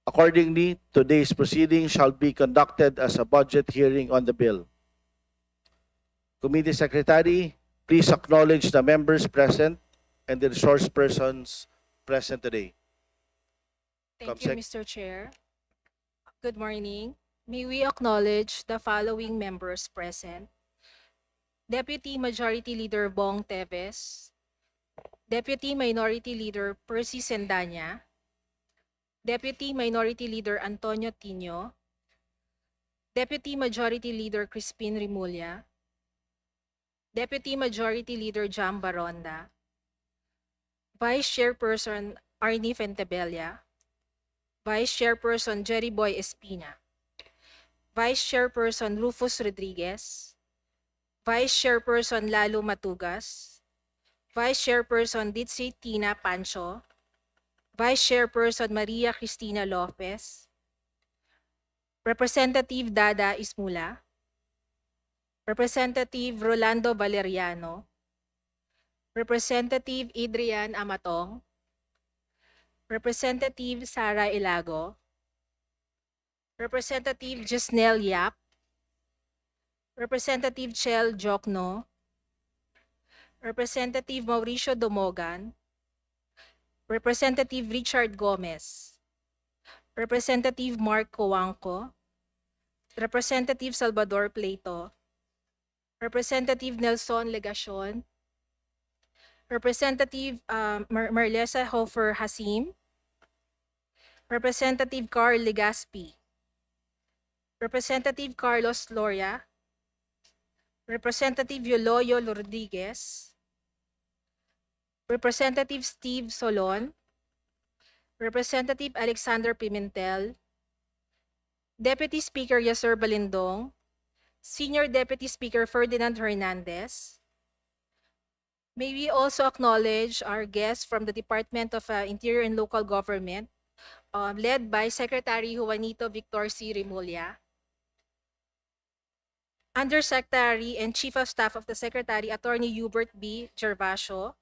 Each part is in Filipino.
Accordingly, today's proceeding shall be conducted as a budget hearing on the bill. Committee Secretary, please acknowledge the members present and the resource persons present today. Thank you, Comsec. Mr. Chair. Good morning. May we acknowledge the following members present. Deputy Majority Leader Bong Teves, Deputy Minority Leader Percy Sendanya, Deputy Minority Leader Antonio Tino, Deputy Majority Leader Crispin Rimulya, Deputy Majority Leader Jam Baronda, Vice Chairperson Arnie Fentebella, Vice Chairperson Jerry Boy Espina, Vice Chairperson Rufus Rodriguez, Vice Chairperson Lalo Matugas, Vice Chairperson Ditsi Tina Pancho, Vice Chairperson Maria Cristina Lopez, Representative Dada Ismula, Representative Rolando Valeriano, Representative Adrian Amatong, Representative Sara Ilago, Representative Jesnel Yap, Representative Chel Jokno, Representative Mauricio Domogan, Representative Richard Gomez, Representative Mark Coangco, Representative Salvador Plato, Representative Nelson Legacion, Representative Marlesa Hofer Hasim, Representative Carl Legaspi, Representative Carlos Loria, Representative Yoloyo Rodriguez, Representative Steve Solon, Representative Alexander Pimentel, Deputy Speaker Yasser Balindong, Senior Deputy Speaker Ferdinand Hernandez. May we also acknowledge our guests from the Department of Interior and Local Government, led by Secretary Juanito Victor C. Rimulya, Undersecretary and Chief of Staff of the Secretary, Attorney Hubert B. Gervasio,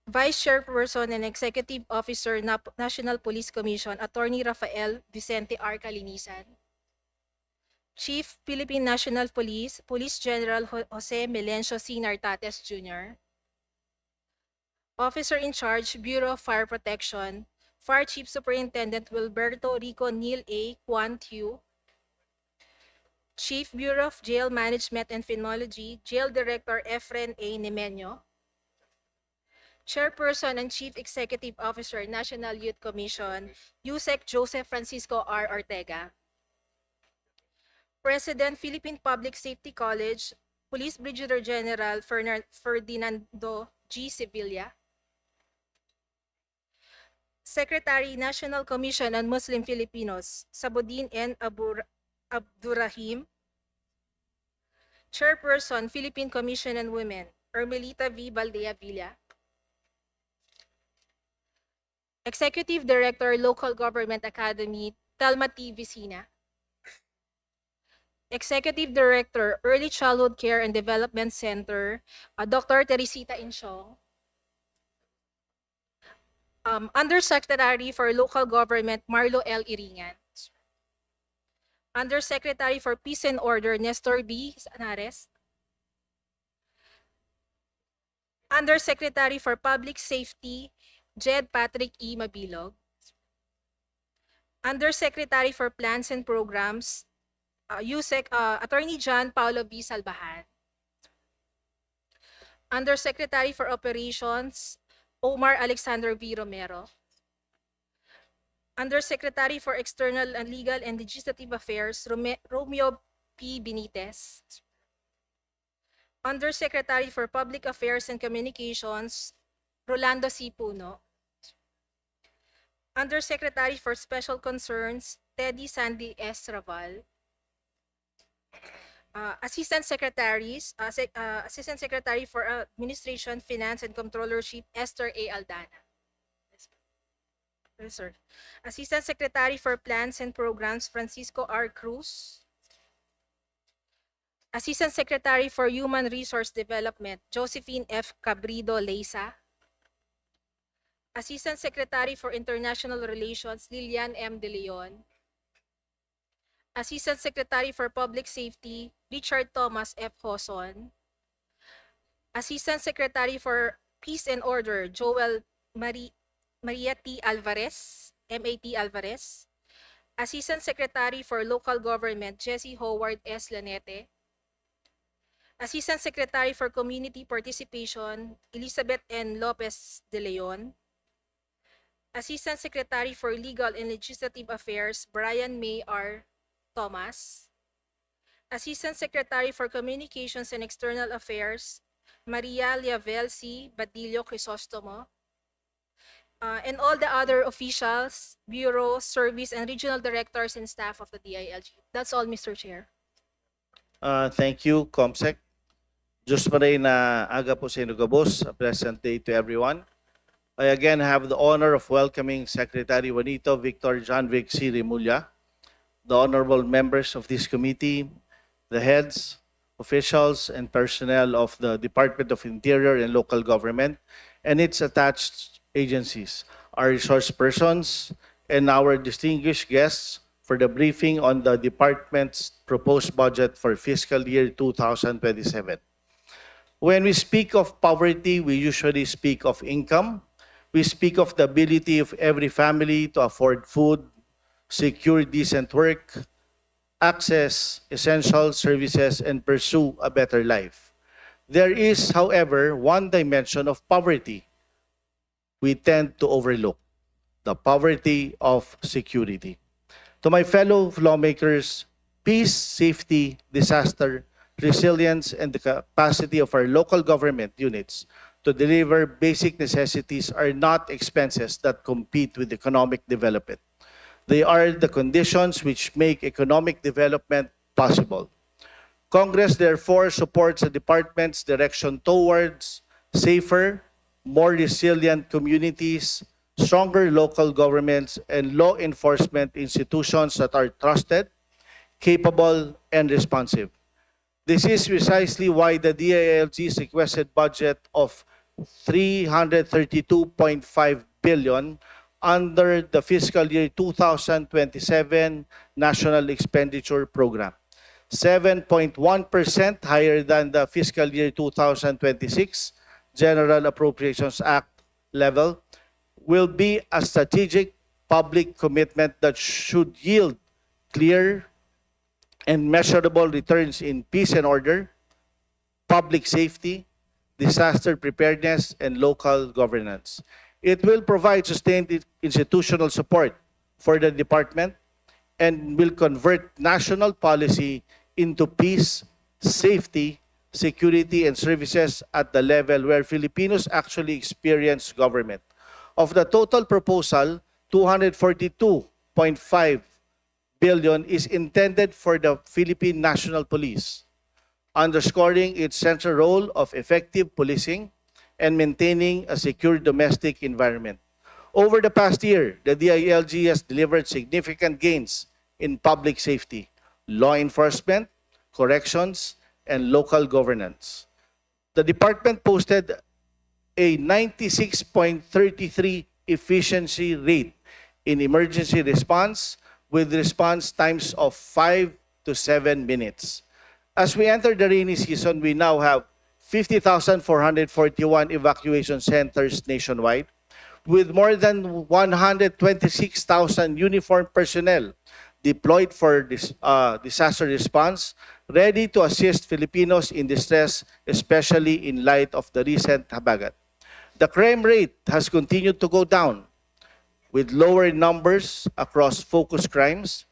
Vice Chairperson and Executive Officer, National Police Commission, Attorney Rafael Vicente R. Calinisan, Chief Philippine National Police, Police General Jose Melencio C. Nartates Jr., Officer in Charge, Bureau of Fire Protection, Fire Chief Superintendent Wilberto Rico Neil A. Quan Tiu, Chief Bureau of Jail Management and Phenology, Jail Director Efren A. Nemenyo, Chairperson and Chief Executive Officer, National Youth Commission, USEC Joseph Francisco R. Ortega, President, Philippine Public Safety College, Police Brigadier General Ferdinando G. Sevilla, Secretary, National Commission on Muslim Filipinos, Sabudin N. Abdurrahim, Chairperson, Philippine Commission on Women, Ermelita V. Baldea Villa, Executive Director, Local Government Academy, Telma T. Vicina, Executive Director, Early Childhood Care and Development Center, Dr. Teresita Inchong, Undersecretary for Local Government, Marlo L. Iringan, Undersecretary for Peace and Order, Nestor B. Sanares, Undersecretary for Public Safety, Jed Patrick E. Mabilog, Undersecretary for Plans and Programs, USEC, Attorney John Paulo B. Salbahan, Undersecretary for Operations, Omar Alexander V. Romero, Undersecretary for External and Legal and Legislative Affairs, Romeo P. Benitez, Undersecretary for Public Affairs and Communications, Rolando C. Puno, Undersecretary for Special Concerns, Teddy Sandy S. Raval, Assistant Secretaries, Assistant Secretary for Administration, Finance, and Controllership, Esther A. Aldana. Yes, sir. Assistant Secretary for Plans and Programs, Francisco R. Cruz. Assistant Secretary for Human Resource Development, Josephine F. Cabrido Leisa. Assistant Secretary for International Relations, Lilian M. De Leon. Assistant Secretary for Public Safety, Richard Thomas F. Hoson. Assistant Secretary for Peace and Order, Joel Maria T. Alvarez, M.A.T. Alvarez. Assistant Secretary for Local Government, Jesse Howard S. Lanete. Assistant Secretary for Community Participation, Elizabeth N. Lopez de Leon. Assistant Secretary for Legal and Legislative Affairs, Brian May R. Thomas. Assistant Secretary for Communications and External Affairs, Maria Liavel C. Badillo Crisostomo. And all the other officials, bureau, service, and regional directors and staff of the DILG. That's all, Mr. Chair. Thank you, Comsec. Diyos pa rin na aga po sa inugabos. A pleasant day to everyone. I again have the honor of welcoming Secretary Juanito Victor John Vic C. Remulla, the honorable members of this committee, the heads, officials, and personnel of the Department of Interior and Local Government, and its attached agencies, our resource persons, and our distinguished guests for the briefing on the department's proposed budget for fiscal year 2027. When we speak of poverty, we usually speak of income. We speak of the ability of every family to afford food, secure decent work, access essential services, and pursue a better life. There is, however, one dimension of poverty we tend to overlook: the poverty of security. To my fellow lawmakers, peace, safety, disaster, resilience, and the capacity of our local government units to deliver basic necessities are not expenses that compete with economic development. They are the conditions which make economic development possible. Congress therefore supports the department's direction towards safer, more resilient communities, stronger local governments, and law enforcement institutions that are trusted, capable, and responsive. This is precisely why the DILG's requested budget of 332.5 billion under the fiscal year 2027 National Expenditure Program, 7.1% higher than the fiscal year 2026 General Appropriations Act level, will be a strategic public commitment that should yield clear and measurable returns in peace and order, public safety, disaster preparedness, and local governance. It will provide sustained institutional support for the department and will convert national policy into peace, safety, security, and services at the level where Filipinos actually experience government. Of the total proposal, 242.5 billion is intended for the Philippine National Police, underscoring its central role of effective policing and maintaining a secure domestic environment. Over the past year, the DILG has delivered significant gains in public safety, law enforcement, corrections, and local governance. The department posted a 96.33 efficiency rate in emergency response with response times of 5 to 7 minutes. As we enter the rainy season, we now have 50,441 evacuation centers nationwide, with more than 126,000 uniformed personnel deployed for disaster response, ready to assist Filipinos in distress, especially in light of the recent habagat. The crime rate has continued to go down, with lower numbers across focus crimes,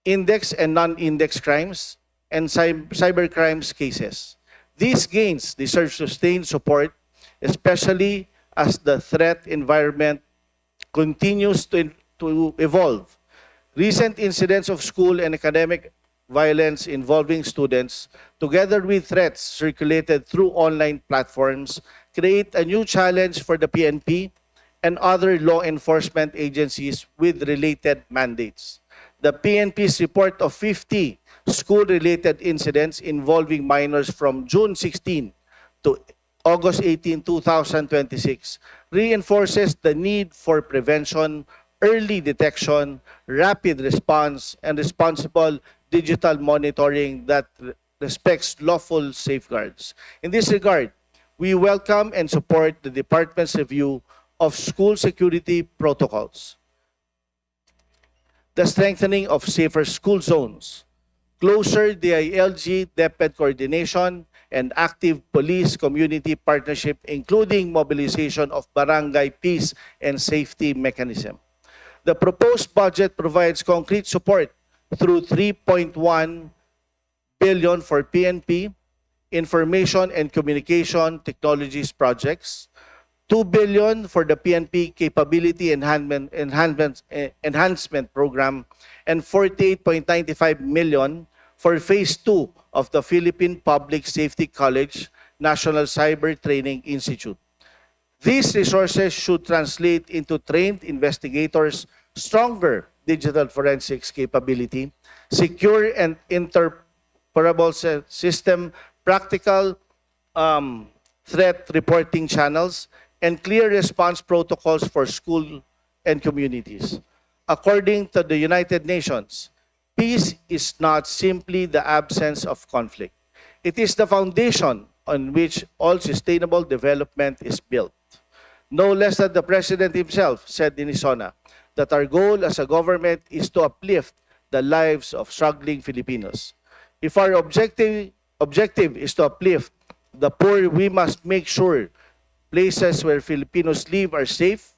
index and non-index crimes, and cyber crimes cases. These gains deserve sustained support, especially as the threat environment continues to evolve. Recent incidents of school and academic violence involving students, together with threats circulated through online platforms, create a new challenge for the PNP and other law enforcement agencies with related mandates. The PNP's report of 50 school-related incidents involving minors from June 16 to August 18, 2026, reinforces the need for prevention, early detection, rapid response, and responsible digital monitoring that respects lawful safeguards. In this regard, we welcome and support the Department's review of school security protocols, the strengthening of safer school zones, closer DILG DepEd coordination, and active police community partnership, including mobilization of barangay peace and safety mechanism. The proposed budget provides concrete support through 3.1 billion for PNP, information and communication technologies projects, 2 billion for the PNP capability enhancement program, and 48.95 million for phase 2 of the Philippine Public Safety College National Cyber Training Institute. These resources should translate into trained investigators, stronger digital forensics capability, secure and interoperable system, practical threat reporting channels, and clear response protocols for school and communities. According to the United Nations, peace is not simply the absence of conflict. It is the foundation on which all sustainable development is built. No less than the President himself said in his honor that our goal as a government is to uplift the lives of struggling Filipinos. If our objective is to uplift the poor, we must make sure places where Filipinos live are safe,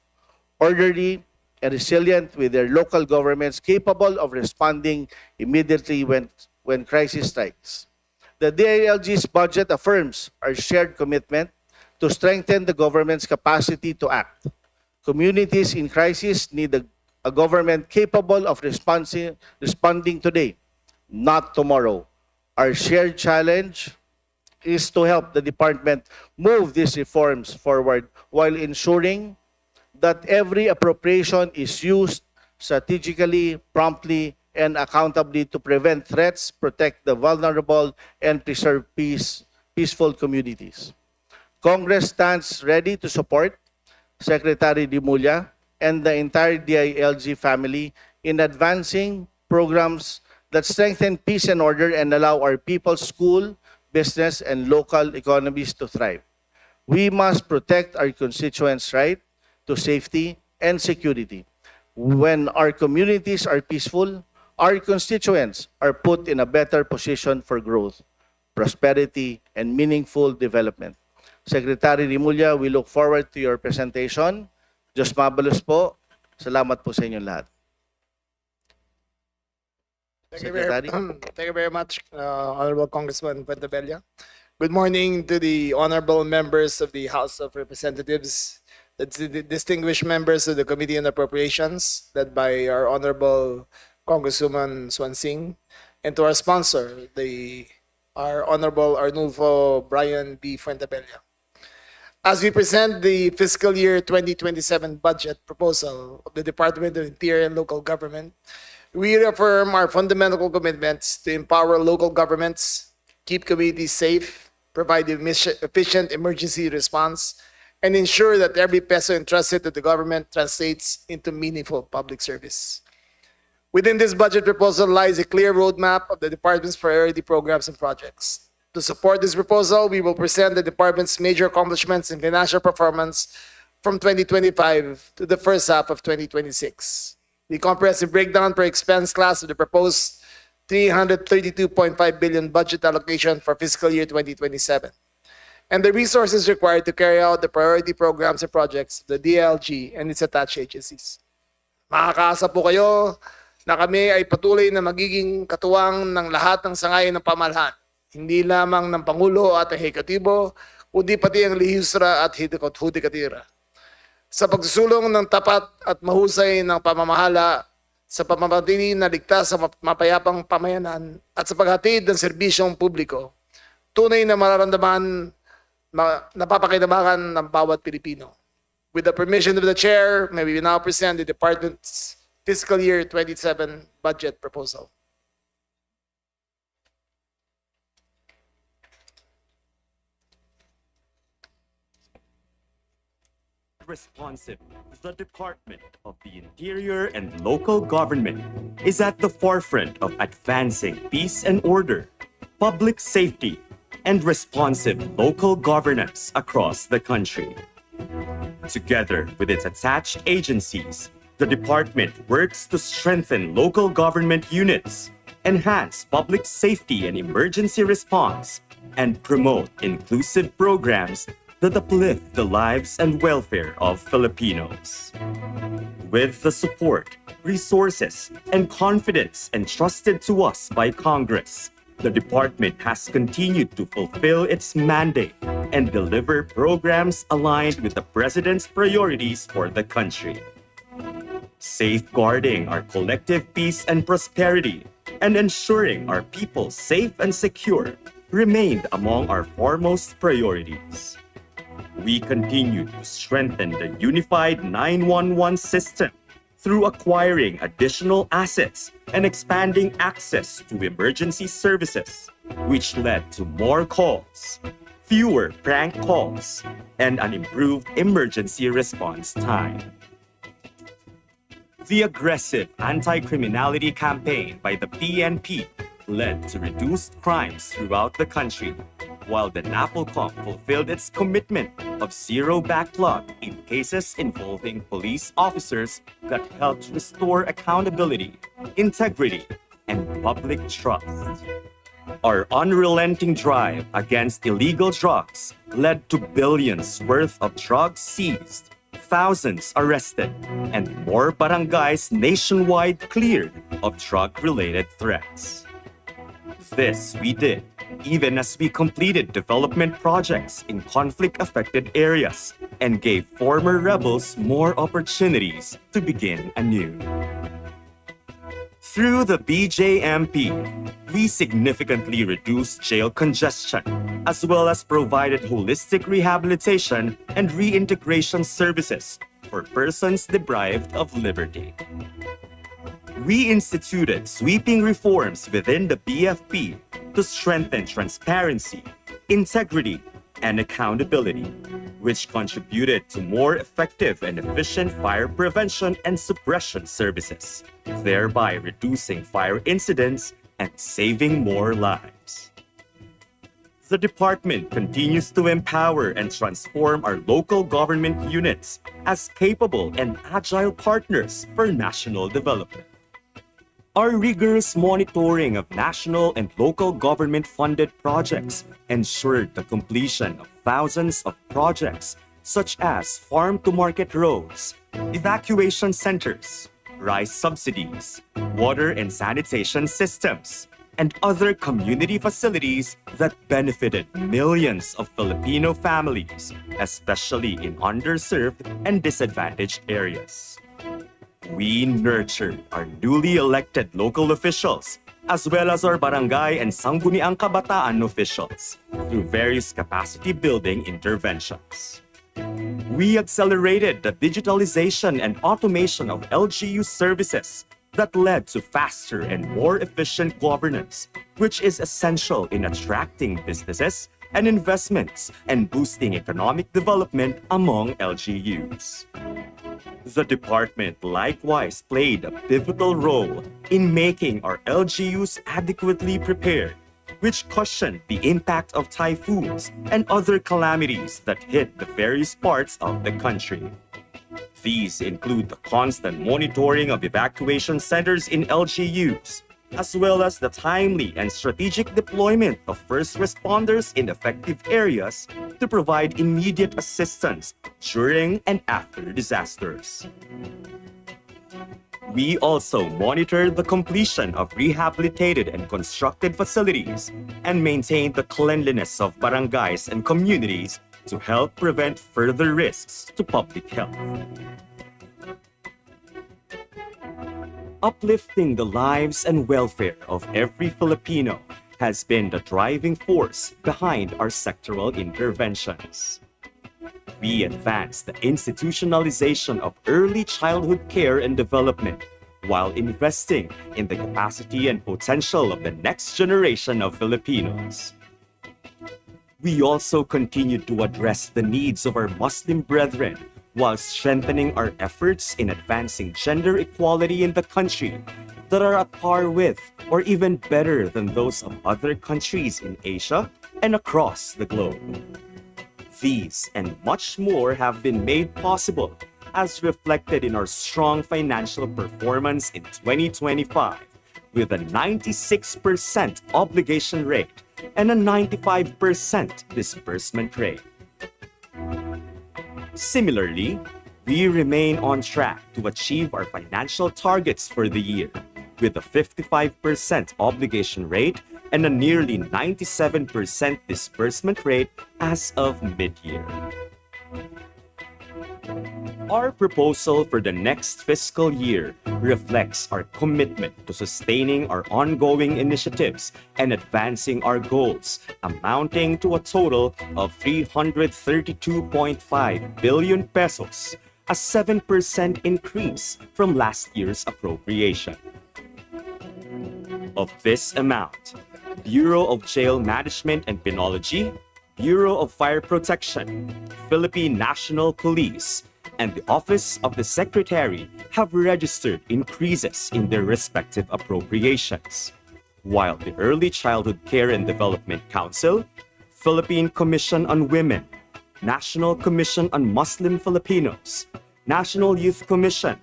orderly, and resilient, with their local governments capable of responding immediately when crisis strikes. The DILG's budget affirms our shared commitment to strengthen the government's capacity to act. Communities in crisis need a government capable of responding today, not tomorrow. Our shared challenge is to help the department move these reforms forward while ensuring that every appropriation is used strategically, promptly, and accountably to prevent threats, protect the vulnerable, and preserve peaceful communities. Congress stands ready to support Secretary Dimulya and the entire DILG family in advancing programs that strengthen peace and order and allow our people's school, business, and local economies to thrive. We must protect our constituents' right to safety and security. When our communities are peaceful, our constituents are put in a better position for growth, prosperity, and meaningful development. Secretary Rimulya, we look forward to your presentation. Diyos mabalos po. Salamat po sa inyong lahat. Secretary. Thank you very much, Honorable Congressman Puentebella. Good morning to the honorable members of the House of Representatives, the distinguished members of the Committee on Appropriations, led by our Honorable Congresswoman SUANSING, and to our sponsor, our Honorable Arnulfo Brian B. Fuentebella. As we present the fiscal year 2027 budget proposal of the Department of Interior and Local Government, we reaffirm our fundamental commitments to empower local governments, keep communities safe, provide efficient emergency response, and ensure that every peso entrusted to the government translates into meaningful public service. Within this budget proposal lies a clear roadmap of the department's priority programs and projects. To support this proposal, we will present the department's major accomplishments in financial performance from 2025 to the first half of 2026. The comprehensive breakdown per expense class of the proposed 332.5 billion budget allocation for fiscal year 2027, and the resources required to carry out the priority programs and projects of the DILG and its attached agencies. Makakaasa po kayo na kami ay patuloy na magiging katuwang ng lahat ng sangayon ng pamahalaan, hindi lamang ng Pangulo at ang Ehekutibo, kundi pati ang lihusra at hudikatira, sa pagsusulong ng tapat at mahusay ng pamamahala sa pamamatili na ligtas sa mapayapang pamayanan at sa paghatid ng serbisyong publiko, tunay na mararamdaman, napapakinabangan ng bawat Pilipino. With the permission of the Chair, may we now present the Department's fiscal year 27 budget proposal. responsive, the Department of the Interior and Local Government is at the forefront of advancing peace and order, public safety, and responsive local governance across the country. Together with its attached agencies, the department works to strengthen local government units, enhance public safety and emergency response, and promote inclusive programs that uplift the lives and welfare of Filipinos. With the support, resources, and confidence entrusted to us by Congress, the department has continued to fulfill its mandate and deliver programs aligned with the President's priorities for the country. Safeguarding our collective peace and prosperity and ensuring our people safe and secure remained among our foremost priorities. We continue to strengthen the unified 911 system through acquiring additional assets and expanding access to emergency services, which led to more calls, fewer prank calls, and an improved emergency response time. The aggressive anti-criminality campaign by the PNP led to reduced crimes throughout the country, while the NAPOLCOM fulfilled its commitment of zero backlog in cases involving police officers that helped restore accountability, integrity, and public trust. Our unrelenting drive against illegal drugs led to billions worth of drugs seized, thousands arrested, and more barangays nationwide cleared of drug-related threats. This we did even as we completed development projects in conflict-affected areas and gave former rebels more opportunities to begin anew. Through the BJMP, we significantly reduced jail congestion, as well as provided holistic rehabilitation and reintegration services for persons deprived of liberty. We instituted sweeping reforms within the BFP to strengthen transparency, integrity, and accountability, which contributed to more effective and efficient fire prevention and suppression services, thereby reducing fire incidents and saving more lives. The department continues to empower and transform our local government units as capable and agile partners for national development. Our rigorous monitoring of national and local government-funded projects ensured the completion of thousands of projects such as farm-to-market roads, evacuation centers, rice subsidies, water and sanitation systems, and other community facilities that benefited millions of Filipino families, especially in underserved and disadvantaged areas. We nurtured our newly elected local officials, as well as our barangay and sangguniang kabataan officials, through various capacity-building interventions. We accelerated the digitalization and automation of LGU services that led to faster and more efficient governance, which is essential in attracting businesses and investments and boosting economic development among LGUs. The department likewise played a pivotal role in making our LGUs adequately prepared, which cushioned the impact of typhoons and other calamities that hit the various parts of the country. These include the constant monitoring of evacuation centers in LGUs, as well as the timely and strategic deployment of first responders in affected areas to provide immediate assistance during and after disasters. We also monitored the completion of rehabilitated and constructed facilities and maintained the cleanliness of barangays and communities to help prevent further risks to public health. Uplifting the lives and welfare of every Filipino has been the driving force behind our sectoral interventions. We advanced the institutionalization of early childhood care and development while investing in the capacity and potential of the next generation of Filipinos. We also continued to address the needs of our Muslim brethren while strengthening our efforts in advancing gender equality in the country that are at par with or even better than those of other countries in Asia and across the globe. These and much more have been made possible as reflected in our strong financial performance in 2025 with a 96% obligation rate and a 95% disbursement rate. Similarly, we remain on track to achieve our financial targets for the year with a 55% obligation rate and a nearly 97% disbursement rate as of mid-year. Our proposal for the next fiscal year reflects our commitment to sustaining our ongoing initiatives and advancing our goals, amounting to a total of 332.5 billion pesos, a 7% increase from last year's appropriation. Of this amount, Bureau of Jail Management and Penology, Bureau of Fire Protection, Philippine National Police, and the Office of the Secretary have registered increases in their respective appropriations, while the Early Childhood Care and Development Council, Philippine Commission on Women, National Commission on Muslim Filipinos, National Youth Commission,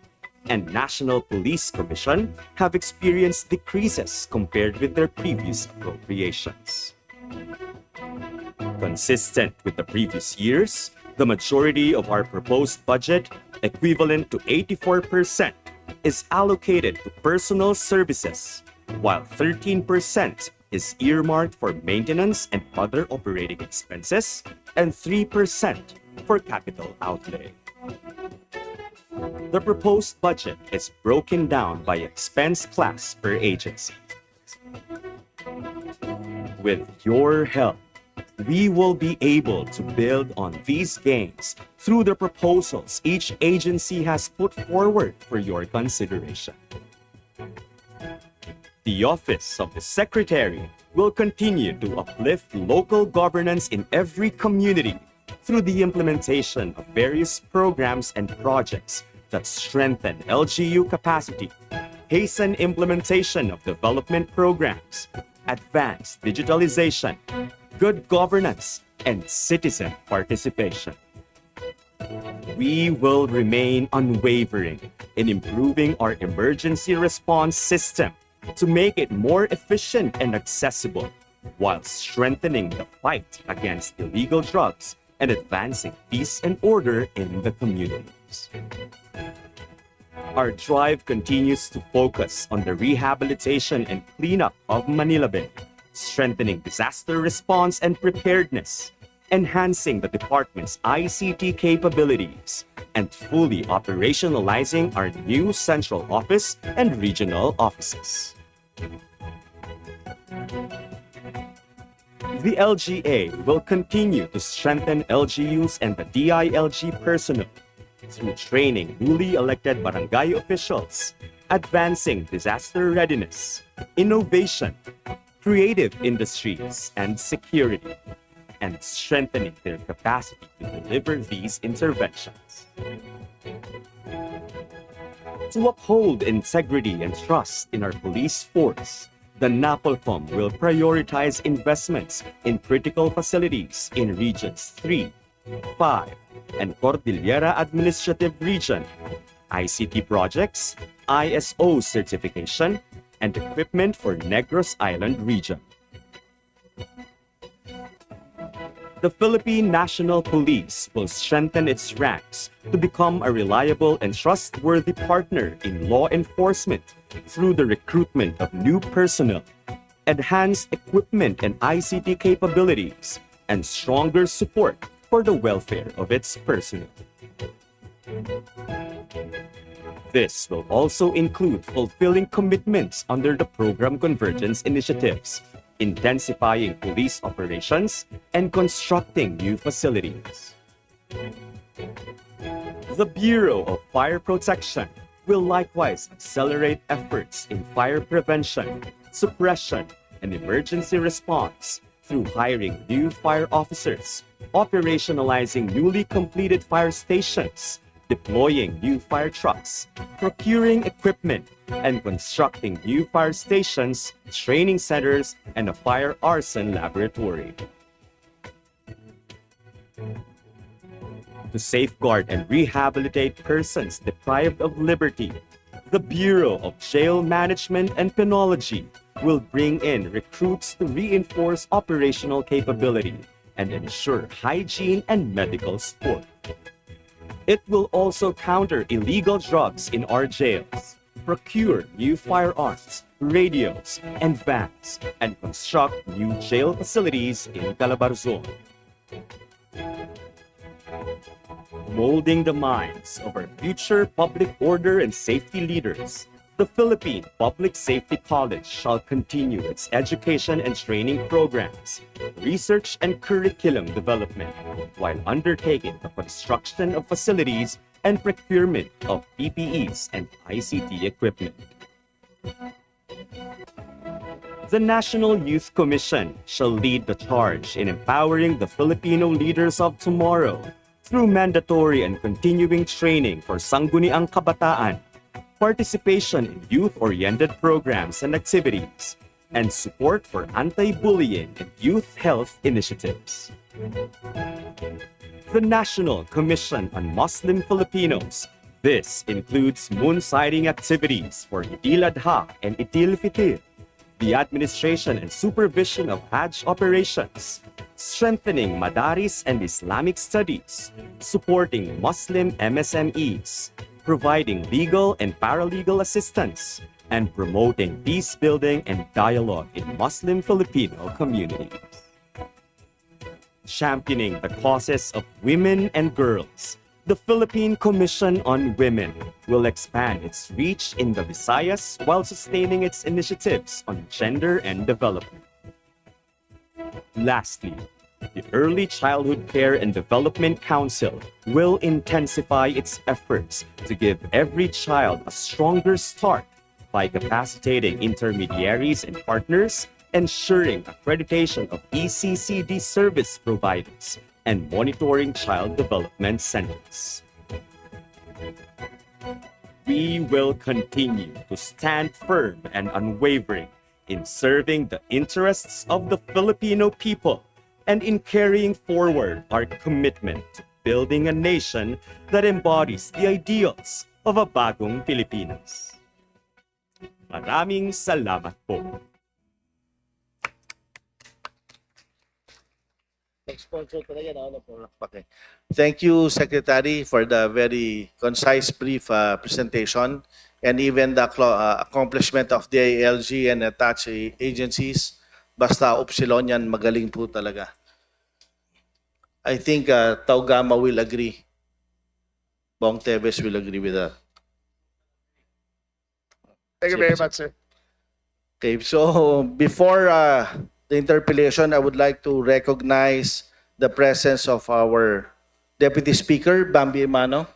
and National Police Commission have experienced decreases compared with their previous appropriations. Consistent with the previous years, the majority of our proposed budget, equivalent to 84%, is allocated to personal services, while 13% is earmarked for maintenance and other operating expenses, and 3% for capital outlay. The proposed budget is broken down by expense class per agency. With your help, we will be able to build on these gains through the proposals each agency has put forward for your consideration. The Office of the Secretary will continue to uplift local governance in every community through the implementation of various programs and projects that strengthen LGU capacity, hasten implementation of development programs, advance digitalization, good governance, and citizen participation. We will remain unwavering in improving our emergency response system to make it more efficient and accessible, while strengthening the fight against illegal drugs and advancing peace and order in the communities. Our drive continues to focus on the rehabilitation and cleanup of Manila Bay, strengthening disaster response and preparedness, enhancing the department's ICT capabilities, and fully operationalizing our new central office and regional offices. The LGA will continue to strengthen LGUs and the DILG personnel through training newly elected barangay officials, advancing disaster readiness, innovation, creative industries, and security, and strengthening their capacity to deliver these interventions. To uphold integrity and trust in our police force, the NAPOLCOM will prioritize investments in critical facilities in Regions 3, 5, and Cordillera Administrative Region, ICT projects, ISO certification, and equipment for Negros Island region. The Philippine National Police will strengthen its ranks to become a reliable and trustworthy partner in law enforcement through the recruitment of new personnel, enhanced equipment and ICT capabilities, and stronger support for the welfare of its personnel. This will also include fulfilling commitments under the program convergence initiatives, intensifying police operations, and constructing new facilities. The Bureau of Fire Protection will likewise accelerate efforts in fire prevention, suppression, and emergency response through hiring new fire officers, operationalizing newly completed fire stations, deploying new fire trucks, procuring equipment, and constructing new fire stations, training centers, and a fire arson laboratory. To safeguard and rehabilitate persons deprived of liberty, the Bureau of Jail Management and Penology will bring in recruits to reinforce operational capability and ensure hygiene and medical support. It will also counter illegal drugs in our jails, procure new firearms, radios, and vans, and construct new jail facilities in Calabarzon. Molding the minds of our future public order and safety leaders, the Philippine Public Safety College shall continue its education and training programs, research and curriculum development, while undertaking the construction of facilities and procurement of PPEs and ICT equipment. The National Youth Commission shall lead the charge in empowering the Filipino leaders of tomorrow through mandatory and continuing training for sangguniang kabataan, participation in youth-oriented programs and activities, and support for anti-bullying and youth health initiatives. The National Commission on Muslim Filipinos. This includes moon sighting activities for Idil Adha and Idil Fitr, the administration and supervision of Hajj operations, strengthening Madaris and Islamic studies, supporting Muslim MSMEs, providing legal and paralegal assistance, and promoting peace building and dialogue in Muslim Filipino communities. Championing the causes of women and girls, the Philippine Commission on Women will expand its reach in the Visayas while sustaining its initiatives on gender and development. Lastly, the Early Childhood Care and Development Council will intensify its efforts to give every child a stronger start by capacitating intermediaries and partners, ensuring accreditation of ECCD service providers, and monitoring child development centers. We will continue to stand firm and unwavering in serving the interests of the Filipino people and in carrying forward our commitment to building a nation that embodies the ideals of a bagong Pilipinas. Maraming salamat po. Sponsor talaga na okay. Thank you, Secretary, for the very concise, brief presentation and even the accomplishment of the ALG and attached agencies. Basta Upsilon yan, magaling po talaga. I think Taugama will agree. Bong Teves will agree with that. Thank you very much, sir. Okay, so before the interpellation, I would like to recognize the presence of our Deputy Speaker, Bambi Emano,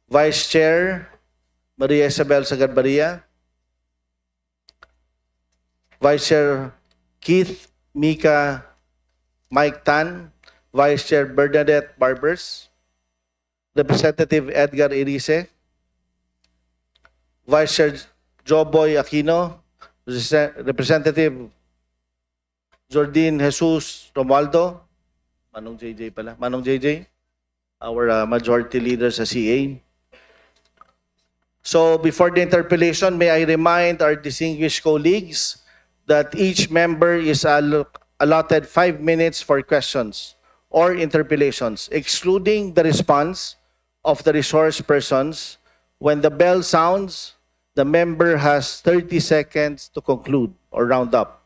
Vice Chair, Maria Isabel Sagarbaria, Vice Chair Keith Mike Tan, Vice Chair Bernadette Barbers, Representative Edgar Irice, Vice Chair Joboy Aquino, Representative Jordine Jesus Romualdo, Manong JJ pala, Manong JJ, our majority leader sa CA. So before the interpellation, may I remind our distinguished colleagues that each member is allotted 5 minutes for questions or interpellations, excluding the response of the resource persons. When the bell sounds, the member has 30 seconds to conclude or round up.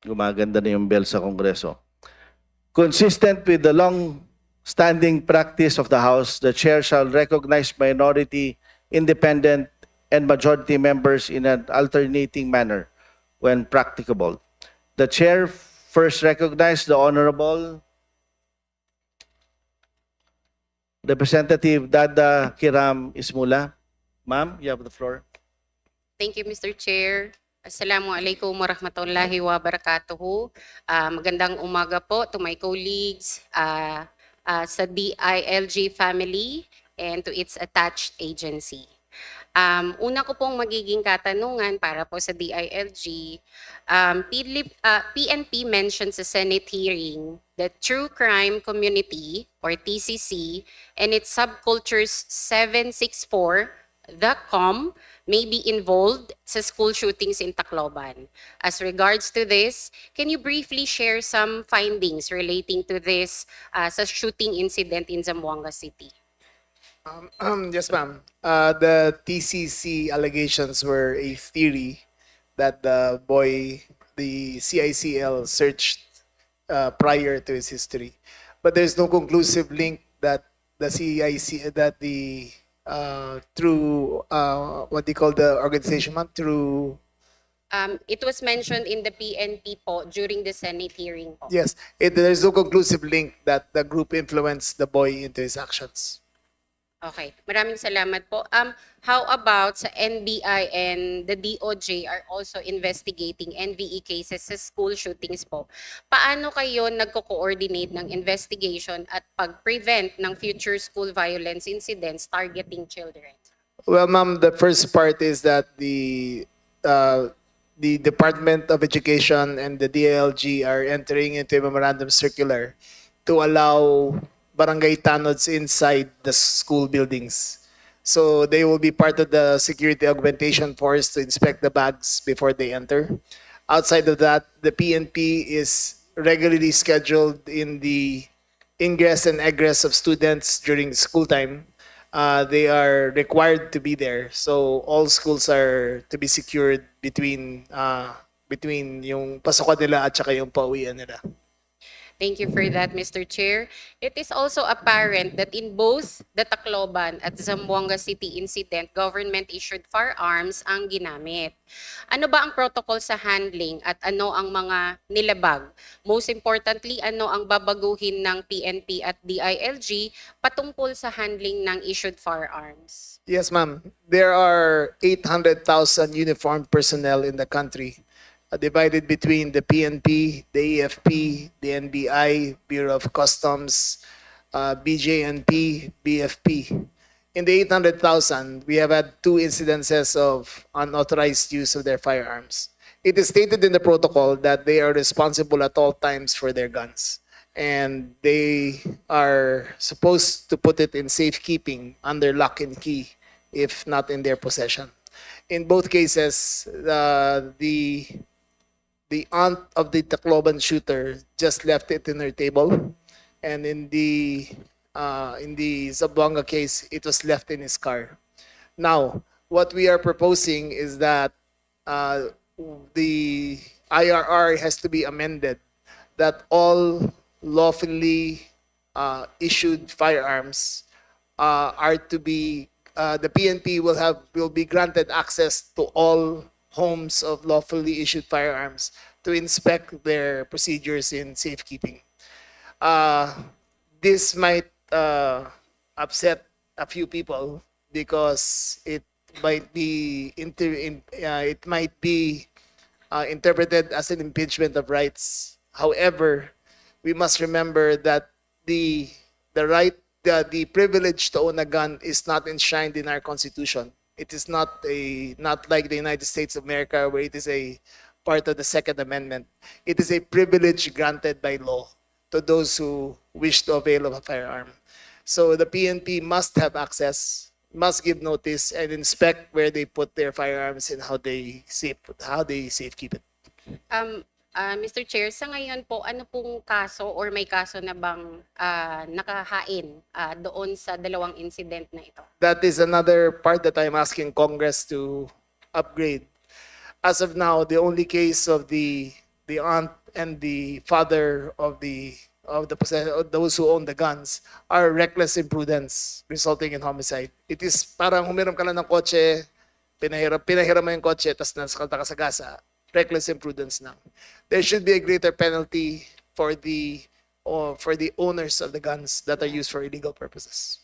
Gumaganda na yung bell sa Kongreso. Consistent with the long-standing practice of the House, the Chair shall recognize minority, independent, and majority members in an alternating manner when practicable. The Chair first recognizes the Honorable Representative Dada Kiram Ismula. Ma'am, you have the floor. Thank you, Mr. Chair. Assalamualaikum warahmatullahi wabarakatuh. Magandang umaga po to my colleagues sa DILG family and to its attached agency. Una ko pong magiging katanungan para po sa DILG, PNP mentioned sa Senate hearing that True Crime Community or TCC and its subcultures 764, the COM, may be involved sa school shootings in Tacloban. As regards to this, can you briefly share some findings relating to this sa shooting incident in Zamboanga City? Yes, ma'am. The TCC allegations were a theory that the CICL searched prior to his history. But there's no conclusive link that the through what they call the organization, ma'am, through It was mentioned in the PNP po during the Senate hearing po. yes, there's no conclusive link that the group influenced the boy into his actions. Okay, maraming salamat po. How about sa NBI and the DOJ are also investigating NVE cases sa school shootings po? Paano kayo nagko-coordinate ng investigation at pag-prevent ng future school violence incidents targeting children? Well, ma'am, the first part is that the Department of Education and the DLG are entering into a memorandum circular to allow barangay tanods inside the school buildings. So they will be part of the security augmentation force to inspect the bags before they enter. Outside of that, the PNP is regularly scheduled in the ingress and egress of students during school time. They are required to be there. So all schools are to be secured between yung pasokan nila at saka yung pauwian nila. Thank you for that, Mr. Chair. It is also apparent that in both the Tacloban at Zamboanga City incident, government-issued firearms ang ginamit. Ano ba ang protocol sa handling at ano ang mga nilabag? Most importantly, ano ang babaguhin ng PNP at DILG patungkol sa handling ng issued firearms? Yes, ma'am. There are 800,000 uniformed personnel in the country, divided between the PNP, the AFP, the NBI, Bureau of Customs, BJNP, BFP. In the 800,000, we have had 2 incidences of unauthorized use of their firearms. It is stated in the protocol that they are responsible at all times for their guns, and they are supposed to put it in safekeeping under lock and key, if not in their possession. In both cases, the aunt of the Tacloban shooter just left it in her table, and in the Zamboanga case, it was left in his car. Now, what we are proposing is that the IRR has to be amended, that all lawfully issued firearms are to be the PNP will be granted access to all homes of lawfully issued firearms to inspect their procedures in safekeeping. This might upset a few people because it might be interpreted as an impingement of rights. However, we must remember that the privilege to own a gun is not enshrined in our Constitution. It is not like the United States of America, where it is a part of the Second Amendment. It is a privilege granted by law to those who wish to avail of a firearm. So the PNP must have access, must give notice, and inspect where they put their firearms and how they safekeep it. Mr. Chair, sa ngayon po, ano pong kaso or may kaso na bang nakahain doon sa dalawang incident na ito? That is another part that I'm asking Congress to upgrade. As of now, the only case of the aunt and the father of those who own the guns are reckless imprudence resulting in homicide. It is parang humiram ka lang ng kotse, pinahiram mo yung kotse, tapos nasakanta ka sa gasa. Reckless imprudence now. There should be a greater penalty for the owners of the guns that are used for illegal purposes.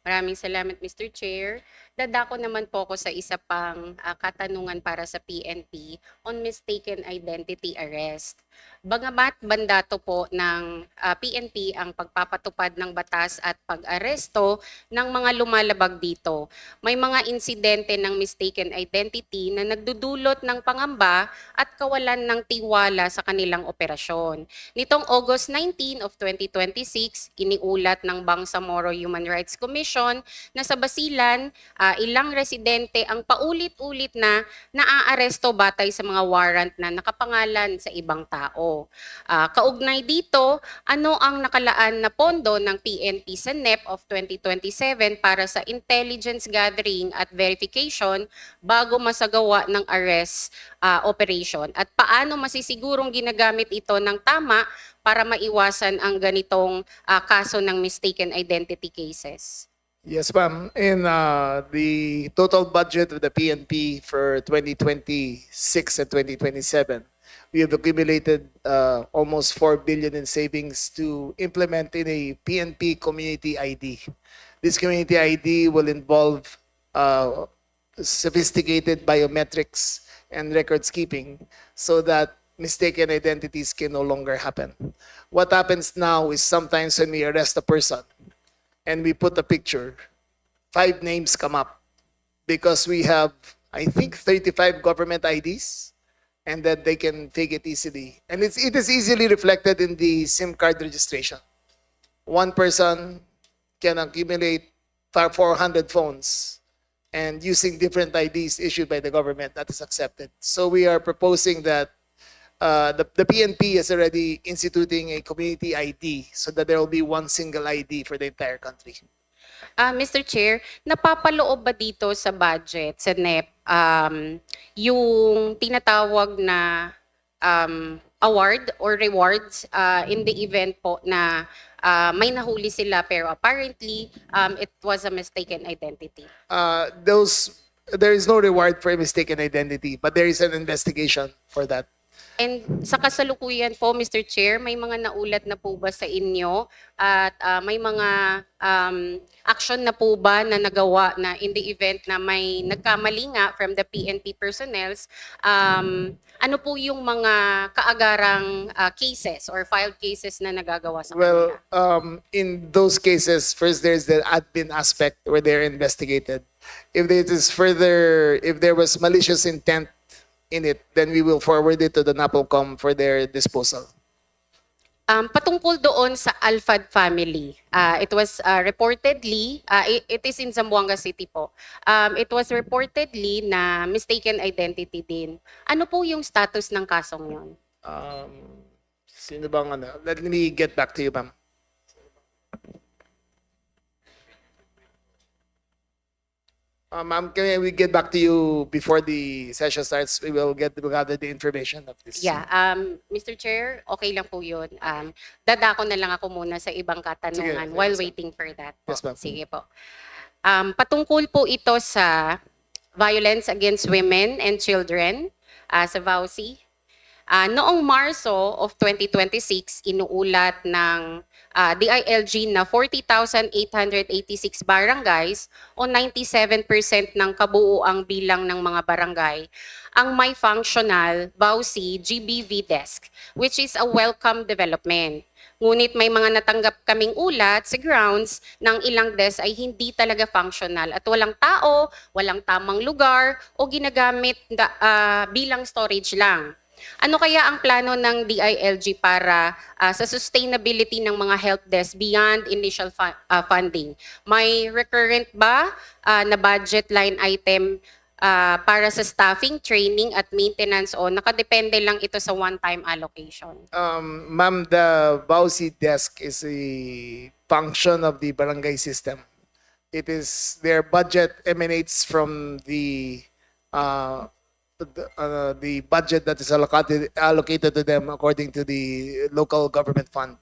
Maraming salamat, Mr. Chair. Dadako naman po ako sa isa pang katanungan para sa PNP on mistaken identity arrest. Bagamat mandato po ng PNP ang pagpapatupad ng batas at pag-aresto ng mga lumalabag dito, may mga insidente ng mistaken identity na nagdudulot ng pangamba at kawalan ng tiwala sa kanilang operasyon. Nitong August 19 of 2026, iniulat ng Bangsamoro Human Rights Commission na sa Basilan, ilang residente ang paulit-ulit na naaaresto batay sa mga warrant na nakapangalan sa ibang tao. Kaugnay dito, ano ang nakalaan na pondo ng PNP sa NEP of 2027 para sa intelligence gathering at verification bago masagawa ng arrest operation? At paano masisigurong ginagamit ito ng tama para maiwasan ang ganitong kaso ng mistaken identity cases? Yes, ma'am. In the total budget of the PNP for 2026 and 2027, we have accumulated almost 4 billion in savings to implement in a PNP community ID. This community ID will involve sophisticated biometrics and records keeping so that mistaken identities can no longer happen. What happens now is sometimes when we arrest a person and we put a picture, 5 names come up because we have, I think, 35 government IDs, and that they can fake it easily. And it is easily reflected in the SIM card registration. One person can accumulate 400 phones, and using different IDs issued by the government, that is accepted. So we are proposing that the PNP is already instituting a community ID so that there will be one single ID for the entire country. Mr. Chair, napapaloob ba dito sa budget, sa NEP, yung tinatawag na award or rewards in the event po na may nahuli sila pero apparently it was a mistaken identity? There is no reward for a mistaken identity, but there is an investigation for that. And sa kasalukuyan po, Mr. Chair, may mga naulat na po ba sa inyo at may mga action na po ba na nagawa na in the event na may nagkamali nga from the PNP personnels, ano po yung mga kaagarang cases or filed cases na nagagawa sa Well, kanila? in those cases, first there's the admin aspect where they're investigated. If there was malicious intent in it, then we will forward it to the NAPOLCOM for their disposal. Patungkol doon sa Alfad family, it was reportedly, it is in Zamboanga City po, it was reportedly na mistaken identity din. Ano po yung status ng kasong yun? Sino bang ano? Let me get back to you, ma'am. Ma'am, can we get back to you before the session starts? We will gather the information of this. Yeah, Mr. Chair, okay lang po yun. Dadako na lang ako muna sa ibang katanungan Sige, while yes, ma'am. waiting for that. Yes, ma'am. Sige po. Patungkol po ito sa violence against women and children sa VAUSI. Noong Marso of 2026, inuulat ng DILG na 40,886 barangays o 97% ng kabuuang bilang ng mga barangay ang may functional VAUSI GBV desk, which is a welcome development. Ngunit may mga natanggap kaming ulat sa grounds ng ilang desk ay hindi talaga functional at walang tao, walang tamang lugar o ginagamit bilang storage lang. Ano kaya ang plano ng DILG para sa sustainability ng mga help desk beyond initial funding? May recurrent ba na budget line item para sa staffing, training at maintenance o nakadepende lang ito sa one-time allocation? Ma'am, the VAUSI desk is a function of the barangay system. Their budget emanates from the budget that is allocated to them according to the local government fund.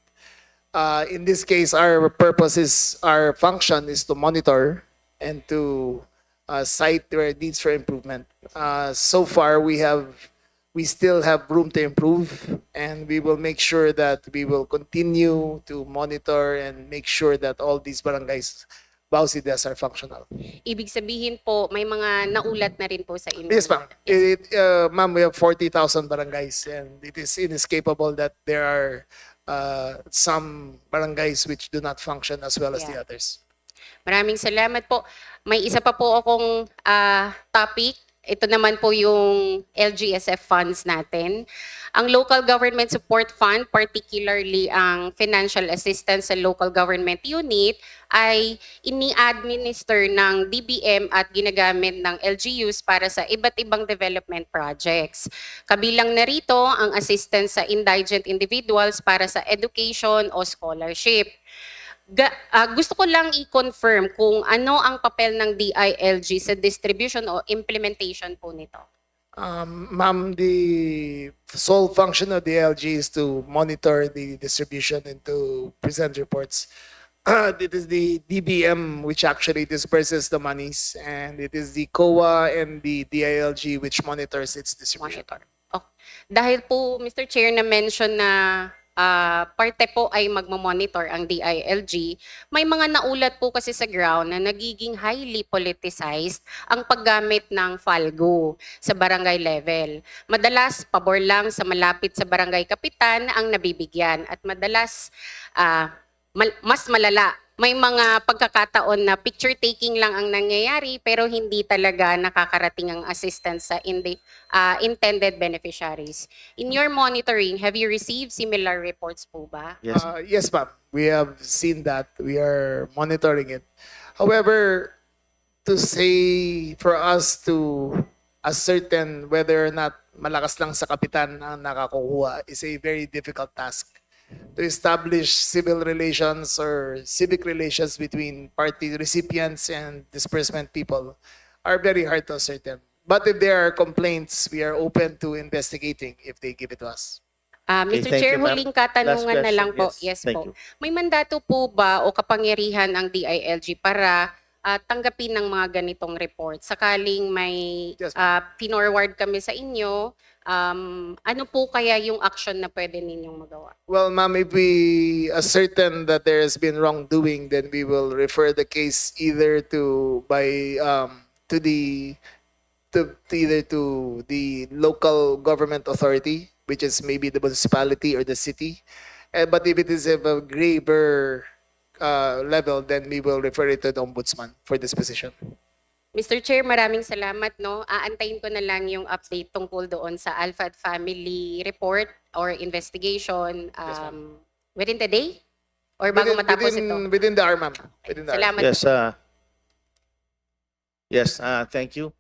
In this case, our function is to monitor and to cite where it needs for improvement. So far, we still have room to improve, and we will make sure that we will continue to monitor and make sure that all these barangays BAUCDES are functional. Ibig sabihin po, may mga naulat na rin po sa inyo. Yes, ma'am. Yes. Ma'am, we have 40,000 barangays, and it is inescapable that there are some barangays which do not function as well as the Yeah. others. Maraming salamat po. May isa pa po akong topic. Ito naman po yung LGSF funds natin. Ang Local Government Support Fund, particularly ang financial assistance sa local government unit, ay ini-administer ng DBM at ginagamit ng LGUs para sa iba't ibang development projects. Kabilang na rito ang assistance sa indigent individuals para sa education o scholarship. Gusto ko lang i-confirm kung ano ang papel ng DILG sa distribution o implementation po nito. Ma'am, the sole function of the LG is to monitor the distribution and to present reports. It is the DBM which actually disperses the monies, and it is the COA and the DILG which monitors its distribution. Monitor. Oh, dahil po, Mr. Chair, na-mention na parte po ay magmamonitor ang DILG, may mga naulat po kasi sa ground na nagiging highly politicized ang paggamit ng FALGO sa barangay level. Madalas, pabor lang sa malapit sa barangay kapitan ang nabibigyan at madalas mas malala. May mga pagkakataon na picture taking lang ang nangyayari pero hindi talaga nakakarating ang assistance sa intended beneficiaries. In your monitoring, have you received similar reports po ba? Yes. Yes, ma'am. We have seen that. We are monitoring it. However, to say for us to ascertain whether or not malakas lang sa kapitan ang nakakuha is a very difficult task. To establish civil relations or civic relations between party recipients and disbursement people are very hard to ascertain. But if there are complaints, we are open to investigating if they give it to us. Mr. thank Chair, you, ma'am. huling katanungan Last na lang po. question. Yes Thank po. you. May mandato po ba o kapangyarihan ang DILG para tanggapin ng mga ganitong report? Sakaling may Yes, pinorward kami sa inyo, ano po kaya yung action na pwede ninyong magawa? Well, ma'am, if we ascertain that there has been wrongdoing, then we will refer the case either to the local government authority, which is maybe the municipality or the city. But if it is of a graver level, then we will refer it to the ombudsman for disposition. Mr. Chair, maraming salamat. No? Aantayin ko na lang yung update tungkol doon sa Alpha Family report or investigation within the day? Or bago matapos ito? Within the hour, ma'am. Within the hour. Salamat Yes. po. Thank you.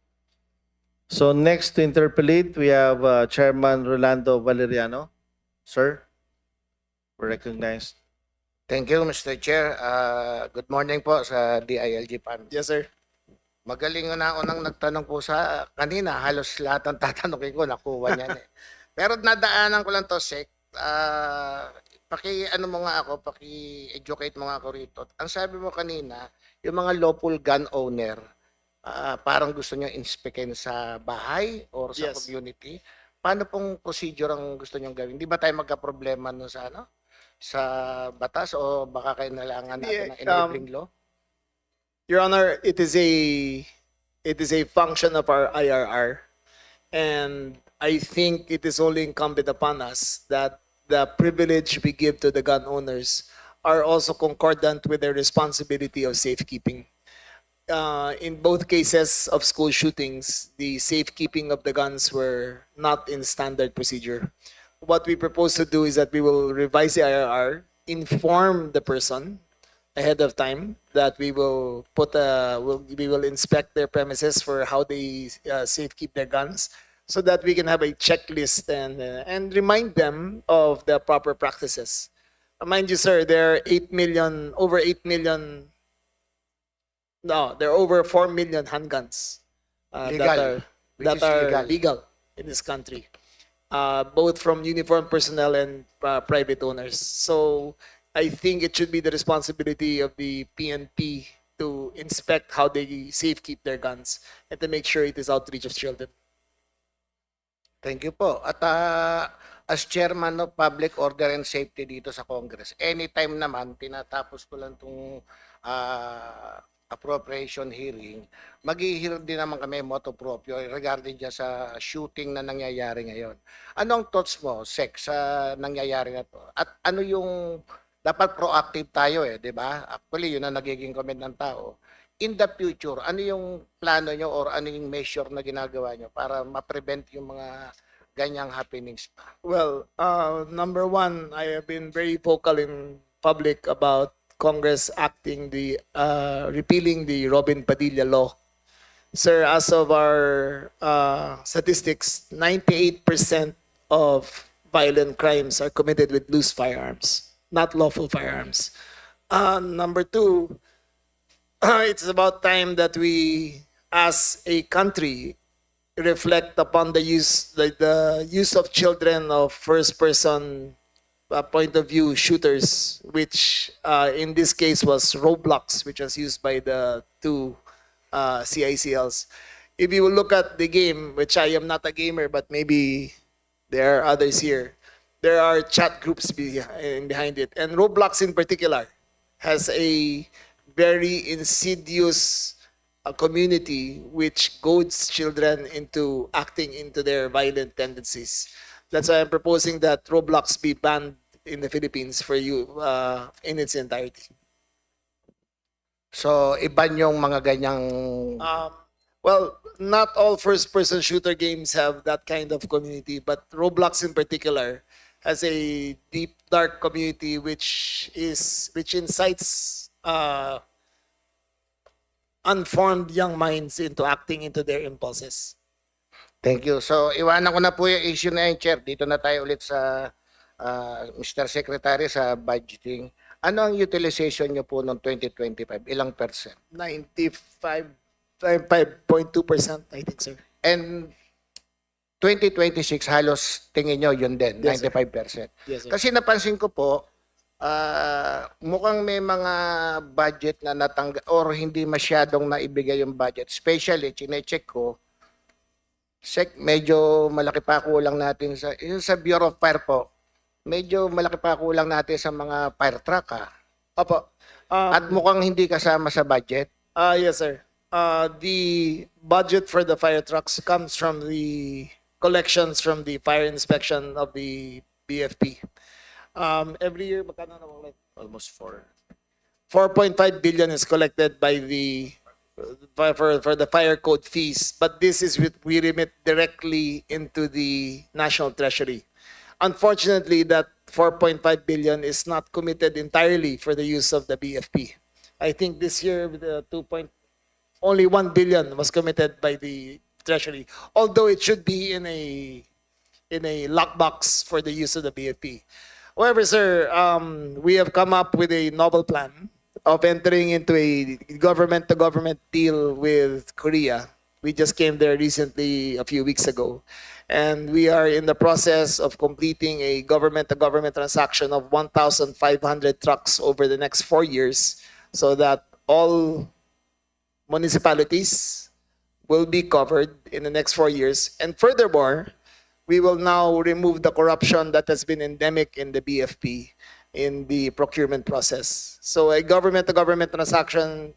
So next to interpolate, we have Chairman Rolando Valeriano. Sir, we're recognized. Thank you, Mr. Chair. Good morning po sa DILG Fund. Yes, sir. Magaling na unang nagtanong po sa kanina. Halos lahat ng tatanungin ko, nakuha niyan eh. Pero nadaanan ko lang to, Sec. Paki-ano mo nga ako, paki-educate mo nga ako rito. Ang sabi mo kanina, yung mga lawful gun owner, parang gusto nyo inspekin sa bahay or sa Yes. community. Paano pong procedure ang gusto nyo gawin? Di ba tayo magka-problema nun sa ano? Sa batas o baka kailangan natin ng enabling law? Your Honor, it is a function of our IRR, and I think it is only incumbent upon us that the privilege we give to the gun owners are also concordant with their responsibility of safekeeping. In both cases of school shootings, the safekeeping of the guns were not in standard procedure. What we propose to do is that we will revise the IRR, inform the person ahead of time that we will we will inspect their premises for how they safekeep their guns, so that we can have a checklist and remind them of the proper practices. Mind you, sir, there are there are over 4 million handguns Legal, which that is are legal. legal in this country, both from uniformed personnel and private owners. So I think it should be the responsibility of the PNP to inspect how they safekeep their guns and to make sure it is outreach of children. Thank you po. At as chairman of Public Order and Safety dito sa Congress, anytime naman, tinatapos ko lang itong appropriation hearing, mag-i-hear din naman kami motu proprio regarding dyan sa shooting na nangyayari ngayon. Anong thoughts mo, Sek, sa nangyayari na to? At ano yung dapat proactive tayo di ba? Actually, yun ang nagiging comment ng tao. In the future, ano yung plano nyo or ano yung measure na ginagawa nyo para ma-prevent yung mga ganyang happenings pa? Well, number one, I have been very vocal in public about Congress acting repealing the Robin Padilla law. Sir, as of our statistics, 98% of violent crimes are committed with loose firearms, not lawful firearms. Number two, it's about time that we, as a country, reflect upon the use of children of first person point of view shooters, which in this case was Roblox, which was used by the two CICLs. If you will look at the game, which I am not a gamer, but maybe there are others here, there are chat groups behind it. And Roblox in particular has a very insidious community which goads children into acting into their violent tendencies. That's why I'm proposing that Roblox be banned in the Philippines for you in its entirety. So, iban yung mga ganyang... Well, not all first-person shooter games have that kind of community, but Roblox in particular has a deep, dark community which incites unformed young minds into acting into their impulses. Thank you. So, iwanan ko na po yung issue na yun, Chair. Dito na tayo ulit sa Mr. Secretary sa budgeting. Ano ang utilization nyo po noong 2025? Ilang percent? 95.2%, I think, sir. And 2026, halos tingin nyo yun din, Yes, sir. 95%. Yes, sir. Kasi napansin ko po, mukhang may mga budget na natanggal or hindi masyadong naibigay yung budget. Especially, chinecheck ko, medyo malaki pa kulang natin sa Bureau of Fire po. Medyo malaki pa kulang natin sa mga fire truck Opo. At mukhang hindi kasama sa budget. Yes, sir. The budget for the fire trucks comes from the collections from the fire inspection of the BFP. Every year, magkano na ulit? Almost 4.5 billion is collected by the for the fire code fees, but this is we remit directly into the national treasury. Unfortunately, that 4.5 billion is not committed entirely for the use of the BFP. I think this year the only 1 billion was committed by the treasury, although it should be in a lockbox for the use of the BFP. However, sir, we have come up with a novel plan of entering into a government-to-government deal with Korea. We just came there recently, a few weeks ago. And we are in the process of completing a government-to-government transaction of 1,500 trucks over the next 4 years so that all municipalities will be covered in the next 4 years. And furthermore, we will now remove the corruption that has been endemic in the BFP in the procurement process. So a government-to-government transaction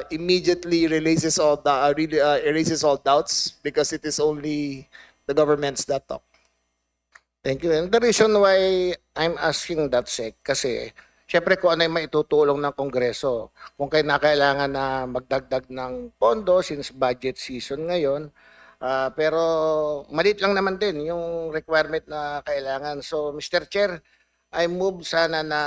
immediately erases all doubts because it is only the governments that talk. Thank you. And the reason why I'm asking that, Sec, kasi syempre kung ano yung maitutulong ng Kongreso, kung kailangan na magdagdag ng pondo since budget season ngayon, pero maliit lang naman din yung requirement na kailangan. So, Mr. Chair, I move sana na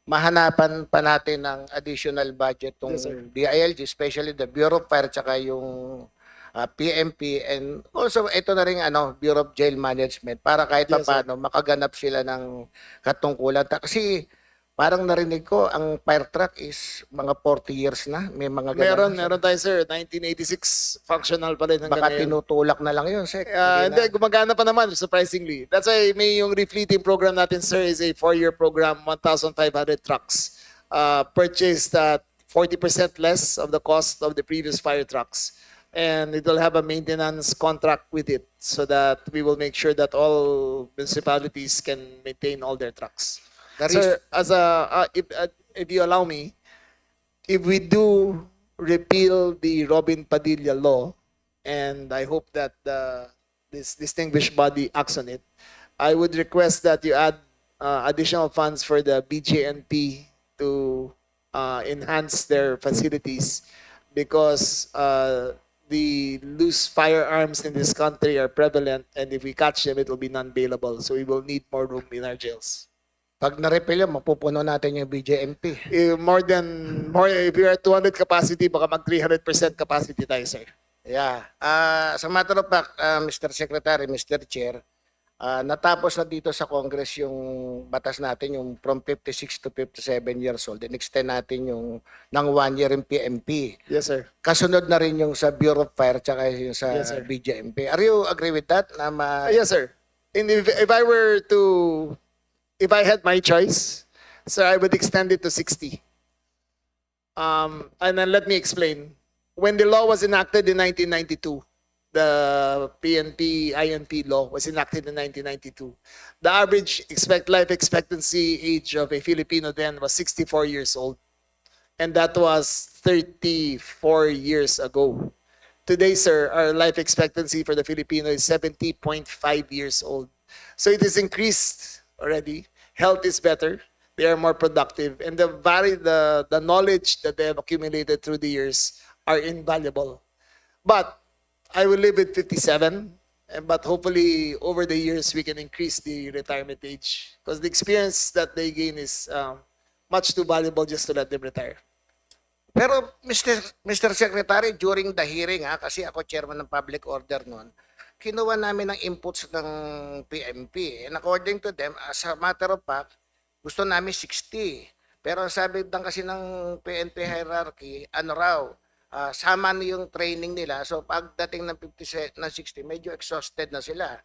mahanapan pa natin ng additional budget tong Yes, sir. DILG, especially the Bureau of Fire tsaka yung PMP, and also ito na rin Bureau of Jail Management para kahit Yes, sir. paano makaganap sila ng katungkulan. Kasi parang narinig ko ang fire truck is mga 40 years na. May mga ganun. Meron tayo, sir. 1986, functional pa rin hanggang Baka ngayon. tinutulak na lang yun, Sec. Hindi, gumagana pa naman, surprisingly. That's why may yung refleeting program natin, sir, is a 4-year program, 1,500 trucks. Purchased at 40% less of the cost of the previous fire trucks. And it will have a maintenance contract with it so that we will make sure that all municipalities can maintain all their trucks. Sir, as if you allow me, if we do repeal the Robin Padilla law, and I hope that this distinguished body acts on it, I would request that you add additional funds for the BJNP to enhance their facilities, because the loose firearms in this country are prevalent, and if we catch them, it will be non-bailable. So we will need more room in our jails. Pag na-repeal yun, mapupuno natin yung BJMP. If we are 200 capacity, baka mag 300% capacity tayo, sir. Yeah. Sa matter of fact, Mr. Secretary, Mr. Chair, natapos na dito sa Congress yung batas natin, yung from 56 to 57 years old. In-extend natin yung ng 1 year yung PMP. Yes, sir. Kasunod na rin yung sa Bureau of Fire tsaka yung sa Yes, sir. BJMP. Are you agree with that? Yes, sir. And if I had my choice, sir, I would extend it to 60. And then let me explain. When the law was enacted in 1992, the PNP-INP law was enacted in 1992. The average life expectancy age of a Filipino then was 64 years old. And that was 34 years ago. Today, sir, our life expectancy for the Filipino is 70.5 years old. So it is increased already. Health is better. They are more productive. And the knowledge that they have accumulated through the years are invaluable. But I will live with 57. But hopefully, over the years, we can increase the retirement age. Because the experience that they gain is much too valuable just to let them retire. Pero Mr. Secretary, during the hearing, kasi ako chairman ng public order noon, kinuha namin ang inputs ng PMP. And according to them, as a matter of fact, gusto namin 60. Pero sabi lang kasi ng PNP hierarchy, sama na yung training nila. So pagdating ng 60, medyo exhausted na sila.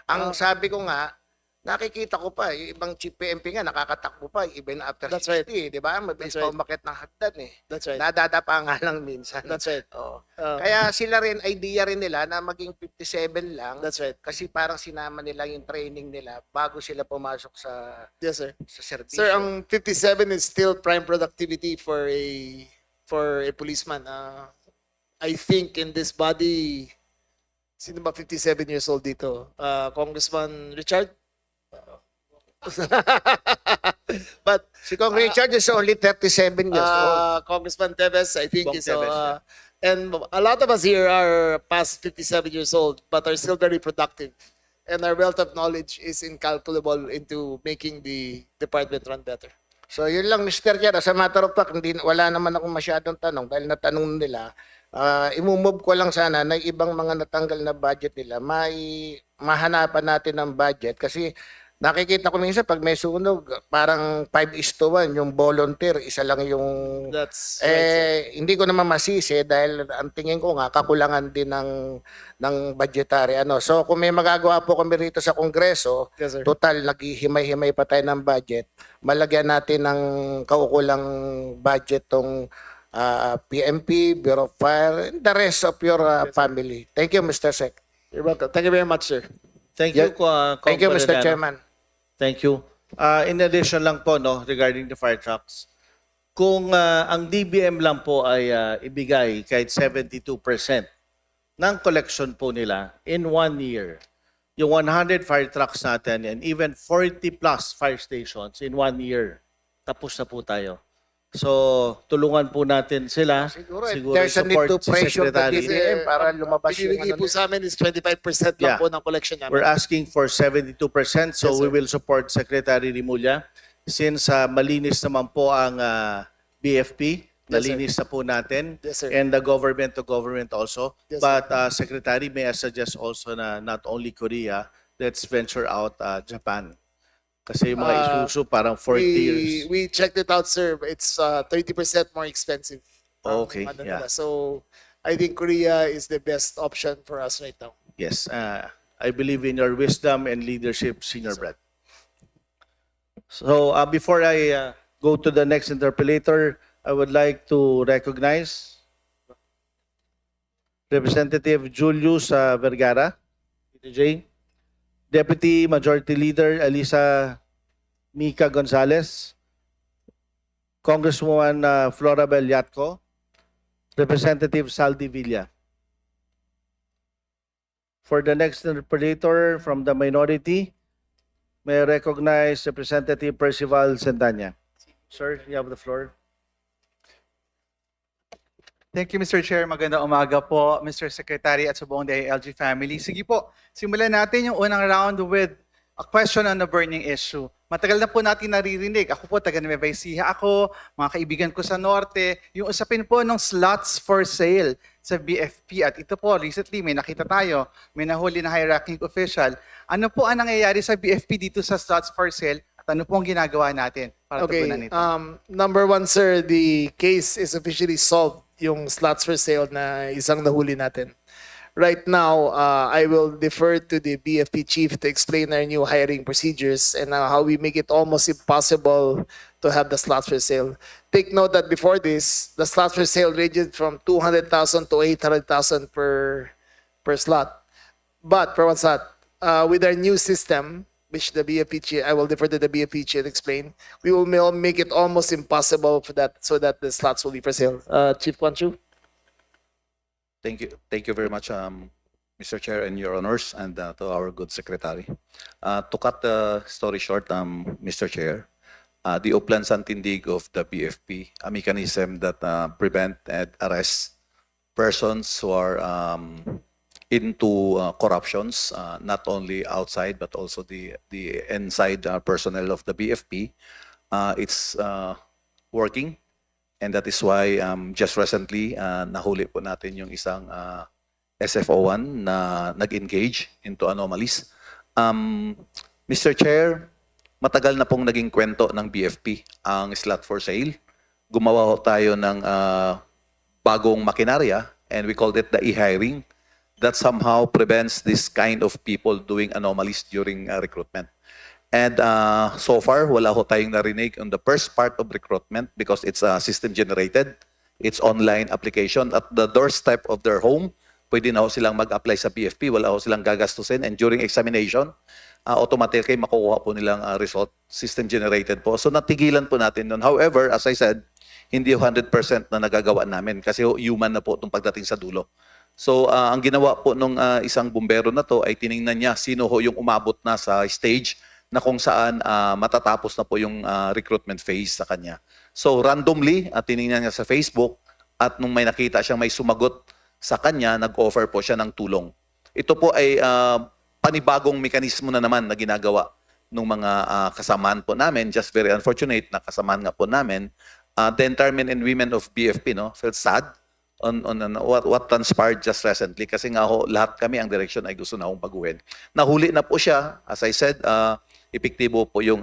Ang sabi ko nga, nakikita ko pa, yung ibang chief PMP nga, nakakatakbo pa, even after That's 60, right. di ba? Mabilis That's pa right. umakit ng hagdan eh. That's right. Nadadapa nga lang minsan. That's right. Oo. Uh, Kaya sila rin, idea rin nila na maging 57 lang. That's right. Kasi parang sinama nila yung training nila bago sila pumasok sa Yes, sir. servisyo. Sir, ang 57 is still prime productivity for a policeman. I think in this body, sino ba 57 years old dito? Congressman Richard? But Si Kong Richard is only 37 years old. Congressman Teves, I think Bong is Teves, yeah. and a lot of us here are past 57 years old, but are still very productive. And our wealth of knowledge is incalculable into making the department run better. So yun lang Mr. Chair. As a matter of fact, wala naman akong masyadong tanong dahil natanong nila. Imumove ko lang sana na ibang mga natanggal na budget nila, mahanapan natin ng budget kasi nakikita ko minsan pag may sunog, parang 5:1 yung volunteer, isa lang yung That's right, sir. hindi ko naman masisi dahil ang tingin ko nga kakulangan din ng budgetary So kung may magagawa po kami rito sa Kongreso, Yes, sir. total naghihimay-himay pa tayo ng budget, malagyan natin ng kaukulang budget tong PMP, Bureau of Fire, and the rest of your family. Thank you, Mr. Sec. You're welcome. Thank you very much, sir. Thank you, Thank you, Mr. Compadre. Chairman. Thank you. In addition lang po, no, regarding the fire trucks, kung ang DBM lang po ay ibigay kahit 72% ng collection po nila in 1 year, yung 100 fire trucks natin and even 40 plus fire stations in 1 year, tapos na po tayo. So, tulungan po natin sila. Siguro there's a need to support si pressure the Secretary. DBM para lumabas yung Binibigay po sa amin is 25% Yeah. lang po ng collection namin. We're asking for 72%, so Yes, we sir. will support Secretary Rimulya. Since malinis naman po ang BFP, nalinis na po natin, Yes, sir. and the government to government also. Yes, But Secretary, may I suggest also na not only Korea, let's venture out Japan. Kasi yung mga isusu parang 40 years. We checked it out, sir. It's 30% more expensive. Okay, Ano yeah. nila. So, I think Korea is the best option for us right now. Yes, I believe in your wisdom and leadership, Senior Brad. So before I go to the next interpellator, I would like to recognize Representative Julius Vergara, PTJ, Deputy Majority Leader Elisa Mica Gonzalez, Congresswoman Florabel Yatco, Representative Saldi Villa. For the next interpolator from the minority, may I recognize Representative Percival Sendanya. Sir, you have the floor. Thank you, Mr. Chair. Magandang umaga po, Mr. Secretary at sa buong DILG family. Sige po, simulan natin yung unang round with a question on a burning issue. Matagal na po natin naririnig. Ako po, taga Nueva Ecija ako, mga kaibigan ko sa Norte, yung usapin po ng slots for sale sa BFP. At ito po, recently may nakita tayo, may nahuli na high-ranking official. Ano po ang nangyayari sa BFP dito sa slots for sale? At ano po ang ginagawa natin para Okay, tugunan ito? number one, sir, the case is officially solved, yung slots for sale na isang nahuli natin. Right now, I will defer to the BFP chief to explain our new hiring procedures and how we make it almost impossible to have the slots for sale. Take note that before this, the slots for sale ranged from 200,000 to 800,000 per slot. But for one slot, with our new system, which the BFP chief, I will defer to the BFP chief to explain, we will make it almost impossible for that, so that the slots will be for sale. Chief Kwan Chu? Thank you. Thank you very much, Mr. Chair and Your Honors, and to our good secretary. To cut the story short, Mr. Chair, the Upland Santindig of the BFP, a mechanism that prevent and arrest persons who are into corruptions, not only outside but also the inside personnel of the BFP. It's working. And that is why just recently nahuli po natin yung isang SFO1 na nag-engage into anomalies. Mr. Chair, matagal na pong naging kwento ng BFP ang slot for sale. Gumawa ho tayo ng bagong makinarya and we called it the e-hiring that somehow prevents this kind of people doing anomalies during recruitment. And so far, wala ho tayong narinig on the first part of recruitment because it's system-generated. It's online application. At the doorstep of their home, pwede na ho silang mag-apply sa BFP. Wala ho silang gagastusin. And during examination, automatically makukuha po nilang result. System-generated po. So natigilan po natin nun. However, as I said, hindi 100% na nagagawa namin kasi human na po itong pagdating sa dulo. So ang ginawa po nung isang bumbero na to ay tiningnan niya sino ho yung umabot na sa stage na kung saan matatapos na po yung recruitment phase sa kanya. So randomly, tinignan niya sa Facebook at nung may nakita siyang may sumagot sa kanya, nag-offer po siya ng tulong. Ito po ay panibagong mekanismo na naman na ginagawa ng mga kasamaan po namin. Just very unfortunate na kasamaan nga po namin. The entire men and women of BFP felt sad on what transpired just recently kasi nga ho, lahat kami ang direction ay gusto na akong baguhin. Nahuli na po siya, as I said, epektibo po yung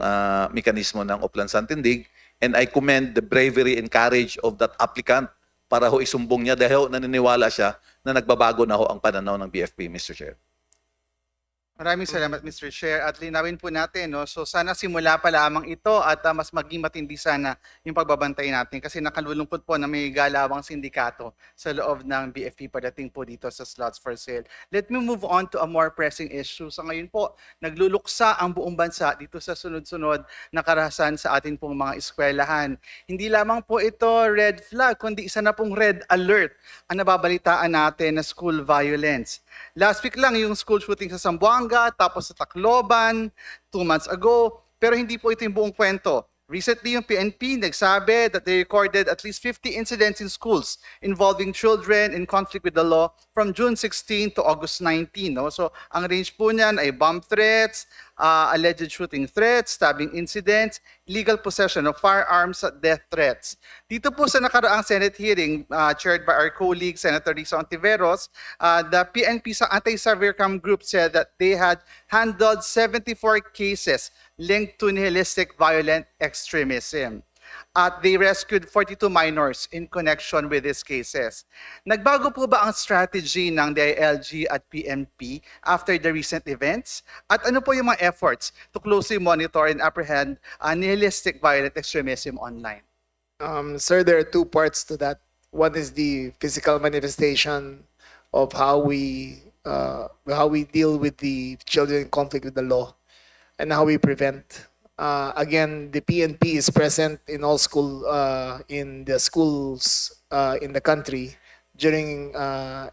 mekanismo ng Upland Santindig and I commend the bravery and courage of that applicant para ho isumbong niya dahil naniniwala siya na nagbabago na ho ang pananaw ng BFP, Mr. Chair. Maraming salamat, Mr. Chair. At linawin po natin, no? So sana simula pa lamang ito at mas maging matindi sana yung pagbabantay natin kasi nakalulungkot po na may galawang sindikato sa loob ng BFP pagdating po dito sa slots for sale. Let me move on to a more pressing issue. Sa ngayon po, nagluluksa ang buong bansa dito sa sunod-sunod na karahasan sa ating pong mga eskwelahan. Hindi lamang po ito red flag, kundi isa na pong red alert ang nababalitaan natin na school violence. Last week lang yung school shooting sa Zamboanga, tapos sa Tacloban, 2 months ago. Pero hindi po ito yung buong kwento. Recently, yung PNP nagsabi that they recorded at least 50 incidents in schools involving children in conflict with the law from June 16 to August 19. No? So, ang range po niyan ay bomb threats, alleged shooting threats, stabbing incidents, illegal possession of firearms at death threats. Dito po sa nakaraang Senate hearing chaired by our colleague Senator Risa Ontiveros, the PNP sa anti-Savircam group said that they had handled 74 cases linked to nihilistic violent extremism. At they rescued 42 minors in connection with these cases. Nagbago po ba ang strategy ng DILG at PNP after the recent events? At ano po yung mga efforts to closely monitor and apprehend nihilistic violent extremism online? Sir, there are two parts to that. One is the physical manifestation of how we deal with the children in conflict with the law and how we prevent Again, the PNP is present in all in the schools in the country during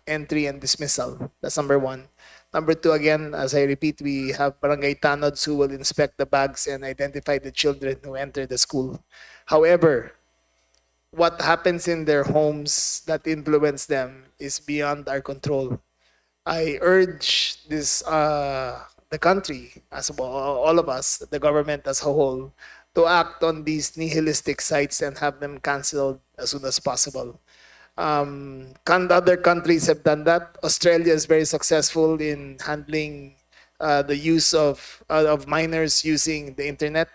entry and dismissal. That's number one. Number two, again, as I repeat, we have barangay tanods who will inspect the bags and identify the children who enter the school. However, what happens in their homes that influence them is beyond our control. I urge the country, as well, all of us, the government as a whole, to act on these nihilistic sites and have them canceled as soon as possible. Other countries have done that. Australia is very successful in handling the use of minors using the internet.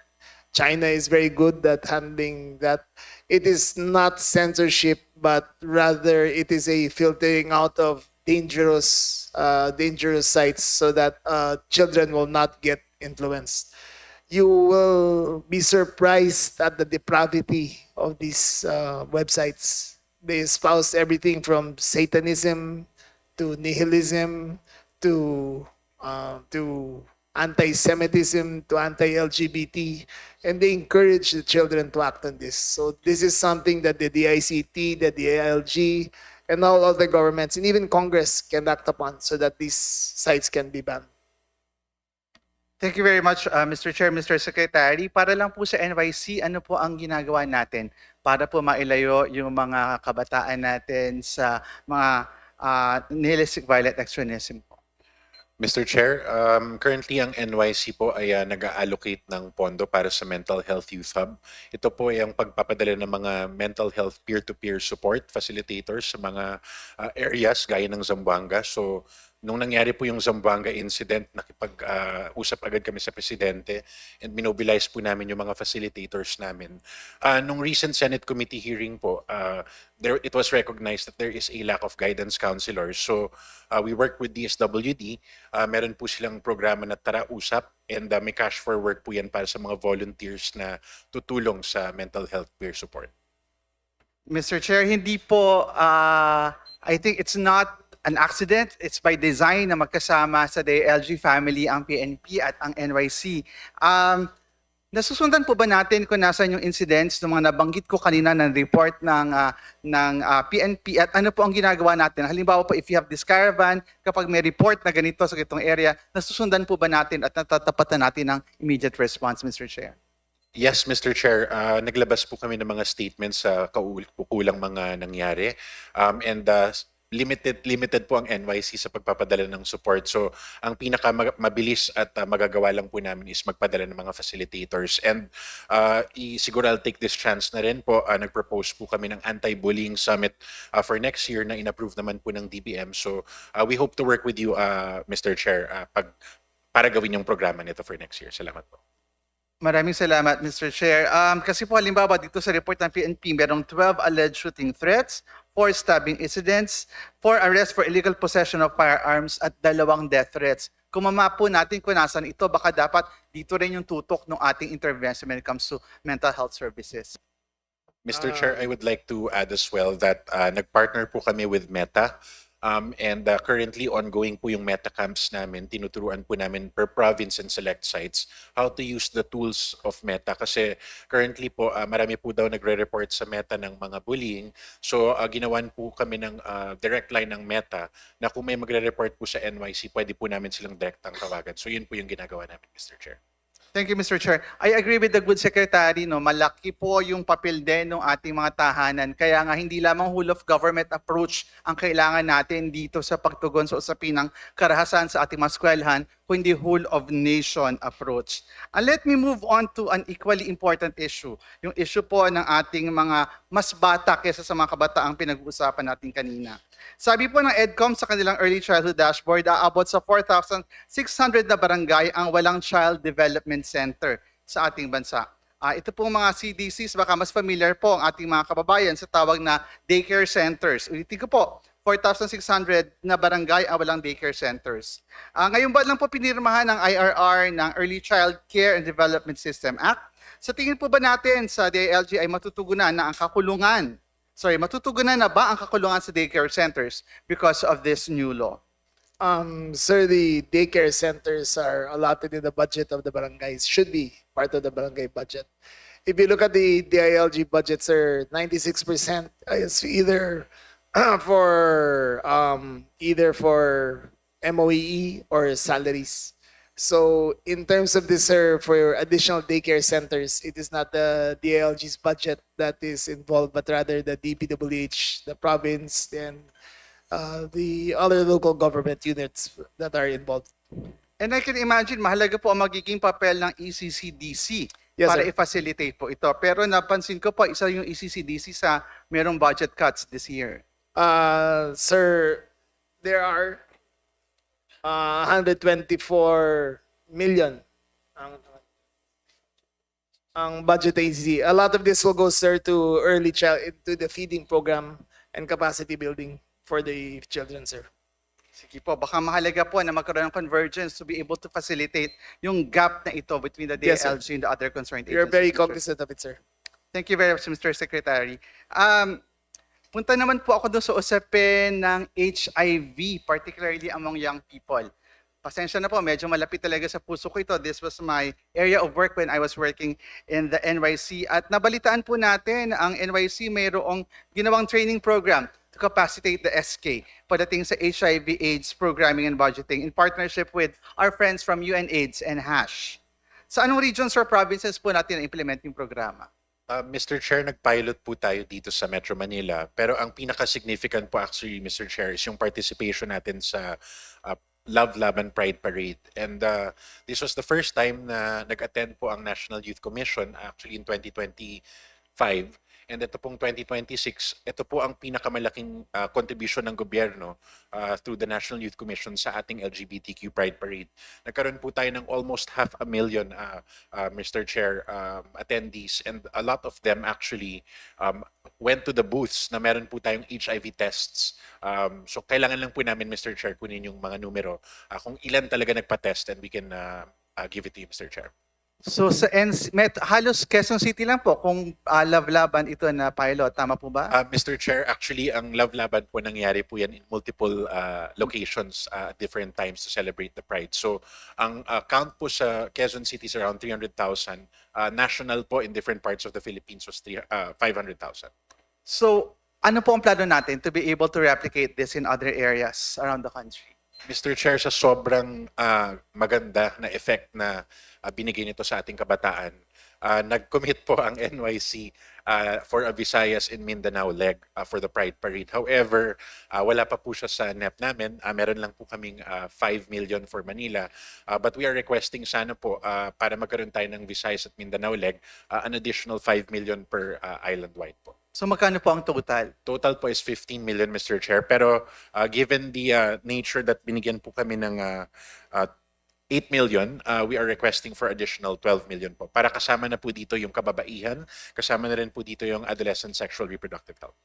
China is very good at handling that. It is not censorship, but rather it is a filtering out of dangerous sites so that children will not get influenced. You will be surprised at the depravity of these websites. They espouse everything from Satanism to nihilism to anti-Semitism to anti-LGBT, and they encourage the children to act on this. So this is something that the DICT, the DILG, and all other governments, and even Congress can act upon so that these sites can be banned. Thank you very much, Mr. Chair, Mr. Secretary. Para lang po sa NYC, ano po ang ginagawa natin para po mailayo yung mga kabataan natin sa mga nihilistic violent extremism po? Mr. Chair, currently ang NYC po ay nag-allocate ng pondo para sa Mental Health Youth Hub. Ito po ay ang pagpapadala ng mga mental health peer-to-peer support facilitators sa mga areas gaya ng Zamboanga. So, nung nangyari po yung Zamboanga incident, nakipag-usap agad kami sa Presidente and minobilize po namin yung mga facilitators namin. Nung recent Senate Committee hearing po, it was recognized that there is a lack of guidance counselors. So we work with DSWD. Meron po silang programa na Tara Usap and may cash for work po yan para sa mga volunteers na tutulong sa mental health peer support. Mr. Chair, hindi po, I think it's not an accident. It's by design na magkasama sa DILG family ang PNP at ang NYC. Nasusundan po ba natin kung nasan yung incidents ng mga nabanggit ko kanina ng report ng PNP at ano po ang ginagawa natin? Halimbawa po, if you have this caravan, kapag may report na ganito sa ganitong area, nasusundan po ba natin at natatapatan natin ng immediate response, Mr. Chair? Yes, Mr. Chair. Naglabas po kami ng mga statements sa kaukulang mga nangyari. Limited po ang NYC sa pagpapadala ng support. So, ang pinakamabilis at magagawa lang po namin is magpadala ng mga facilitators. And siguro I'll take this chance na rin po, nag-propose po kami ng anti-bullying summit for next year na in-approve naman po ng DBM. So, we hope to work with you, Mr. Chair, para gawin yung programa nito for next year. Salamat po. Maraming salamat, Mr. Chair. Kasi po halimbawa dito sa report ng PNP, merong 12 alleged shooting threats, 4 stabbing incidents, 4 arrests for illegal possession of firearms at 2 death threats. Kung mamap po natin kung nasan ito, baka dapat dito rin yung tutok ng ating intervention when it comes to mental health services. Mr. Chair, I would like to add as well that nag-partner po kami with Meta. And currently ongoing po yung Meta camps namin. Tinuturuan po namin per province and select sites how to use the tools of Meta. Kasi currently po, marami po daw nagre-report sa Meta ng mga bullying. So ginawan po kami ng direct line ng Meta na kung may magre-report po sa NYC, pwede po namin silang direktang tawagan. So yun po yung ginagawa namin, Mr. Chair. Thank you, Mr. Chair. I agree with the good secretary. No? Malaki po yung papel din ng ating mga tahanan. Kaya nga hindi lamang whole of government approach ang kailangan natin dito sa pagtugon sa usapin ng karahasan sa ating mga eskwelahan, kundi whole of nation approach. And let me move on to an equally important issue. Yung issue po ng ating mga mas bata kaysa sa mga kabataang pinag-uusapan natin kanina. Sabi po ng EDCOM sa kanilang early childhood dashboard, aabot sa 4,600 na barangay ang walang child development center sa ating bansa. Ito pong mga CDCs, baka mas familiar po ang ating mga kababayan sa tawag na daycare centers. Ulitin ko po, 4,600 na barangay ang walang daycare centers. Ngayon ba lang po pinirmahan ng IRR ng Early Child Care and Development System Act? Sa tingin po ba natin sa DILG ay matutugunan na ang kakulungan? Matutugunan na ba ang kakulungan sa daycare centers because of this new law? Sir, the daycare centers are allotted in the budget of the barangays. Should be. part of the barangay budget. If you look at the DILG budget, sir, 96% is either either for MOEE or salaries. So in terms of this, sir, for additional daycare centers, it is not the DILG's budget that is involved, but rather the DPWH, the province, and the other local government units that are involved. And I can imagine, mahalaga po ang magiging papel ng ECCDC Yes, para sir. i-facilitate po ito. Pero napansin ko po, isa yung ECCDC sa merong budget cuts this year. Sir, there are 124 million ang budget ACC. A lot of this will go, sir, to early child, into the feeding program and capacity building for the children, sir. Sige po, baka mahalaga po na magkaroon ng convergence to be able to facilitate yung gap na ito between the Yes, sir. DILG and the other concerned We are agencies. very Mr. cognizant of it, sir. Thank you very much, Mr. Secretary. Punta naman po ako doon sa usapin ng HIV, particularly among young people. Pasensya na po, medyo malapit talaga sa puso ko ito. This was my area of work when I was working in the NYC. At nabalitaan po natin, ang NYC mayroong ginawang training program to capacitate the SK pagdating sa HIV/AIDS programming and budgeting in partnership with our friends from UNAIDS and HASH. Sa anong regions or provinces po natin na-implement yung programa? Mr. Chair, nag-pilot po tayo dito sa Metro Manila. Pero ang pinaka-significant po actually, Mr. Chair, is yung participation natin sa Love Laban Pride Parade. And this was the first time na nag-attend po ang National Youth Commission actually in 2025. And ito pong 2026, ito po ang pinakamalaking contribution ng gobyerno through the National Youth Commission sa ating LGBTQ Pride Parade. Nagkaroon po tayo ng almost 500,000, Mr. Chair, attendees, and a lot of them actually went to the booths na meron po tayong HIV tests. So kailangan lang po namin, Mr. Chair, kunin yung mga numero kung ilan talaga nagpa-test, and we can give it to you, Mr. Chair. So sa halos Quezon City lang po kung Love Laban ito na pilot. Tama po ba? Mr. Chair, actually, ang Love Laban po nangyari po yan in multiple locations at different times to celebrate the Pride. So, ang count po sa Quezon City is around 300,000. National po in different parts of the Philippines was 500,000. So ano po ang plano natin to be able to replicate this in other areas around the country? Mr. Chair, sa sobrang maganda na effect na binigay nito sa ating kabataan, nag-commit po ang NYC for a Visayas in Mindanao leg for the Pride Parade. However, wala pa po siya sa NEP namin. Meron lang po kaming 5 million for Manila. But we are requesting sana po para magkaroon tayo ng Visayas at Mindanao leg, an additional 5 million per island-wide po. So magkano po ang total? Total po is 15 million, Mr. Chair. Pero given the nature that binigyan po kami ng 8 million, we are requesting for additional 12 million po. Para kasama na po dito yung kababaihan, kasama na rin po dito yung adolescent sexual reproductive health.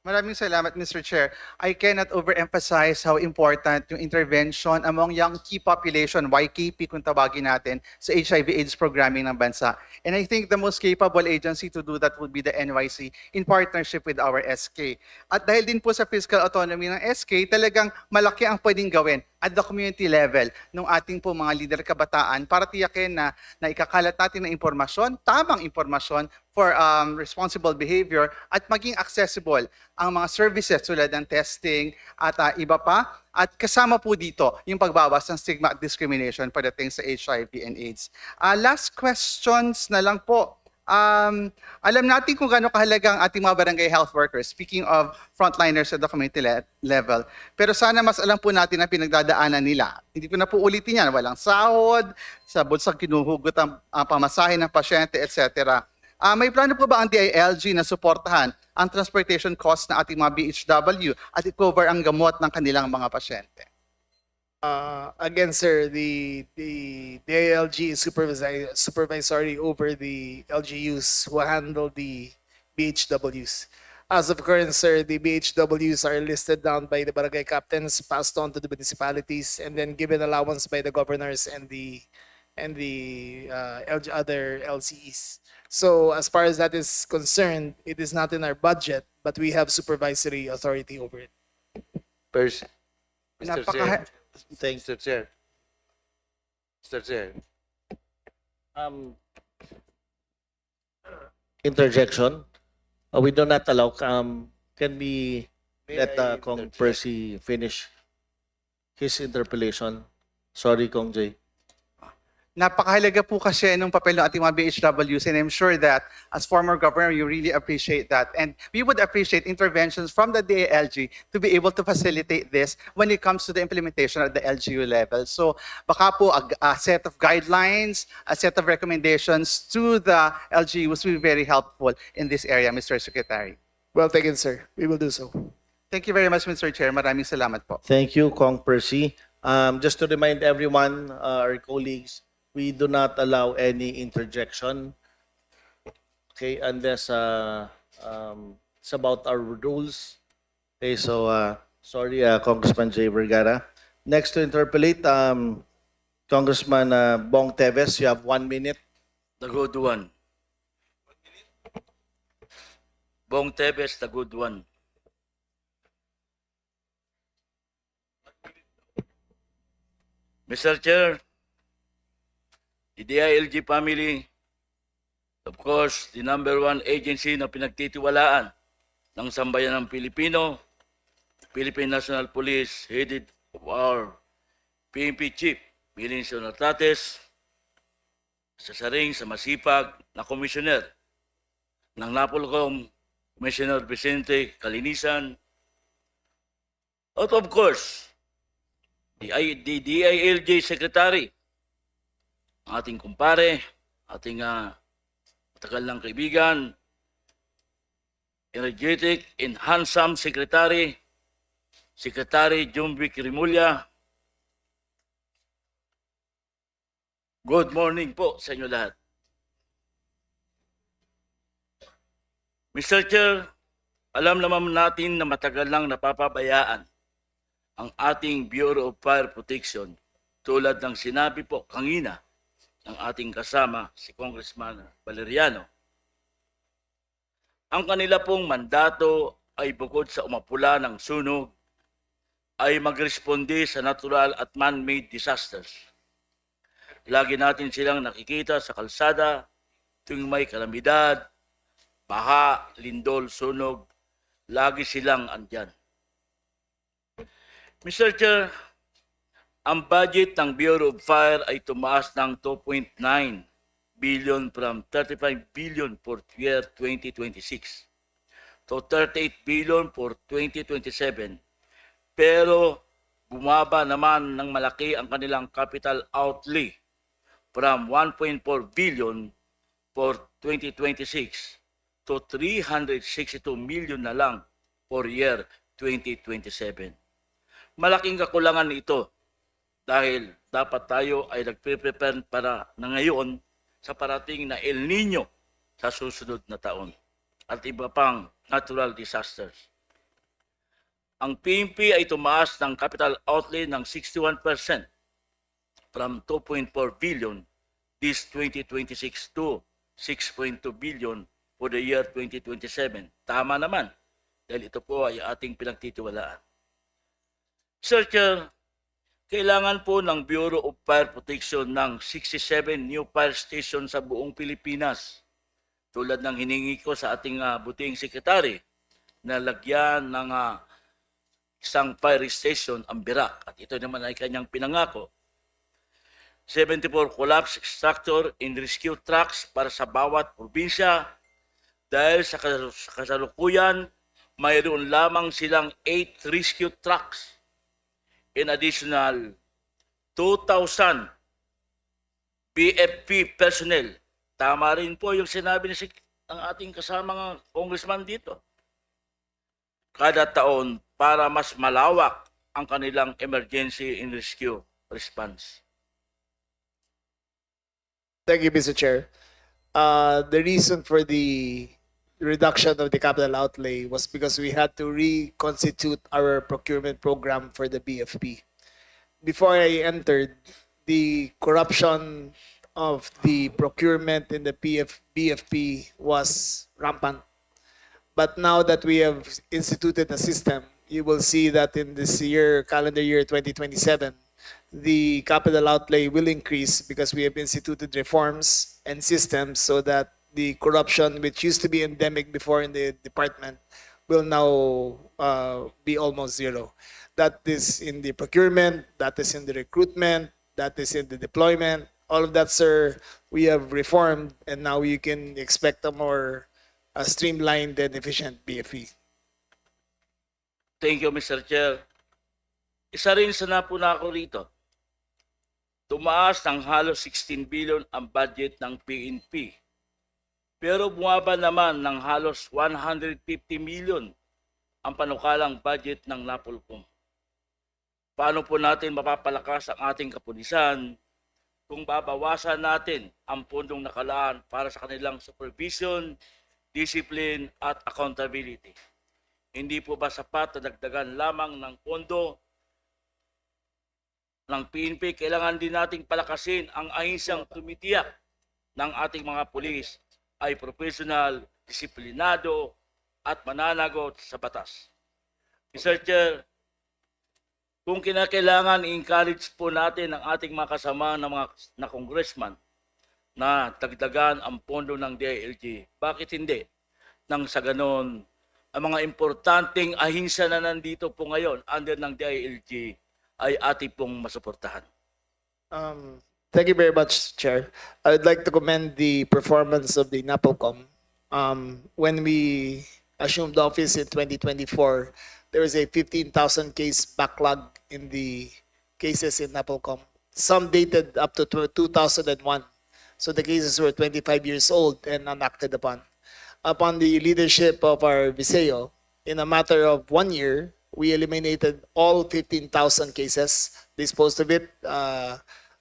Maraming salamat, Mr. Chair. I cannot overemphasize how important yung intervention among young key population, YKP kung tawagin natin, sa HIV/AIDS programming ng bansa. And I think the most capable agency to do that would be the NYC in partnership with our SK. At dahil din po sa fiscal autonomy ng SK, talagang malaki ang pwedeng gawin at the community level ng ating po mga leader kabataan para tiyakin na ikakalat natin ng impormasyon, tamang impormasyon for responsible behavior at maging accessible ang mga services tulad ng testing at iba pa. At kasama po dito yung pagbawas ng stigma at discrimination pagdating sa HIV and AIDS. Last questions na lang po. Alam natin kung gaano kahalaga ang ating mga barangay health workers, speaking of frontliners at the community level. Pero sana mas alam po natin ang pinagdadaanan nila. Hindi ko na po ulitin yan. Walang sahod, sa bulsang kinuhugot ang pamasahe ng pasyente, etc. May plano po ba ang DILG na suportahan ang transportation cost ng ating mga BHW at i-cover ang gamot ng kanilang mga pasyente? Again, sir, the DILG is supervisory over the LGUs who handle the BHWs. As of current, sir, the BHWs are listed down by the barangay captains, passed on to the municipalities, and then given allowance by the governors and the other LCEs. So as far as that is concerned, it is not in our budget, but we have supervisory authority over it. Mr. Chair. Thanks. Mr. Chair. Mr. Chair. interjection. We do not allow. Can we let I Kong interject? Percy finish his interpellation? Sorry, Kong Jay. Napakahalaga po kasi nung papel ng ating mga BHWs, and I'm sure that as former governor, you really appreciate that. And we would appreciate interventions from the DILG to be able to facilitate this when it comes to the implementation at the LGU level. So baka po a set of guidelines, a set of recommendations to the LGUs will be very helpful in this area, Mr. Secretary. Well taken, sir. We will do so. Thank you very much, Mr. Chair. Maraming salamat po. Thank you, Kong Percy. Just to remind everyone, our colleagues, we do not allow any interjection. Okay, unless it's about our rules. Okay, so sorry, Congressman Jay Vergara. Next to interpolate, Congressman Bong Teves, you have 1 minute. The good one. Bong Tebes, the good one. Mr. Chair, the DILG family, of course, the #1 agency na pinagtitiwalaan ng sambayan ng Pilipino, Philippine National Police, headed of our PNP Chief, Milincio Nartates, sa saring sa masipag na komisyoner ng Napolcom, Commissioner Vicente Calinisan, at of course, the DILG Secretary, ang ating kumpare, ating matagal ng kaibigan, energetic and handsome Secretary, Secretary Jumvic Rimulya. Good morning po sa inyo lahat. Mr. Chair, alam naman natin na matagal lang napapabayaan ang ating Bureau of Fire Protection tulad ng sinabi po kanina ng ating kasama si Congressman Valeriano. Ang kanila pong mandato ay bukod sa umapula ng sunog ay magresponde sa natural at man-made disasters. Lagi natin silang nakikita sa kalsada tuwing may kalamidad, baha, lindol, sunog, lagi silang andyan. Mr. Chair, ang budget ng Bureau of Fire ay tumaas ng 2.9 billion from 35 billion for year 2026 to 38 billion for 2027. Pero bumaba naman ng malaki ang kanilang capital outlay from 1.4 billion for 2026 to 362 million na lang for year 2027. Malaking kakulangan ito dahil dapat tayo ay nagpe-prepare para na ngayon sa parating na El Nino sa susunod na taon at iba pang natural disasters. Ang PNP ay tumaas ng capital outlay ng 61% from 2.4 billion this 2026 to 6.2 billion for the year 2027. Tama naman dahil ito po ay ating pinagtitiwalaan. Sir Chair, kailangan po ng Bureau of Fire Protection ng 67 new fire stations sa buong Pilipinas. Tulad ng hiningi ko sa ating buting sekretary na lagyan ng isang fire station ang Birak. At ito naman ay kanyang pinangako. 74 collapse extractor and rescue trucks para sa bawat probinsya. Dahil sa kasalukuyan, mayroon lamang silang 8 rescue trucks. In additional, 2,000 BFP personnel. Tama rin po yung sinabi ng ating kasamang congressman dito. Kada taon para mas malawak ang kanilang emergency and rescue response. Thank you, Mr. Chair. The reason for the reduction of the capital outlay was because we had to reconstitute our procurement program for the BFP. Before I entered, the corruption of the procurement in the BFP was rampant. But now that we have instituted a system, you will see that in this year, calendar year 2027, the capital outlay will increase because we have instituted reforms and systems so that the corruption, which used to be endemic before in the department, will now be almost zero. That is in the procurement, that is in the recruitment, that is in the deployment. All of that, sir, we have reformed, and now you can expect a more streamlined and efficient BFE. Thank you, Mr. Chair. Isa rin sa napuna ko rito. Tumaas ng halos 16 billion ang budget ng PNP. Pero bumaba naman ng halos 150 million ang panukalang budget ng NAPOLCOM. Paano po natin mapapalakas ang ating kapulisan kung babawasan natin ang pondong nakalaan para sa kanilang supervision, discipline at accountability? Hindi po ba sapat na dagdagan lamang ng pondo ng PNP? Kailangan din nating palakasin ang ahinsang tumitiyak ng ating mga pulis ay professional, disiplinado at mananagot sa batas. Mr. Chair, kung kinakailangan i-encourage po natin ang ating mga kasama na congressman na dagdagan ang pondo ng DILG, bakit hindi? Nang sa ganon, ang mga importanteng ahinsa na nandito po ngayon under ng DILG ay ating pong masuportahan. Thank you very much, Chair. I would like to commend the performance of the NAPOLCOM. When we assumed office in 2024, there was a 15,000 case backlog in the cases in NAPOLCOM. Some dated up to 2001. So the cases were 25 years old and unacted upon. Upon the leadership of our Viseo, in a matter of 1 year, we eliminated all 15,000 cases, disposed of it,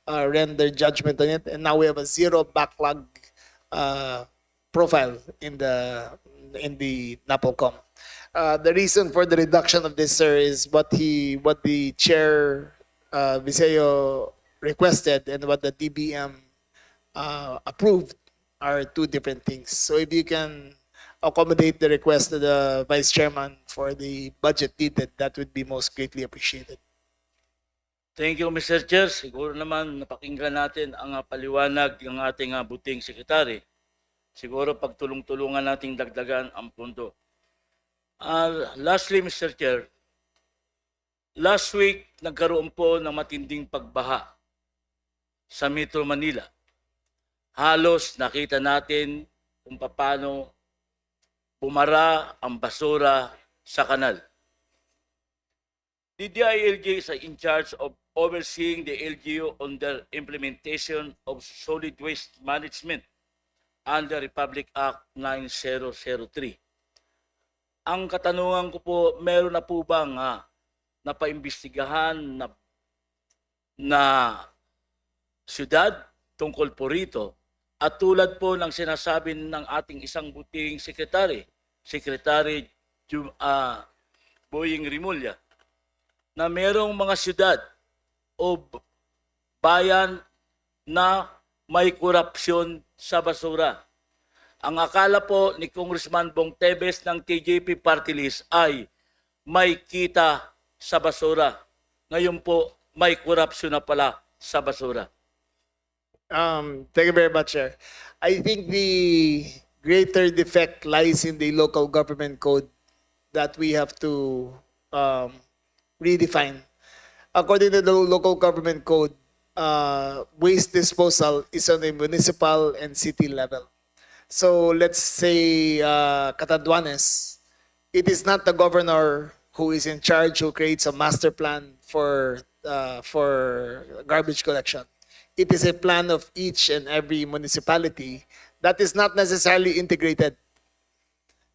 rendered judgment on it, and now we have a zero backlog profile in the NAPOLCOM. The reason for the reduction of this, sir, is what the chair Viseo requested and what the DBM approved are two different things. So if you can accommodate the request of the vice chairman for the budget needed, that would be most greatly appreciated. Thank you, Mr. Chair. Siguro naman napakinggan natin ang paliwanag ng ating buting sekretary. Siguro pagtulong-tulungan nating dagdagan ang pondo. Lastly, Mr. Chair, last week nagkaroon po ng matinding pagbaha sa Metro Manila. Halos nakita natin kung paano bumara ang basura sa kanal. The DILG is in charge of overseeing the LGU on the implementation of solid waste management under Republic Act 9003. Ang katanungan ko po, meron na po bang napaimbestigahan na syudad tungkol po rito? At tulad po ng sinasabi ng ating isang buting Secretary Boying Rimulya, na merong mga syudad o bayan na may korupsyon sa basura. Ang akala po ni Congressman Bong Tebes ng TJP Party List ay may kita sa basura. Ngayon po, may korupsyon na pala sa basura. Thank you very much, Chair. I think the greater defect lies in the local government code that we have to redefine. According to the local government code, waste disposal is on the municipal and city level. So let's say Catanduanes, it is not the governor who is in charge, who creates a master plan for garbage collection. It is a plan of each and every municipality that is not necessarily integrated.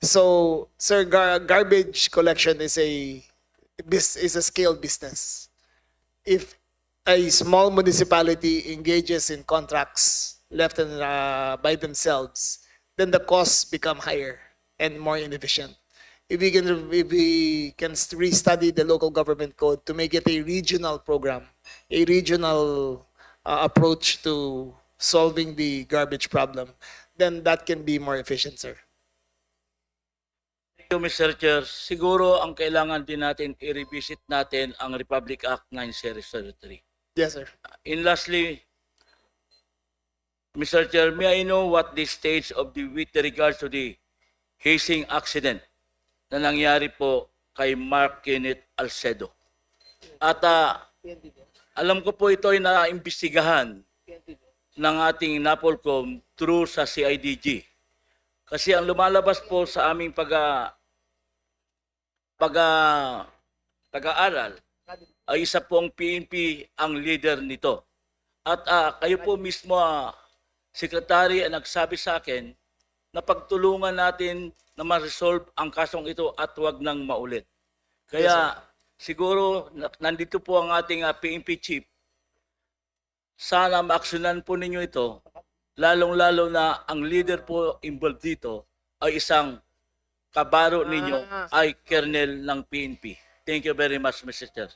So, sir, garbage collection is a scale business. If a small municipality engages in contracts left by themselves, then the costs become higher and more inefficient. If we can restudy the local government code to make it a regional program, a regional approach to solving the garbage problem, then that can be more efficient, sir. Thank you, Mr. Chair. Siguro ang kailangan din natin i-revisit natin ang Republic Act 9003. Yes, sir. And lastly, Mr. Chair, may I know what the stage of with regards to the hazing accident na nangyari po kay Mark Kenneth Alcedo? At alam ko po ito ay naimbestigahan ng ating NAPOLCOM through sa CIDG. Kasi ang lumalabas po sa aming pag-aaral ay isa pong PNP ang leader nito. At kayo po mismo, Secretary, ang nagsabi sa akin na pagtulungan natin na ma-resolve ang kasong ito at huwag nang maulit. Kaya siguro nandito po ang ating PNP chief. Sana maaksyonan po ninyo ito, lalong-lalo na ang leader po involved dito ay isang kabaro ninyo ay kernel ng PNP. Thank you very much, Mr. Chair.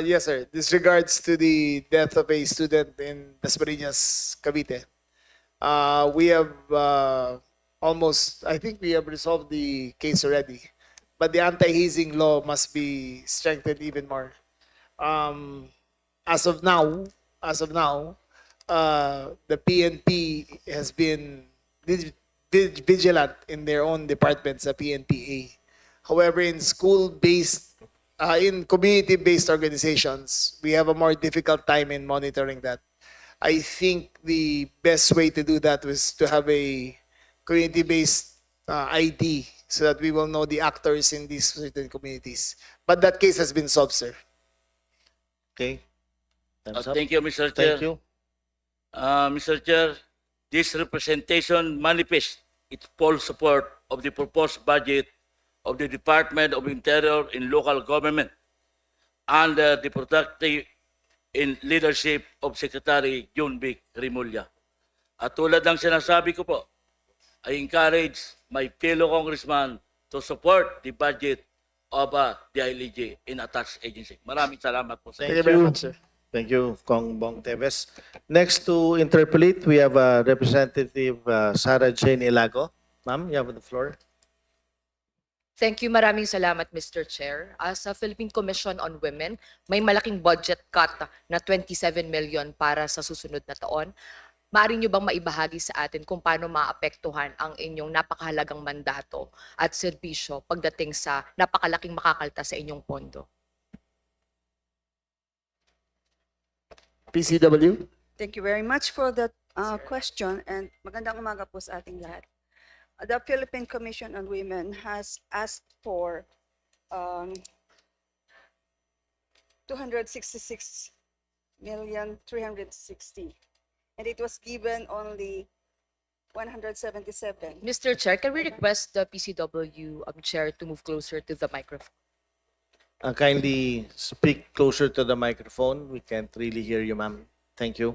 Yes, sir. This regards to the death of a student in Dasmariñas, Cavite. We have I think we have resolved the case already. But the anti-hazing law must be strengthened even more. As of now, the PNP has been vigilant in their own departments, the PNPA. However, in community-based organizations, we have a more difficult time in monitoring that. I think the best way to do that was to have a community-based ID so that we will know the actors in these certain communities. But that case has been solved, sir. Okay. Time's up. Thank you, Mr. Chair. Thank you. Mr. Chair, this representation manifests its full support of the proposed budget of the Department of Interior and Local Government under the protective in leadership of Secretary John B. Rimulya. At tulad ng sinasabi ko po, I encourage my fellow congressman to support the budget of the ILG in attached agency. Maraming salamat po sa Thank you very much, sir. Thank you, Kong Bong Teves. Next to interpolate, we have Representative Sarah Jane Ilago. Ma'am, you have the floor. Thank you. Maraming salamat, Mr. Chair. Sa Philippine Commission on Women, may malaking budget cut na 27 million para sa susunod na taon. Maaari nyo bang maibahagi sa atin kung paano maapektuhan ang inyong napakahalagang mandato at serbisyo pagdating sa napakalaking makakalta sa inyong pondo? PCW? Thank you very much for that question, and magandang umaga po sa ating lahat. The Philippine Commission on Women has asked for 266,360,000, and it was given only 177. Mr. Chair, can we request the PCW chair to move closer to the microphone? Kindly speak closer to the microphone. We can't really hear you, ma'am. Thank you.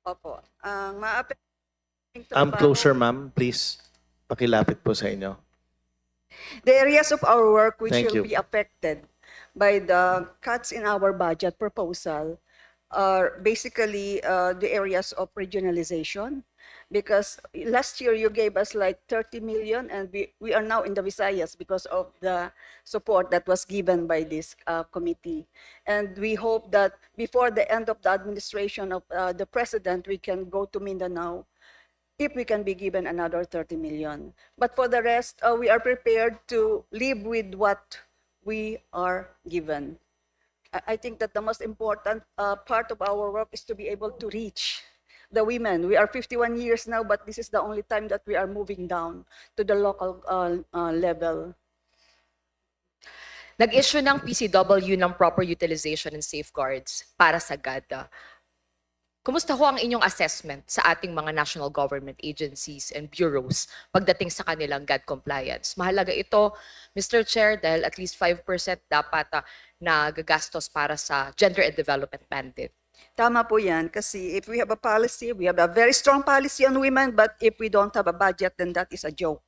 Opo. Ang maapektuhan Closer, ma'am. Please. Pakilapit po sa inyo. the areas of our work which Thank will you. be affected by the cuts in our budget proposal are basically the areas of regionalization, because last year you gave us like 30 million, and we are now in the Visayas because of the support that was given by this committee. And we hope that before the end of the administration of the president, we can go to Mindanao if we can be given another 30 million. But for the rest, we are prepared to live with what we are given. I think that the most important part of our work is to be able to reach the women. We are 51 years now, but this is the only time that we are moving down to the local level. Nag-issue ng PCW ng proper utilization and safeguards para sa GAD. Kumusta ho ang inyong assessment sa ating mga national government agencies and bureaus pagdating sa kanilang GAD compliance? Mahalaga ito, Mr. Chair, dahil at least 5% dapat na gagastos para sa gender and development mandate. Tama po yan, kasi if we have a policy, we have a very strong policy on women, but if we don't have a budget, then that is a joke.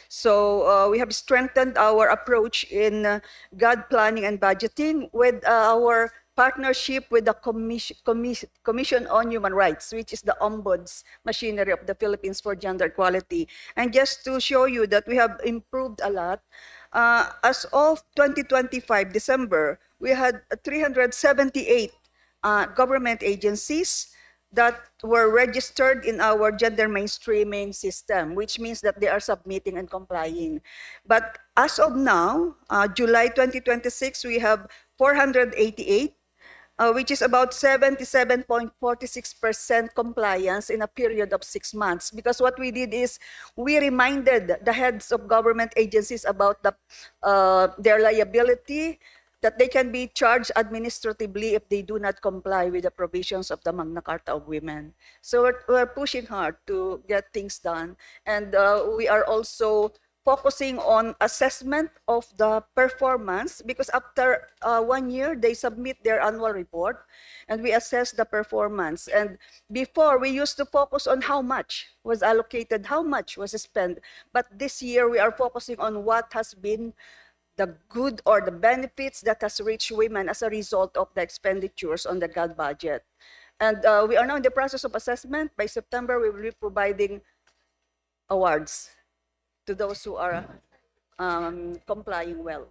So we have strengthened our approach in GAD planning and budgeting with our partnership with the Commission on Human Rights, which is the ombuds machinery of the Philippines for gender equality. And just to show you that we have improved a lot, as of 2025 December, we had 378 government agencies that were registered in our gender mainstreaming system, which means that they are submitting and complying. But as of now, July 2026, we have 488, which is about 77.46% compliance in a period of 6 months. Because what we did is we reminded the heads of government agencies about their liability, that they can be charged administratively if they do not comply with the provisions of the Magna Carta of Women. So we're pushing hard to get things done. And we are also focusing on assessment of the performance, because after 1 year, they submit their annual report and we assess the performance. And before, we used to focus on how much was allocated, how much was spent. But this year, we are focusing on what has been the good or the benefits that has reached women as a result of the expenditures on the GAD budget. And we are now in the process of assessment. By September, we will be providing awards to those who are complying well.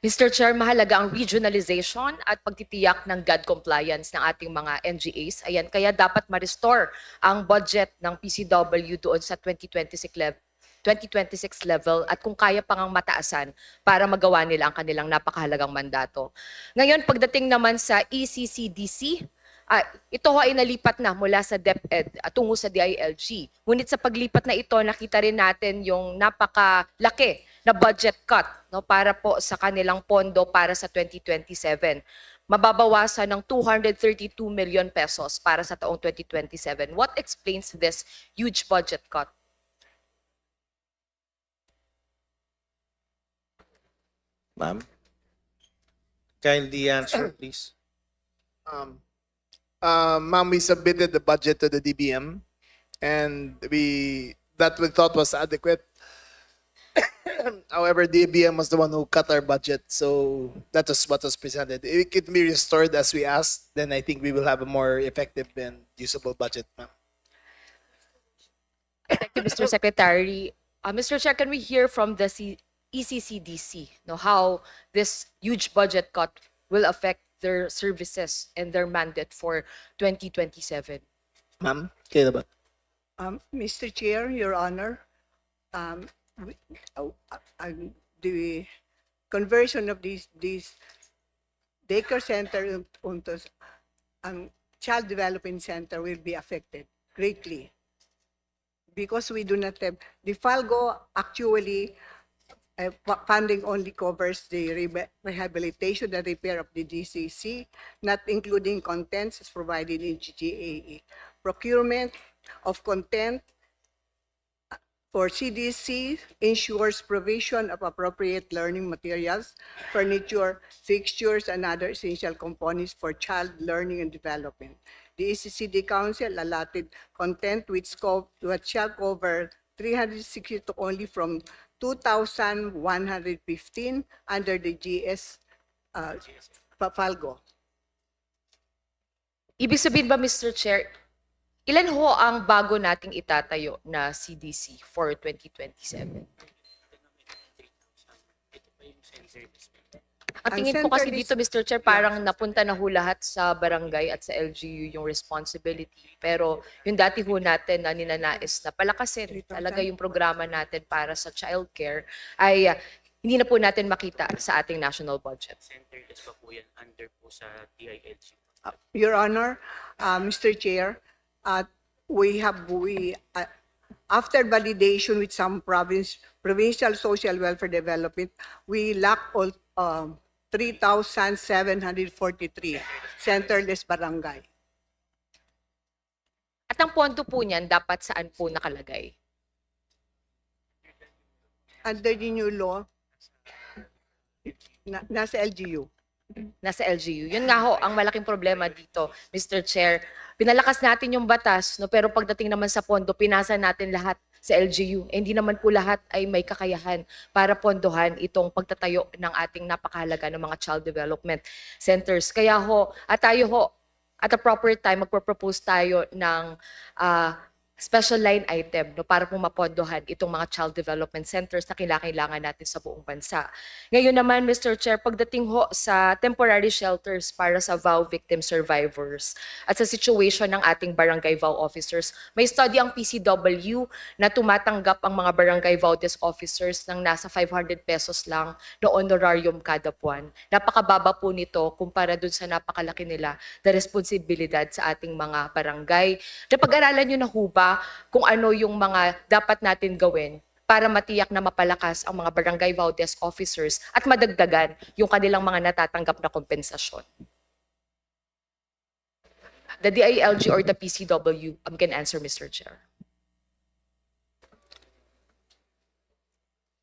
Mr. Chair, mahalaga ang regionalization at pagtitiyak ng GAD compliance ng ating mga NGAs. Ayan, kaya dapat ma-restore ang budget ng PCW doon sa 2026 level at kung kaya pang mataasan para magawa nila ang kanilang napakahalagang mandato. Ngayon, pagdating naman sa ECCDC, ito ay nalipat na mula sa DepEd at tungo sa DILG. Ngunit sa paglipat na ito, nakita rin natin yung napakalaki na budget cut, no, para po sa kanilang pondo para sa 2027. Mababawasan ng 232 million pesos para sa taong 2027. What explains this huge budget cut? Ma'am, kindly answer, please. Ma'am, we submitted the budget to the DBM, and that we thought was adequate. However, DBM was the one who cut our budget, so that was what was presented. If it can be restored as we asked, then I think we will have a more effective and usable budget, ma'am. Thank you, Mr. Secretary. Mr. Chair, can we hear from the ECCDC, how this huge budget cut will affect their services and their mandate for 2027? Ma'am, kaya ba? Mr. Chair, Your Honor, the conversion of these daycare center into child development center will be affected greatly because we do not have the FALGO actually. Funding only covers the rehabilitation, the repair of the DCC, not including contents as provided in GGAE. Procurement of content for CDC ensures provision of appropriate learning materials, furniture, fixtures, and other essential components for child learning and development. The ECCD Council allotted content which shall cover 360 to only from 2,115 under the GS FALGO. Ibig sabihin ba, Mr. Chair, ilan ho ang bago nating itatayo na CDC for 2027? Ang tingin ko kasi dito, Mr. Chair, parang napunta na ho lahat sa barangay at sa LGU yung responsibility. Pero yung dati ho natin na ninanais na palakasin talaga yung programa natin para sa childcare ay hindi na po natin makita sa ating national budget. Centerless pa po yan under po sa DILG. Your Honor, Mr. Chair, after validation with some provincial social welfare development, we lack all 3,743 centerless barangay. At ang pondo po niyan, dapat saan po nakalagay? Under the new law, nasa LGU. Nasa LGU. Yun nga ho, ang malaking problema dito, Mr. Chair. Pinalakas natin yung batas, no, pero pagdating naman sa pondo, pinasa natin lahat sa LGU. Hindi naman po lahat ay may kakayahan para pondohan itong pagtatayo ng ating napakahalaga ng mga child development centers. Kaya ho, at tayo ho, at a proper time, magpropose tayo ng special line item no, para po mapondohan itong mga child development centers na kailangan natin sa buong bansa. Ngayon naman, Mr. Chair, pagdating ho sa temporary shelters para sa VAU victim survivors at sa situation ng ating barangay VAU officers, may study ang PCW na tumatanggap ang mga barangay VAU desk officers ng nasa 500 pesos lang na honorarium kada buwan. Napakababa po nito kumpara dun sa napakalaki nila na responsibilidad sa ating mga barangay. Napag-aralan nyo na ho ba kung ano yung mga dapat natin gawin para matiyak na mapalakas ang mga barangay VAU desk officers at madagdagan yung kanilang mga natatanggap na kompensasyon? The DILG or the PCW can answer, Mr. Chair.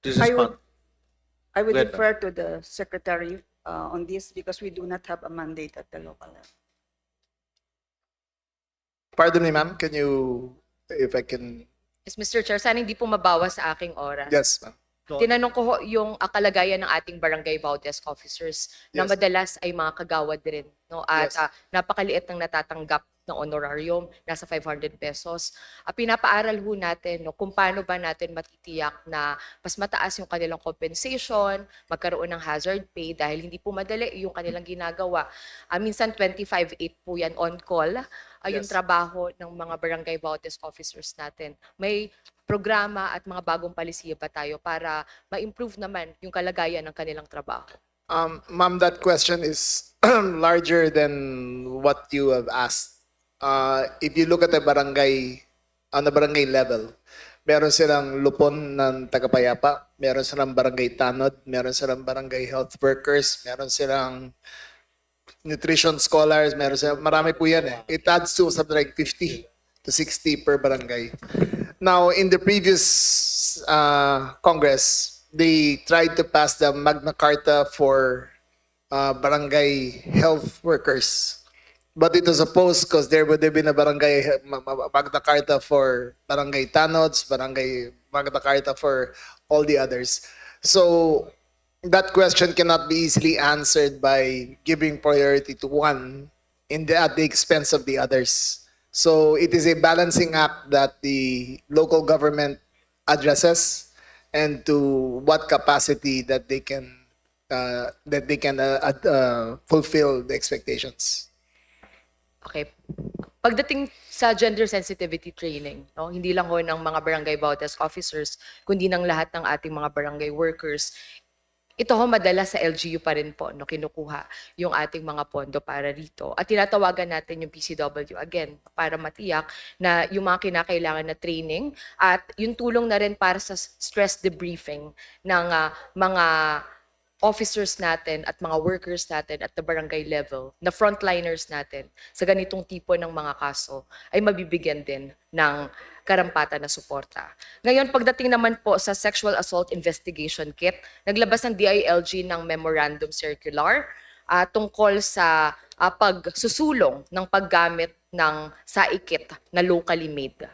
This is I would, Pat. I would Go ahead, defer to the secretary on this because we do not have a mandate at the local level. Pardon me, ma'am. Can you, if I can, Yes, Mr. Chair, sana hindi po mabawas sa aking oras. yes, ma'am. Tinanong ko ho yung kalagayan ng ating barangay VAU desk officers na Yes. madalas ay mga kagawad rin. No? At Yes. napakaliit ng natatanggap ng honorarium, nasa 500 pesos. Pinapaaral ho natin no, kung paano ba natin matitiyak na mas mataas yung kanilang compensation, magkaroon ng hazard pay dahil hindi po madali yung kanilang ginagawa. Minsan 25/8 po yan on call. Yung Yes. trabaho ng mga barangay VAU desk officers natin. May programa at mga bagong palisiya ba tayo para ma-improve naman yung kalagayan ng kanilang trabaho? Ma'am, that question is larger than what you have asked. If you look at the barangay, on the barangay level, meron silang lupon ng tagapayapa, meron silang barangay tanod, meron silang barangay health workers, meron silang nutrition scholars, meron silang, marami po yan eh. It adds to something like 50 to 60 per barangay. Now, in the previous Congress, they tried to pass the Magna Carta for barangay health workers. But it was opposed because there would have been a barangay Magna Carta for barangay tanods, barangay Magna Carta for all the others. So that question cannot be easily answered by giving priority to one at the expense of the others. So it is a balancing act that the local government addresses and to what capacity that they can fulfill the expectations. Okay. Pagdating sa gender sensitivity training, no, hindi lang ho ng mga barangay VAU desk officers, kundi ng lahat ng ating mga barangay workers, ito ho madalas sa LGU pa rin po, no, kinukuha yung ating mga pondo para rito. At tinatawagan natin yung PCW again para matiyak na yung mga kinakailangan na training at yung tulong na rin para sa stress debriefing ng mga officers natin at mga workers natin at the barangay level, na frontliners natin sa ganitong tipo ng mga kaso ay mabibigyan din ng karampatan na suporta. Ngayon, pagdating naman po sa Sexual Assault Investigation Kit, naglabas ng DILG ng Memorandum Circular tungkol sa pagsusulong ng paggamit ng saikit na locally made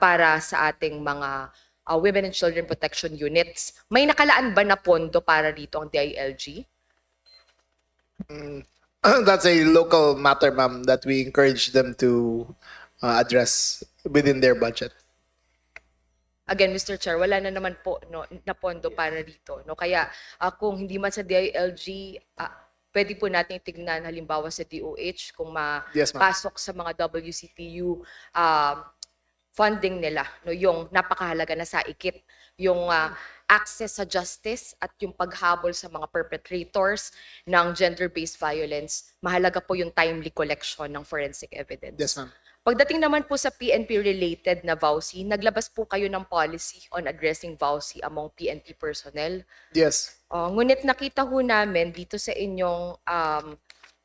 para sa ating mga Women and Children Protection Units. May nakalaan ba na pondo para dito ang DILG? That's a local matter, ma'am, that we encourage them to address within their budget. Again, Mr. Chair, wala na naman po no, na pondo para dito. No? Kaya kung hindi man sa DILG, pwede po natin tignan halimbawa sa DOH kung Yes, ma'am. mapasok sa mga WCPU funding nila, no, yung napakahalaga na saikit, yung access sa justice at yung paghabol sa mga perpetrators ng gender-based violence. Mahalaga po yung timely collection ng forensic evidence. Yes, ma'am. Pagdating naman po sa PNP-related na VAUSI, naglabas po kayo ng policy on addressing VAUSI among PNP personnel. Yes. Ngunit nakita ho namin dito sa inyong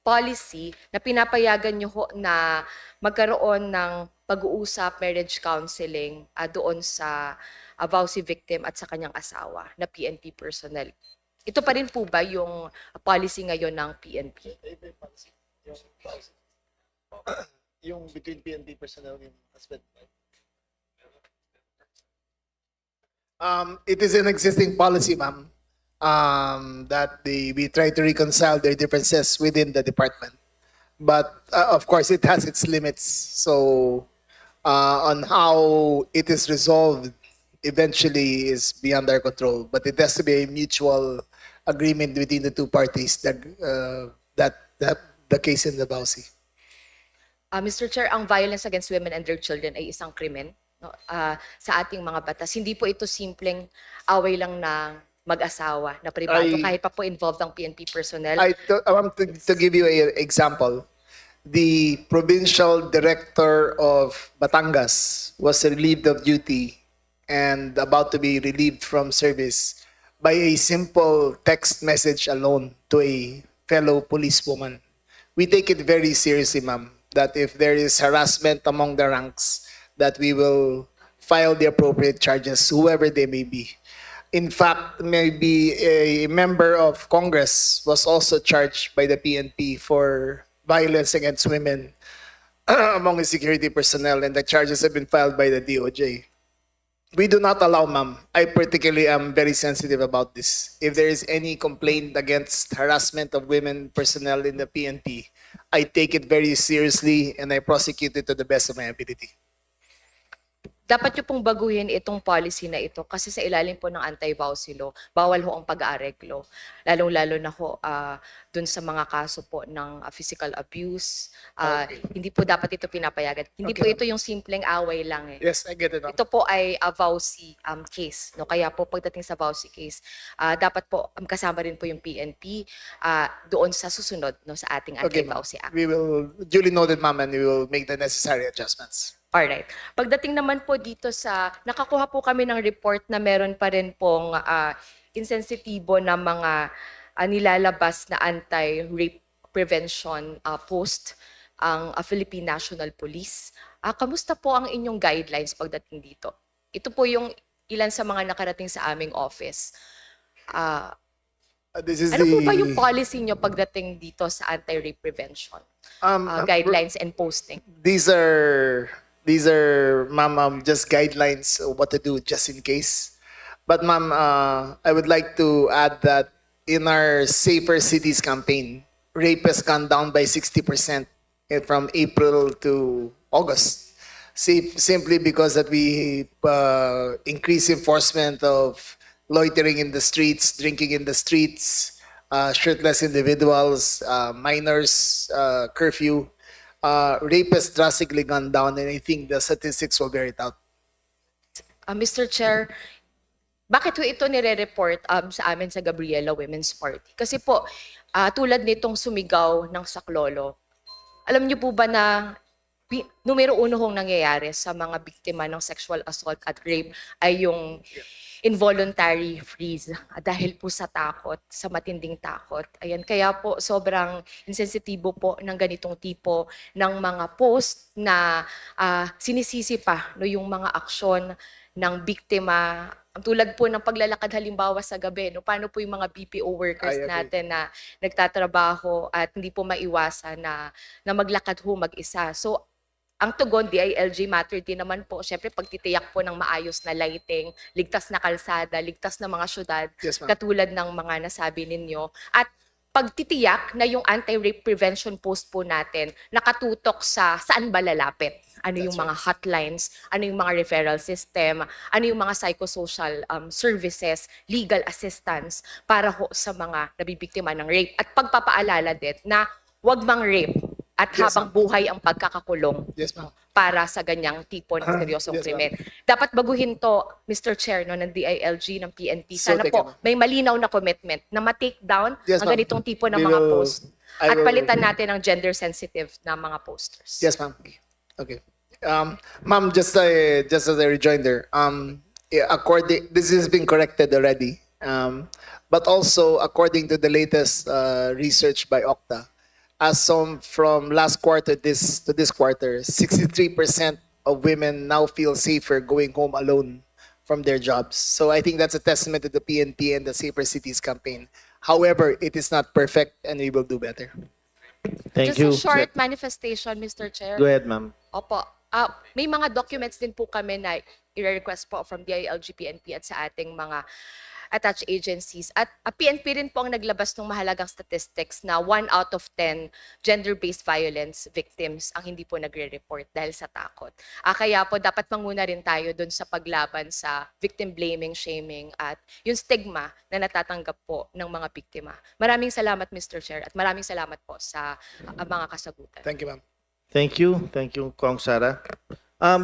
policy na pinapayagan nyo ho na magkaroon ng pag-uusap, marriage counseling doon sa VAUSI victim at sa kanyang asawa na PNP personnel. Ito pa rin po ba yung policy ngayon ng PNP? Yung between PNP personnel and husband. It is an existing policy, ma'am, that we try to reconcile their differences within the department. But of course, it has its limits. So On how it is resolved eventually is beyond our control, but it has to be a mutual agreement between the two parties that the case in the Bausi. Mr. Chair, ang violence against women and their children ay isang krimen, no, sa ating mga batas. Hindi po ito simpleng away lang ng mag-asawa na pribado, kahit pa po involved ang PNP personnel. I want to give you an example. The provincial director of Batangas was relieved of duty and about to be relieved from service by a simple text message alone to a fellow policewoman. We take it very seriously, ma'am, that if there is harassment among the ranks, that we will file the appropriate charges, whoever they may be. In fact, maybe a member of Congress was also charged by the PNP for violence against women among the security personnel, and the charges have been filed by the DOJ. We do not allow, ma'am. I particularly am very sensitive about this. If there is any complaint against harassment of women personnel in the PNP, I take it very seriously and I prosecute it to the best of my ability. Dapat nyo pong baguhin itong policy na ito kasi sa ilalim po ng anti-vowsy law, bawal ho ang pag-aareglo. Lalong-lalo na ho dun sa mga kaso po ng physical abuse. Hindi po dapat ito pinapayagan. Hindi po ito yung simpleng away lang. Yes, I get it, ma'am. Ito po ay a vowsy case. No? Kaya po pagdating sa vowsy case, dapat po kasama rin po yung PNP doon sa susunod no, sa ating Okay, ma'am. anti-vowsy act. We will duly noted, ma'am, and we will make the necessary adjustments. Alright. Pagdating naman po dito sa, nakakuha po kami ng report na meron pa rin pong insensitibo na mga nilalabas na anti-rape prevention post ang Philippine National Police. Kamusta po ang inyong guidelines pagdating dito? Ito po yung ilan sa mga nakarating sa aming office. This is Ano po the ba yung policy nyo pagdating dito sa anti-rape prevention? Guidelines and posting. These are, ma'am, just guidelines of what to do just in case. But, ma'am, I would like to add that in our Safer Cities campaign, rape has gone down by 60% from April to August. Simply because that we increase enforcement of loitering in the streets, drinking in the streets, shirtless individuals, minors, curfew. Rape has drastically gone down, and I think the statistics will bear it out. Mr. Chair, bakit po ito nire-report sa amin sa Gabriela Women's Party? Kasi po, tulad nitong sumigaw ng saklolo, alam niyo po ba na numero uno hong nangyayari sa mga biktima ng sexual assault at rape ay yung involuntary freeze dahil po sa takot, sa matinding takot. Ayan, kaya po sobrang insensitibo po ng ganitong tipo ng mga post na sinisisi pa no, yung mga aksyon ng biktima. Tulad po ng paglalakad halimbawa sa gabi, no, paano po yung mga BPO workers natin na nagtatrabaho at hindi po maiwasan na maglakad ho mag-isa. So, ang tugon, DILG matter din naman po, syempre pagtitiyak po ng maayos na lighting, ligtas na kalsada, ligtas na mga syudad, Yes, ma'am. katulad ng mga nasabi ninyo. At pagtitiyak na yung anti-rape prevention post po natin nakatutok sa saan ba lalapit. Ano yung mga hotlines, ano yung mga referral system, ano yung mga psychosocial services, legal assistance para ho sa mga nabibiktima ng rape. At pagpapaalala din na wag mang rape at Yes, habang buhay ang pagkakakulong Yes, ma'am. para sa ganyang tipo ng seryosong Yes, krimen. Dapat baguhin to, Mr. Chair, no, ng DILG, ng PNP. So, Sana teka, po ma'am. may malinaw na commitment na ma-take down Yes, ang ma'am. ganitong tipo ng We mga will- post. I At will- palitan natin ang gender-sensitive na mga posters. Yes, ma'am. Okay. Ma'am, just as a rejoinder, this has been corrected already. But also, according to the latest research by Okta, as from last quarter to this quarter, 63% of women now feel safer going home alone from their jobs. So I think that's a testament to the PNP and the Safer Cities campaign. However, it is not perfect and we will do better. Thank Just you. a short manifestation, Mr. Chair. Go ahead, ma'am. Opo. May mga documents din po kami na i-request po from DILG, PNP at sa ating mga attached agencies. At PNP rin po ang naglabas ng mahalagang statistics na 1 out of 10 gender-based violence victims ang hindi po nagre-report dahil sa takot. Kaya po dapat manguna rin tayo doon sa paglaban sa victim blaming, shaming at yung stigma na natatanggap po ng mga biktima. Maraming salamat Mr. Chair at maraming salamat po sa mga kasagutan. Thank you, ma'am. Thank you. Thank you, Kong Sara.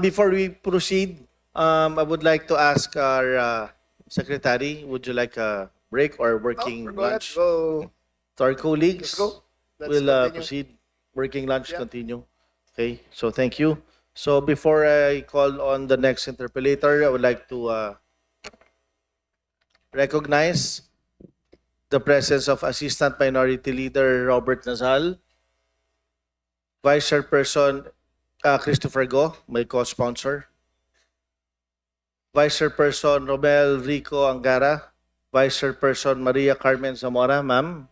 Before we proceed, I would like to ask our secretary, would you like a break or working lunch? Let's go. To our colleagues, Let's go. Let's we'll continue. proceed. Working lunch, Yeah. continue. Okay, so thank you. So before I call on the next interpellator, I would like to recognize the presence of Assistant Minority Leader Robert Nazal, Vice Chairperson Christopher Go, my co-sponsor, Vice Chairperson Romel Rico Angara, Vice Chairperson Maria Carmen Zamora, ma'am,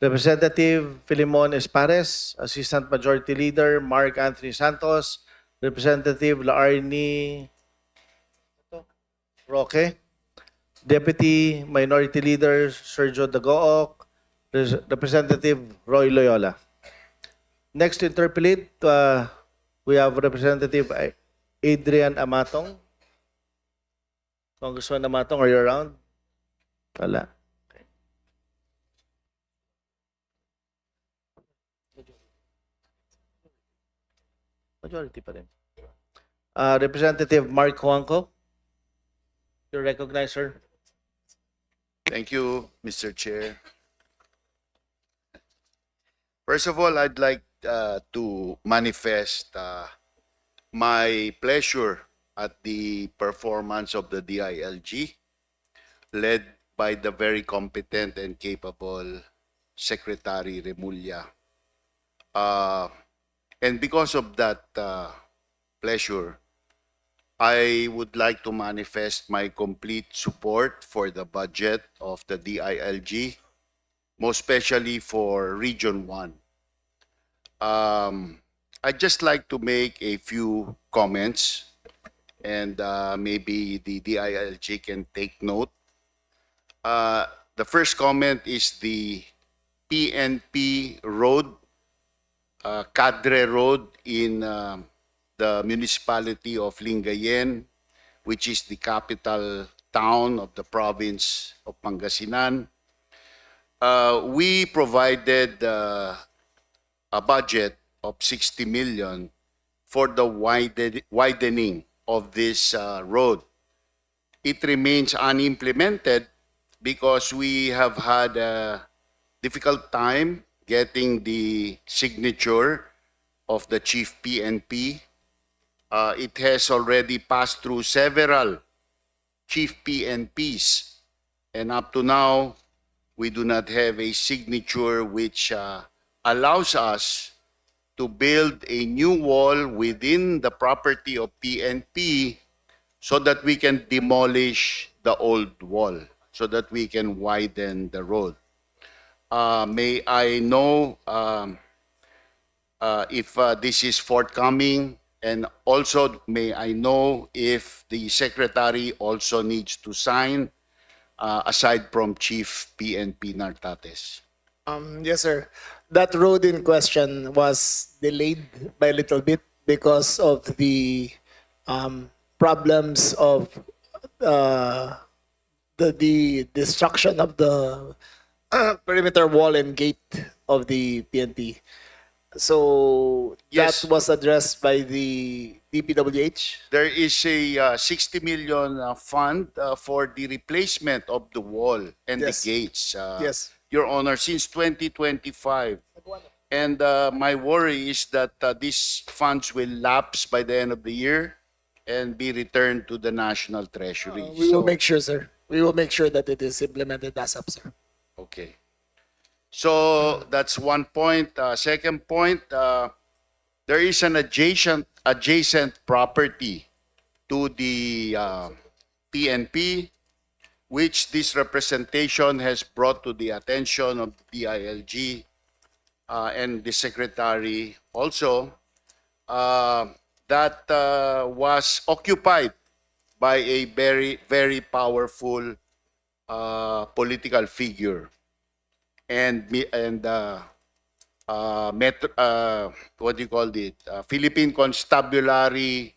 Representative Filimon Espares, Assistant Majority Leader Mark Anthony Santos, Representative Laarni Roque, Deputy Minority Leader Sergio Dagook, Representative Roy Loyola. Next to interpolate, we have Representative Adrian Amatong. Congressman Amatong, are you around? Wala. Okay. Majority pa rin. Representative Mark Juanco, you're recognized, sir. Thank you, Mr. Chair. First of all, I'd like to manifest my pleasure at the performance of the DILG, led by the very competent and capable Secretary Remulla. And because of that pleasure, I would like to manifest my complete support for the budget of the DILG, most especially for Region 1. I'd just like to make a few comments, and maybe the DILG can take note. The first comment is the PNP Road, Cadre Road in the municipality of Lingayen, which is the capital town of the province of Pangasinan. We provided a budget of 60 million for the widening of this road. It remains unimplemented because we have had a difficult time getting the signature of the chief PNP. It has already passed through several chief PNPs, and up to now, we do not have a signature which allows us to build a new wall within the property of PNP so that we can demolish the old wall, so that we can widen the road. May I know if this is forthcoming, and also may I know if the secretary also needs to sign aside from Chief PNP Nartates. Yes, sir. That road in question was delayed by a little bit because of the problems of the destruction of the perimeter wall and gate of the PNP. So Yes. that was addressed by the DPWH. There is a 60 million fund for the replacement of the wall and Yes. the gates. Yes. Your Honor, since 2025. And my worry is that these funds will lapse by the end of the year and be returned to the National Treasury. We will make sure, sir. We will make sure that it is implemented ASAP, sir. Okay. So that's one point. Second point, there is an adjacent property to the PNP, which this representation has brought to the attention of the DILG and the secretary also, that was occupied by a very, very powerful political figure and what do you call it? Philippine Constabulary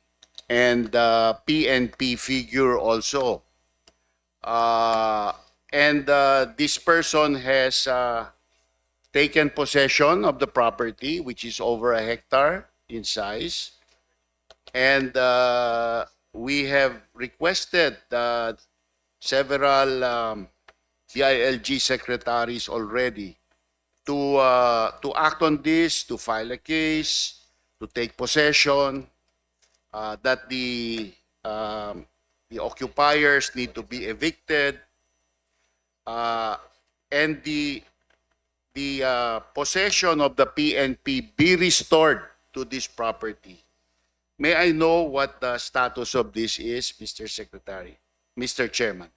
and PNP figure also. And this person has taken possession of the property, which is over a hectare in size. And we have requested several DILG secretaries already to act on this, to file a case, to take possession, that the occupiers need to be evicted, and the possession of the PNP be restored to this property. May I know what the status of this is, Mr. Secretary, Mr. Chairman?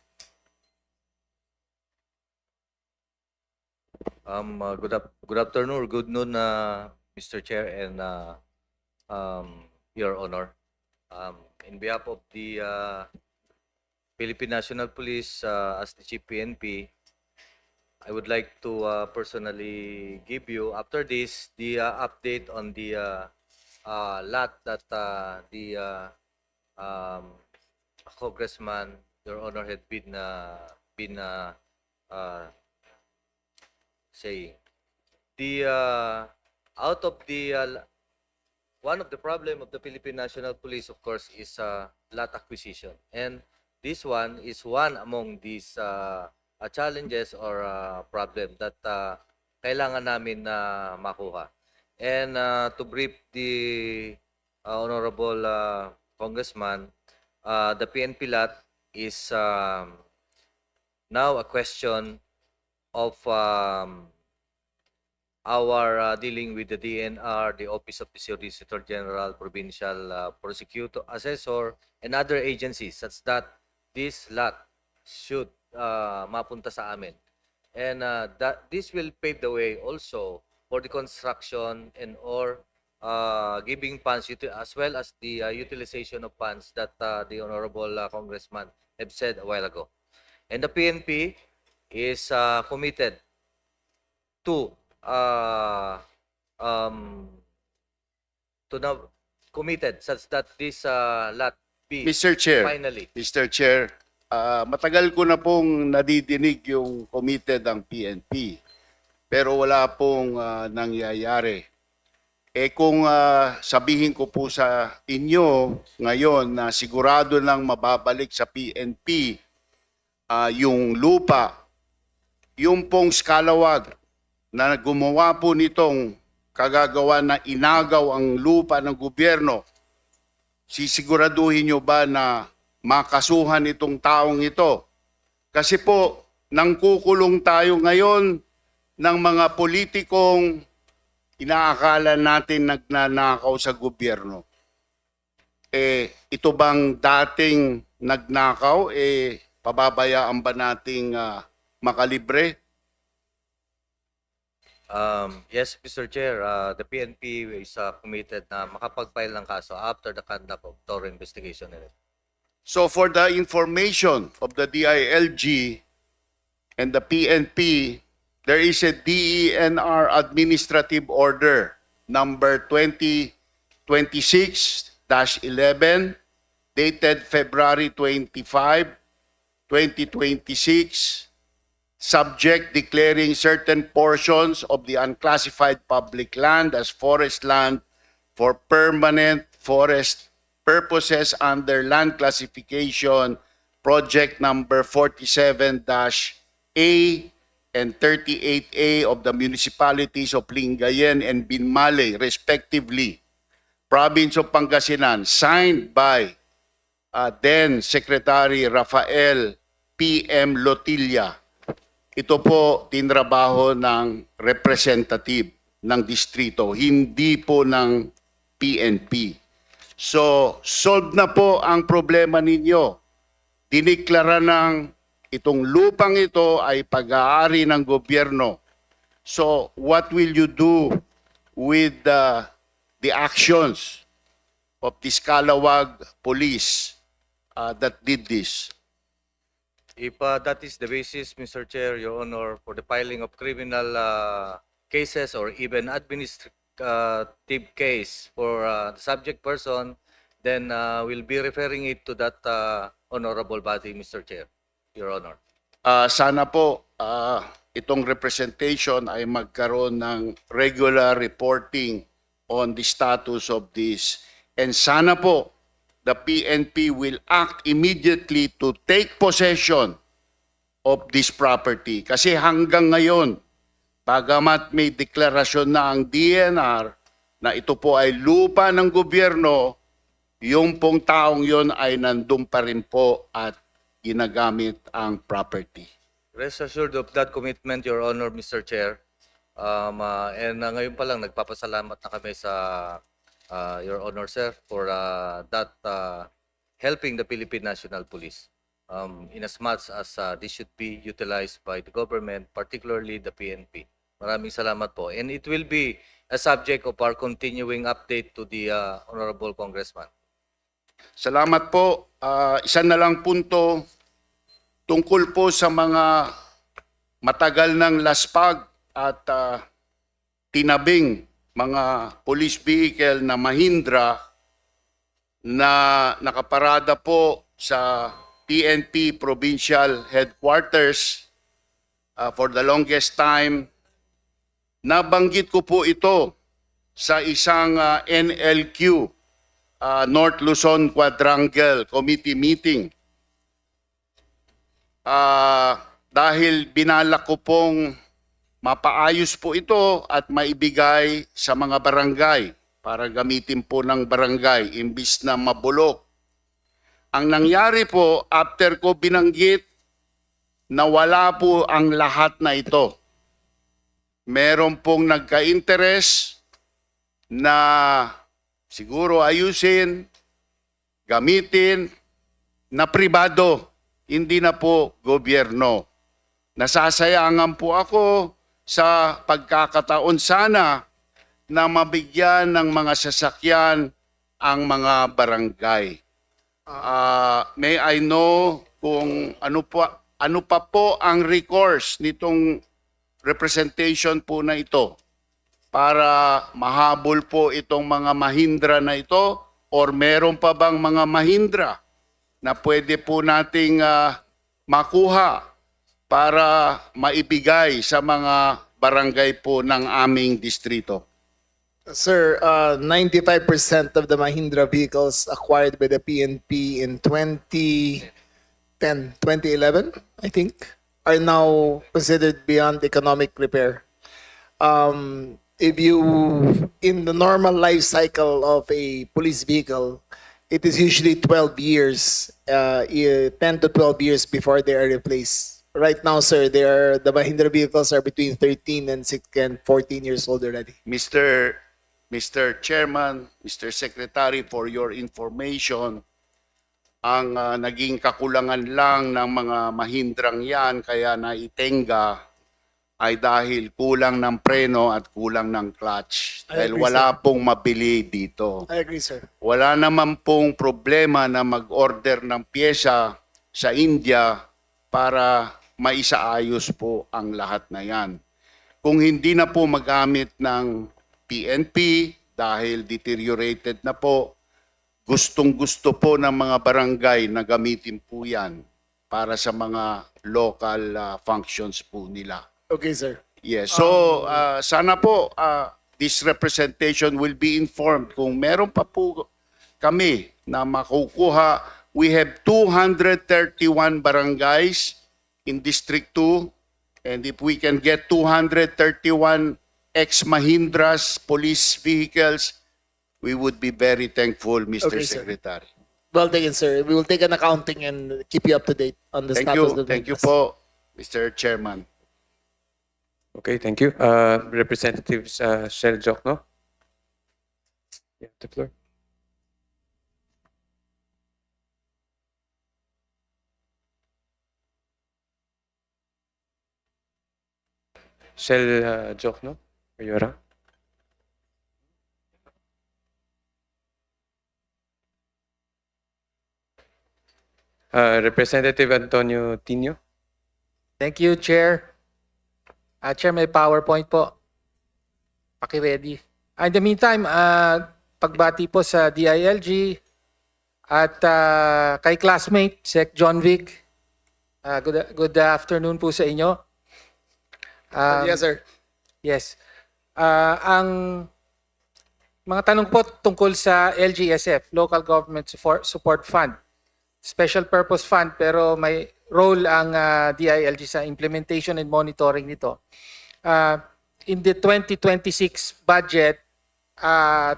Good afternoon or good noon, Mr. Chair and Your Honor. In behalf of the Philippine National Police as the Chief PNP, I would like to personally give you, after this, the update on the lot that the Congressman, Your Honor, had been saying. The out of the one of the problem of the Philippine National Police, of course, is lot acquisition, and this one is one among these challenges or problem that kailangan namin na makuha. And to brief the honorable congressman, the PNP lot is now a question of our dealing with the DNR, the Office of the Solicitor General, Provincial Prosecutor, Assessor, and other agencies, such that this lot should mapunta sa amin. And that this will pave the way also for the construction and or giving funds as well as the utilization of funds that the Honorable Congressman have said a while ago. And the PNP is committed to committed such that this lot be Mr. Chair, finally. Mr. Chair, matagal ko na pong nadidinig yung committed ang PNP, pero wala pong nangyayari. Eh kung sabihin ko po sa inyo ngayon na sigurado nang mababalik sa PNP yung lupa, yung pong skalawag na gumawa po nitong kagagawa na inagaw ang lupa ng gobyerno, sisiguraduhin nyo ba na makasuhan itong taong ito? Kasi po, nangkukulong tayo ngayon ng mga politikong inaakala natin nagnanakaw sa gobyerno. Eh, ito bang dating nagnakaw, pababayaan ba nating makalibre? Yes, Mr. Chair, the PNP is committed na makapag-file ng kaso after the conduct of thorough investigation. So for the information of the DILG and the PNP, there is a DENR administrative order number 2026-11 dated February 25, 2026, subject declaring certain portions of the unclassified public land as forest land for permanent forest purposes under land classification project number 47-A and 38A of the municipalities of Lingayen and Binmale, respectively, Province of Pangasinan, signed by then Secretary Rafael P.M. Lotilla. Ito po tinrabaho ng representative ng distrito, hindi po ng PNP. So, solved na po ang problema ninyo. Diniklara ng itong lupang ito ay pag-aari ng gobyerno. So, what will you do with the actions of this Calawag police that did this? If that is the basis, Mr. Chair, Your Honor, for the filing of criminal cases or even administrative case for the subject person, then we'll be referring it to that honorable body, Mr. Chair, Your Honor. Sana po itong representation ay magkaroon ng regular reporting on the status of this. And sana po the PNP will act immediately to take possession of this property. Kasi hanggang ngayon, bagamat may deklarasyon na ang DNR na ito po ay lupa ng gobyerno, yung pong taong yon ay nandun pa rin po at ginagamit ang property. Rest assured of that commitment, Your Honor, Mr. Chair. Ngayon pa lang, nagpapasalamat na kami sa Your Honor, sir, for that helping the Philippine National Police. In as much as this should be utilized by the government, particularly the PNP. Maraming salamat po. And it will be a subject of our continuing update to the Honorable Congressman. Salamat po. Isa na lang punto tungkol po sa mga matagal ng laspag at tinabing mga police vehicle na Mahindra na nakaparada po sa PNP Provincial Headquarters for the longest time. Nabanggit ko po ito sa isang NLQ, North Luzon Quadrangle Committee meeting. Dahil binalak ko pong mapaayos po ito at maibigay sa mga barangay para gamitin po ng barangay imbis na mabulok. Ang nangyari po, after ko binanggit, nawala po ang lahat na ito. Meron pong nagka-interest na siguro ayusin, gamitin, na pribado, hindi na po gobyerno. Nasasayangan po ako sa pagkakataon sana na mabigyan ng mga sasakyan ang mga barangay. May I know kung ano pa po ang recourse nitong representation po na ito para mahabol po itong mga Mahindra na ito or meron pa bang mga Mahindra na pwede po nating makuha para maibigay sa mga barangay po ng aming distrito? Sir, 95% of the Mahindra vehicles acquired by the PNP in 2011, I think, are now considered beyond economic repair. If you, in the normal life cycle of a police vehicle, it is usually 12 years, 10 to 12 years before they are replaced. Right now, sir, the Mahindra vehicles are between 13 and 14 years old already. Mr. Chairman, Mr. Secretary, for your information, ang naging kakulangan lang ng mga Mahindrang yan kaya naitenga ay dahil kulang ng preno at kulang ng clutch. I Dahil agree, wala sir. pong mabili dito. I agree, sir. Wala naman pong problema na mag-order ng pyesa sa India para maisaayos po ang lahat na yan. Kung hindi na po magamit ng PNP dahil deteriorated na po, gustong-gusto po ng mga barangay na gamitin po yan para sa mga local functions po nila. Okay, sir. Yes. So, sana po this representation will be informed. Kung meron pa po kami na makukuha, we have 231 barangays in District 2. And if we can get 231 ex-Mahindras police vehicles, we would be very thankful, Mr. Okay, sir. Secretary. Well taken, sir. We will take an accounting and keep you up to date on the Thank status you. of the Thank you vehicles. po, Mr. Chairman. Okay, thank you. Representatives Shell Jokno. You have the floor. Shell Jokno, are you around? Representative Antonio Tino. Thank you, Chair. Chair, may PowerPoint po. Paki-ready. In the meantime, pagbati po sa DILG at kay classmate, Sec John Vic. Good afternoon po sa inyo. Yes, sir. Yes. Ang mga tanong po tungkol sa LGSF, Local Government Support Fund. Special Purpose Fund pero may role ang DILG sa implementation and monitoring nito. In the 2026 budget,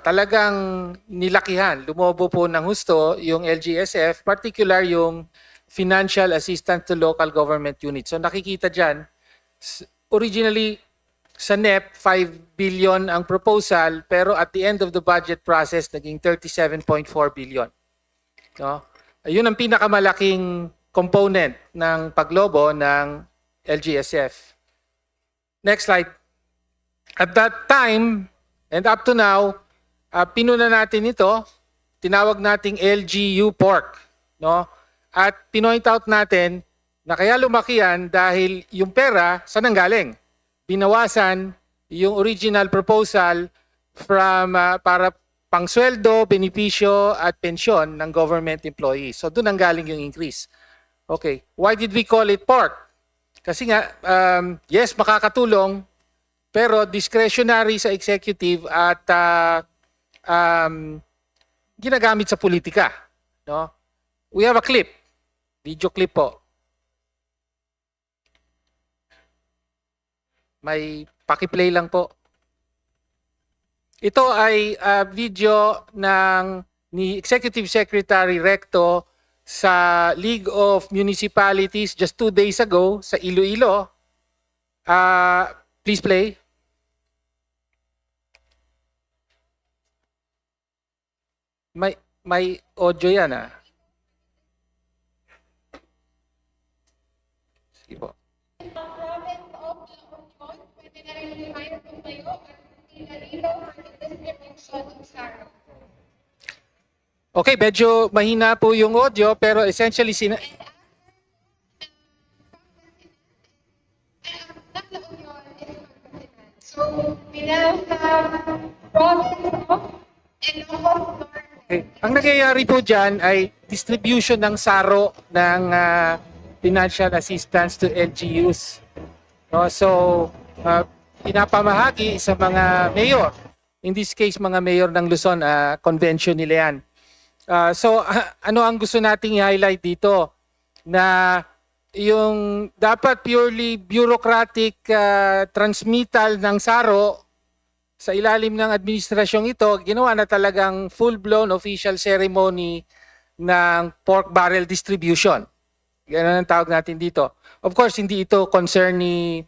talagang nilakihan, lumobo po ng husto yung LGSF, particular yung financial assistance to local government units. So nakikita dyan, originally sa NEP, 5 billion ang proposal, pero at the end of the budget process, naging 37.4 billion. No? Yun ang pinakamalaking component ng paglobo ng LGSF. Next slide. At that time, and up to now, pinuna natin ito, tinawag nating LGU pork. No? At pinoint out natin na kaya lumaki yan dahil yung pera sa nanggaling. Binawasan yung original proposal from para pangsweldo, benepisyo at pensyon ng government employees. So doon ang galing yung increase. Okay, why did we call it pork? Kasi nga, yes, makakatulong, pero discretionary sa executive at ginagamit sa politika. No? We have a clip, video clip po. May paki-play lang po. Ito ay video ni Executive Secretary Recto sa League of Municipalities just 2 days ago sa Iloilo. Please play. May audio yan ah. Sige po. Okay, medyo mahina po yung audio pero essentially okay. Ang nangyayari po dyan ay distribution ng saro ng financial assistance to LGUs. No, so, pinapamahagi sa mga mayor. In this case, mga mayor ng Luzon, convention nila yan. So, ano ang gusto nating i-highlight dito? Na yung dapat purely bureaucratic transmittal ng saro sa ilalim ng administrasyong ito, ginawa na talagang full-blown official ceremony ng pork barrel distribution. Ganun ang tawag natin dito. Of course, hindi ito concern ni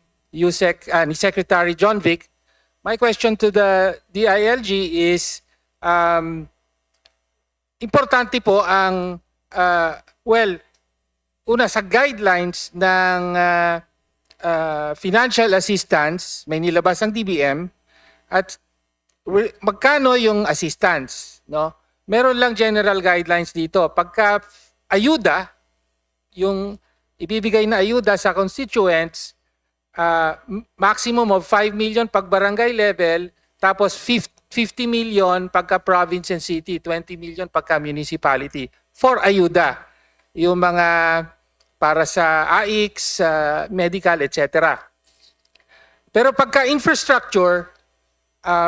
Secretary John Vic. My question to the DILG is, importante po ang, una sa guidelines ng financial assistance, may nilabas ang DBM, at magkano yung assistance, no? Meron lang general guidelines dito. Pagka ayuda, yung ibibigay na ayuda sa constituents, maximum of 5 million pag barangay level, tapos 50 million pagka province and city, 20 million pagka municipality for ayuda. Yung mga para sa AIX, medical, etc. Pero pagka infrastructure,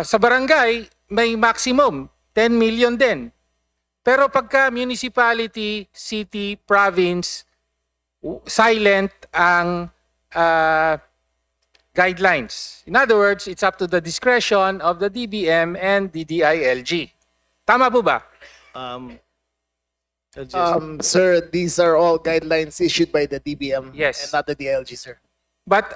sa barangay, may maximum, 10 million din. Pero pagka municipality, city, province, silent ang guidelines. In other words, it's up to the discretion of the DBM and the DILG. Tama po ba? Sir, these are all guidelines issued by the DBM Yes. and not the DILG, sir. But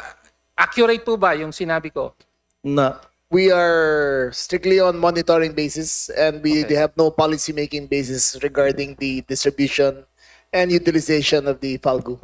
accurate po ba yung sinabi ko? Na, We are strictly on monitoring basis and we Okay. have no policy making basis regarding the distribution and utilization of the FALGU.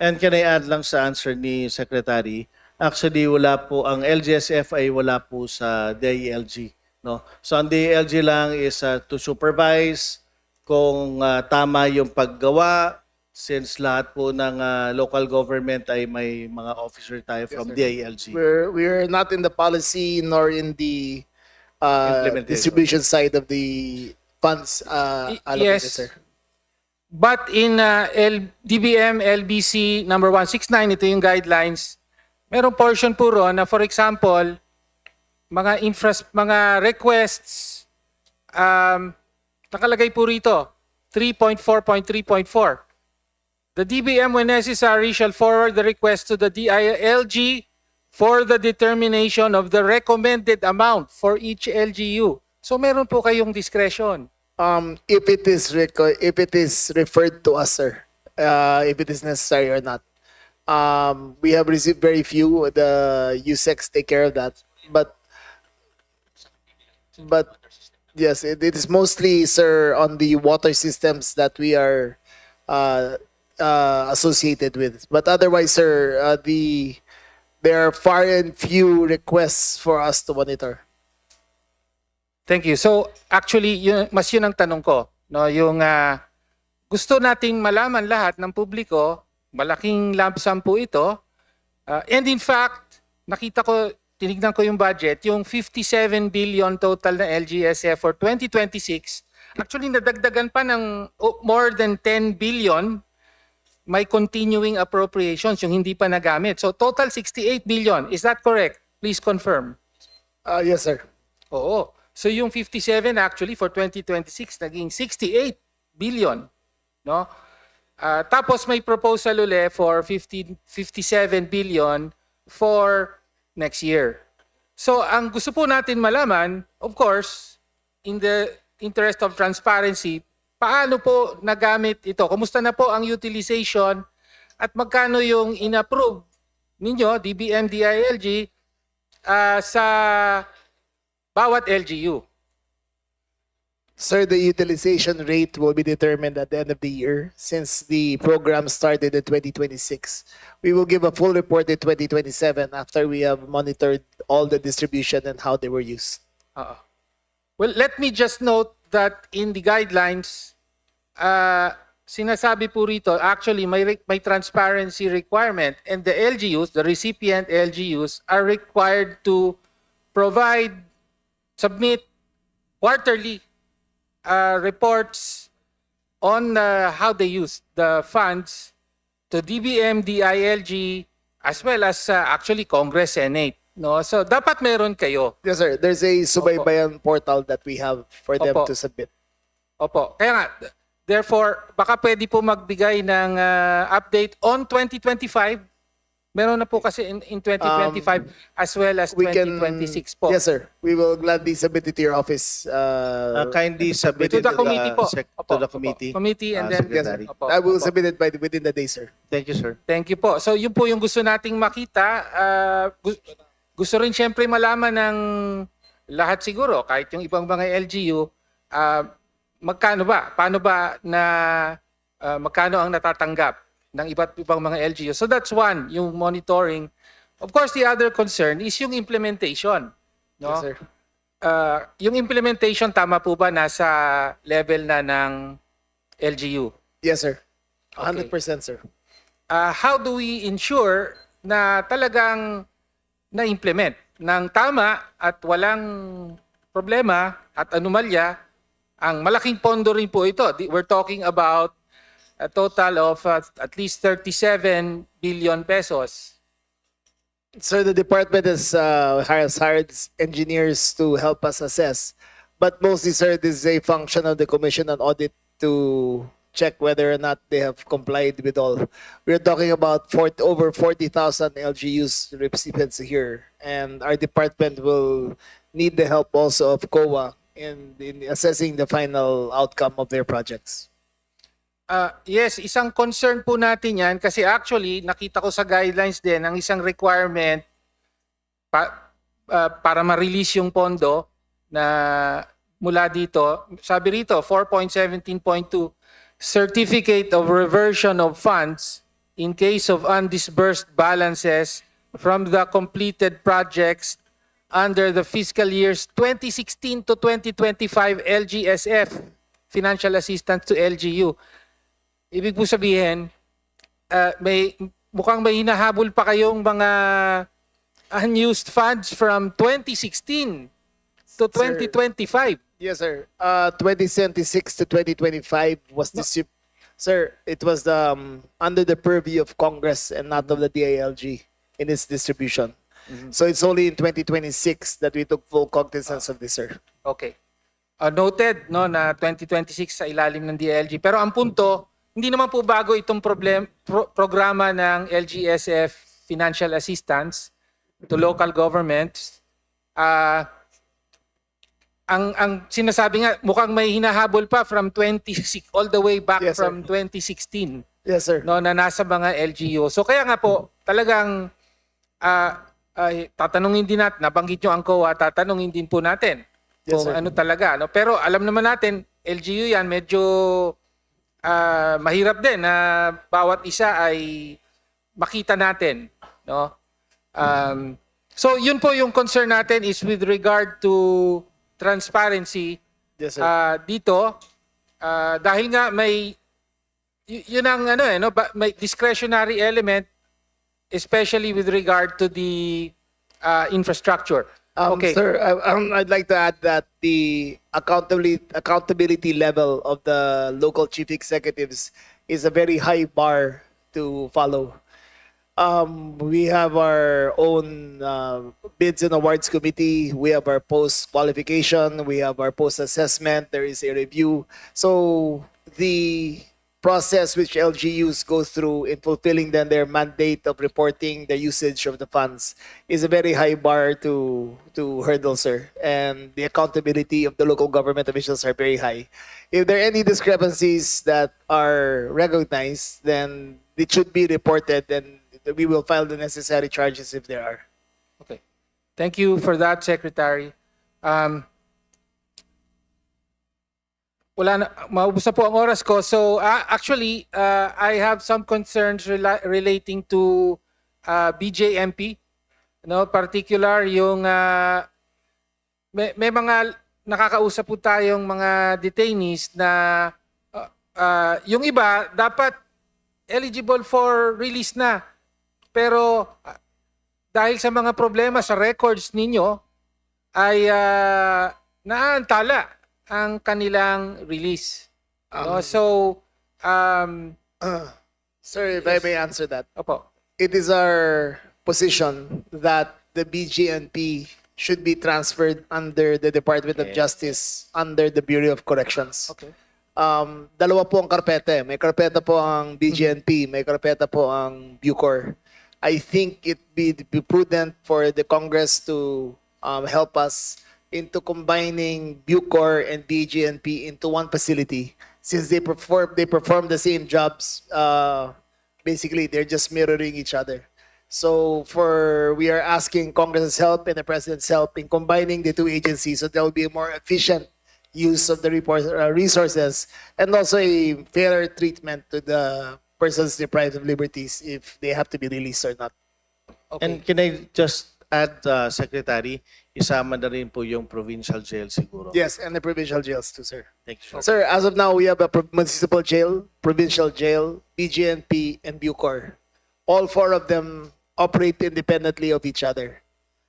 and can I add lang sa answer ni Secretary, actually wala po, ang LGSF ay wala po sa DILG. No? So ang DILG lang is to supervise kung tama yung paggawa, since lahat po ng local government ay may mga officer tayo Yes, from sir. DILG. We're not in the policy nor in the Implementation. distribution side of the funds allocated, yes. sir. But in DBM LBC number 169, ito yung guidelines, merong portion po ron na, for example, mga requests, nakalagay po rito, 3.4.3.4. The DBM, when necessary, shall forward the request to the DILG for the determination of the recommended amount for each LGU. So meron po kayong discretion. If it is referred to us, sir, if it is necessary or not. We have received very few. The USECs take care of that, but yes, it is mostly, sir, on the water systems that we are associated with. But otherwise, sir, there are far and few requests for us to monitor. Thank you. So actually, yun ang tanong ko, no, yung gusto nating malaman lahat ng publiko, malaking lump sum po ito. And in fact, tinignan ko yung budget, yung 57 billion total na LGSF for 2026, actually nadagdagan pa ng more than 10 billion may continuing appropriations, yung hindi pa nagamit. So total 68 billion. Is that correct? Please confirm. Yes, sir. Oo. So yung 57 actually for 2026 naging 68 billion, no? Tapos may proposal uli for 57 billion for next year. So ang gusto po natin malaman, of course, in the interest of transparency, paano po nagamit ito? Kumusta na po ang utilization at magkano yung inapprove ninyo, DBM, DILG, sa bawat LGU? Sir, the utilization rate will be determined at the end of the year since the program started in 2026. We will give a full report in 2027 after we have monitored all the distribution and how they were used. Well, let me just note that in the guidelines, sinasabi po rito, actually may transparency requirement, and the LGUs, the recipient LGUs, are required to submit quarterly reports on how they use the funds to DBM, DILG, as well as actually Congress, Senate. No? So dapat meron kayo. Yes, sir. There's a subaybayan portal that we have for them Opo. to submit. Opo. Kaya nga, therefore, baka pwede po magbigay ng update on 2025. Meron na po kasi in 2025 as well as We can 2026 po. Yes, sir. We will gladly submit it to your office. Kindly submit To it the committee po. to the committee. Committee and then Yes, sir. Opo, I will opo. submit it within the day, sir. Thank you, sir. Thank you po. So yun po yung gusto nating makita. Gusto rin siyempre malaman ng lahat siguro, kahit yung ibang mga LGU, magkano ba? Paano ba na magkano ang natatanggap ng iba't ibang mga LGU? So that's one, yung monitoring. Of course, the other concern is yung implementation. No? Yes, sir. Yung implementation, tama po ba nasa level na ng LGU? Yes, sir. Okay. 100%, sir. How do we ensure na talagang na-implement ng tama at walang problema at anomalya? Ang malaking pondo rin po ito. We're talking about a total of at least 37 billion pesos. Sir, the department has hired engineers to help us assess. But mostly, sir, this is a function of the Commission on Audit to check whether or not they have complied with all. We're talking about over 40,000 LGUs recipients here. And our department will need the help also of COA in assessing the final outcome of their projects. Yes, isang concern po natin yan kasi actually nakita ko sa guidelines din ang isang requirement para ma-release yung pondo na mula dito. Sabi rito, 4.17.2, Certificate of Reversion of Funds in case of undisbursed balances from the completed projects under the fiscal years 2016 to 2025 LGSF, Financial Assistance to LGU. ibig po sabihin, mukhang may hinahabol pa kayong mga unused funds from 2016 to 2025. Yes, sir. 2026 to 2025 was sir, it was under the purview of Congress and not of the DILG in its distribution. So it's only in 2026 that we took full cognizance of this, sir. Okay. Noted no na 2026 sa ilalim ng DILG. Pero ang punto, hindi naman po bago itong programa ng LGSF Financial Assistance to local governments. Ang sinasabi nga, mukhang may hinahabol pa from 26 all the way back Yes, sir. from 2016 Yes, sir. no na nasa mga LGU. So kaya nga po talagang tatanungin din natin, nabanggit nyo ang COA, tatanungin din po natin Yes, kung sir. ano talaga. No? Pero alam naman natin, LGU yan, medyo mahirap din na bawat isa ay makita natin. No? So yun po yung concern natin is with regard to transparency. Yes, sir. Dito, dahil nga may, yun ang no, may discretionary element, especially with regard to the infrastructure. Okay. Sir, I'd like to add that the accountability level of the local chief executives is a very high bar to follow. We have our own bids and awards committee. We have our post qualification. We have our post assessment. There is a review. So the process which LGUs go through in fulfilling then their mandate of reporting the usage of the funds is a very high bar to hurdle, sir. And the accountability of the local government officials are very high. If there are any discrepancies that are recognized, then it should be reported and we will file the necessary charges if there are. Okay. Thank you for that, Secretary. Wala na, maubos na po ang oras ko. So actually, I have some concerns relating to BJMP. No, particular yung may mga nakakausap po tayong mga detainees na yung iba dapat eligible for release na. Pero dahil sa mga problema sa records ninyo ay naantala ang kanilang release. No? So, sir, if I may answer that. Opo. It is our position that the BGNP should be transferred under the Department of Justice, under the Bureau of Corrections. Okay. Dalawa po ang karpeta. May karpeta po ang BGNP, may karpeta po ang Bucor. I think it be prudent for the Congress to help us into combining Bucor and BGNP into one facility. Since they perform the same jobs, basically they're just mirroring each other. So we are asking Congress's help and the President's help in combining the two agencies so there will be a more efficient use of the resources and also a fairer treatment to the persons deprived of liberties if they have to be released or not. Okay. And can I just add, Secretary, isama na rin po yung provincial jail siguro. Yes, and the provincial jails too, sir. Thank you, sir. Sir, as of now, we have a municipal jail, provincial jail, BGNP, and Bucor. All four of them operate independently of each other.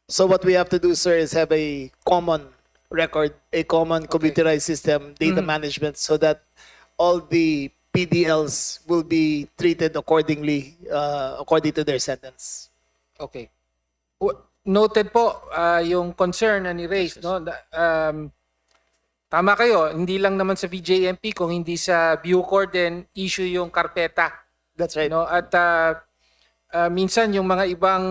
So what we have to do, sir, is have a common record, a common computerized system, data management, so that all the PDLs will be treated accordingly, according to their sentence. Okay. Noted po yung concern na ni-raise. No? Tama kayo, hindi lang naman sa BJMP, kung hindi sa Bucor din issue yung karpeta. That's right. No? At minsan yung mga ibang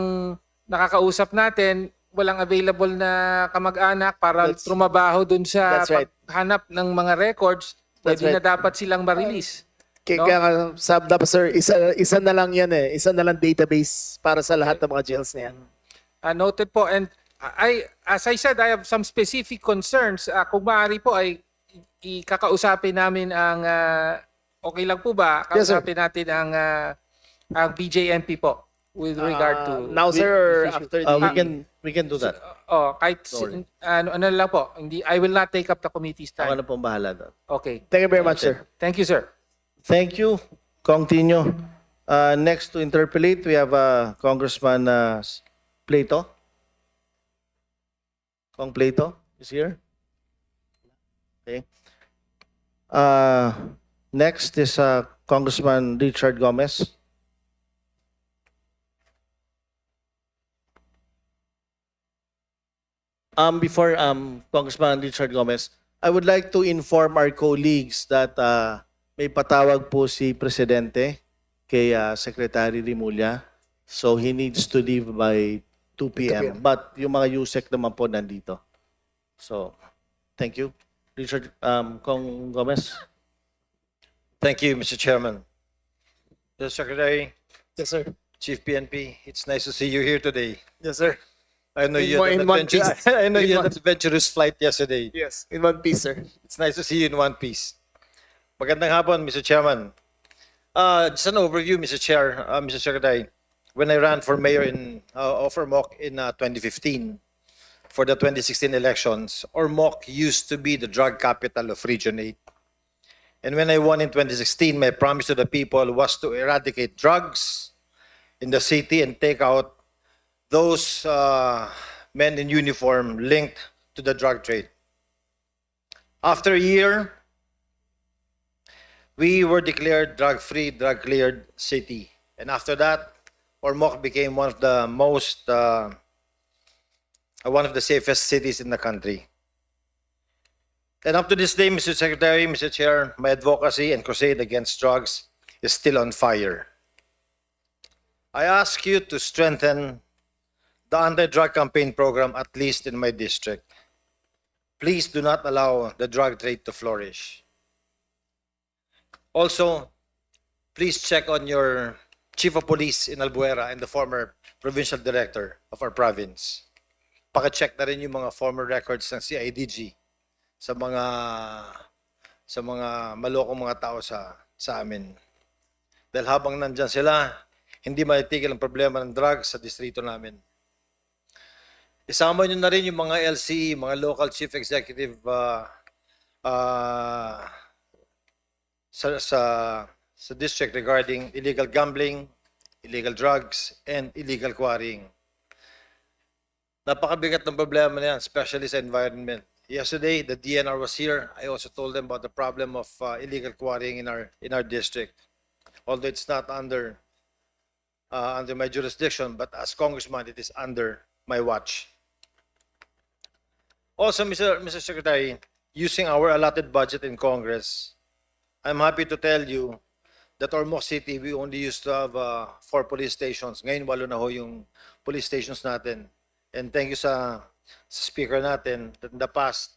nakakausap natin, walang available na kamag-anak para trumabaho dun sa That's right. paghanap ng mga records. That's Pwede na right. dapat silang ma-release. No? Kaya nga, dapat, sir, isa na lang yan eh. Isa na lang database para sa lahat ng mga jails na yan. Noted po. And as I said, I have some specific concerns. Kung maaari po ay ikakausapin namin ang, okay lang po ba? Yes, sir. Kausapin natin ang BJMP po with regard to... Now, sir, or after We can do that. Kahit Sorry. ano lang po. Hindi, I will not take up the committee's Ako time. na pong bahala doon. Okay. Thank you very much, sir. Thank you, sir. Thank you. Continue. Next to interpolate, we have Congressman Plato. Kong Plato is here. Okay. Next is Congressman Richard Gomez. Before Congressman Richard Gomez, I would like to inform our colleagues that may patawag po si Presidente kay Secretary Rimulya. So he needs to leave by 2 p.m. But yung mga USEC naman po nandito. So, thank you. Richard Kong Gomez. Thank you, Mr. Chairman. Mr. Secretary, Yes, sir. Chief PNP, it's nice to see you here today. Yes, sir. I know you had In an one piece. I know In you had one- an adventurous flight yesterday. Yes, in one piece, sir. It's nice to see you in one piece. Magandang hapon, Mr. Chairman. Just an overview, Mr. Chair, Mr. Secretary. When I ran for mayor in Ormoc in 2015 for the 2016 elections, Ormoc used to be the drug capital of Region 8. And when I won in 2016, my promise to the people was to eradicate drugs in the city and take out those men in uniform linked to the drug trade. After a year, we were declared drug-free, drug-cleared city. And after that, Ormoc became one of the safest cities in the country. And up to this day, Mr. Secretary, Mr. Chair, my advocacy and crusade against drugs is still on fire. I ask you to strengthen the anti-drug campaign program, at least in my district. Please do not allow the drug trade to flourish. Also, please check on your Chief of Police in Albuera and the former Provincial Director of our province. Paki-check na rin yung mga former records ng CIDG sa mga malokong mga tao sa amin. Dahil habang nandyan sila, hindi matitigil ang problema ng drugs sa distrito namin. Isama nyo na rin yung mga LCE, mga local chief executive sa district regarding illegal gambling, illegal drugs, and illegal quarrying. Napakabigat ng problema na yan, especially sa environment. Yesterday, the DNR was here. I also told them about the problem of illegal quarrying in our district. Although it's not under my jurisdiction, but as congressman, it is under my watch. Also, Mr. Secretary, using our allotted budget in Congress, I'm happy to tell you that Ormoc City, we only used to have 4 police stations. Ngayon, 8 na ho yung police stations natin. And thank you sa speaker natin that in the past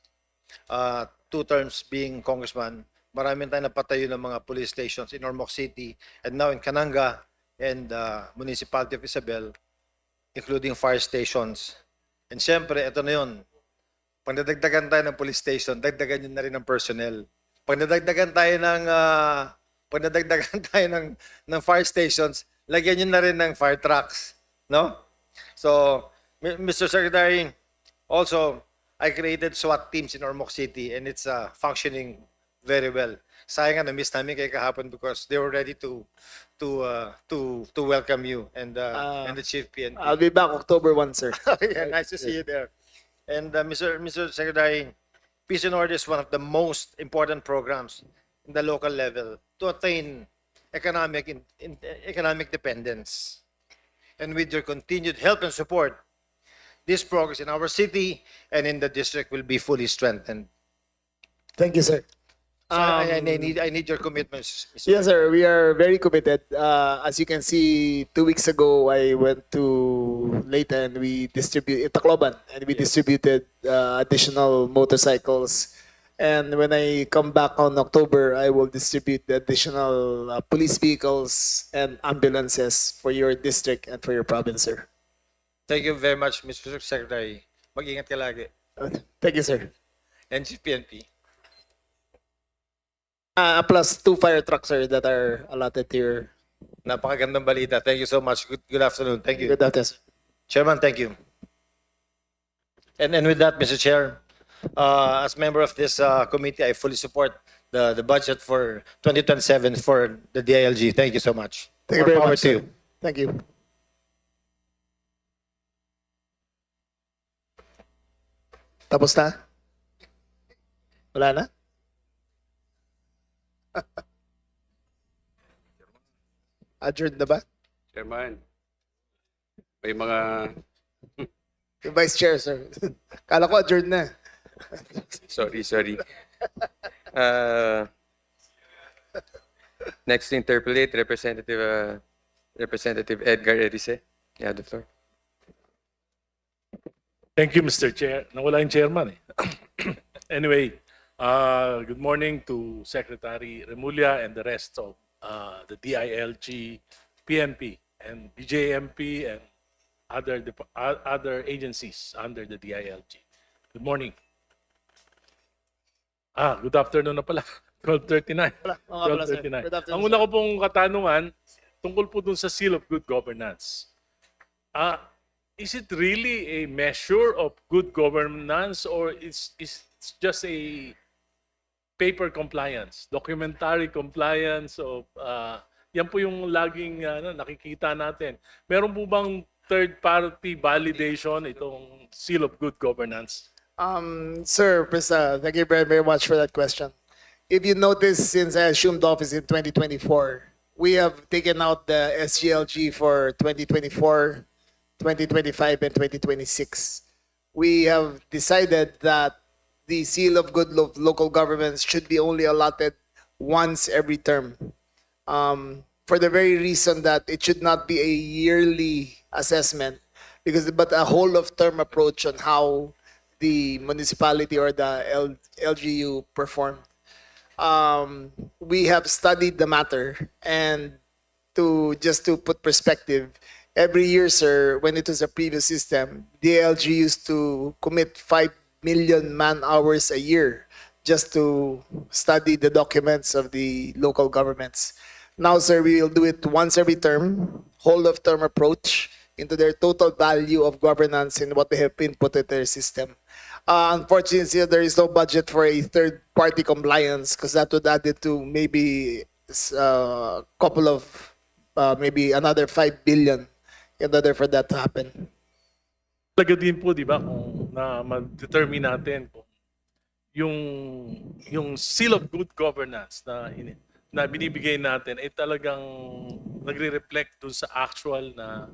2 terms being congressman, maraming tayo napatayo ng mga police stations in Ormoc City and now in Cananga and Municipality of Isabel, including fire stations. And siyempre, ito na yun. Pag nadagdagan tayo ng police station, dagdagan yun na rin ng personnel. Pag nadagdagan tayo ng fire stations, lagyan yun na rin ng fire trucks. No? So, Mr. Secretary, also, I created SWAT teams in Ormoc City and it's functioning very well. Sayang nga na-miss namin kayo kahapon because they were ready to welcome you and the Chief PNP. I'll be back October 1, sir. Yeah, nice to see you there. And Mr. Secretary, Peace and Order is one of the most important programs in the local level to attain economic dependence. And with your continued help and support, this progress in our city and in the district will be fully strengthened. Thank you, sir. So I need your commitments, Mr. Yes, sir. We are very committed. As you can see, 2 weeks ago, I went to Leyte and we distributed Tacloban and we distributed additional motorcycles. And when I come back on October, I will distribute the additional police vehicles and ambulances for your district and for your province, sir. Thank you very much, Mr. Secretary. Mag-ingat ka lagi. Thank you, sir. And Chief PNP. Plus 2 fire trucks, sir, that are allotted here. Napakagandang balita. Thank you so much. Good afternoon. Thank you. Good afternoon, sir. Chairman, thank you. And with that, Mr. Chair, as member of this committee, I fully support the budget for 2027 for the DILG. Thank you so much. Thank you More very power much, to sir. you. Thank you. Tapos na? Wala na? Adjourned na ba? Chairman, may mga Yung Vice Chair, sir. Kala ko adjourned na. sorry. Next to interpolate, Representative Edgar Erice. You have the floor. Thank you, Mr. Chair. Nawala yung chairman eh. Anyway, good morning to Secretary Remulla and the rest of the DILG, PNP, and BJMP, and other agencies under the DILG. Good morning. Good afternoon na pala. 12:39. Oo nga pala, sir. 12:39. Good afternoon, Ang una ko pong katanungan, tungkol po dun sa Seal of Good Governance. Is it really a measure of good governance, or it's just a paper compliance, documentary compliance of yan po yung laging nakikita natin. Meron po bang third party validation itong Seal of Good Governance? Sir, Prisa, thank you very, very much for that question. If you notice, since I assumed office in 2024, we have taken out the SGLG for 2024, 2025, and 2026. We have decided that the Seal of Good Local Governments should be only allotted once every term. For the very reason that it should not be a yearly assessment, but a whole of term approach on how the municipality or the LGU performed. We have studied the matter, and to put perspective, every year, sir, when it was a previous system, DLG used to commit 5 million man-hours a year just to study the documents of the local governments. Now, sir, we will do it once every term, whole of term approach into their total value of governance and what they have input in their system. Unfortunately, there is no budget for a third-party compliance because that would add it to maybe a couple of, maybe another 5 billion in order for that to happen. Talaga din po, di ba, kung na ma-determine natin kung yung Seal of Good Governance na binibigay natin ay talagang nagre-reflect dun sa actual na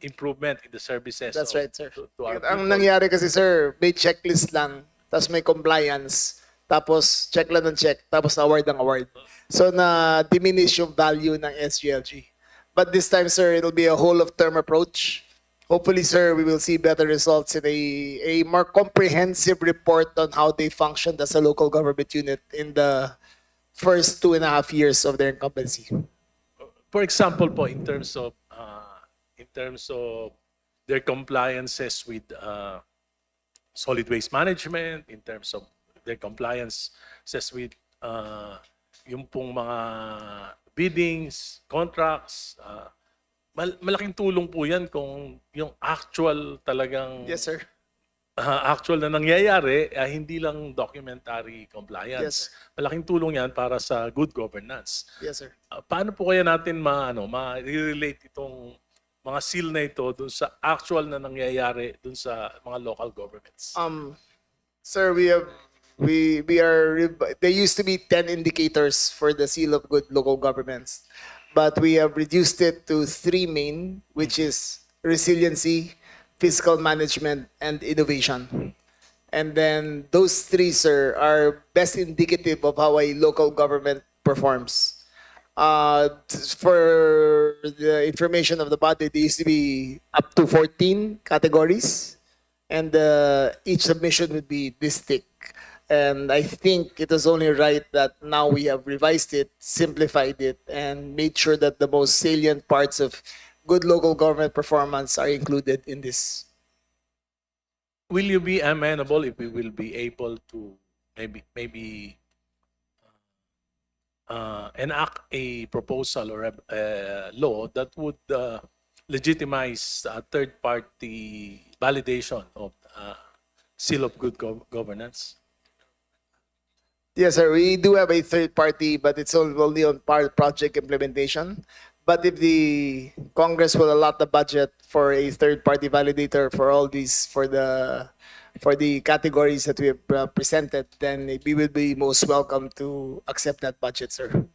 improvement in the services. That's right, sir. To our Ang people. nangyari kasi, sir, may checklist lang, tapos may compliance, tapos check lang ng check, tapos award ang award. So na-diminish yung value ng SGLG. But this time, sir, it'll be a whole of term approach. Hopefully, sir, we will see better results in a more comprehensive report on how they functioned as a local government unit in the first 2.5 years of their incumbency. For example po, in terms of their compliances with solid waste management, in terms of their compliances with yung pong mga biddings, contracts, malaking tulong po yan kung yung actual talagang Yes, sir. actual na nangyayari, hindi lang documentary compliance. Yes. Malaking tulong yan para sa good governance. Yes, sir. Paano po kaya natin ma-relate itong mga seal na ito dun sa actual na nangyayari dun sa mga local governments? Sir, there used to be 10 indicators for the Seal of Good Local Governments, but we have reduced it to 3 main, which is resiliency, fiscal management, and innovation. And then those 3, sir, are best indicative of how a local government performs. For the information of the body, there used to be up to 14 categories, and each submission would be this thick. And I think it was only right that now we have revised it, simplified it, and made sure that the most salient parts of good local government performance are included in this. Will you be amenable if we will be able to maybe enact a proposal or a law that would legitimize third-party validation of seal of good governance? Yes, sir. We do have a third party, but it's only on part project implementation. But if the Congress will allot the budget for a third party validator for all these for the categories that we have presented, then we will be most welcome to accept that budget, sir.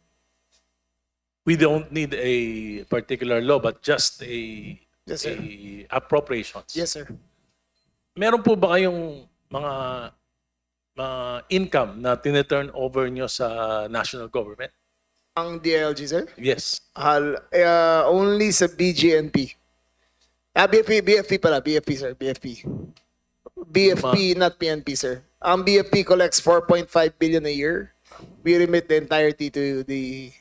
We don't need a particular law, but just a, Yes, sir. a appropriations. Yes, sir. Meron po ba kayong mga income na tineturn over nyo sa national government? Ang DLG, sir? Yes. Only sa BGNP. BFP pala. BFP, sir. BFP. BFP, not PNP, sir. Ang BFP collects 4.5 billion a year. We remit the entirety to the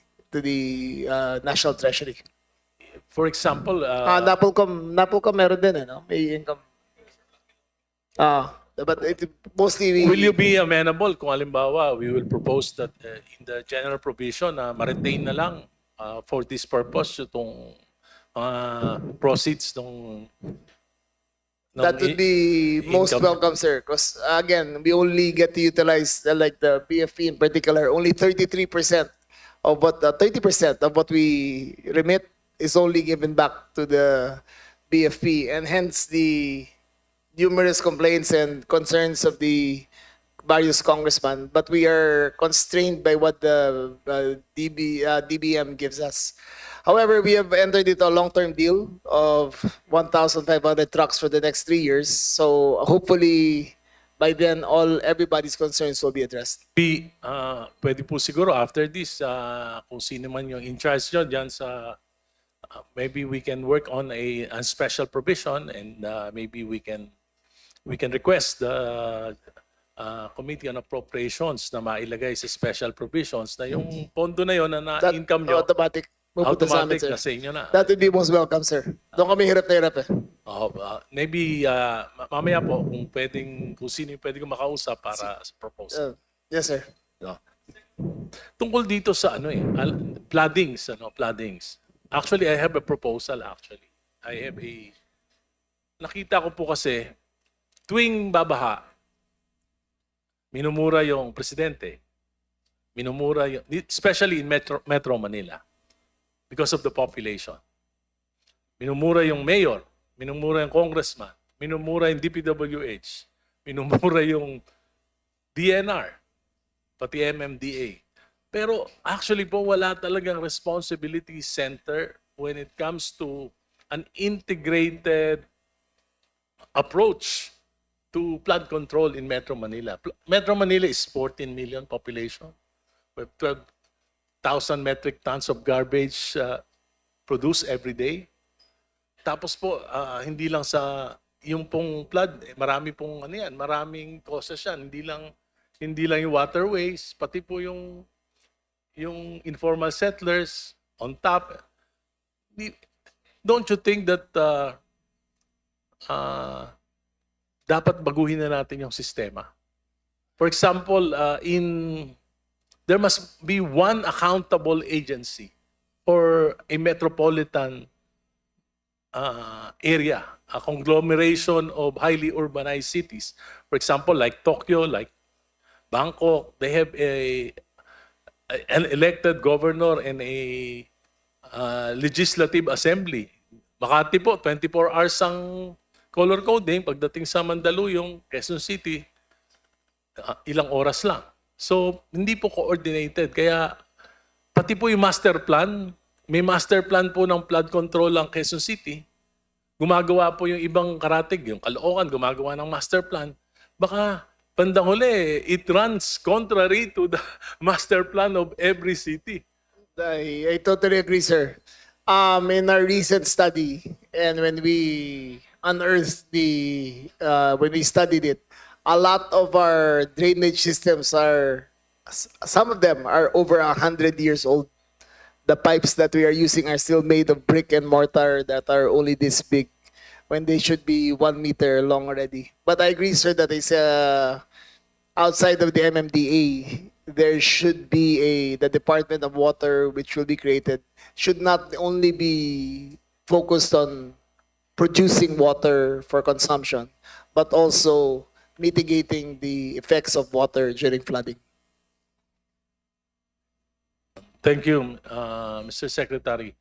National Treasury. For example, Napolcom meron din, no? May income. But it mostly will you be amenable kung halimbawa we will propose that in the general provision na ma-retain na lang for this purpose itong proceeds ng that would be most income. welcome, sir. Because again, we only get to utilize like the BFP in particular. Only 33% of what 30% of what we remit is only given back to the BFP, and hence the numerous complaints and concerns of the various congressmen. But we are constrained by what the DBM gives us. However, we have entered into a long-term deal of 1,500 trucks for the next 3 years. So hopefully, by then, everybody's concerns will be addressed. Pwede po siguro after this, kung sino man yung in charge nyo dyan sa, maybe we can work on a special provision, and maybe we can request the Committee on Appropriations na mailagay sa special provisions na yung pondo na yon na income nyo, Automatic. Mapunta sa amin, automatic sir. na sa inyo na. That would be most welcome, sir. Doon kami hirap na hirap eh. Maybe mamaya po kung sino yung pwedeng makausap para sa proposal. Yes, sir. Tungkol dito sa floodings. Actually, I have a proposal actually. Nakita ko po kasi tuwing babaha, minumura yung presidente. Minumura yung, especially in Metro Manila because of the population. Minumura yung mayor, minumura yung congressman, minumura yung DPWH, minumura yung DNR, pati MMDA. Pero actually po wala talagang responsibility center when it comes to an integrated approach to flood control in Metro Manila. Metro Manila is 14 million population. We have 12,000 metric tons of garbage produced every day. Tapos po, hindi lang sa yung pong flood, marami pong maraming causes yan. Hindi lang yung waterways, pati po yung informal settlers on top. Don't you think that dapat baguhin na natin yung sistema? For example, there must be one accountable agency for a metropolitan area, a conglomeration of highly urbanized cities. For example, like Tokyo, like Bangkok, they have an elected governor and a legislative assembly. Makati po, 24 hours ang color coding. Pagdating sa Mandaluyong, Quezon City, ilang oras lang. So, hindi po coordinated. Kaya, pati po yung master plan, may master plan po ng flood control ang Quezon City. Gumagawa po yung ibang karatig, yung Caloocan, gumagawa ng master plan. Baka, bandang huli, it runs contrary to the master plan of every city. I totally agree, sir. In our recent study, and when we unearthed when we studied it, a lot of our drainage systems some of them are over 100 years old. The pipes that we are using are still made of brick and mortar that are only this big when they should be 1 meter long already. But I agree, sir, that it's outside of the MMDA, there should be the Department of Water which will be created should not only be focused on producing water for consumption, but also mitigating the effects of water during flooding. Thank you, Mr. Secretary.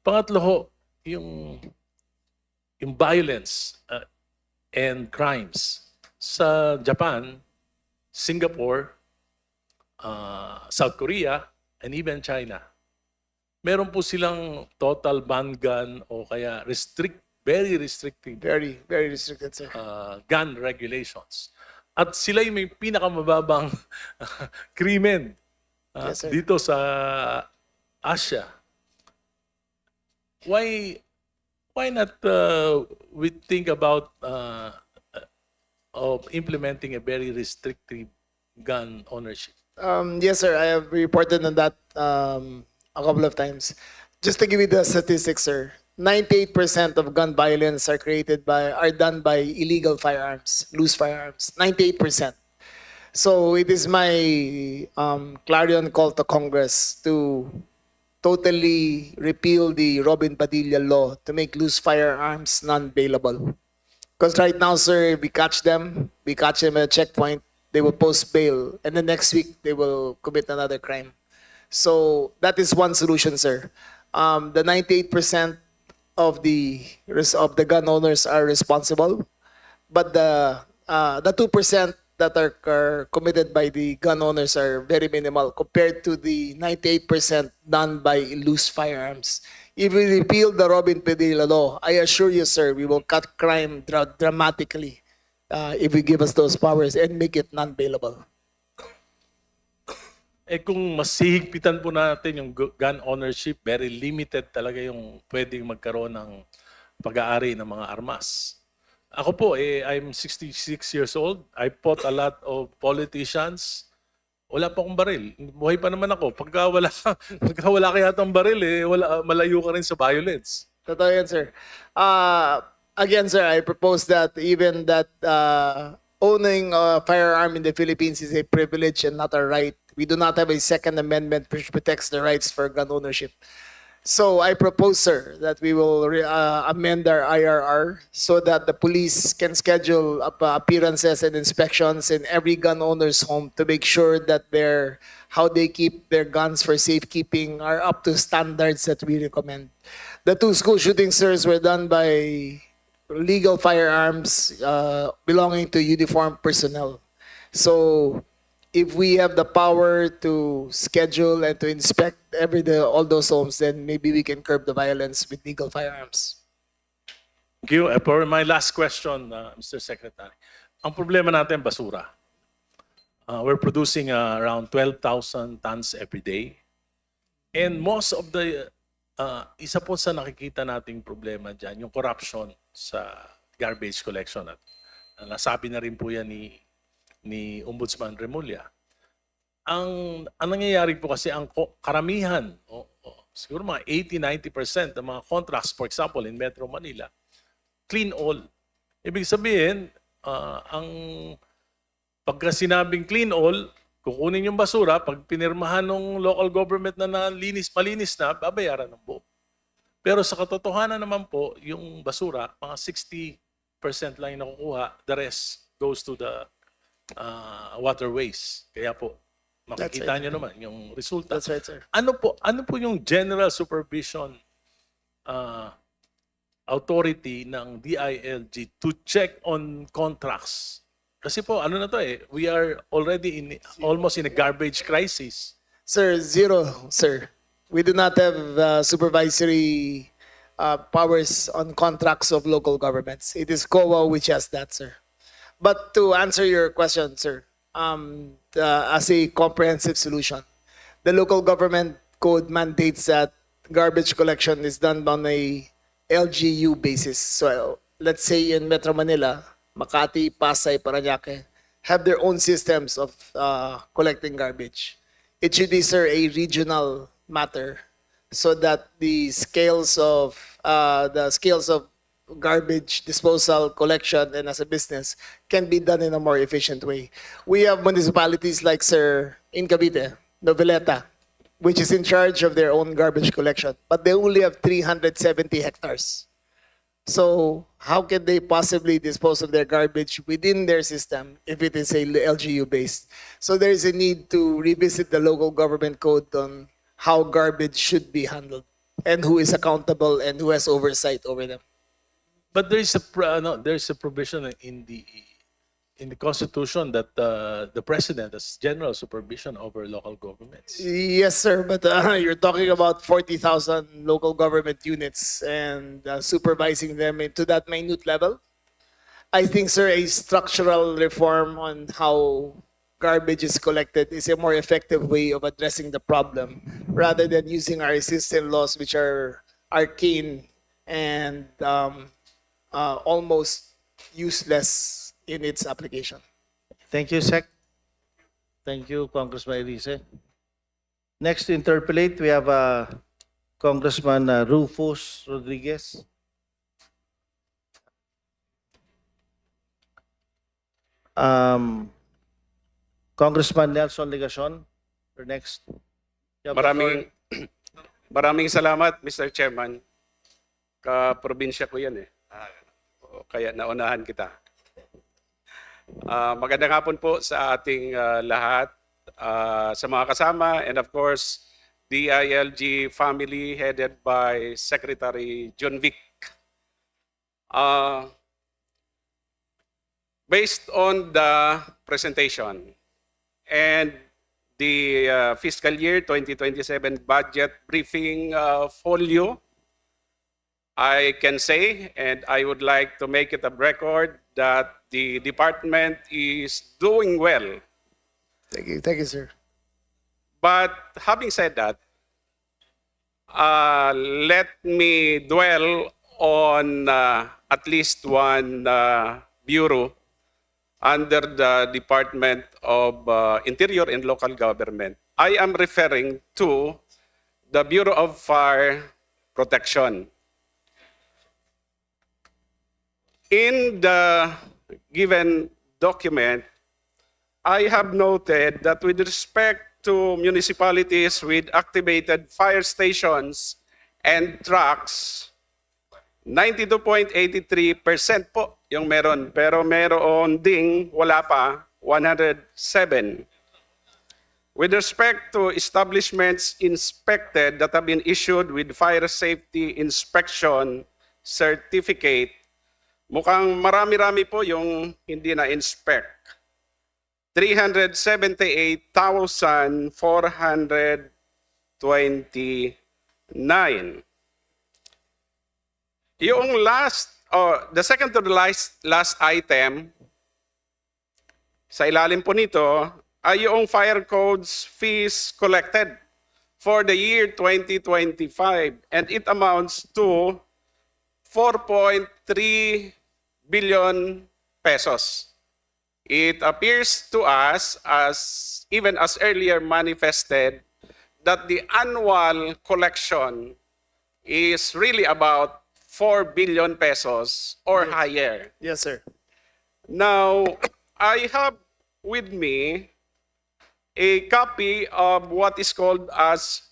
Pangatlo ho, yung violence and crimes sa Japan, Singapore, South Korea, and even China. Meron po silang total ban gun o kaya very restrictive Very, very restricted, sir. gun regulations. At sila yung may pinakamababang krimen Yes, sir. dito sa Asia. Why not we think about of implementing a very restrictive gun ownership? Yes, sir. I have reported on that a couple of times. Just to give you the statistics, sir, 98% of gun violence are done by illegal firearms, loose firearms. 98%. So it is my clarion call to Congress to totally repeal the Robin Padilla law to make loose firearms non-bailable. Because right now, sir, we catch them at a checkpoint, they will post bail, and the next week they will commit another crime. So that is one solution, sir. The 98% of the gun owners are responsible, but the 2% that are committed by the gun owners are very minimal compared to the 98% done by loose firearms. If we repeal the Robin Padilla law, I assure you, sir, we will cut crime dramatically if we give us those powers and make it non-bailable. Eh kung mas hihigpitan po natin yung gun ownership, very limited talaga yung pwedeng magkaroon ng pag-aari ng mga armas. Ako po, I'm 66 years old. I fought a lot of politicians. Wala pa akong baril. Buhay pa naman ako. Pagka wala kaya itong baril, malayo ka rin sa violence. Totoo yan, sir. Again, sir, I propose that even that owning a firearm in the Philippines is a privilege and not a right. We do not have a Second Amendment which protects the rights for gun ownership. So I propose, sir, that we will amend our IRR so that the police can schedule appearances and inspections in every gun owner's home to make sure that how they keep their guns for safekeeping are up to standards that we recommend. The two school shootings, sirs, were done by legal firearms belonging to uniformed personnel. So if we have the power to schedule and to inspect all those homes, then maybe we can curb the violence with legal firearms. Thank you. For my last question, Mr. Secretary. Ang problema natin, basura. We're producing around 12,000 tons every day. And most of the, isa po sa nakikita nating problema dyan, yung corruption sa garbage collection. At nasabi na rin po yan ni Ombudsman Remulla. Ang nangyayari po kasi ang karamihan, siguro mga 80-90% ng mga contracts, for example, in Metro Manila, clean all. Ibig sabihin, pagka sinabing clean all, kukunin yung basura, pag pinirmahan ng local government na malinis na, babayaran ng buo. Pero sa katotohanan naman po, yung basura, mga 60% lang yung nakukuha, the rest goes to the waterways. Kaya po, makikita nyo naman yung resulta. That's right, sir. Ano po yung general supervision authority ng DILG to check on contracts? Kasi po, we are already almost in a garbage crisis. Sir, zero, sir. We do not have supervisory powers on contracts of local governments. It is COA which has that, sir. But to answer your question, sir, as a comprehensive solution, the local government code mandates that garbage collection is done on a LGU basis. So let's say in Metro Manila, Makati, Pasay, Parañaque have their own systems of collecting garbage. It should be, sir, a regional matter so that the scales of garbage disposal, collection, and as a business can be done in a more efficient way. We have municipalities like, sir, in Cavite, Noveleta, which is in charge of their own garbage collection, but they only have 370 hectares. So how can they possibly dispose of their garbage within their system if it is a LGU based? So there is a need to revisit the local government code on how garbage should be handled and who is accountable and who has oversight over them. But there is a there's a provision in the Constitution that the president has general supervision over local governments. Yes, sir. But you're talking about 40,000 local government units and supervising them into that minute level. I think, sir, a structural reform on how garbage is collected is a more effective way of addressing the problem rather than using our existing laws, which are arcane and almost useless in its application. Thank you, Sec. Thank you, Congressman Elise. Next to interpolate, we have Congressman Rufus Rodriguez. Congressman Nelson Legacion, you're next. You have the floor. Maraming salamat, Mr. Chairman. Ka-probinsya ko yan eh. Kaya naunahan kita. Magandang hapon po sa ating lahat, sa mga kasama, and of course, the ILG family headed by Secretary John Vic. Based on the presentation and the fiscal year 2027 budget briefing folio, I can say, and I would like to make it a record, that the department is doing well. Thank you, sir. But having said that, let me dwell on at least one bureau under the Department of Interior and Local Government. I am referring to the Bureau of Fire Protection. In the given document, I have noted that with respect to municipalities with activated fire stations and trucks, 92.83% po yung meron. Pero meron ding wala pa, 107. With respect to establishments inspected that have been issued with fire safety inspection certificate, mukhang marami-rami po yung hindi na-inspect. 378,429. Yung the second to the last item, sa ilalim po nito, ay yung fire codes fees collected for the year 2025. And it amounts to 4.3 billion pesos. It appears to us, as even as earlier manifested, that the annual collection is really about 4 billion pesos or higher. Yes, sir. Now, I have with me a copy of what is called as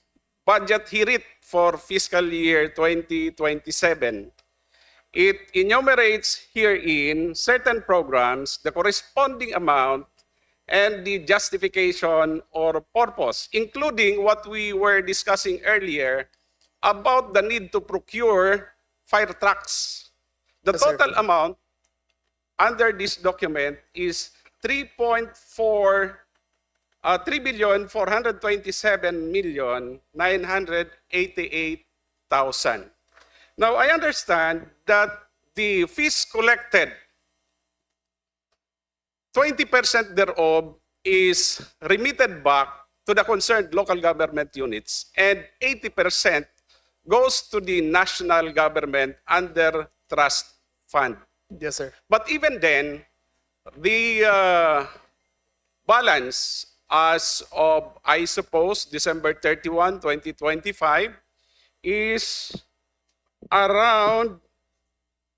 Budget Hirit for fiscal year 2027. It enumerates herein certain programs, the corresponding amount, and the justification or purpose, including what we were discussing earlier about the need to procure fire trucks. The total amount under this document is 3,427,988,000. Now, I understand that the fees collected, 20% thereof is remitted back to the concerned local government units, and 80% goes to the national government under trust fund. Yes, sir. But even then, the balance as of, I suppose, December 31, 2025 is around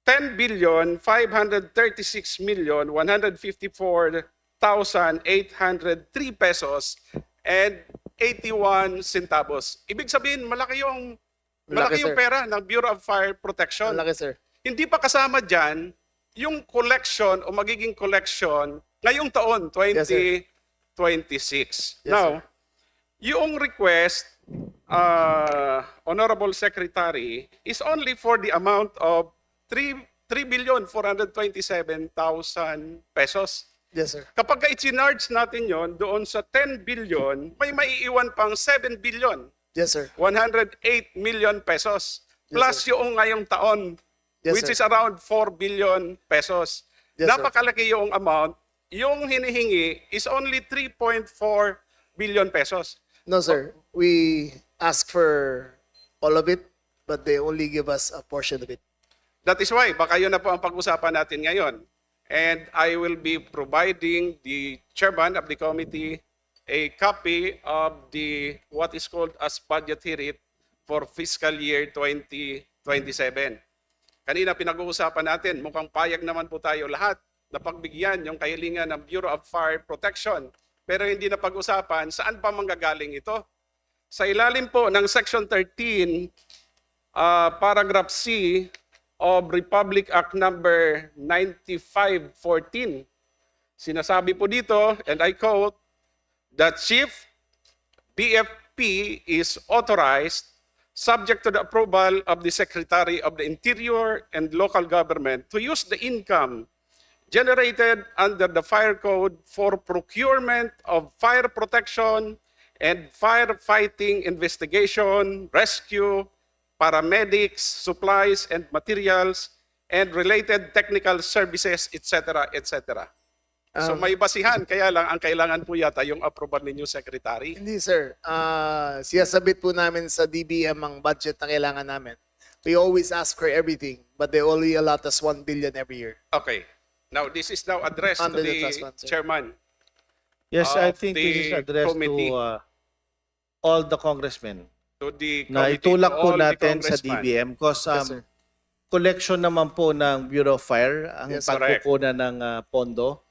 10,536,154,803 pesos and 81 centavos. Ibig sabihin, malaki yung Malaki, sir. pera ng Bureau of Fire Protection. Malaki, sir. Hindi pa kasama dyan yung collection o magiging collection ngayong taon, Yes, sir. 2026. Yes, Now, yung request, Honorable Secretary, is only for the amount of 3,427,000 pesos. Yes, sir. Kapag i-charge natin yon doon sa 10 billion, may maiiwan pang 7 billion, Yes, sir. 108 million pesos. Yes, Plus sir. yung ngayong taon, Yes, which sir. is around 4 billion pesos. Yes, sir. Napakalaki yung amount. Yung hinihingi is only 3.4 billion pesos. No, sir. We ask for all of it, but they only give us a portion of it. That is why, baka yun na po ang pag-usapan natin ngayon. And I will be providing the chairman of the committee a copy of the what is called as budget hearing for fiscal year 2027. Kanina pinag-uusapan natin, mukhang payag naman po tayo lahat na pagbigyan yung kahilingan ng Bureau of Fire Protection. Pero hindi na pag-usapan saan pa manggagaling ito. Sa ilalim po ng Section 13, Paragraph C of Republic Act number 9514, sinasabi po dito, and I quote, that Chief BFP is authorized, subject to the approval of the Secretary of the Interior and local government, to use the income generated under the Fire Code for procurement of fire protection and firefighting investigation, rescue, paramedics, supplies and materials, and related technical services, etc., etc. So may basihan, kaya lang ang kailangan po yata yung approval ninyo, Secretary. Hindi, sir. Siyasabit po namin sa DBM ang budget na kailangan namin. We always ask for everything, but they only allot us 1 billion every year. Okay. Now, this is now addressed Under to the the trust fund, sir. chairman. Yes, I of think this is the addressed committee. to all the congressmen. To the Na committee, itulak to po all the natin sa congressmen. DBM because Yes, sir. collection naman po ng Bureau of Fire ang Yes, pagkukunan ng pondo.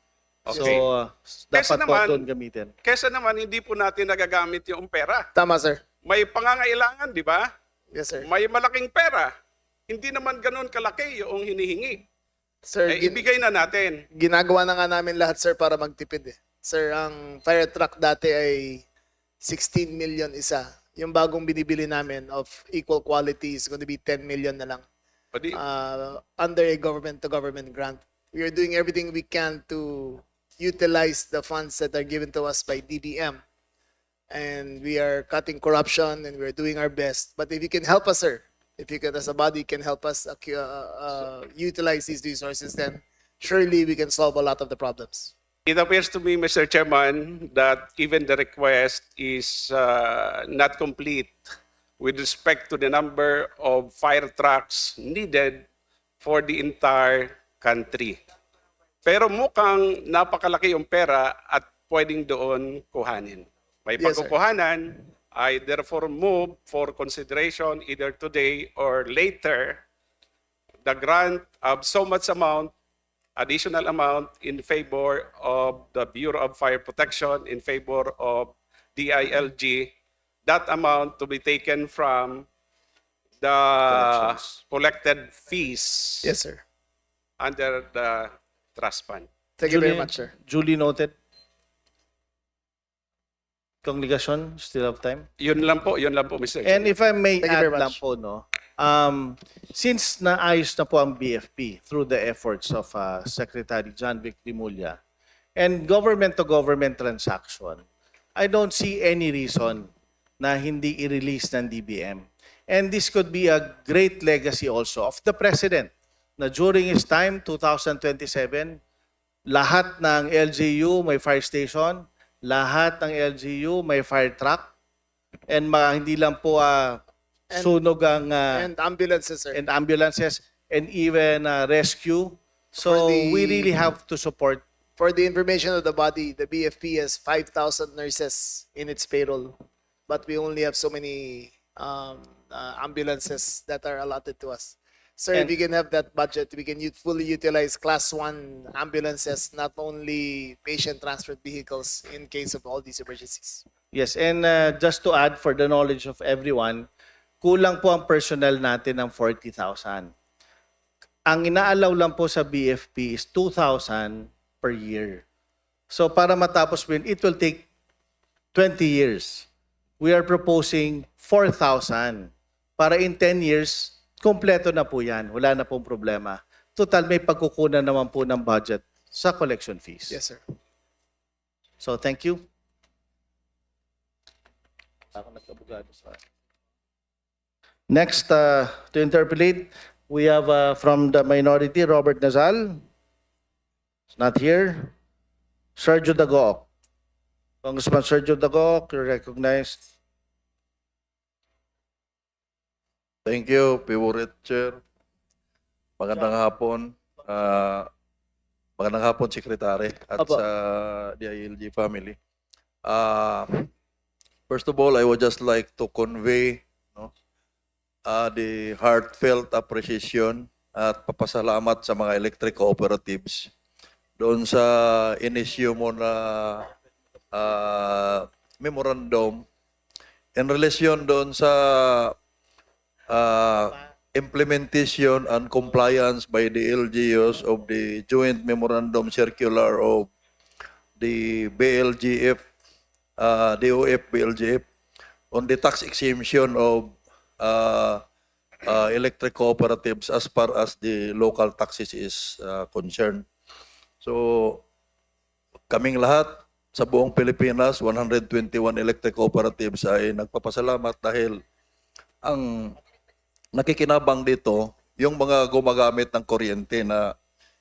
Okay. So, Kesa dapat po naman- doon gamitin. Kesa naman, hindi po natin nagagamit yung pera. Tama, sir. May pangangailangan, di ba? Yes, sir. May malaking pera. Hindi naman ganun kalaki yung hinihingi. Sir, Ibigay na natin. ginagawa na nga namin lahat, sir, para magtipid eh. Sir, ang fire truck dati ay 16 million isa. Yung bagong binibili namin of equal quality is going to be 10 million na lang. Pwede. Under a government-to-government grant. We are doing everything we can to utilize the funds that are given to us by DBM. And we are cutting corruption and we're doing our best. But if you can help us, sir, if you can, as a body, can help us utilize these resources, then surely we can solve a lot of the problems. It appears to me, Mr. Chairman, that even the request is not complete with respect to the number of fire trucks needed for the entire country. Pero mukhang napakalaki yung pera at pwedeng doon kuhanin. May Yes, sir. pagkukuhanan, I therefore move for consideration either today or later the grant of so much amount, additional amount in favor of the Bureau of Fire Protection, in favor of DILG, that amount to be taken from the Collections. collected fees Yes, sir. under the trust fund. Thank you very much, sir. Duly noted. Congregation, still have time. Yun lang po, Mr. And Chair. if I may Thank you add very lang much. po, no, since naayos na po ang BFP through the efforts of Secretary John Vic Rimulya and government-to-government transaction, I don't see any reason na hindi i-release ng DBM. And this could be a great legacy also of the President na during his time, 2027, lahat ng LGU may fire station, lahat ng LGU may fire truck, and hindi lang po sunog ang And ambulances, sir. and ambulances and even rescue. So For the- we really have to support. For the information of the body, the BFP has 5,000 nurses in its payroll, but we only have so many ambulances that are allotted to us. Sir, if And- we can have that budget, we can fully utilize Class 1 ambulances, not only patient transport vehicles in case of all these emergencies. Yes, and just to add for the knowledge of everyone, kulang po ang personnel natin ng 40,000. ang inaalaw lang po sa BFP is 2,000 per year. So para matapos po yun, it will take 20 years. We are proposing 4,000. Para in 10 years, kompleto na po yan. Wala na pong problema. Total, may pagkukunan naman po ng budget sa collection fees. Yes, sir. So thank you. Next, to interpolate, we have from the minority, Robert Nazal. He's not here. Sergio Dagoc. Congressman Sergio Dagoc, you're recognized. Thank you, favorite chair. Magandang hapon. Magandang hapon, Secretary, at Apo. sa DILG family. First of all, I would just like to convey the heartfelt appreciation at papasalamat sa mga electric cooperatives doon sa inisyu mo na memorandum in relation doon sa implementation and compliance by the LGUs of the joint memorandum circular of the BLGF, DOF BLGF on the tax exemption of electric cooperatives as far as the local taxes is concerned. So, kaming lahat sa buong Pilipinas, 121 electric cooperatives ay nagpapasalamat dahil ang nakikinabang dito, yung mga gumagamit ng kuryente na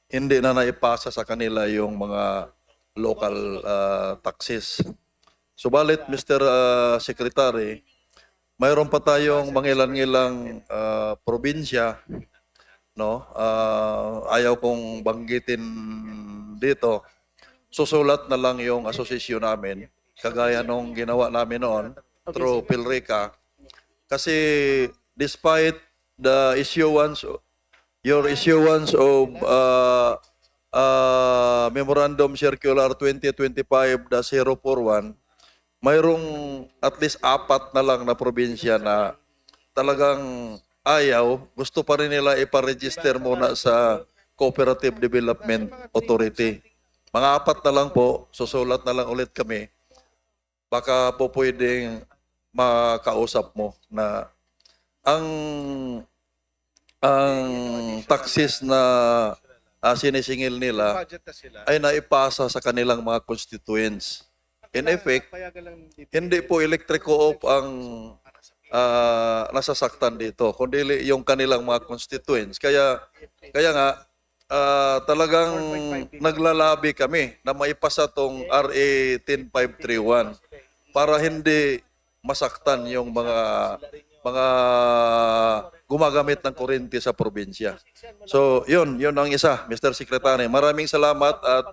hindi na naipasa sa kanila yung mga local taxes. Subalit, Mr. Secretary, mayroon pa tayong mangilan-ngilang probinsya, no? Ayaw kong banggitin dito. Susulat na lang yung asosasyon namin, kagaya nung ginawa namin noon through PhilReca. Kasi despite the issuance, your issuance of Memorandum Circular 2025-041, mayroong at least 4 na lang na probinsya na talagang ayaw, gusto pa rin nila iparegister muna sa Cooperative Development Authority. Mga 4 na lang po, susulat na lang ulit kami. Baka po pwedeng makausap mo na ang taxes na sinisingil nila ay naipasa sa kanilang mga constituents. In effect, hindi po electric co-op ang nasasaktan dito, kundi yung kanilang mga constituents. Kaya nga, talagang naglalabi kami na maipasa tong RA 10531 para hindi masaktan yung mga gumagamit ng kuryente sa probinsya. So, yun ang isa, Mr. Secretary. Maraming salamat at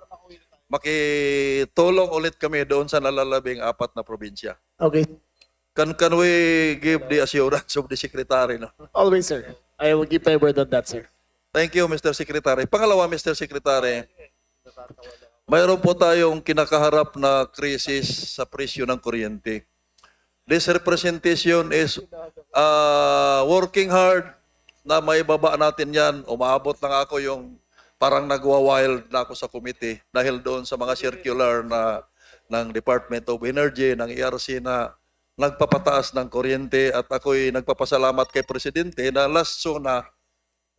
makitulong ulit kami doon sa nalalabing 4 na probinsya. Okay. Can we give the assurance of the Secretary? No? Always, sir. I will give my word on that, sir. Thank you, Mr. Secretary. Pangalawa, Mr. Secretary, mayroon po tayong kinakaharap na krisis sa presyo ng kuryente. This representation is working hard na maibaba natin yan. Umaabot lang ako yung parang nagwa-wild na ako sa committee dahil doon sa mga circular na ng Department of Energy, ng ERC na nagpapataas ng kuryente at ako'y nagpapasalamat kay Presidente na last na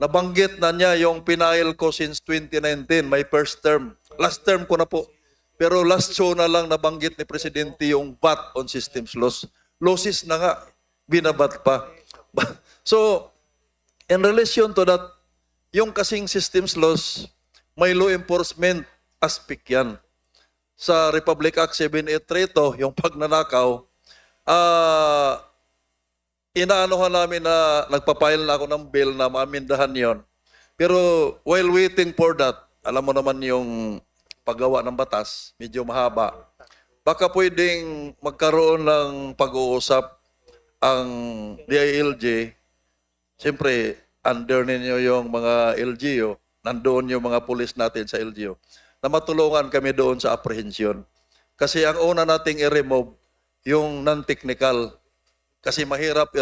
nabanggit na niya yung pinail ko since 2019, my first term. Last term ko na po. Pero last na lang nabanggit ni Presidente yung VAT on systems loss. Losses na nga, binabat pa. So, in relation to that, yung kasing systems loss, may law enforcement aspect yan. Sa Republic Act 7832, yung pagnanakaw, inaanohan namin na nagpapile na ako ng bill na maamindahan yon. Pero while waiting for that, alam mo naman yung paggawa ng batas, medyo mahaba. Baka pwedeng magkaroon ng pag-uusap ang DILG. Siyempre, under ninyo yung mga LGU, nandoon yung mga pulis natin sa LGU, na matulungan kami doon sa apprehension. Kasi ang una nating i-remove, yung non-technical. Kasi mahirap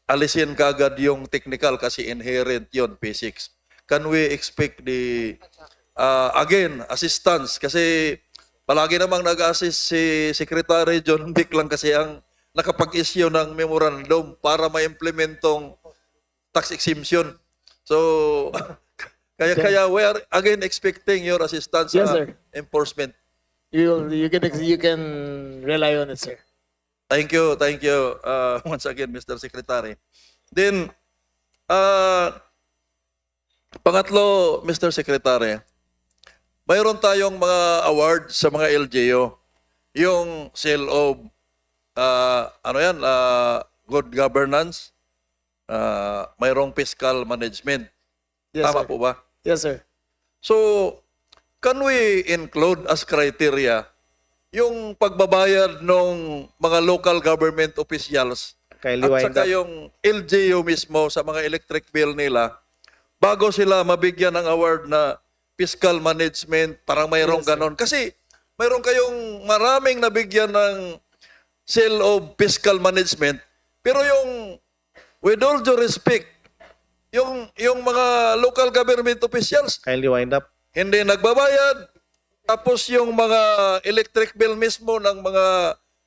alisin kagad yung technical kasi inherent yon physics. can we expect the, again, assistance? Kasi palagi namang nag-assist si Secretary John Vic lang kasi ang nakapag-issue ng memorandum para ma-implement tong tax exemption. So, kaya we are again expecting your assistance Yes, sa sir. enforcement. You can rely on it, sir. Thank you once again, Mr. Secretary. Then, pangatlo, Mr. Secretary, mayroon tayong mga award sa mga LGU. Yung seal of, good governance, mayroong fiscal management. Yes, Tama sir. po ba? Yes, sir. So, can we include as criteria yung pagbabayad ng mga local government officials Kindly at wind saka up. yung LGU mismo sa mga electric bill nila bago sila mabigyan ng award na fiscal management, parang mayroong Yes, sir. ganon. Kasi mayroon kayong maraming nabigyan ng seal of fiscal management, pero yung, with all due respect, yung mga local government officials, Kindly wind up. hindi nagbabayad. Tapos yung mga electric bill mismo ng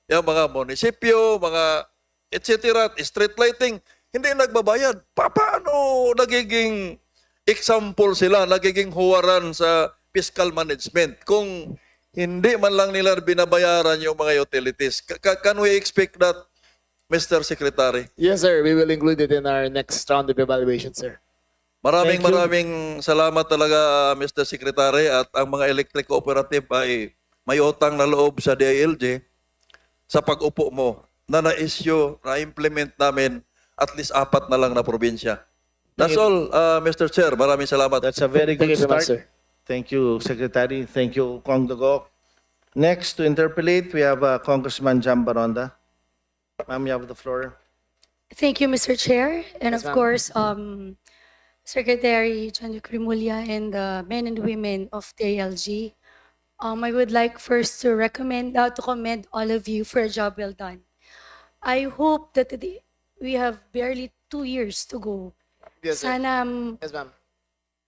yung mga munisipyo, mga etc., street lighting, hindi nagbabayad. Paano nagiging example sila, nagiging huwaran sa fiscal management kung hindi man lang nila binabayaran yung mga utilities? Can we expect that, Mr. Secretary? Yes, sir. We will include it in our next round of evaluation, sir. Maraming Thank you. maraming salamat talaga, Mr. Secretary, at ang mga electric cooperative ay may utang na loob sa DILG sa pag-upo mo na na-issue, na-implement namin at least 4 na lang na probinsya. That's all, Mr. Chair. Maraming salamat. That's a very Thank good you very much, start. sir. Thank you, Secretary. Thank you, Kong Dugok. Next to interpolate, we have Congressman Jam Baronda. Ma'am, you have the floor. Thank you, Mr. Chair. And Yes, of ma'am. course, Secretary John Crimulya and the men and women of the ALG. I would like first to commend all of you for a job well done. I hope that we have barely 2 years to go. Yes, sir. Sana Yes, ma'am.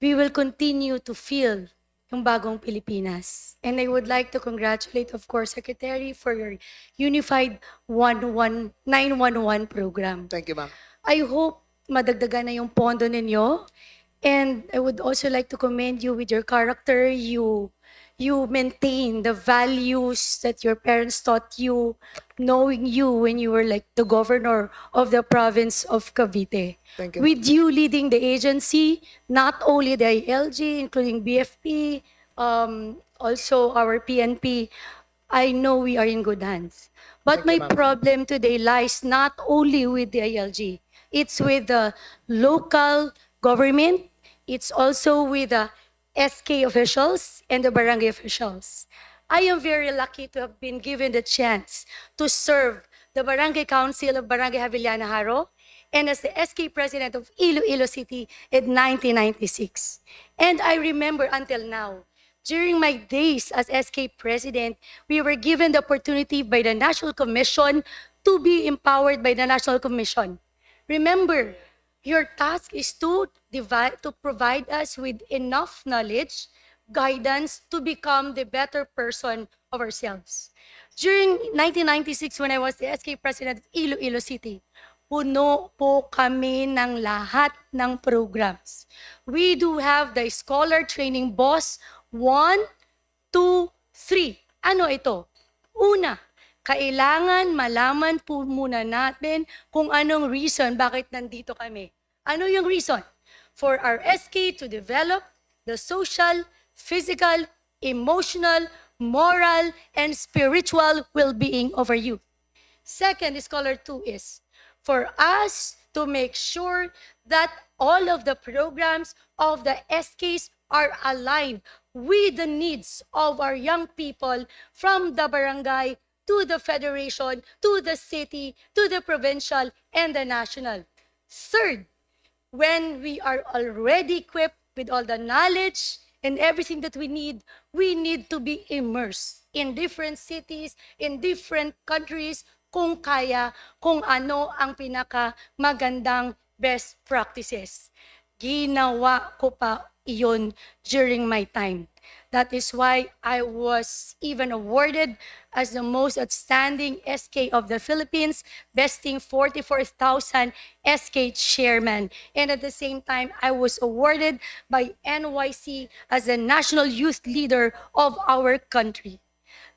we will continue to feel yung bagong Pilipinas. And I would like to congratulate, of course, Secretary, for your Unified 911 program. Thank you, ma'am. I hope madagdagan na yung pondo ninyo. And I would also like to commend you with your character. You maintain the values that your parents taught you, knowing you when you were like the governor of the province of Cavite. Thank you. With you leading the agency, not only the ILG, including BFP, also our PNP, I know we are in good hands. But Thank you, my ma'am. problem today lies not only with the ILG, it's with the local government, it's also with the SK officials and the barangay officials. I am very lucky to have been given the chance to serve the Barangay Council of Barangay Havillana Haro and as the SK President of Iloilo City in 1996. And I remember until now, during my days as SK President, we were given the opportunity by the National Commission to be empowered by the National Commission. Remember, your task is to provide us with enough knowledge, guidance to become the better person of ourselves. During 1996, when I was the SK President of Iloilo City, puno po kami ng lahat ng programs. We do have the Scholar Training Boss 1, 2, 3. Ano ito? Una, kailangan malaman po muna natin kung anong reason bakit nandito kami. Ano yung reason? For our SK to develop the social, physical, emotional, moral, and spiritual well-being of our youth. Second, Scholar 2 is for us to make sure that all of the programs of the SKs are aligned with the needs of our young people from the barangay to the federation, to the city, to the provincial, and the national. Third, when we are already equipped with all the knowledge and everything that we need to be immersed in different cities, in different countries, kung kaya, kung ano ang pinaka magandang best practices. Ginawa ko pa iyon during my time. That is why I was even awarded as the most outstanding SK of the Philippines, besting 44,000 SK chairman. And at the same time, I was awarded by NYC as the national youth leader of our country.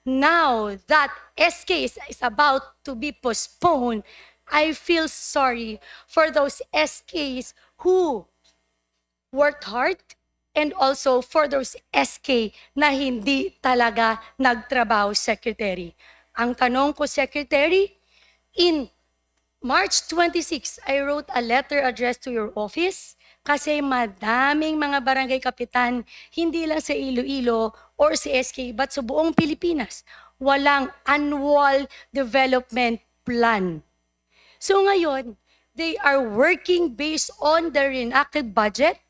Now that SK is about to be postponed, I feel sorry for those SKs who worked hard and also for those SK na hindi talaga nagtrabaho, Secretary. Ang tanong ko, Secretary, in March 26, I wrote a letter addressed to your office kasi madaming mga barangay kapitan, hindi lang sa Iloilo or sa SK, but sa buong Pilipinas, walang annual development plan. So ngayon, they are working based on the reenacted budget.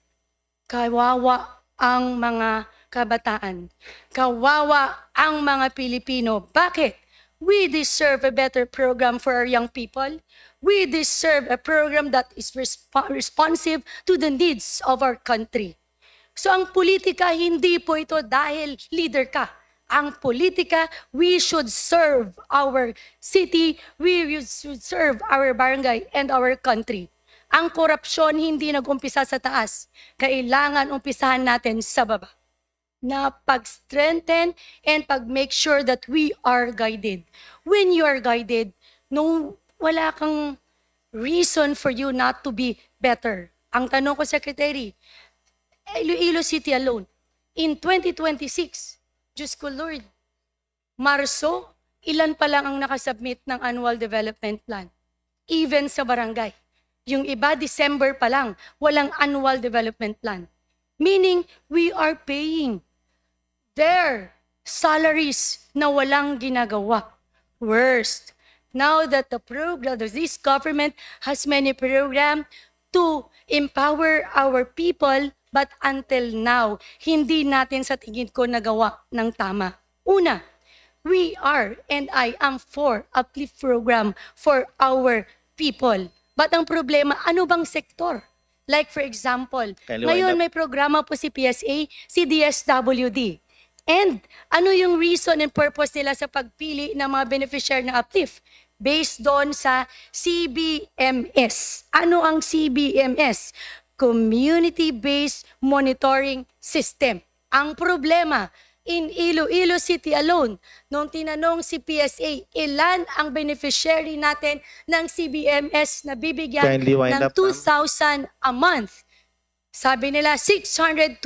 Kawawa ang mga kabataan. Kawawa ang mga Pilipino. Bakit? We deserve a better program for our young people. We deserve a program that is responsive to the needs of our country. So ang politika, hindi po ito dahil leader ka. Ang politika, we should serve our city, we should serve our barangay and our country. Ang korupsyon hindi nag-umpisa sa taas. Kailangan umpisahan natin sa baba. Na pag-strengthen and pag-make sure that we are guided. When you are guided, wala kang reason for you not to be better. Ang tanong ko, Secretary, Iloilo City alone, in 2026, Diyos ko Lord, Marso, ilan pa lang ang nakasubmit ng annual development plan? Even sa barangay. Yung iba, December pa lang, walang annual development plan. Meaning, we are paying their salaries na walang ginagawa. Worst, now that this government has many programs to empower our people, but until now, hindi natin sa tingin ko nagawa ng tama. Una, we are and I am for a uplift program for our people. But ang problema, ano bang sektor? Like for example, ngayon may programa po si PSA, si DSWD. And ano yung reason and purpose nila sa pagpili ng mga beneficiary ng uplift? Based doon sa CBMS. Ano ang CBMS? Community-Based Monitoring System. Ang problema, in Iloilo City alone, nung tinanong si PSA, ilan ang beneficiary natin ng CBMS na bibigyan ng 2,000 a month? Sabi nila, 623.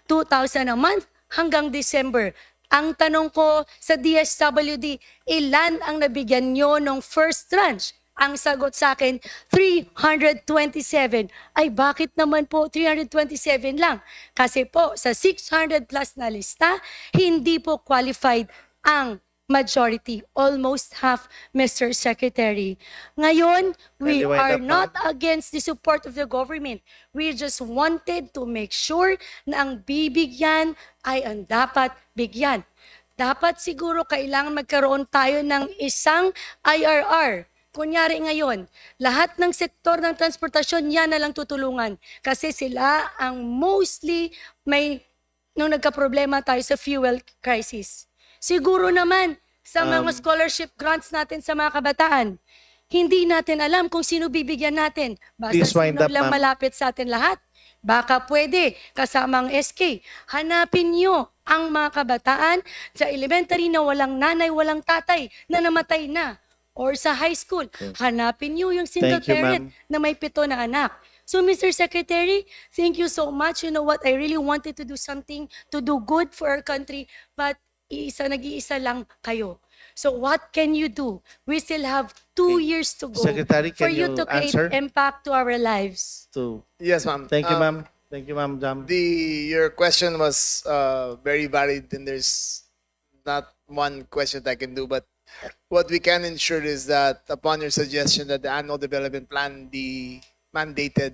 2,000 a month hanggang December. Ang tanong ko sa DSWD, ilan ang nabigyan nyo ng first tranche? Ang sagot sa akin, 327. Ay bakit naman po 327 lang? Kasi po sa 600 plus na lista, hindi po qualified ang majority, almost half, Mr. Secretary. Ngayon, we are not against the support of the government. We just wanted to make sure na ang bibigyan ay ang dapat bigyan. Dapat siguro kailangan magkaroon tayo ng isang IRR. Kunyari ngayon, lahat ng sektor ng transportasyon, yan na lang tutulungan. Kasi sila ang mostly nung nagka-problema tayo sa fuel crisis. Siguro naman, sa mga scholarship grants natin sa mga kabataan, hindi natin alam kung sino bibigyan natin. Basta sino lang malapit sa atin lahat. Baka pwede, kasama ang SK, hanapin nyo ang mga kabataan sa elementary na walang nanay, walang tatay, na namatay na. Or sa high school, hanapin nyo yung single parent na may 7 na anak. So, Mr. Secretary, thank you so much. You know what, I really wanted to do something to do good for our country, but nag-iisa lang kayo. So, what can you do? We still have 2 years to go Secretary, for can you to create answer? impact to our lives. Yes, ma'am. Thank you, ma'am. Thank you, ma'am. Jam. Your question was very varied, and there's not one question that I can do, but what we can ensure is that upon your suggestion that the annual development plan be mandated,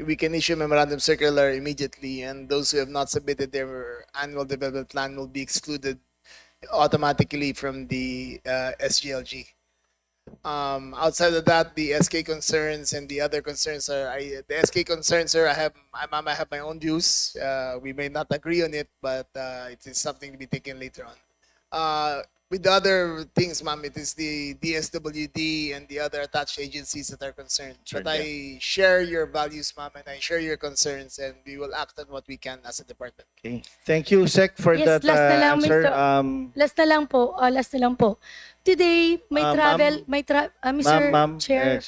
we can issue a memorandum circular immediately, and those who have not submitted their annual development plan will be excluded automatically from the SGLG. Outside of that, the SK concerns and the other concerns are the SK concerns, sir. I have my own views. We may not agree on it, but it is something to be taken later on. With the other things, ma'am, it is the DSWD and the other attached agencies that are concerned. Sure, But I share your values, ma'am, and I share your concerns, and we will act on what we can as a department. Okay. Thank you, Sec, for Yes, that last na lang, answer. Last na lang po. Today, may travel, Mr. Ma'am, Chair,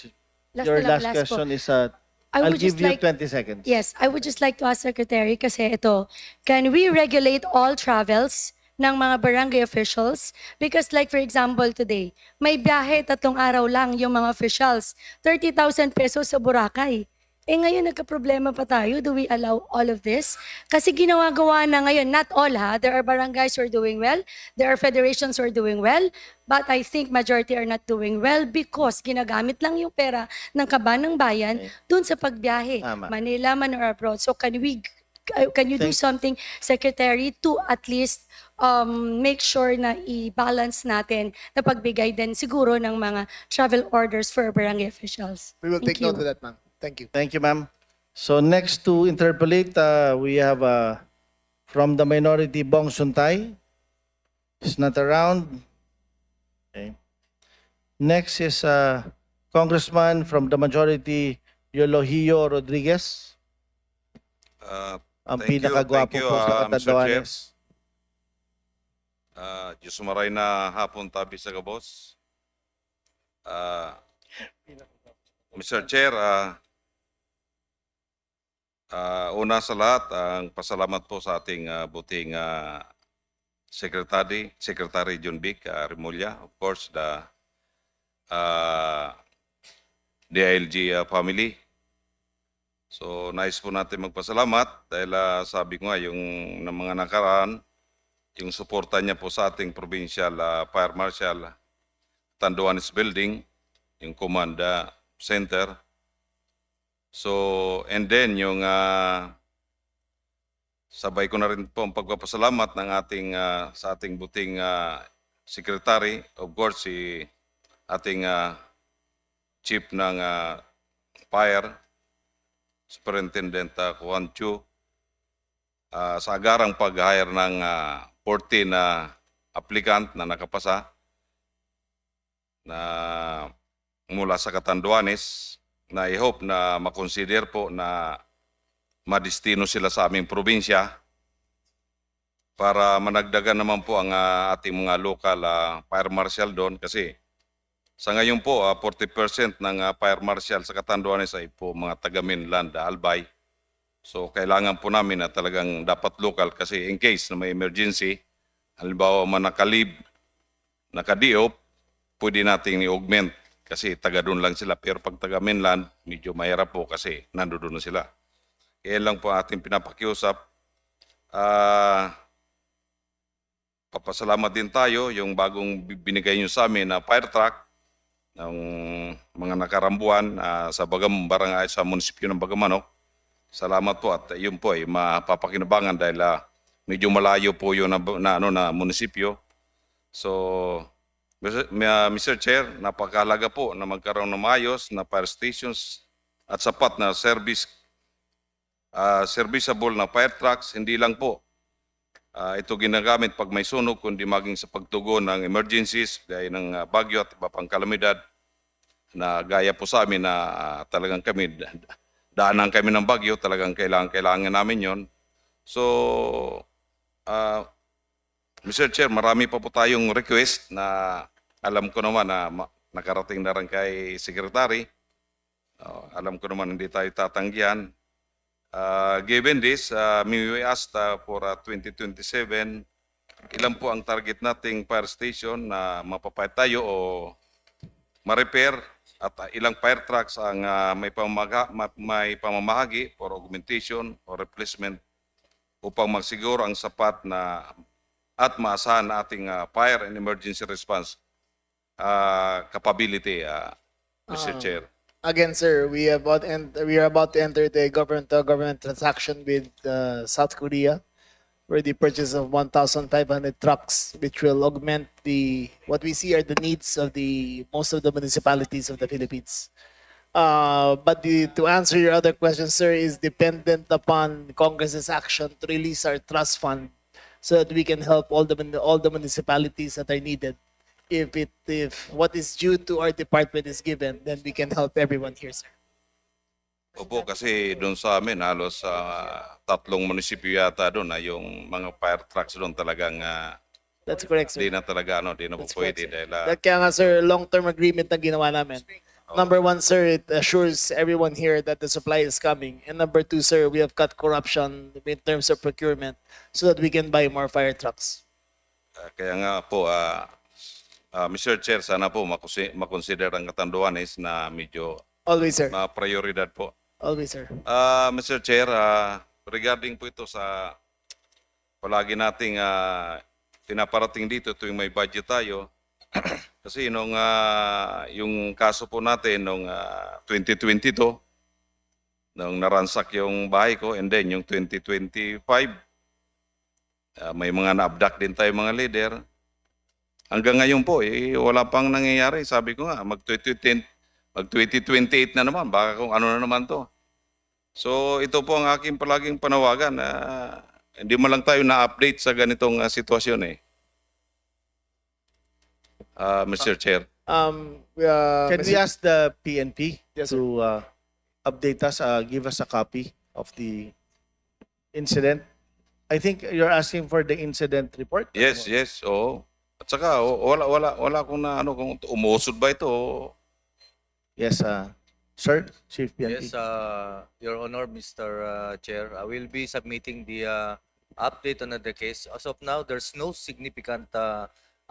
last your na lang, last po. question is, I I'll would give just you like- 20 seconds. Yes, I would just like to ask Secretary kasi ito, can we regulate all travels ng mga barangay officials? Because like for example today, may biyahe 3 araw lang yung mga officials, 30,000 pesos sa Boracay. Ngayon nagka-problema pa tayo, do we allow all of this? Kasi ginawa-gawa na ngayon, not all ha, there are barangays who are doing well, there are federations who are doing well, but I think majority are not doing well because ginagamit lang yung pera ng kaban ng bayan dun sa pagbiyahe, Tama. Manila man or abroad. So can you do something, Secretary, to at least make sure na i-balance natin na pagbigay din siguro ng mga travel orders for barangay officials? We will Thank take note you. of that, ma'am. Thank you. Thank you, ma'am. So next to interpolate, we have from the minority, Bong Suntay. He's not around. Okay. Next is Congressman from the majority, Yolohio Rodriguez. Ang pinakagwapo po sa Catanduanes. Diyos maray na hapon tabi sa kabos. Mr. Chair, una sa lahat, ang pasalamat po sa ating buting Secretary John Vic Remulla, of course, the DILG family. So, nais po natin magpasalamat dahil sabi ko nga, yung ng mga nakaraan, yung suporta niya po sa ating Provincial Fire Marshal Tanduanes Building, yung Command Center. So, and then yung sabay ko na rin po ang pagpapasalamat ng ating sa ating buting secretary, of course si ating chief ng fire, Superintendent Juan Chu, sa agarang pag-hire ng 14 applicant na nakapasa na mula sa Catanduanes, na I hope na makonsider po na madistino sila sa aming probinsya para managdagan naman po ang ating mga local fire marshal doon kasi sa ngayon po 40% ng fire marshal sa Catanduanes ay po mga taga-mainland Albay. So kailangan po namin na talagang dapat local kasi in case na may emergency, halimbawa man nakadiop, pwede nating i-augment kasi taga doon lang sila. Pero pag taga mainland, medyo mahirap po kasi nandoon na sila. Kaya lang po ating pinapakiusap. Papasalamat din tayo yung bagong binigay nyo sa amin na fire truck ng mga nakarambuan sa barangay sa munisipyo ng Bagamanok. Salamat po at yun po ay mapapakinabangan dahil medyo malayo po yun na munisipyo. So, Mr. Chair, napakahalaga po na magkaroon ng maayos na fire stations at sapat na serviceable na fire trucks. Hindi lang po ito ginagamit pag may sunog, kundi maging sa pagtugon ng emergencies gaya ng bagyo at iba pang kalamidad na gaya po sa amin na talagang kami, daanan kami ng bagyo, talagang kailangan namin yon. So, Mr. Chair, marami pa po tayong request na alam ko naman na nakarating na rin kay Secretary. Alam ko naman hindi tayo tatanggihan. Given this, we asked for 2027, ilan po ang target nating fire station na mapapayat tayo o ma-repair at ilang fire trucks ang may pamamahagi for augmentation or replacement upang magsiguro ang sapat na at maasahan na ating fire and emergency response capability, Mr. Chair. Again, sir, we are about to enter the government transaction with South Korea. for the purchase of 1,500 trucks, which will augment what we see are the needs of most of the municipalities of the Philippines. But to answer your other question, sir, is dependent upon Congress's action to release our trust fund so that we can help all the municipalities that are needed. If what is due to our department is given, then we can help everyone here, sir. Opo, kasi doon sa amin, halos 3 munisipyo yata doon na yung mga fire trucks doon talagang That's correct, sir. di na talaga, di na po That's pwede. correct, sir. Dahil, Kaya nga, sir, long-term agreement na ginawa namin. Number one, sir, it assures everyone here that the supply is coming. And number two, sir, we have cut corruption in terms of procurement so that we can buy more fire trucks. kaya nga po, Mr. Chair, sana po makonsider ang Catanduanes na medyo Always, sir. prioridad po. Always, sir. Mr. Chair, regarding po ito sa palagi nating pinaparating dito tuwing may budget tayo, kasi yung kaso po natin nung 2022, nung naransak yung bahay ko, and then yung 2025, may mga na-abduct din tayo mga leader. Hanggang ngayon po, wala pang nangyayari. Sabi ko nga, mag-2028 na naman, baka kung ano na naman to. So ito po ang aking palaging panawagan. Hindi man lang tayo na-update sa ganitong sitwasyon Mr. Chair. Can we ask the PNP to update us, give us a copy of the incident? I think you're asking for the incident report? Yes, yes. Oo. At saka wala kung kung umusod ba ito. Yes, sir, Chief PNP. Yes, Your Honor, Mr. Chair, I will be submitting the update on the case. As of now, there's no significant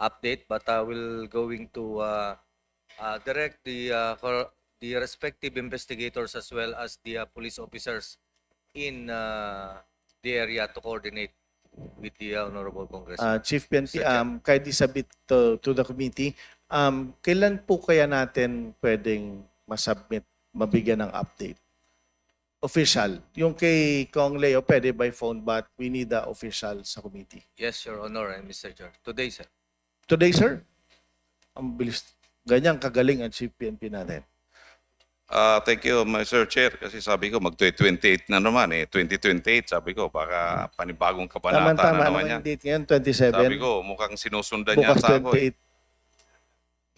update, but I will going to direct the respective investigators as well as the police officers in the area to coordinate with the Honorable Congressman. Chief PNP, kindly submit to the committee. Kailan po kaya natin pwedeng masubmit, mabigyan ng update? Official. Yung kay Kong Leo, pwede by phone, but we need the official sa committee. Yes, Your Honor and Mr. Chair. Today, sir. Today, sir? Ang bilis. Ganyan kagaling ang Chief PNP natin. Thank you, Mr. Chair. Kasi sabi ko, mag-2028 na naman 2028, sabi ko, baka panibagong kabanata Tama-tama na naman naman yan. yung date ngayon, 27. Sabi ko, mukhang sinusundan Bukas yata ako 28.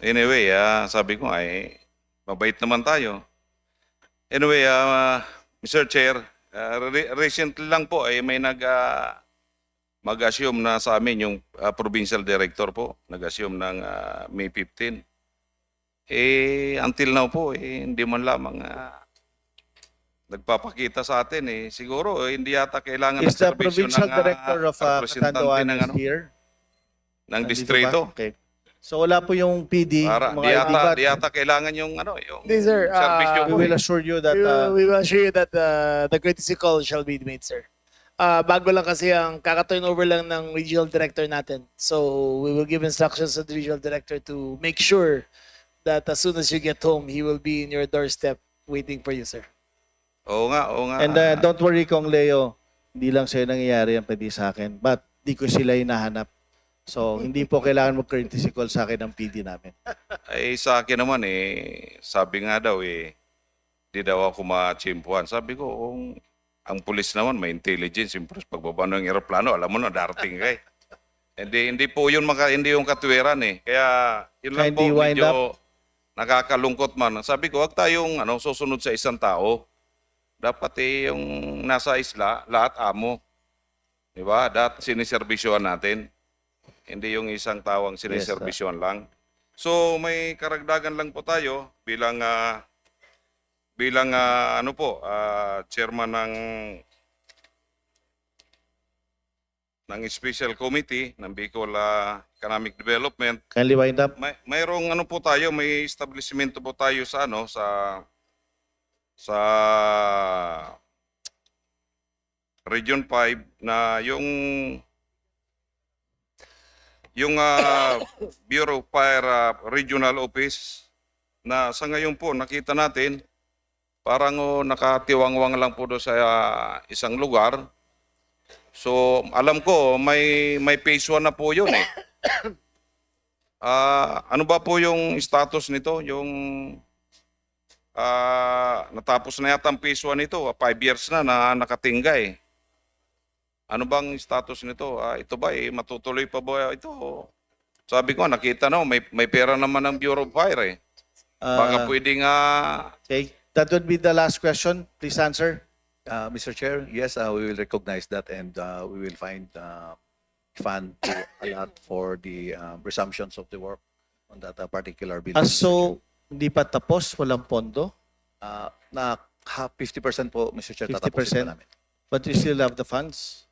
Anyway, sabi ko mabait naman tayo. Anyway, Mr. Chair, recently lang po may mag-assume na sa amin yung provincial director po, nag-assume ng May 15. Until now po, hindi man lamang nagpapakita sa atin siguro hindi yata kailangan Is the ng serbisyo provincial ng director of representante Catanduanes here? ng Nandito distrito. ba? Okay. So wala po yung PD, Para mga ID, but di yata kailangan yung Hindi, sir. serbisyo we po. will assure you that We will assure you that the courtesy call shall be made, sir. Bago lang kasi ang kaka-turnover lang ng regional director natin. So we will give instructions to the regional director to make sure that as soon as you get home, he will be in your doorstep waiting for you, sir. Oo nga. and don't worry Kong Leo, hindi lang sa'yo nangyayari ang pwede sa akin, but di ko sila hinahanap. So hindi po kailangan mag-courtesy call sa akin ng PD namin. Sa akin naman sabi nga daw di daw ako machimpuan. Sabi ko, ang pulis naman may intelligence, yung pagbaba ng eroplano, alam mo na darating ka hindi po yun hindi yung katwiran Kaya yun lang po Kindly wind medyo nakakalungkot man. Sabi ko, wag tayong susunod sa isang tao. Dapat yung nasa isla, lahat amo. Di ba? Dapat siniservisyohan natin. Hindi yung isang tawang siniservisyohan lang. So may karagdagan lang po tayo bilang chairman ng Special Committee ng Bicol Economic Development. Kindly wind up. Mayroong po tayo, may establishment po tayo sa sa Region 5 na yung Bureau of Fire Regional Office na sa ngayon po nakita natin parang nakatiwangwang lang po doon sa isang lugar. So, alam ko, may phase 1 na po yun eh. Ano ba po yung status nito? Yung natapos na yata ang phase 1 nito. 5 years na nakatingga eh. Ano bang status nito? Ito ba matutuloy pa ba ito? Sabi ko, nakita na, may pera naman ng Bureau of Fire eh. Baka pwedeng Okay, that would be the last question. Please answer. Mr. Chair, yes, we will recognize that and we will find fund to allot for the resumptions of the work on that particular building. So, hindi pa tapos, walang pondo, Na 50% po, Mr. Chair, tatapusin 50%? pa namin. but you still have the funds?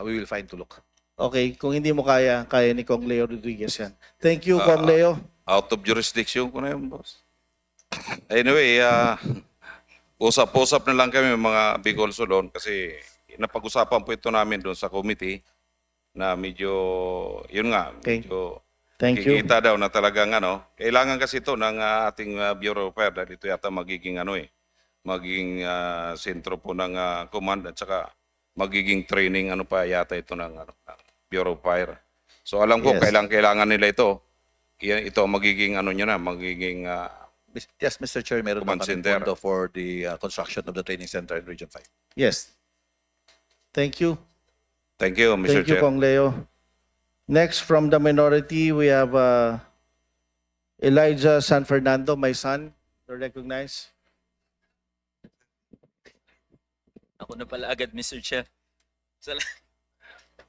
We will find to look. Okay, kung hindi mo kaya ni Kong Leo Rodriguez yan. Thank you, Kong Leo. out of jurisdiction ko na yun, boss. Anyway, usap-usap na lang kami mga Bicol Solon kasi napag-usapan po ito namin doon sa committee na medyo, yun nga, Okay. medyo Thank you. kikita daw na talagang kailangan kasi ito ng ating Bureau of Fire dahil ito yata magiging magiging sentro po ng command at saka magiging training pa yata ito ng Bureau of Fire. So alam ko Yes. kailangan nila ito. Ito magiging magiging Yes, Mr. Chair, meron Command naman center. pondo for the construction of the training center in Region 5. Yes. Thank you. Thank you, Mr. Thank you, Chair. Kong Leo. Next, from the minority, we have Elijah San Fernando, my son. To recognize. Ako na pala agad, Mr. Chair.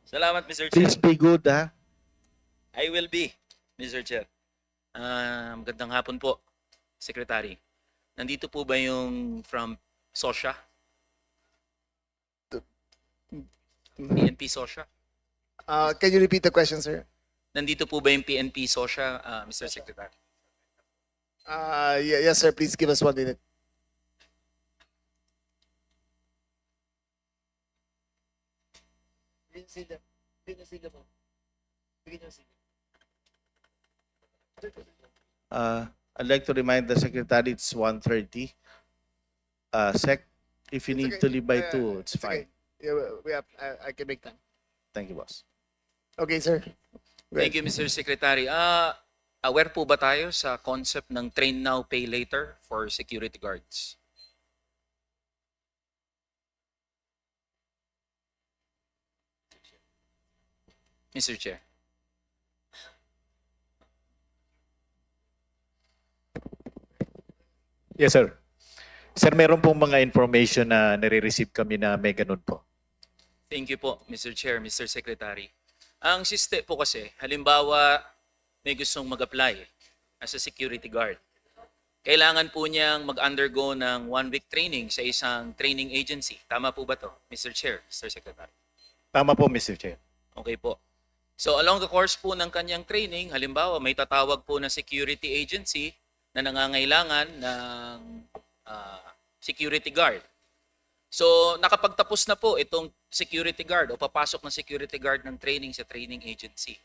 Salamat, Mr. Chair. Please be good, ha? I will be, Mr. Chair. Magandang hapon po, Secretary. Nandito po ba yung from SOSHA? PNP SOSHA? Can you repeat the question, sir? Nandito po ba yung PNP SOSHA, Mr. Secretary? Yes, sir. Please give us 1 minute. I'd like to remind the secretary it's 1:30. Sec, if you need to leave by 2, it's fine. Okay. Yeah, we have. I can make time. Thank you, boss. Okay, sir. Thank you, Mr. Secretary. Aware po ba tayo sa concept ng train now, pay later for security guards? Mr. Chair. Yes, sir. Sir, meron pong mga information na nare-receive kami na may ganun po. Thank you po, Mr. Chair, Mr. Secretary. Ang siste po kasi, halimbawa may gustong mag-apply as a security guard. Kailangan po niyang mag-undergo ng 1-week training sa isang training agency. Tama po ba to, Mr. Chair, Mr. Secretary? Tama po, Mr. Chair. Okay po. So along the course po ng kanyang training, halimbawa may tatawag po na security agency na nangangailangan ng security guard. So nakapagtapos na po itong security guard o papasok na security guard ng training sa training agency.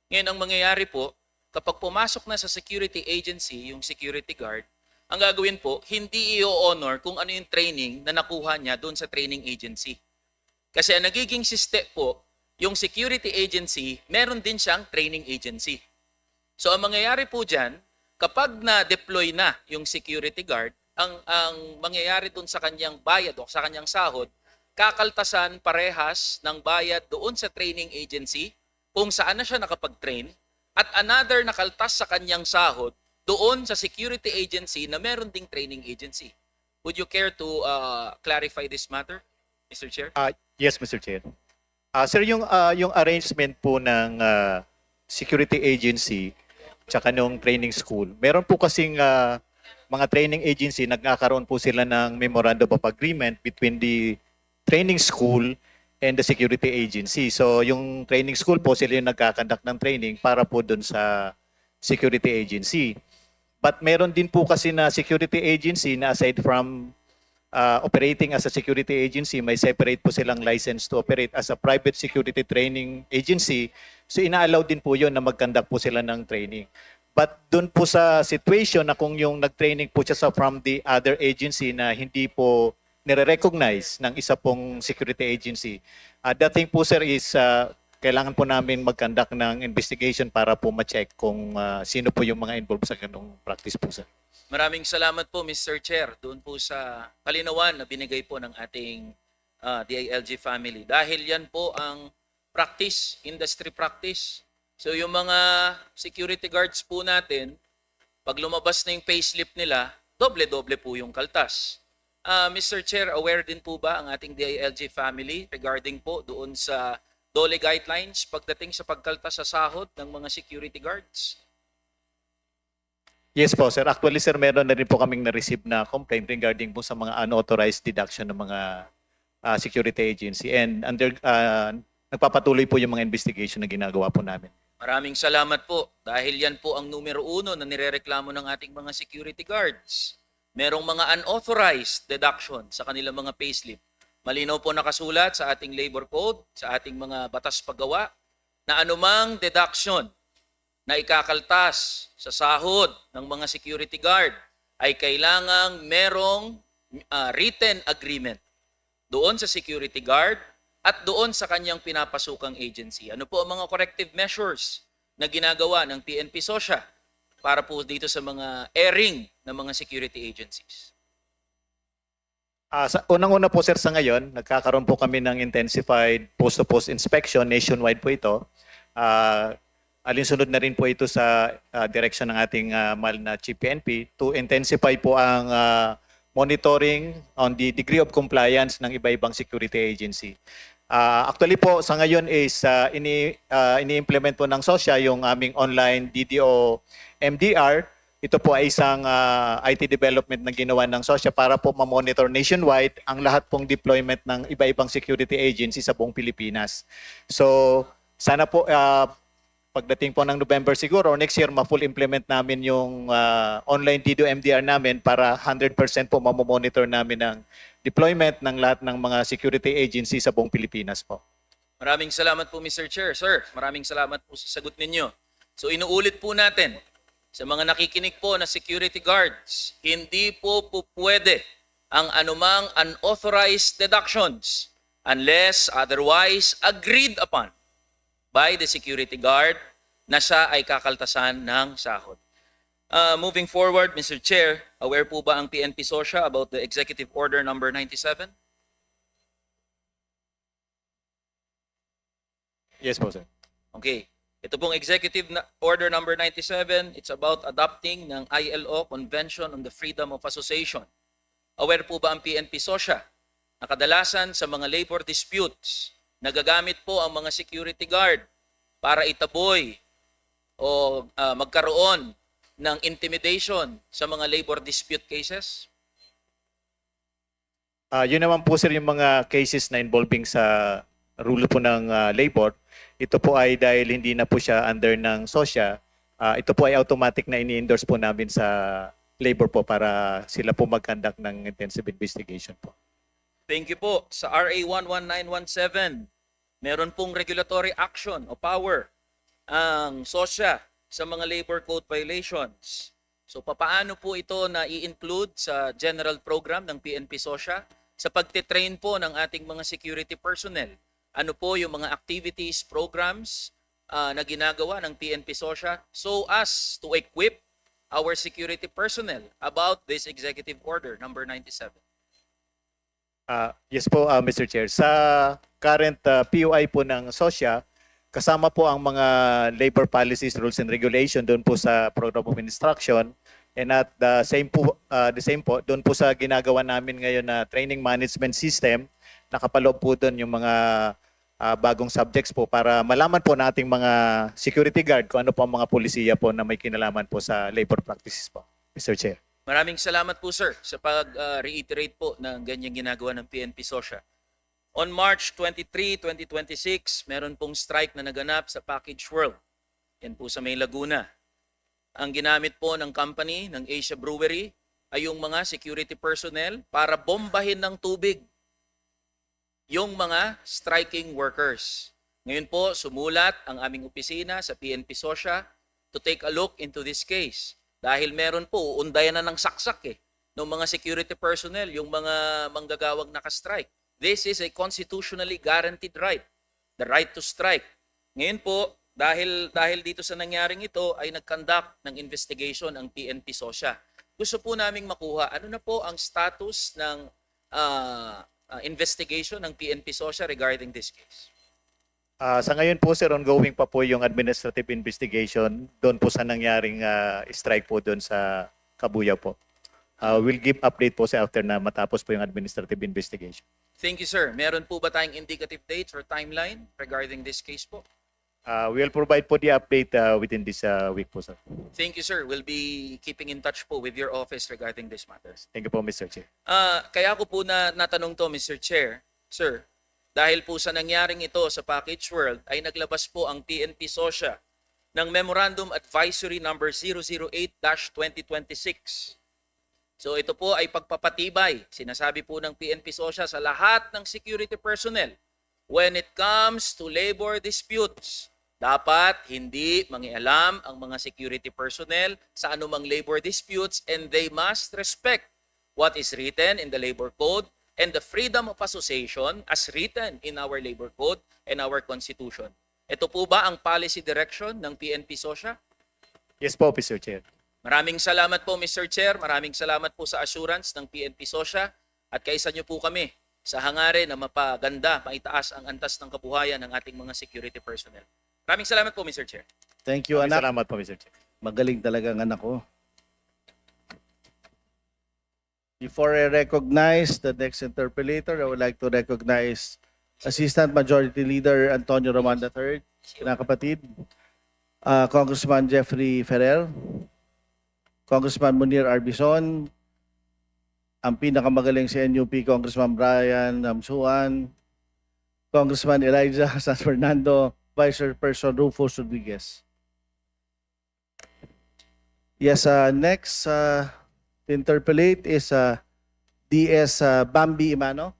Ngayon ang mangyayari po, kapag pumasok na sa security agency yung security guard, ang gagawin po, hindi i-honor kung ano yung training na nakuha niya doon sa training agency. Kasi ang nagiging step po, yung security agency, meron din siyang training agency. So ang mangyayari po dyan, kapag na-deploy na yung security guard, ang mangyayari dun sa kanyang bayad o sa kanyang sahod, kakaltasan parehas ng bayad doon sa training agency kung saan na siya nakapag-train at another nakaltas sa kanyang sahod doon sa security agency na meron ding training agency. Would you care to clarify this matter, Mr. Chair? Yes, Mr. Chair. Sir, yung arrangement po ng security agency tsaka nung training school, meron po kasing mga training agency, nagkakaroon po sila ng memorandum of agreement between the training school and the security agency. So yung training school po, sila yung nagkakandak ng training para po dun sa security agency. But meron din po kasi na security agency na aside from operating as a security agency, may separate po silang license to operate as a private security training agency. So ina-allow din po yun na mag-conduct po sila ng training. But doon po sa situation na kung yung nag-training po siya from the other agency na hindi po nire-recognize ng isa pong security agency. Dating po sir is kailangan po namin mag-conduct ng investigation para po ma-check kung sino po yung mga involved sa ganung practice po sir. Maraming salamat po, Mr. Chair, doon po sa kalinawan na binigay po ng ating DILG family. Dahil yan po ang practice, industry practice. So yung mga security guards po natin, pag lumabas na yung payslip nila, doble-doble po yung kaltas. Mr. Chair, aware din po ba ang ating DILG family regarding po doon sa DOLE guidelines pagdating sa pagkaltas sa sahod ng mga security guards? Yes po sir. Actually sir, meron na rin po kaming na-receive na complaint regarding po sa mga unauthorized deduction ng mga security agency, and nagpapatuloy po yung mga investigation na ginagawa po namin. Maraming salamat po dahil yan po ang numero 1 na nirereklamo ng ating mga security guards. Merong mga unauthorized deduction sa kanilang mga payslip. Malinaw po nakasulat sa ating labor code, sa ating mga batas paggawa, na anumang deduction na ikakaltas sa sahod ng mga security guard ay kailangang merong written agreement doon sa security guard at doon sa kanyang pinapasukang agency. Ano po ang mga corrective measures na ginagawa ng PNP SOSYA para po dito sa mga erring ng mga security agencies? Unang-una po sir, sa ngayon, nagkakaroon po kami ng intensified post-to-post inspection, nationwide po ito. Alinsunod na rin po ito sa direction ng ating mahal na Chief PNP to intensify po ang monitoring on the degree of compliance ng iba-ibang security agency. Actually po, sa ngayon is ini-implement po ng SOSYA yung aming online DDO MDR. Ito po ay isang IT development na ginawa ng SOSYA para po ma-monitor nationwide ang lahat pong deployment ng iba-ibang security agency sa buong Pilipinas. So, sana po pagdating po ng November siguro or next year, ma-full implement namin yung online DDO MDR namin para 100% po mamomonitor namin ang deployment ng lahat ng mga security agency sa buong Pilipinas po. Maraming salamat po, Mr. Chair. Sir, maraming salamat po sa sagot ninyo. So inuulit po natin sa mga nakikinig po na security guards, hindi po pwede ang anumang unauthorized deductions unless otherwise agreed upon by the security guard na siya ay kakaltasan ng sahod. Moving forward, Mr. Chair, aware po ba ang PNP SOSYA about the Executive Order number 97? Yes po sir. Okay. Ito pong Executive Order number 97, it's about adopting ng ILO Convention on the Freedom of Association. Aware po ba ang PNP SOSYA na kadalasan sa mga labor disputes, nagagamit po ang mga security guard para itaboy o magkaroon ng intimidation sa mga labor dispute cases? Yun naman po sir yung mga cases na involving sa rule po ng labor. Ito po ay dahil hindi na po siya under ng SOSYA, ito po ay automatic na ini-endorse po namin sa labor po para sila po mag-conduct ng intensive investigation po. Thank you po. Sa RA 11917, meron pong regulatory action o power ang SOSYA sa mga labor code violations. So papaano po ito na i-include sa general program ng PNP SOSYA sa pagtitrain po ng ating mga security personnel? Ano po yung mga activities, programs na ginagawa ng PNP SOSYA so as to equip our security personnel about this Executive Order number 97? Yes po, Mr. Chair. Sa current POI po ng SOSYA, kasama po ang mga labor policies, rules and regulation doon po sa program of instruction, and at the same po doon po sa ginagawa namin ngayon na training management system, nakapaloob po doon yung mga bagong subjects po para malaman po nating mga security guard kung ano po ang mga polisiya po na may kinalaman po sa labor practices po, Mr. Chair. Maraming salamat po sir sa pag-reiterate po ng ganyang ginagawa ng PNP SOSYA. On March 23, 2026, meron pong strike na naganap sa Package World. Yan po sa May Laguna. Ang ginamit po ng company, ng Asia Brewery, ay yung mga security personnel para bombahin ng tubig yung mga striking workers. Ngayon po, sumulat ang aming opisina sa PNP SOSYA to take a look into this case. Dahil meron po, uundayan na ng saksak ng mga security personnel, yung mga manggagawang naka-strike. This is a constitutionally guaranteed right, the right to strike. Ngayon po, dahil dito sa nangyaring ito ay nag-conduct ng investigation ang PNP SOSYA. Gusto po naming makuha ano na po ang status ng investigation ng PNP SOSYA regarding this case. Sa ngayon po sir, ongoing pa po yung administrative investigation doon po sa nangyaring strike po doon sa Kabuyaw po. We'll give update po sa after na matapos po yung administrative investigation. Thank you, sir. Meron po ba tayong indicative dates or timeline regarding this case po? We'll provide po the update within this week po sir. Thank you, sir. We'll be keeping in touch po with your office regarding these matters. Thank you po Mr. Chair. Kaya ko po natanong to, Mr. Chair, sir, dahil po sa nangyaring ito sa Package World ay naglabas po ang PNP SOSYA ng Memorandum Advisory Number 008-2026. So ito po ay pagpapatibay, sinasabi po ng PNP SOSYA sa lahat ng security personnel when it comes to labor disputes. Dapat hindi mangialam ang mga security personnel sa anumang labor disputes and they must respect what is written in the labor code and the freedom of association as written in our labor code and our constitution. Ito po ba ang policy direction ng PNP SOSYA? Yes po Mr. Chair. Maraming salamat po Mr. Chair, maraming salamat po sa assurance ng PNP SOSYA at kaisa niyo po kami sa hangarin na mapaganda, maitaas ang antas ng kabuhayan ng ating mga security personnel. Maraming salamat po Mr. Chair. Thank you, anak. Salamat po Mr. Chair. Magaling talaga ang anak ko. Before I recognize the next interpolator, I would like to recognize Assistant Majority Leader Antonio Roman III, kinakapatid, Congressman Jeffrey Ferrer, Congressman Munir Arbison, ang pinakamagaling si NUP, Congressman Brian Suan, Congressman Elijah San Fernando, Vice Chairperson Rufus Rodriguez. Yes, next to interpolate is DS Bambi Imano.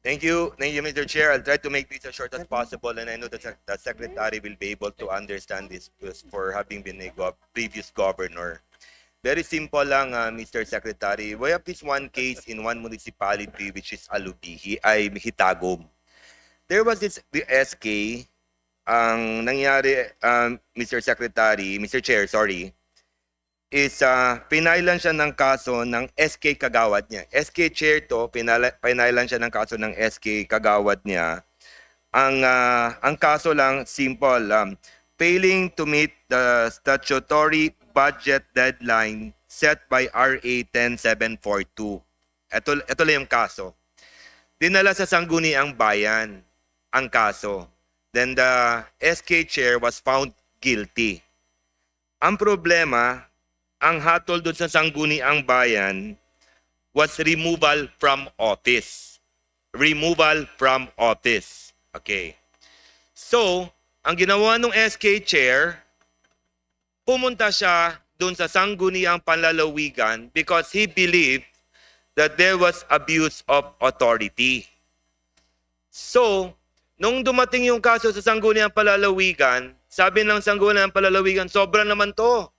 Thank you, Mr. Chair. I'll try to make this as short as possible, and I know that the Secretary will be able to understand this for having been a previous governor. Very simple lang, Mr. Secretary. We have this one case in one municipality which is Alupihi, ay Hitagom. There was the SK, ang nangyari, Mr. Chair, sorry, is pinailan siya ng kaso ng SK kagawad niya. SK chair to, pinailan siya ng kaso ng SK kagawad niya. Ang kaso lang, simple, failing to meet the statutory budget deadline set by RA 10742. Ito lang yung kaso. Dinala sa Sangguniang Bayan ang kaso. Then the SK chair was found guilty. Ang problema, ang hatol doon sa Sangguniang Bayan was removal from office. Removal from office. Okay. So, ang ginawa ng SK chair, pumunta siya doon sa Sangguniang Panlalawigan because he believed that there was abuse of authority. So, nung dumating yung kaso sa Sangguniang Panlalawigan, sabi ng Sangguniang Panlalawigan, sobra naman to.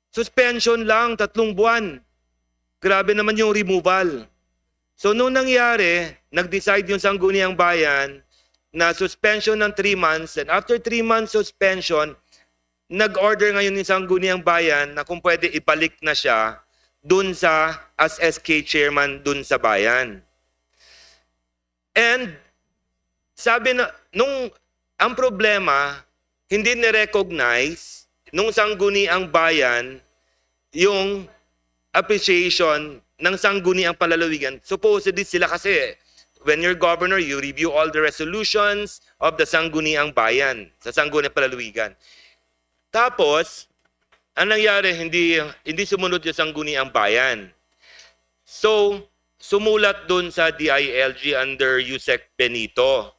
Suspension lang, 3 buwan. Grabe naman yung removal. So nung nangyari, nag-decide yung Sangguniang Bayan na suspension ng 3 months, and after 3 months suspension, nag-order ngayon yung Sangguniang Bayan na kung pwede ibalik na siya dun sa as SK chairman dun sa bayan. And sabi na, ang problema, hindi ni-recognize nung Sangguniang Bayan yung appreciation ng Sangguniang Panlalawigan. Supposedly sila kasi, when you're governor, you review all the resolutions of the Sangguniang Bayan sa Sangguniang Panlalawigan. Tapos, ang nangyari, hindi sumunod yung Sangguniang Bayan. So, sumulat dun sa DILG under Yusek Benito.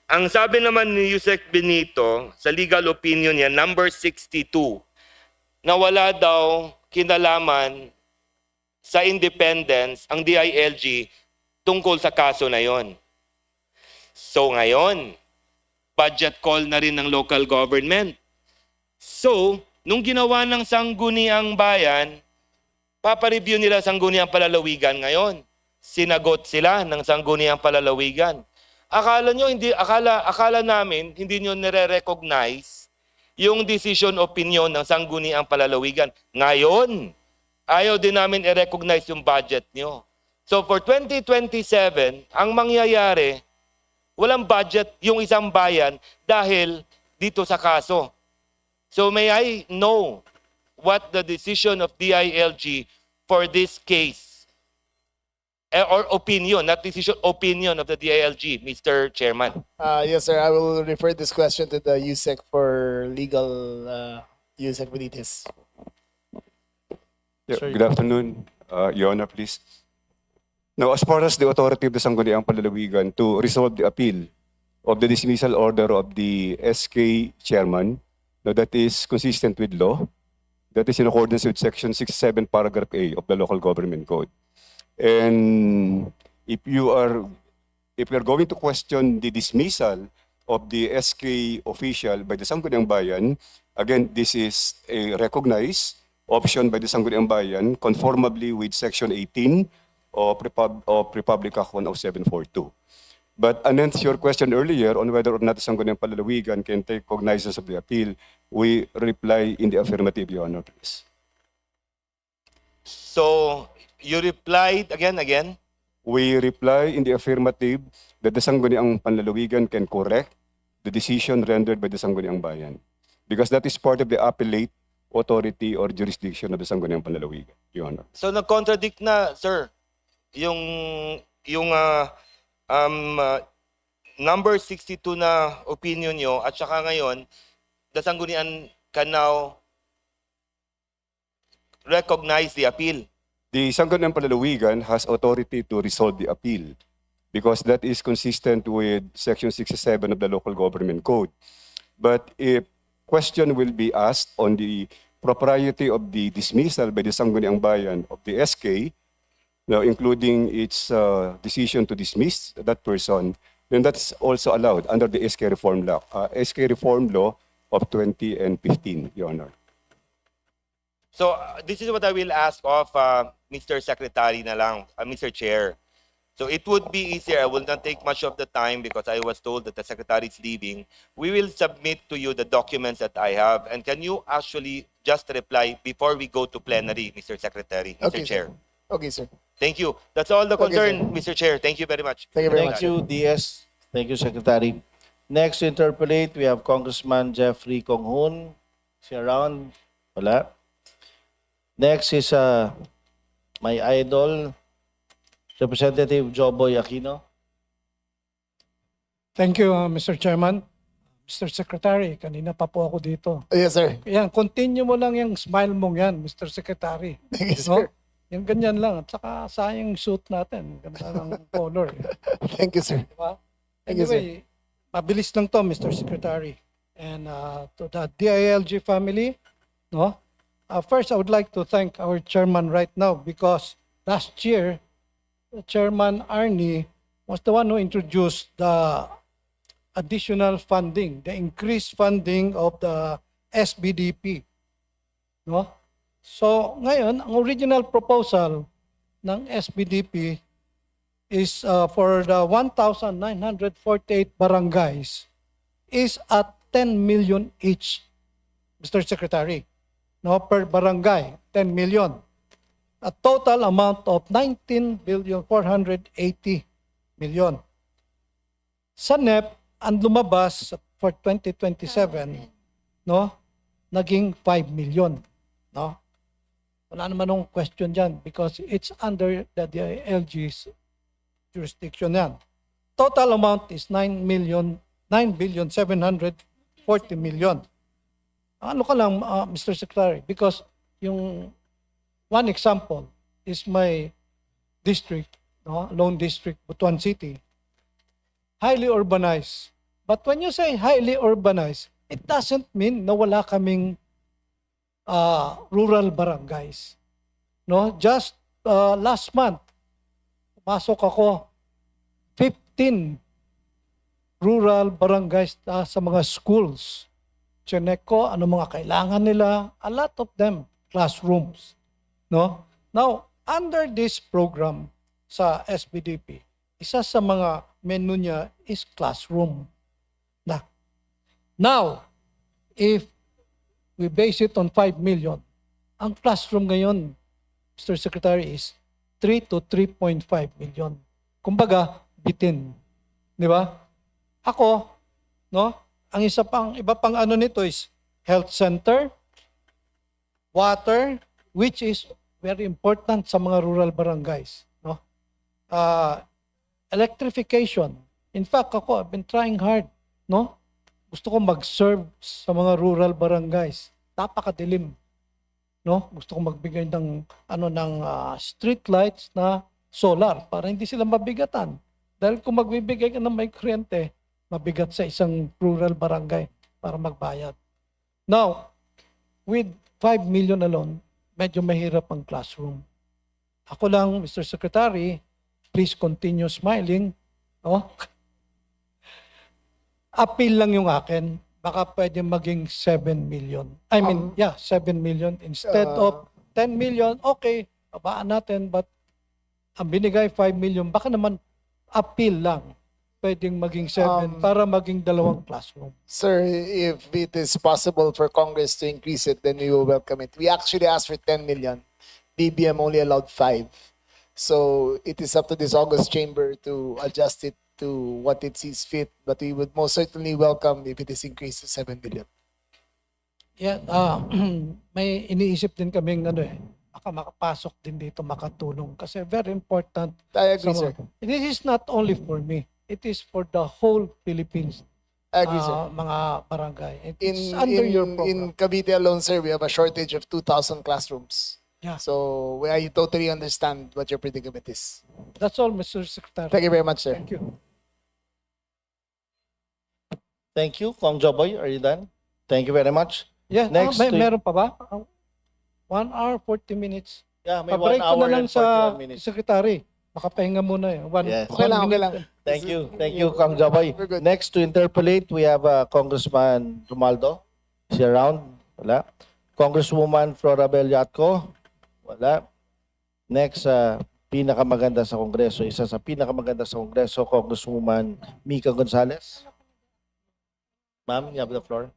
Ang sabi naman ni Yusek Benito, sa legal opinion niya, number 62, na wala daw kinalaman sa independence ang DILG tungkol sa kaso na yon. So ngayon, budget call na rin ng local government. So, nung ginawa ng Sangguniang Bayan, Papareview nila Sangguniang Palalawigan ngayon. Sinagot sila ng Sangguniang Palalawigan. Akala namin hindi nyo nire-recognize yung decision opinion ng Sangguniang Palalawigan. Ngayon, ayaw din namin i-recognize yung budget nyo. So for 2027, ang mangyayari, walang budget yung isang bayan dahil dito sa kaso. So may I know what the decision of DILG for this case? Or opinion, not decision, opinion of the DILG, Mr. Chairman. Yes, sir. I will refer this question to the USEC for legal USEC Benitez. Yeah, good afternoon, Your Honor, please. Now, as far as the authority of the Sangguniang Palalawigan to resolve the appeal of the dismissal order of the SK chairman, now that is consistent with law, that is in accordance with Section 67, Paragraph A of the Local Government Code. And if you are going to question the dismissal of the SK official by the Sangguniang Bayan, again, this is a recognized option by the Sangguniang Bayan conformably with Section 18 of Republic Act 10742. But unanswered your question earlier on whether or not the Sangguniang Palalawigan can take cognizance of the appeal, we reply in the affirmative, Your Honor, please. So you replied again? We reply in the affirmative that the Sangguniang Palalawigan can correct the decision rendered by the Sangguniang Bayan because that is part of the appellate authority or jurisdiction of the Sangguniang Palalawigan, Your Honor. So nag-contradict na, sir, yung number 62 na opinion nyo at saka ngayon, the Sanggunian can now recognize the appeal. The Sangguniang Palalawigan has authority to resolve the appeal because that is consistent with Section 67 of the Local Government Code. But if question will be asked on the propriety of the dismissal by the Sangguniang Bayan of the SK, now including its decision to dismiss that person, then that's also allowed under the SK Reform Law of 2015, Your Honor. So this is what I will ask of Mr. Secretary na lang, Mr. Chair. So it would be easier, I will not take much of the time because I was told that the Secretary is leaving. We will submit to you the documents that I have. And can you actually just reply before we go to plenary, Mr. Secretary, Mr. Okay, Chair? sir. Okay, sir. Thank you. That's all the Okay, concern, Mr. Chair. Thank you very much. Thank you very Thank much. you, DS. Thank you, Secretary. Next to interpolate, we have Congressman Jeffrey Conghun. Is he around? Wala. Next is my idol, Representative Joboy Aquino. Thank you, Mr. Chairman. Mr. Secretary, kanina pa po ako dito. Yes, sir. Yan, continue mo lang yung smile mong yan, Mr. Secretary. Thank you, sir. Yung ganyan lang. At saka sayang suit natin. Ganda ng color. Thank you, sir. Diba? Thank you, sir. Anyway, mabilis lang to, Mr. Secretary. And to the DILG family, no? First, I would like to thank our chairman right now because last year, Chairman Arnie was the one who introduced the additional funding, the increased funding of the SBDP. No? So ngayon, ang original proposal ng SBDP is for the 1,948 barangays is at 10 million each, Mr. Secretary. No, per barangay, 10 million. A total amount of 19,480 million. Sa NEP, ang lumabas for 2027, no, naging 5 million. No? Wala naman nung question dyan because it's under the DILG's jurisdiction yan. Total amount is 9,740 million. Ano ka lang, Mr. Secretary, because yung one example is my district, no, Lone District, Butuan City, highly urbanized. But when you say highly urbanized, it doesn't mean na wala kaming rural barangays. No, just last month, pumasok ako 15 rural barangays sa mga schools. Chinek ko ano mga kailangan nila, a lot of them classrooms, no? Now, under this program sa SBDP, isa sa mga menu niya is classroom. Now, if we base it on 5 million, ang classroom ngayon, Mr. Secretary, is 3 to 3.5 million. Kumbaga, bitin. Di ba? Ako, no? Ang iba pang ano nito is health center, water, which is very important sa mga rural barangays, no? Electrification. In fact, ako, I've been trying hard, no? Gusto ko mag-serve sa mga rural barangays. Napakadilim, no? Gusto ko magbigay ng street lights na solar para hindi sila mabigatan. Dahil kung magbibigay ka ng may kuryente, mabigat sa isang rural barangay para magbayad. Now, with 5 million alone, medyo mahirap ang classroom. Ako lang, Mr. Secretary, please continue smiling. No? Appeal lang yung akin. Baka pwede maging 7 million. 7 million instead of 10 million. Okay, babaan natin. But ang binigay 5 million, baka naman appeal lang. Pwedeng maging 7 para maging 2 classroom. Sir, if it is possible for Congress to increase it, then we will welcome it. We actually asked for 10 million. BBM only allowed 5. So it is up to this August chamber to adjust it to what it sees fit. But we would most certainly welcome if it is increased to 7 million. Yeah, may iniisip din kaming baka makapasok din dito, makatulong. Kasi very important. I agree, sir. This is not only for me. It is for the whole Philippines. I agree, sir. Mga barangay. It's under your program. In Cavite alone, sir, we have a shortage of 2,000 classrooms. Yeah. So I totally understand what your predicament is. That's all, Mr. Secretary. Thank you very much, sir. Thank you. Thank you. Kong Joboy, are you done? Thank you very much. Yeah, Next meron pa ba? 1 hour, 40 minutes. Yeah, may 1 Pa-break ko hour na lang and sa 41 minutes. Secretary. Makapahinga muna eh. Yes. Okay lang, okay lang. Thank you. Thank you, Kong Joboy. We're good. Next to interpolate, we have Congressman Romaldo. Is he around? Wala. Congresswoman Flora Bellatco. Wala. Next, pinakamaganda sa Kongreso. Isa sa pinakamaganda sa Kongreso, Congresswoman Mika Gonzalez. Ma'am, you have the floor.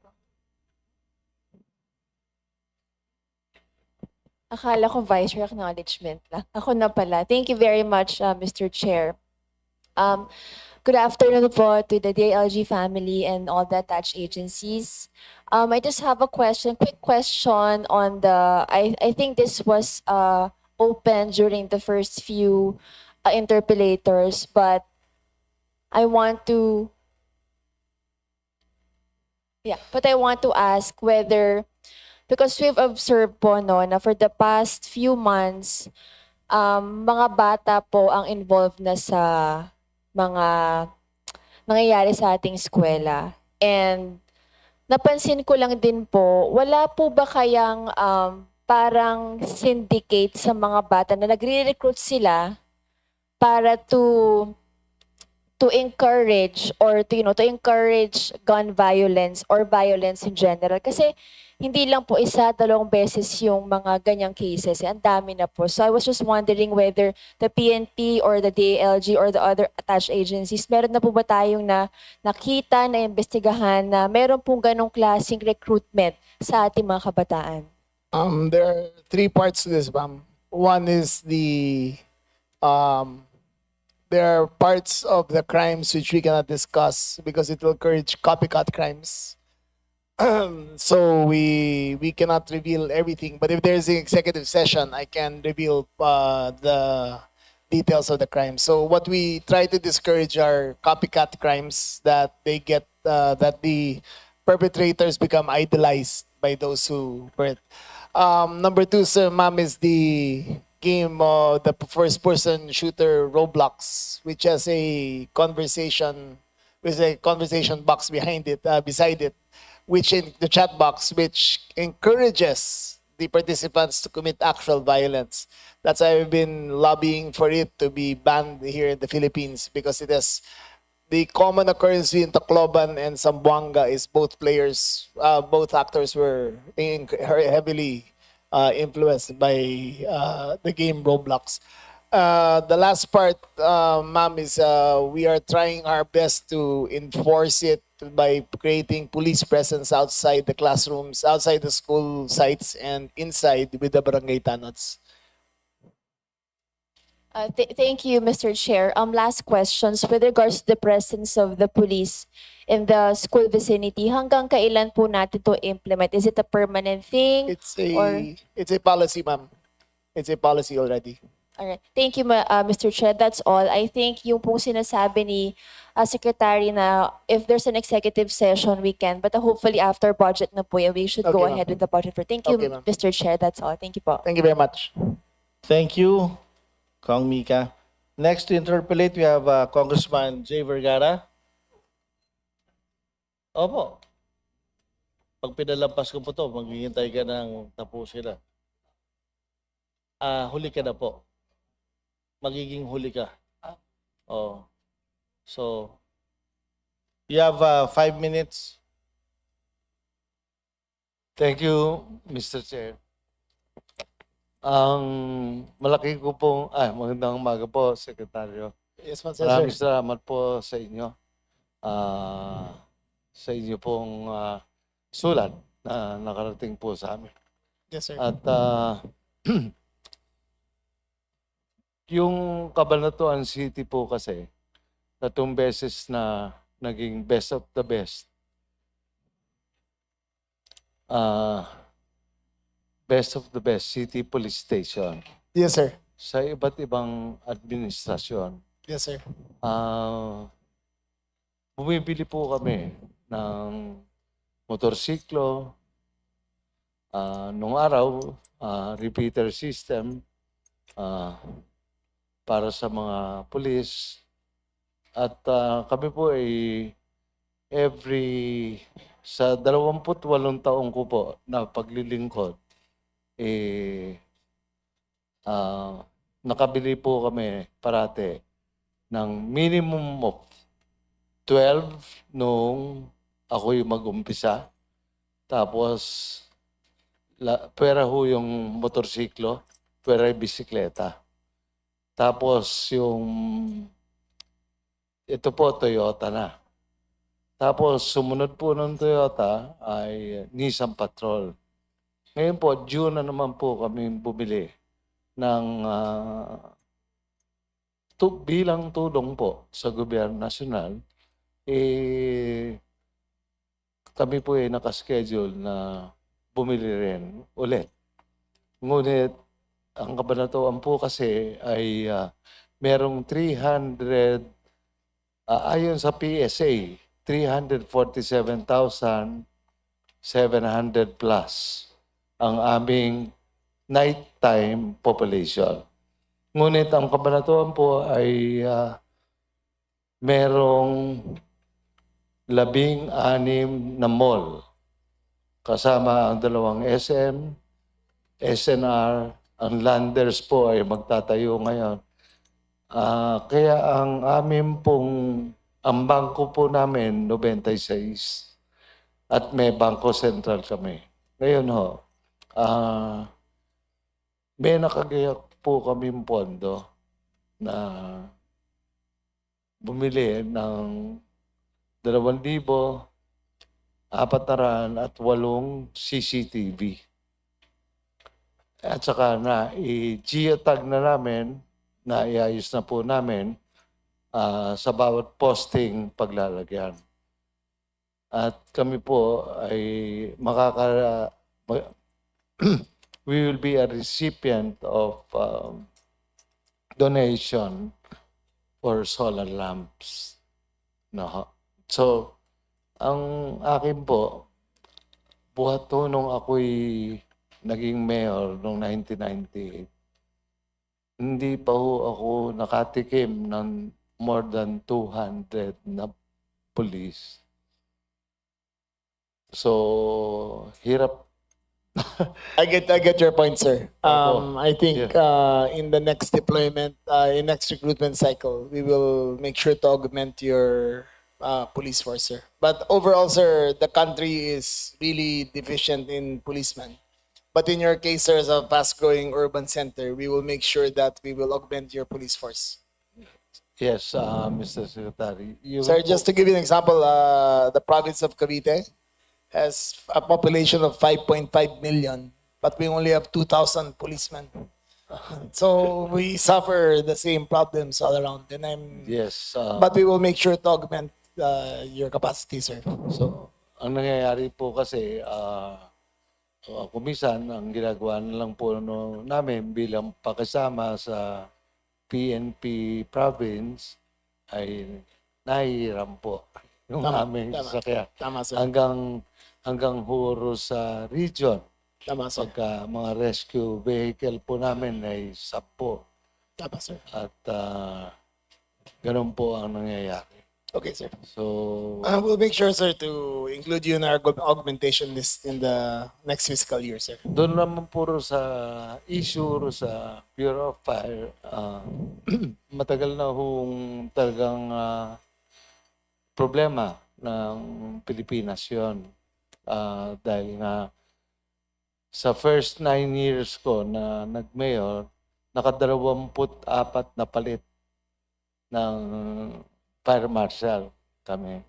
Akala ko vice or acknowledgement lang. Ako na pala. Thank you very much, Mr. Chair. Good afternoon po to the DILG family and all the attached agencies. I just have a quick question on I think this was open during the first few interpellators, but I want to ask whether, because we've observed po na for the past few months, mga bata po ang involved na sa mga nangyayari sa ating eskwela. And napansin ko lang din po, wala po ba kayang parang syndicate sa mga bata na nagre-recruit sila para to encourage or to encourage gun violence or violence in general? Kasi hindi lang po 1, 2 beses yung mga ganyang cases. Ang dami na po. So I was just wondering whether the PNP or the DILG or the other attached agencies, meron na po ba tayong nakita, na investigahan na meron pong ganong klaseng recruitment sa ating mga kabataan? There are 3 parts to this, ma'am. One is there are parts of the crimes which we cannot discuss because it will encourage copycat crimes. So we cannot reveal everything. But if there's an executive session, I can reveal the details of the crime. So what we try to discourage are copycat crimes that that the perpetrators become idolized by those who perpet. Number 2, sir, ma'am, is the game of the first-person shooter Roblox, which has a conversation box behind it, beside it, which in the chat box, which encourages the participants to commit actual violence. That's why I've been lobbying for it to be banned here in the Philippines, because it has the common occurrence in Tacloban and Zamboanga is both actors were heavily influenced by the game Roblox. The last part, ma'am, is we are trying our best to enforce it by creating police presence outside the classrooms, outside the school sites, and inside with the barangay tanots. Thank you, Mr. Chair. Last questions with regards to the presence of the police in the school vicinity. Hanggang kailan po natin to implement? Is it a permanent thing? It's a policy, ma'am. It's a policy already. Alright. Thank you, Mr. Chair. That's all. I think yung pong sinasabi ni Secretary na if there's an executive session, we can. But hopefully after budget na po, we should go Okay, ma'am. ahead with the budget. Thank you, Okay, ma'am. Mr. Chair. That's all. Thank you po. Thank you very much. Thank you, Kong Mika. Next to interpolate, we have Congressman Jay Vergara. Opo. Pag pinalampas ko po to, maghihintay ka ng tapusin na. Huli ka na po. Magiging huli ka. Oh. So, you have 5 minutes. Thank you, Mr. Chair. Ang malaki ko pong, magandang umaga po, Sekretaryo. Yes, ma'am, sir. Maraming salamat po sa inyo. Sa inyo pong sulat na nakarating po sa amin. Yes, sir. At yung Cabanatuan City po kasi, 3 beses na naging best of the best. Best of the best city police station Yes, sir. sa iba't ibang administrasyon. Yes, sir. Bumibili po kami ng motorsiklo, nung araw, repeater system, para sa mga pulis. At kami po ay sa 28 taong ko po na paglilingkod, nakabili po kami parate ng minimum of 12 nung ako'y mag-umpisa. Tapos, pwera ho yung motorsiklo, pwera yung bisikleta. Tapos ito po, Toyota na. Tapos, sumunod po ng Toyota ay Nissan Patrol. Ngayon po, June na naman po kami bumili ng bilang tulong po sa gobyerno nasyonal. Kami po ay nakaschedule na bumili rin ulit. Ngunit, ang Cabanatuan po kasi ay merong 300, ayon sa PSA, 347,700 plus ang aming nighttime population. Ngunit ang Cabanatuan po ay merong 16 na mall. Kasama ang 2 SM, SNR, ang Landers po ay magtatayo ngayon. Kaya ang bangko po namin, 96. At may Bangko Sentral kami. Ngayon ho, may nakagayak po kami pondo na bumili ng 2,408 CCTV. At saka i-geotag na namin, na iayos na po namin sa bawat posting paglalagyan. At kami po ay we will be a recipient of donation for solar lamps. No. So, ang akin po, buhat to nung ako'y naging mayor noong 1998, hindi pa ho ako nakatikim ng more than 200 na police. So, hirap. I get your point, sir. I think in the next deployment, in next recruitment cycle, we will make sure to augment your police force, sir. But overall, sir, the country is really deficient in policemen. But in your case, sir, as a fast-growing urban center, we will make sure that we will augment your police force. Yes, Mr. Secretary. Sir, just to give you an example, the province of Cavite has a population of 5.5 million, but we only have 2,000 policemen. So we suffer the same problems all around. And Yes. but we will make sure to augment your capacity, sir. So, ang nangyayari po kasi, kumisan, ang ginagawa na lang po namin bilang pakasama sa PNP province ay nahihiram po yung aming sasakyan. Tama, sir. Hanggang huro sa region. Tama, sir. Pagka mga rescue vehicle po namin ay 10. Tama, sir. At ganun po ang nangyayari. Okay, sir. So, We'll make sure, sir, to include you in our augmentation list in the next fiscal year, sir. doon naman puro sa issue sa Bureau of Fire, matagal na hong talagang problema ng Pilipinas yun. Dahil nga sa first 9 years ko na nag-mayor, naka-24 na palit ng fire marshal kami.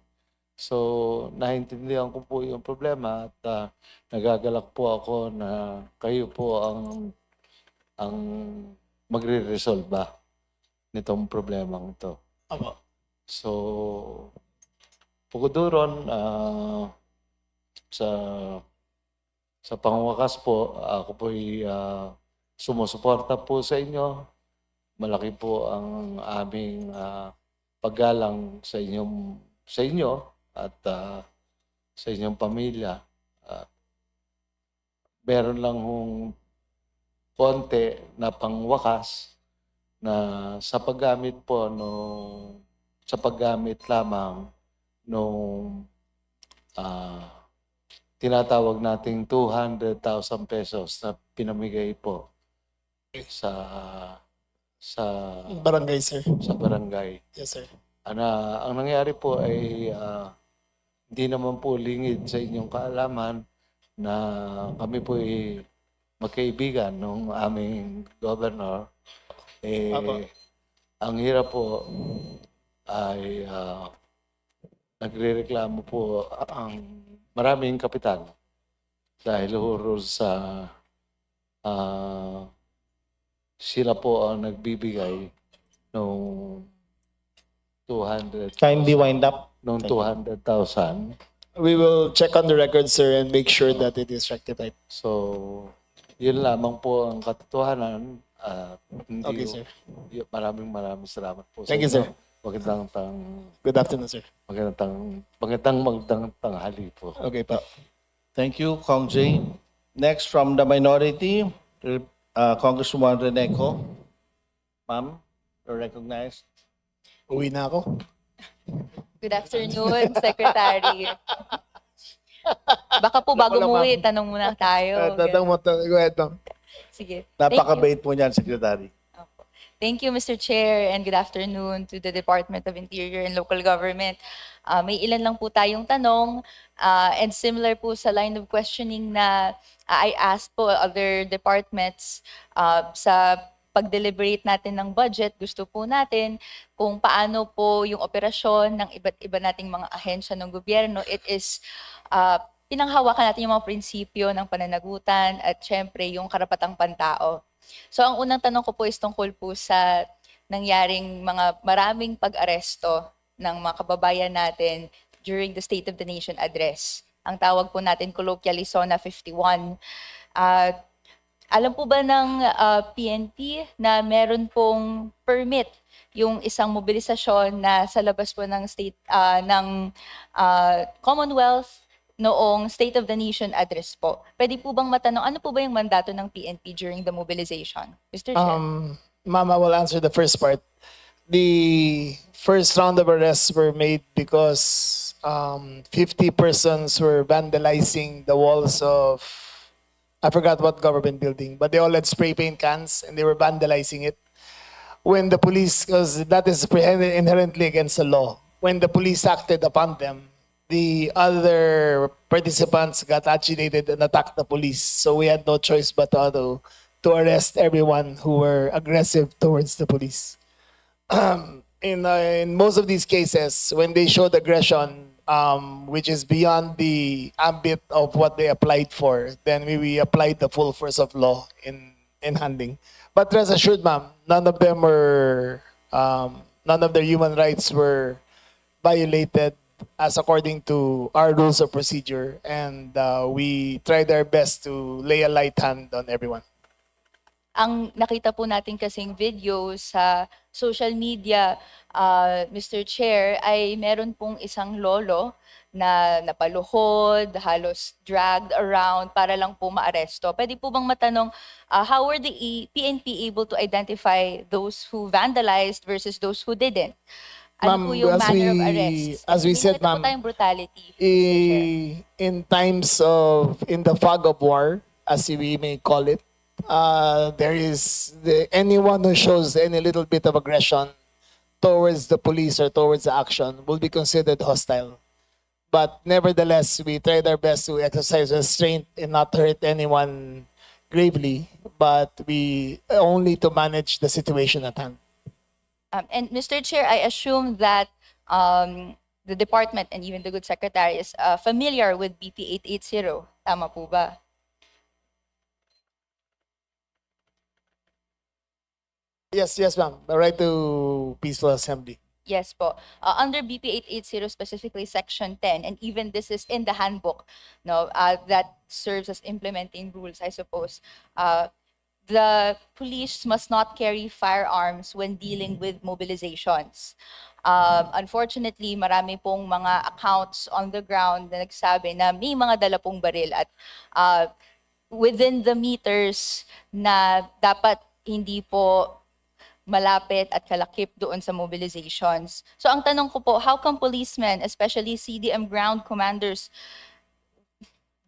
So, naintindihan ko po yung problema at nagagalak po ako na kayo po ang magre-resolba nitong problemang ito. Opo. So, bukod doon, sa pangwakas po, ako po'y sumusuporta po sa inyo. Malaki po ang aming paggalang sa inyo at sa inyong pamilya. Meron lang hong konti na pangwakas na sa paggamit po sa paggamit lamang nung tinatawag nating 200,000 pesos na pinamigay po sa Barangay, sir. Sa barangay. Yes, sir. Ang nangyari po ay hindi naman po lingid sa inyong kaalaman na kami po ay magkaibigan ng aming governor. Ang hirap po ay nagrereklamo po ang maraming kapital dahil huro sa sila po ang nagbibigay nung 200,000. Kindly wind up. Nung 200,000. We will check on the record, sir, and make sure that it is rectified. So, yun lamang po ang katotohanan. Okay, sir. Maraming salamat po. Thank you, sir. Good afternoon, sir. Magandang tanghali po. Okay pa. Thank you, Kong Jay. Next from the minority, Congresswoman Reneco. Ma'am, you're recognized. Uwi na ako. Good afternoon, Secretary. Baka po bago umuwi, tanong muna tayo. Go ahead, ma'am. Sige. Napakabait po niyan, Secretary. Thank you, Mr. Chair, and good afternoon to the Department of Interior and Local Government. May ilan lang po tayong tanong, and similar po sa line of questioning na I asked po other departments sa pag-deliberate natin ng budget, gusto po natin kung paano po yung operasyon ng iba't iba nating mga ahensya ng gobyerno. It is pinanghawakan natin yung mga prinsipyo ng pananagutan at syempre yung karapatang pantao. So ang unang tanong ko po is tungkol po sa nangyaring maraming pag-aresto ng mga kababayan natin during the State of the Nation address. Ang tawag po natin colloquially Zona 51. Alam po ba ng PNP na meron pong permit yung isang mobilisasyon na sa labas po ng Commonwealth noong State of the Nation address po? Pwede po bang matanong, ano po ba yung mandato ng PNP during the mobilization? Mr. Chair. Mama will answer the first part. The first round of arrests were made because 50 persons were vandalizing the walls of, I forgot what government building, but they all had spray paint cans and they were vandalizing it. When the police, because that is inherently against the law, when the police acted upon them, the other participants got agitated and attacked the police. So we had no choice but to arrest everyone who were aggressive towards the police. In most of these cases, when they showed aggression, which is beyond the ambit of what they applied for, then we applied the full force of law in handling. But rest assured, ma'am, none of them were, none of their human rights were violated as according to our rules of procedure, and we tried our best to lay a light hand on everyone. Ang nakita po natin kasing video sa social media, Mr. Chair, ay meron pong isang lolo na napaluhod, halos dragged around para lang po maaresto. Pwede po bang matanong, how were the PNP able to identify those who vandalized versus those who didn't? Ano po yung manner of arrest? As we May said, nakita po ma'am, tayong brutality, Mr. Chair. in times of, in the fog of war, as we may call it, there is anyone who shows any little bit of aggression towards the police or towards the action will be considered hostile. But nevertheless, we tried our best to exercise restraint and not hurt anyone gravely, but we only to manage the situation at hand. And Mr. Chair, I assume that the department and even the good secretary is familiar with BP 880. Tama po ba? Yes, ma'am. The right to peaceful assembly. Yes po. Under BP 880, specifically Section 10, and even this is in the handbook, no, that serves as implementing rules, I suppose. The police must not carry firearms when dealing with mobilizations. Unfortunately, marami pong mga accounts on the ground na nagsabi na may mga dala pong baril at within the meters na dapat hindi po malapit at kalakip doon sa mobilizations. So ang tanong ko po, how come policemen, especially CDM ground commanders,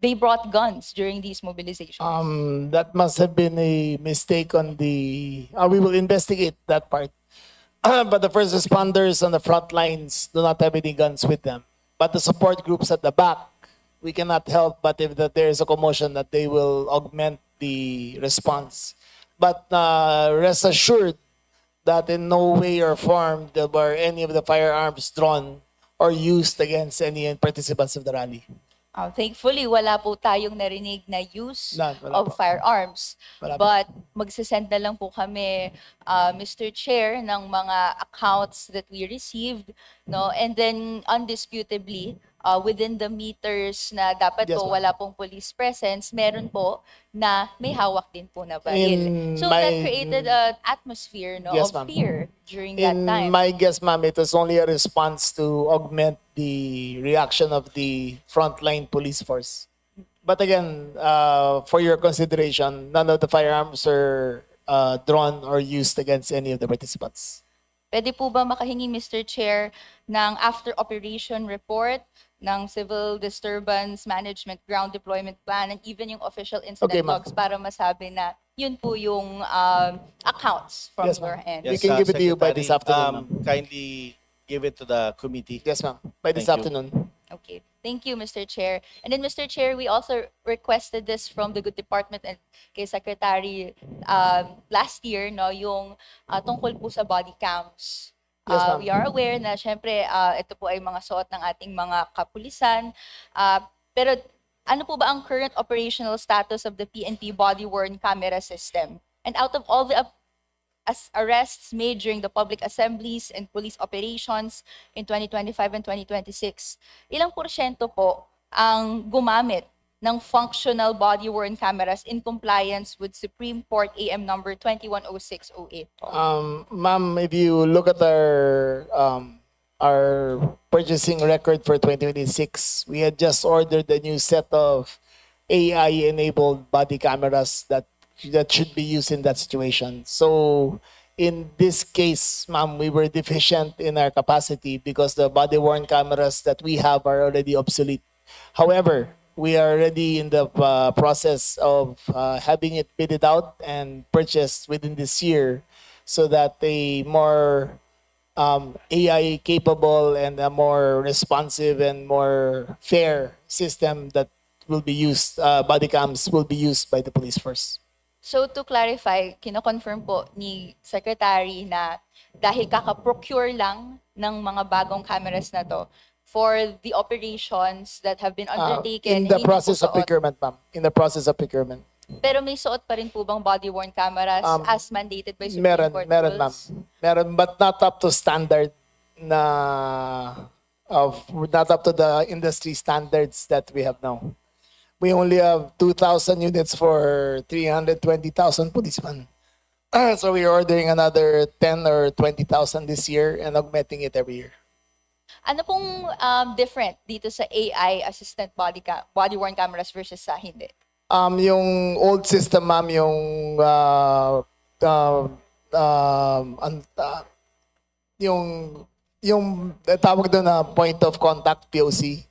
they brought guns during these mobilizations? That must have been a mistake on the. We will investigate that part. But the first responders on the front lines do not have any guns with them. But the support groups at the back, we cannot help but if there is a commotion that they will augment the response. But rest assured that in no way or form were any of the firearms drawn or used against any participants of the rally. Thankfully, wala po tayong narinig na use Wala of po. firearms. Wala po. But magsasend na lang po kami, Mr. Chair, ng mga accounts that we received, no? And then undisputably, within the meters na dapat Yes, po ma'am. wala pong police presence, meron po na may hawak din po na baril. In So that my- created an atmosphere, no, Yes, of ma'am. fear during that In time. my guess, ma'am, it was only a response to augment the reaction of the frontline police force. But again, for your consideration, none of the firearms are drawn or used against any of the participants. Pwede po ba makahingi, Mr. Chair, ng after-operation report ng Civil Disturbance Management Ground Deployment Plan and even yung official incident Okay, ma'am. logs para masabi na yun po yung accounts from Yes, your ma'am. end? We can give it to you by Secretary, this afternoon, Kindly give it to the committee. Yes, ma'am. By this Thank you. afternoon. Okay. Thank you, Mr. Chair. And then, Mr. Chair, we also requested this from the Good Department and kay Secretary last year, no, yung tungkol po sa body cams. Yes, ma'am. We are aware na syempre ito po ay mga suot ng ating mga kapulisan. Pero ano po ba ang current operational status of the PNP body-worn camera system? And out of all the arrests made during the public assemblies and police operations in 2025 and 2026, ilang porsyento po ang gumamit ng functional body-worn cameras in compliance with Supreme Court AM number 210608? Ma'am, if you look at our purchasing record for 2026, we had just ordered a new set of AI-enabled body cameras that should be used in that situation. So in this case, ma'am, we were deficient in our capacity because the body-worn cameras that we have are already obsolete. However, we are already in the process of having it bidded out and purchased within this year so that a more AI capable and a more responsive and more fair system that will be used, body cams will be used by the police force. So to clarify, kino-confirm po ni Secretary na dahil kaka-procure lang ng mga bagong cameras na to for the operations that have been undertaken. In the hindi process po of suot. procurement, ma'am. In the process of procurement. Pero may suot pa rin po bang body-worn cameras as mandated by Supreme Meron, Court meron, ma'am. rules? Meron, but not up to standard not up to the industry standards that we have now. We only have 2,000 units for 320,000 policemen. So we're ordering another 10 or 20,000 this year and augmenting it every year. Ano pong different dito sa AI assistant body-worn cameras versus sa hindi? Yung old system, ma'am, yung tawag doon na point of contact, POC.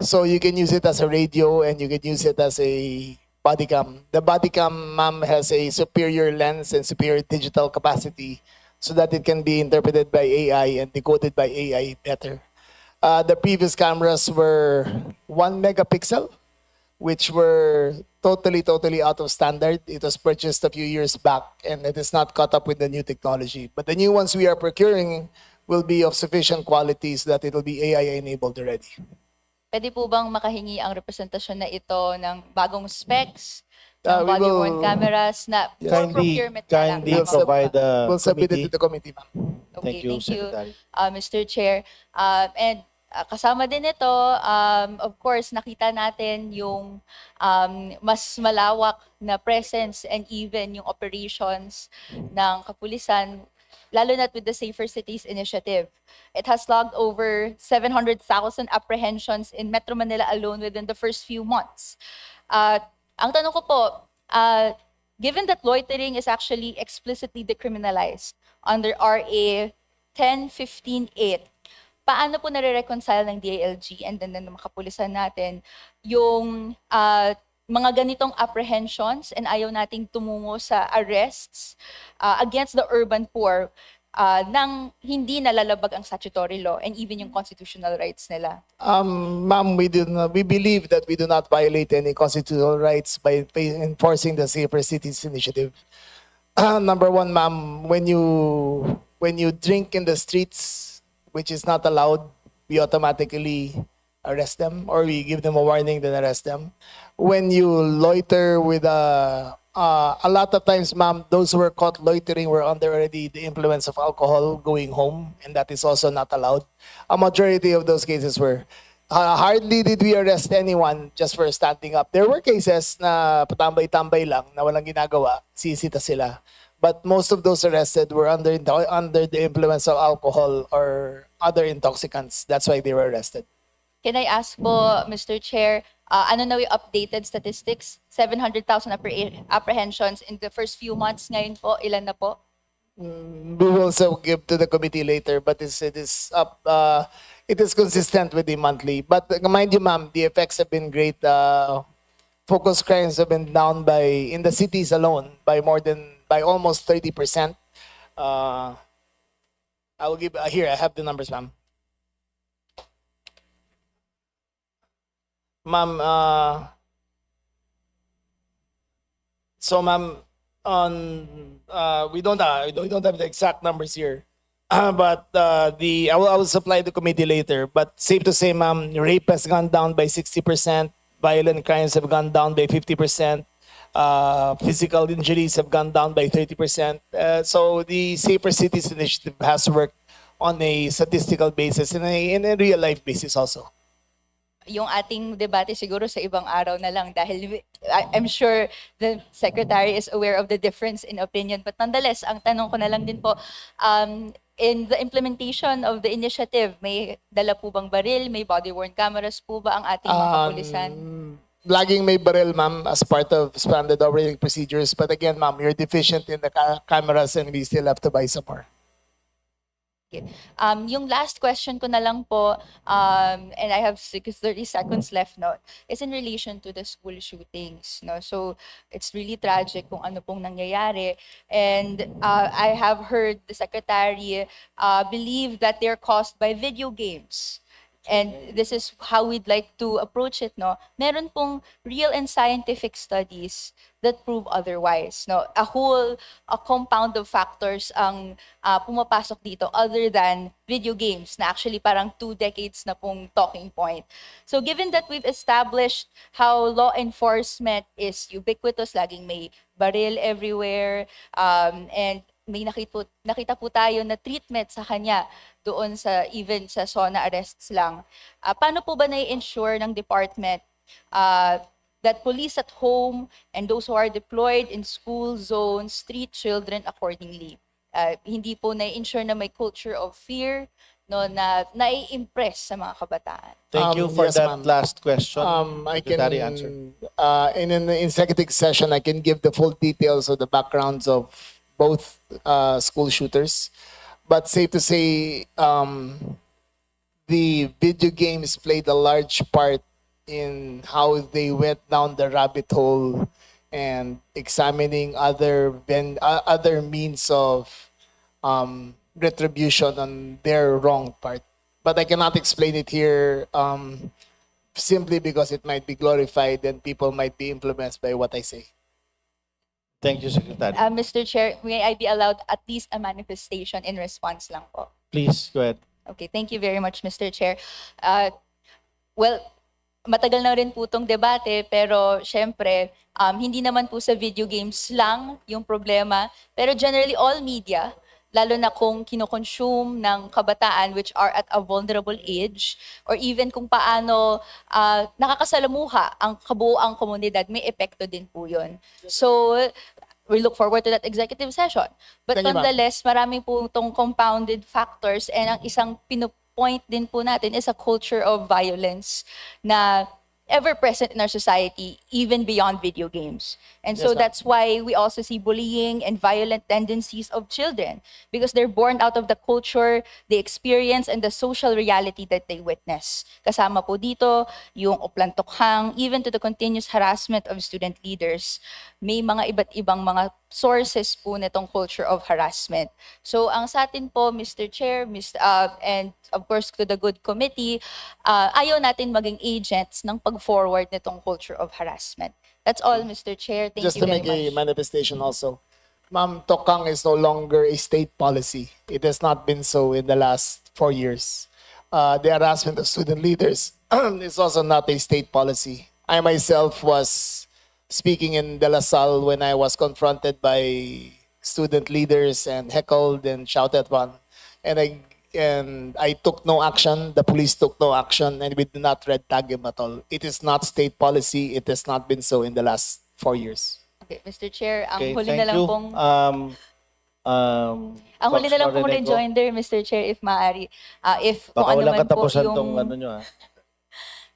So you can use it as a radio and you can use it as a body cam. The body cam, ma'am, has a superior lens and superior digital capacity so that it can be interpreted by AI and decoded by AI better. The previous cameras were 1 megapixel, which were totally out of standard. It was purchased a few years back and it is not caught up with the new technology. But the new ones we are procuring will be of sufficient quality so that it will be AI enabled already. Pwede po bang makahingi ang representasyon na ito ng bagong specs ng We body-worn will- cameras na for procurement na lang? Kindly provide the We'll submit committee. it to the committee, ma'am. Okay, Thank you, thank you, Secretary. Mr. Chair. And kasama din ito, of course, nakita natin yung mas malawak na presence and even yung operations ng kapulisan, lalo na with the Safer Cities Initiative. It has logged over 700,000 apprehensions in Metro Manila alone within the first few months. Ang tanong ko po, given that loitering is actually explicitly decriminalized under RA 1015-8, paano po nare-reconcile ng DILG and then ng mga kapulisan natin yung mga ganitong apprehensions and ayaw nating tumungo sa arrests against the urban poor nang hindi nalalabag ang statutory law and even yung constitutional rights nila? Ma'am, we believe that we do not violate any constitutional rights by enforcing the Safer Cities Initiative. Number one, ma'am, when you drink in the streets, which is not allowed, we automatically arrest them or we give them a warning, then arrest them. When you loiter with a lot of times, ma'am, those who were caught loitering were under already the influence of alcohol going home, and that is also not allowed. A majority of those cases were. Hardly did we arrest anyone just for standing up. There were cases na patambay-tambay lang, na walang ginagawa, sisita sila. But most of those arrested were under the influence of alcohol or other intoxicants. That's why they were arrested. Can I ask po, Mr. Chair, ano na yung updated statistics? 700,000 apprehensions in the first few months. Ngayon po, ilan na po? We will also give to the committee later, but it is consistent with the monthly. But mind you, ma'am, the effects have been great. Focus crimes have been down in the cities alone by almost 30%. I will give here. I have the numbers, ma'am. Ma'am, so ma'am, we don't have the exact numbers here, but I will supply the committee later. But safe to say, ma'am, rape has gone down by 60%, violent crimes have gone down by 50%, physical injuries have gone down by 30%. So the Safer Cities Initiative has worked on a statistical basis and a real life basis also. Yung ating debate siguro sa ibang araw na lang dahil I'm sure the Secretary is aware of the difference in opinion. But nonetheless, ang tanong ko na lang din po, in the implementation of the initiative, may dala po bang baril, may body-worn cameras po ba ang ating mga kapulisan? Laging may baril, ma'am, as part of standard operating procedures. But again, ma'am, you're deficient in the cameras and we still have to buy some more. Okay. Yung last question ko na lang po, and I have 30 seconds left, no, is in relation to the school shootings, no. So it's really tragic kung ano pong nangyayari, and I have heard the secretary believe that they're caused by video games. And this is how we'd like to approach it, no. Meron pong real and scientific studies that prove otherwise, no. A compound of factors ang pumapasok dito other than video games na actually parang 2 decades na pong talking point. So given that we've established how law enforcement is ubiquitous, laging may baril everywhere, and may nakita po tayo na treatment sa kanya doon sa even sa SONA arrests lang. Paano po ba na-ensure ng department that police at home and those who are deployed in school zones treat children accordingly? Hindi po na-ensure na may culture of fear, no, na nai-impress sa mga kabataan. Thank you for yes, that ma'am. last question. I can, Secretary, answer. in an executive session, I can give the full details of the backgrounds of both school shooters. But safe to say, the video games played a large part in how they went down the rabbit hole and examining other means of retribution on their wrong part. But I cannot explain it here simply because it might be glorified and people might be influenced by what I say. Thank you, Secretary. Mr. Chair, may I be allowed at least a manifestation in response lang po? Please, go ahead. Okay, thank you very much, Mr. Chair. Well, matagal na rin po itong debate, pero syempre, hindi naman po sa video games lang yung problema, pero generally all media, lalo na kung kinoconsume ng kabataan which are at a vulnerable age, or even kung paano nakakasalamuha ang kabuoang komunidad, may epekto din po yun. So, we look forward to that executive session. But Thank you, ma'am. nonetheless, marami po itong compounded factors, and ang isang pinupoint din po natin is a culture of violence na ever present in our society, even beyond video games. And so Yes, ma'am. that's why we also see bullying and violent tendencies of children, because they're born out of the culture they experience and the social reality that they witness. Kasama po dito yung uplantokhang, even to the continuous harassment of student leaders. May mga iba't ibang mga sources po nitong culture of harassment. So ang sa atin po, Mr. Chair, and of course to the good committee, ayaw natin maging agents ng pag-forward nitong culture of harassment. That's all, Mr. Chair. Thank Just you to very make a much. manifestation also. Ma'am, Tokang is no longer a state policy. It has not been so in the last 4 years. The harassment of student leaders is also not a state policy. I myself was speaking in De La Salle when I was confronted by student leaders and heckled and shouted on. And I took no action. The police took no action, and we did not red tag him at all. It is not state policy. It has not been so in the last 4 years. Okay, Mr. Chair, ang Okay, huli thank na lang you. pong ang huli na lang pong Congressman Reneco. rejoinder, Mr. Chair, if maaari. If kung Baka ano walang man po katapusan yung tong ano nyo, ha?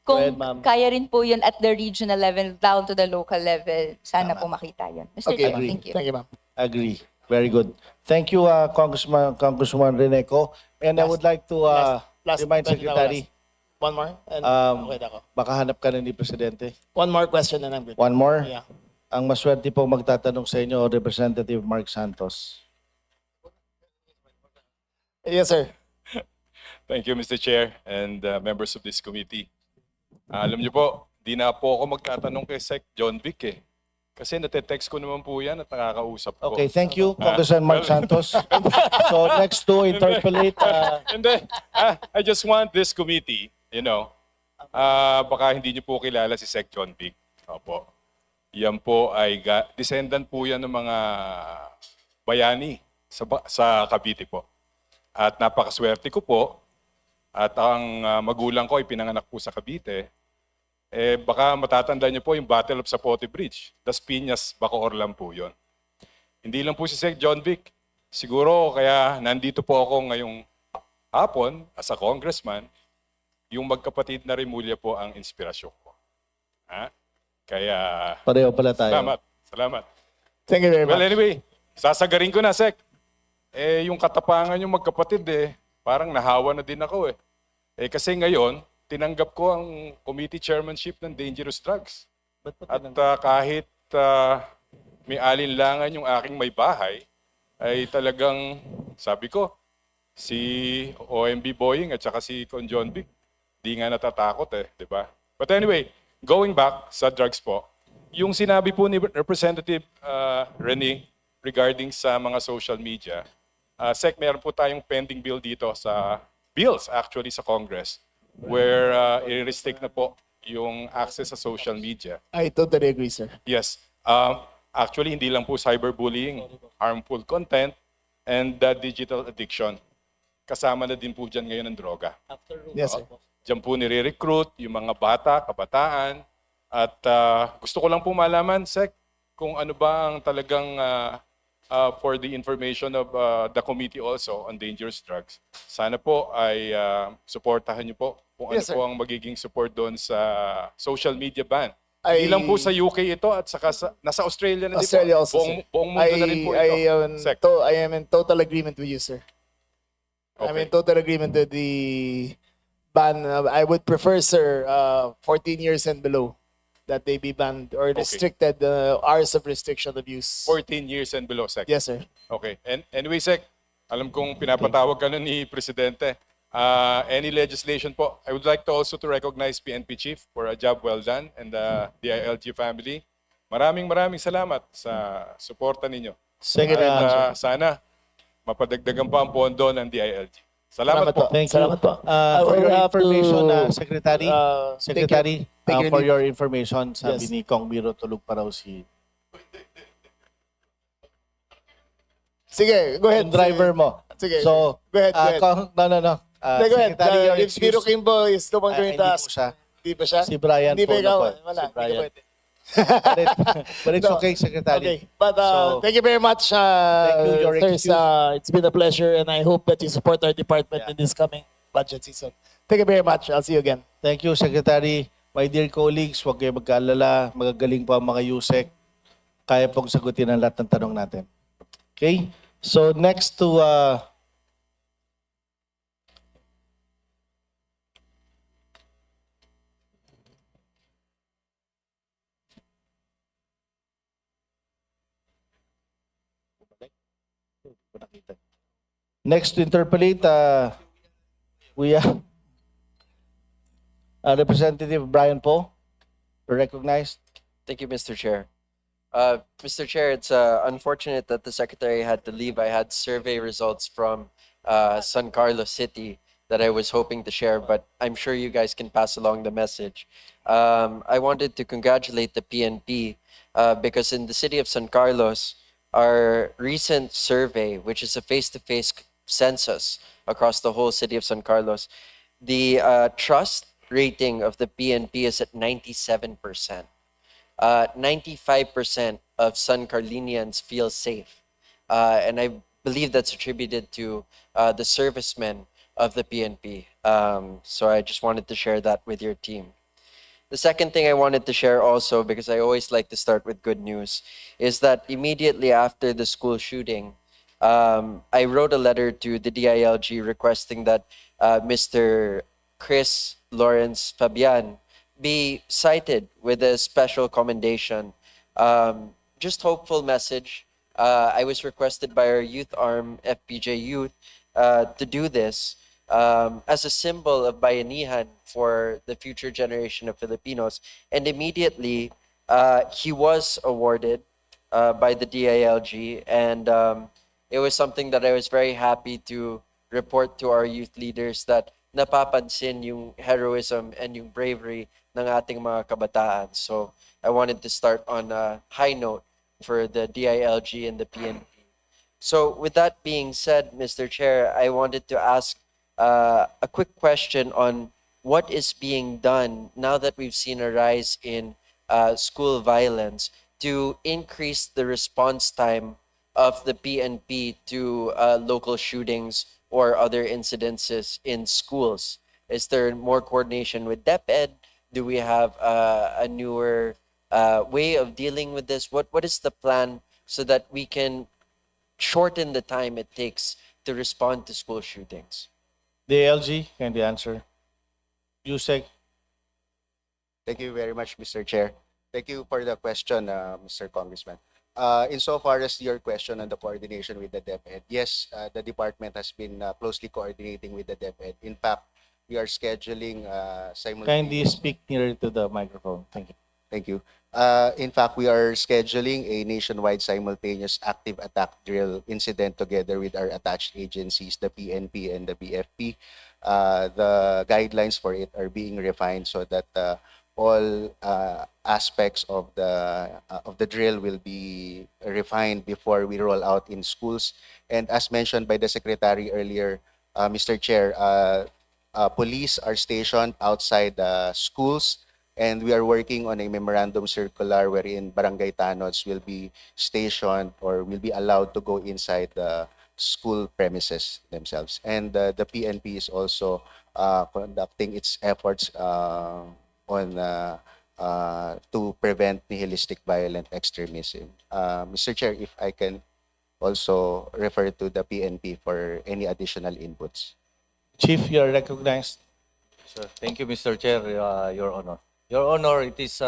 kung Go ahead, ma'am. kaya rin po yun at the regional level down to the local level, sana po makita yun. Mr. Okay, Chair, thank you. Thank you, ma'am. Agree. Very good. Thank you, Congressman Reneco. And I would like to Last remind question, Secretary, One more? And okay na ako. baka hanap ka na ni Presidente. One more question and I'm good. One more. Yeah. Ang maswerte po magtatanong sa inyo, Representative Mark Santos. Yes, sir. Thank you, Mr. Chair and members of this committee. Alam niyo po, di na po ako magtatanong kay Sec John Vic eh. Kasi nate-text ko naman po yan at nakakausap ko. Okay, thank you, Congressman Mark Santos. So next to interpolate. And then, I just want this committee, baka hindi niyo po kilala si Sec John Vic. Opo. Yan po ay descendant po yan ng mga bayani sa Cavite po. At napakaswerte ko po. At ang magulang ko ay pinanganak po sa Cavite. Baka matatanda niyo po yung Battle of Zapote Bridge. Das Piñas, Bacoor lang po yun. Hindi lang po si Sec John Vic. Siguro kaya nandito po ako ngayong hapon as a congressman, yung magkapatid na Remulla po ang inspirasyon ko. Kaya Pareho pala tayo. Salamat. Thank you very much. Well, anyway, sasagarin ko na, Sec. Yung katapangan yung magkapatid parang nahawa na din ako eh. Eh kasi ngayon, tinanggap ko ang committee chairmanship ng dangerous drugs. At kahit may alinlangan yung aking may bahay, ay talagang, sabi ko, si OMB Boying at saka si Con John Vic, di nga natatakot eh, di ba? But anyway, going back sa drugs po, yung sinabi po ni Representative Rene regarding sa mga social media, Sec, meron po tayong pending bill dito sa bills actually sa Congress where i-restrict na po yung access sa social media. I totally agree, sir. Yes. Actually, hindi lang po cyberbullying, harmful content, and digital addiction. Kasama na din po dyan ngayon ang droga. Yes, sir. Diyan po nire-recruit yung mga bata, kabataan. At gusto ko lang po malaman, Sec, kung ano ba ang talagang for the information of the committee also on dangerous drugs. Sana po ay supportahan niyo po kung Yes, ano sir. po ang magiging support doon sa social media ban. I- Hindi lang po sa UK ito at saka nasa Australia na din Australia po. also, sir. Buong mundo na rin po ito. Sec. I am in total agreement with you, sir. I'm in total agreement with the ban. I would prefer, sir, 14 years and below, that they be banned or restricted, hours of restriction of use. 14 years and below, Sec. Yes, sir. Okay. And anyway, Sec, alam kong pinapatawag ka na ni Presidente. Any legislation po, I would like to also to recognize PNP Chief for a job well done and the DILG family. Maraming salamat sa suporta ninyo. Sige na. At sana mapadagdagan pa ang pondo ng DILG. Salamat po. Thank you. Salamat po. For your we'll have information, to, Secretary, Secretary, take your for leave. your information, sabi Yes. ni Kong Biro, tulog pa raw si Sige, go ahead. yung driver mo. Sige. So, go ahead. Go ahead. no. Go ahead. Secretary, your If Biro excuse. Kimbo is the one going Hindi to po ask. siya. Hindi ba siya? Si Brian Hindi po ba ikaw? na po. Wala. Si Hindi ka Brian. pwede. But it's No. okay, Secretary. Okay, but So, thank you very much, Thank you, your sirs. excuse. It's been a pleasure, and I hope that you support our department in this coming budget season. Thank you very much. I'll see you again. Thank you, Secretary. My dear colleagues, huwag kayo magkaalala. Magagaling po ang mga USEC. Kaya pong sagutin ang lahat ng tanong natin. Okay? So next to next to interpolate, we have Representative Brian Poe, recognized. Thank you, Mr. Chair. Mr. Chair, it's unfortunate that the Secretary had to leave. I had survey results from San Carlos City that I was hoping to share, but I'm sure you guys can pass along the message. I wanted to congratulate the PNP because in the city of San Carlos, our recent survey, which is a face-to-face census across the whole city of San Carlos, the trust rating of the PNP is at 97%. 95% of San Carlinians feel safe. And I believe that's attributed to the servicemen of the PNP. So I just wanted to share that with your team. The second thing I wanted to share also, because I always like to start with good news, is that immediately after the school shooting, I wrote a letter to the DILG requesting that Mr. Chris Lawrence Fabian be cited with a special commendation. Just hopeful message. I was requested by our youth arm, FPJ Youth, to do this as a symbol of bayanihan for the future generation of Filipinos. And immediately, he was awarded by the DILG. And it was something that I was very happy to report to our youth leaders that napapansin yung heroism and yung bravery ng ating mga kabataan. So I wanted to start on a high note for the DILG and the PNP. So with that being said, Mr. Chair, I wanted to ask a quick question on what is being done now that we've seen a rise in school violence to increase the response time of the PNP to local shootings or other incidences in schools? Is there more coordination with DepEd? Do we have a newer way of dealing with this? What is the plan so that we can shorten the time it takes to respond to school shootings? DLG, kindly answer. Yusek. Thank you very much, Mr. Chair. Thank you for the question, Mr. Congressman. Insofar as your question on the coordination with the DepEd, yes, the department has been closely coordinating with the DepEd. In fact, we are scheduling Kindly simultaneous. speak nearer to the microphone. Thank you. Thank you. In fact, we are scheduling a nationwide simultaneous active attack drill incident together with our attached agencies, the PNP and the BFP. The guidelines for it are being refined so that all aspects of the drill will be refined before we roll out in schools. And as mentioned by the secretary earlier, Mr. Chair, police are stationed outside the schools, and we are working on a memorandum circular wherein barangay tanods will be stationed or will be allowed to go inside the school premises themselves. And the PNP is also conducting its efforts to prevent nihilistic violent extremism. Mr. Chair, if I can also refer to the PNP for any additional inputs. Chief, you are recognized. Sir, thank you, Mr. Chair, Your Honor. Your Honor, it is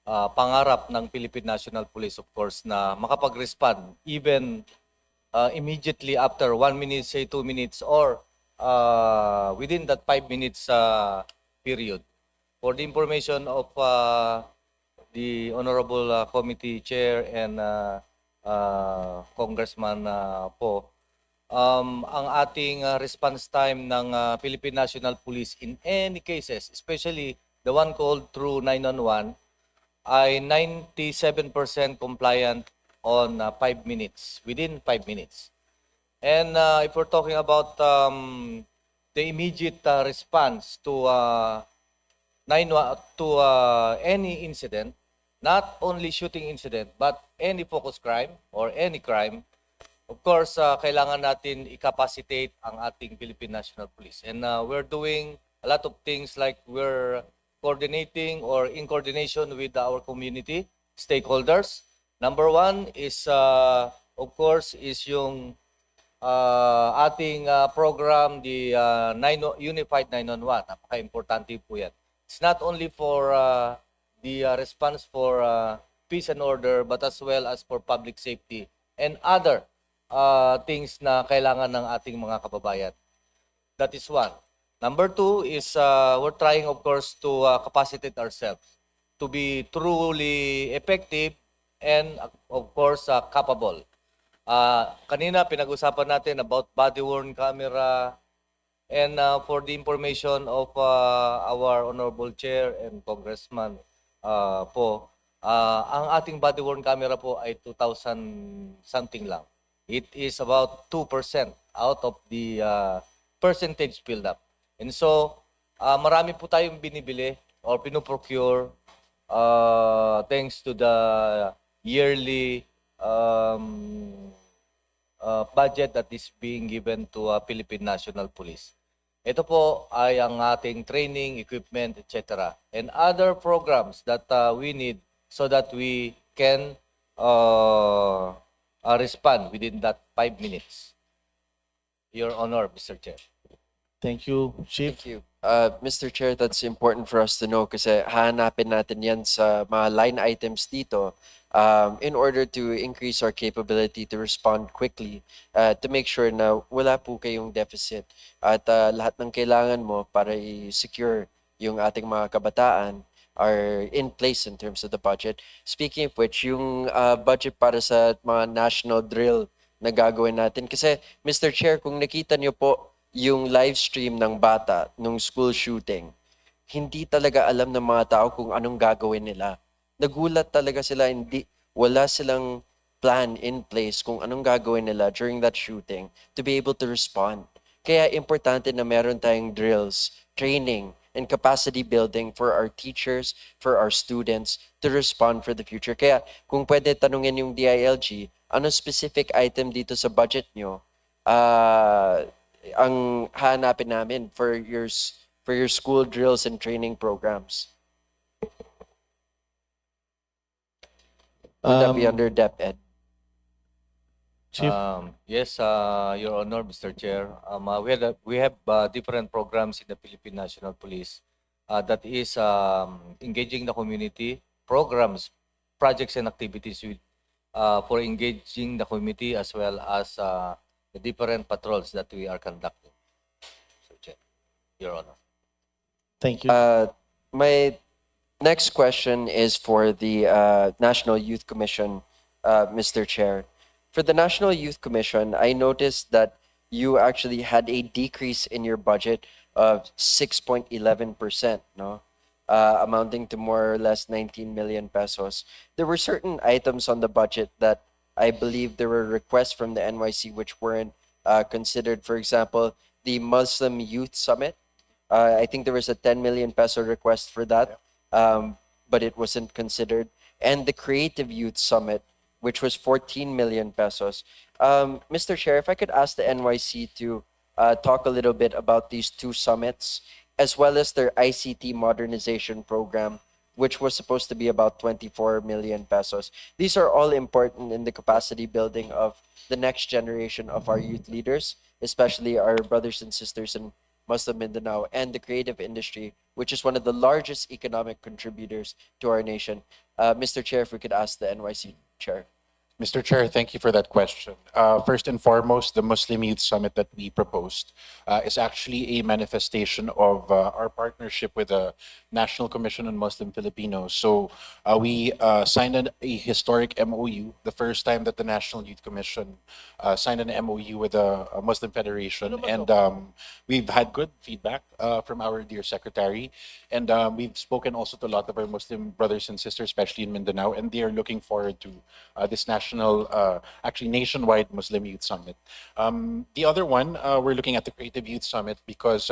pangarap ng Philippine National Police, of course, na makapag-respond even immediately after 1 minute, say 2 minutes, or within that 5 minutes period. For the information of the Honorable Committee Chair and Congressman po, ang ating response time ng Philippine National Police in any cases, especially the one called through 911, ay 97% compliant on 5 minutes, within 5 minutes. And if we're talking about the immediate response to any incident, not only shooting incident, but any focus crime or any crime, of course, kailangan natin i-capacitate ang ating Philippine National Police. And we're doing a lot of things like we're coordinating or in coordination with our community stakeholders. Number one is, of course, is yung ating program, the Unified 911. Napaka-importante po yan. It's not only for the response for peace and order, but as well as for public safety and other things na kailangan ng ating mga kababayan. That is one. Number two is we're trying, of course, to capacitate ourselves to be truly effective and, of course, capable. Kanina, pinag-usapan natin about body-worn camera, and for the information of our Honorable Chair and Congressman po, ang ating body-worn camera po ay 2,000 something lang. It is about 2% out of the percentage filled up. And so, marami po tayong binibili or pinoprocure thanks to the yearly budget that is being given to Philippine National Police. Ito po ay ang ating training, equipment, etc. And other programs that we need so that we can respond within that 5 minutes. Your Honor, Mr. Chair. Thank you, Chief. Thank you. Mr. Chair, that's important for us to know kasi hahanapin natin yan sa mga line items dito in order to increase our capability to respond quickly, to make sure na wala po kayong deficit at lahat ng kailangan mo para i-secure yung ating mga kabataan are in place in terms of the budget. Speaking of which, yung budget para sa mga national drill na gagawin natin. Kasi, Mr. Chair, kung nakita niyo po yung live stream ng bata nung school shooting, hindi talaga alam ng mga tao kung anong gagawin nila. Nagulat talaga sila, wala silang plan in place kung anong gagawin nila during that shooting to be able to respond. Kaya importante na meron tayong drills, training, and capacity building for our teachers, for our students to respond for the future. Kaya kung pwede tanungin yung DILG, ano specific item dito sa budget nyo, ang hanapin namin for your school drills and training programs? Would that be under DepEd? Chief. Yes, Your Honor, Mr. Chair. We have different programs in the Philippine National Police that is engaging the community, programs, projects, and activities for engaging the community as well as the different patrols that we are conducting. Mr. Chair, Your Honor. Thank you. My next question is for the National Youth Commission, Mr. Chair. For the National Youth Commission, I noticed that you actually had a decrease in your budget of 6.11%, no? Amounting to more or less 19 million pesos. There were certain items on the budget that I believe there were requests from the NYC which weren't considered. For example, the Muslim Youth Summit. I think there was a 10 million peso request for that, but it wasn't considered. And the Creative Youth Summit, which was 14 million pesos. Mr. Chair, if I could ask the NYC to talk a little bit about these two summits, as well as their ICT modernization program, which was supposed to be about 24 million pesos. These are all important in the capacity building of the next generation of our youth leaders, especially our brothers and sisters in Muslim Mindanao and the creative industry, which is one of the largest economic contributors to our nation. Mr. Chair, if we could ask the NYC Chair. Mr. Chair, thank you for that question. First and foremost, the Muslim Youth Summit that we proposed is actually a manifestation of our partnership with the National Commission on Muslim Filipinos. So we signed a historic MOU, the first time that the National Youth Commission signed an MOU with a Muslim Federation. And we've had good feedback from our dear Secretary. And we've spoken also to a lot of our Muslim brothers and sisters, especially in Mindanao, and they are looking forward to this actually nationwide Muslim Youth Summit. The other one, we're looking at the Creative Youth Summit because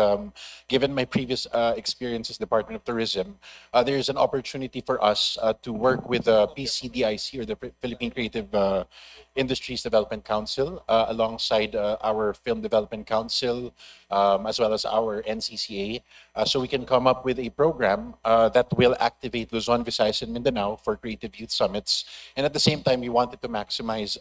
given my previous experience as Department of Tourism, there is an opportunity for us to work with the PCDIC or the Philippine Creative Industries Development Council alongside our Film Development Council as well as our NCCA so we can come up with a program that will activate Luzon, Visayas, and Mindanao for Creative Youth Summits. And at the same time, we wanted to maximize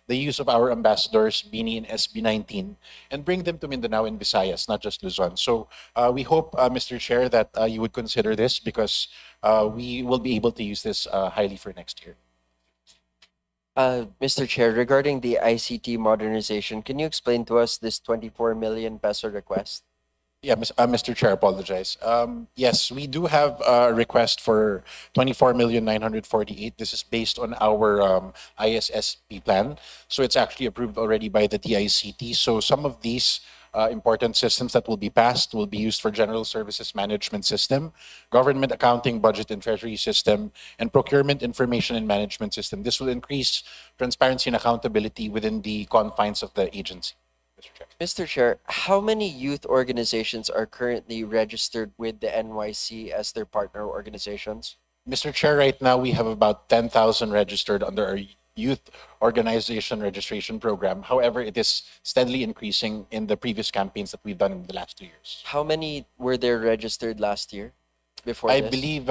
the use of our ambassadors, Bini and SB19, and bring them to Mindanao and Visayas, not just Luzon. So we hope, Mr. Chair, that you would consider this because we will be able to use this highly for next year. Mr. Chair, regarding the ICT modernization, can you explain to us this 24 million peso request? Yeah, Mr. Chair, apologize. Yes, we do have a request for 24,948,000. This is based on our ISSP plan. So it's actually approved already by the DICT. So some of these important systems that will be passed will be used for General Services Management System, Government Accounting, Budget and Treasury System, and Procurement Information and Management System. This will increase transparency and accountability within the confines of the agency. Mr. Chair, how many youth organizations are currently registered with the NYC as their partner organizations? Mr. Chair, right now we have about 10,000 registered under our youth organization registration program. However, it is steadily increasing in the previous campaigns that we've done in the last 2 years. How many were there registered last year before I this? believe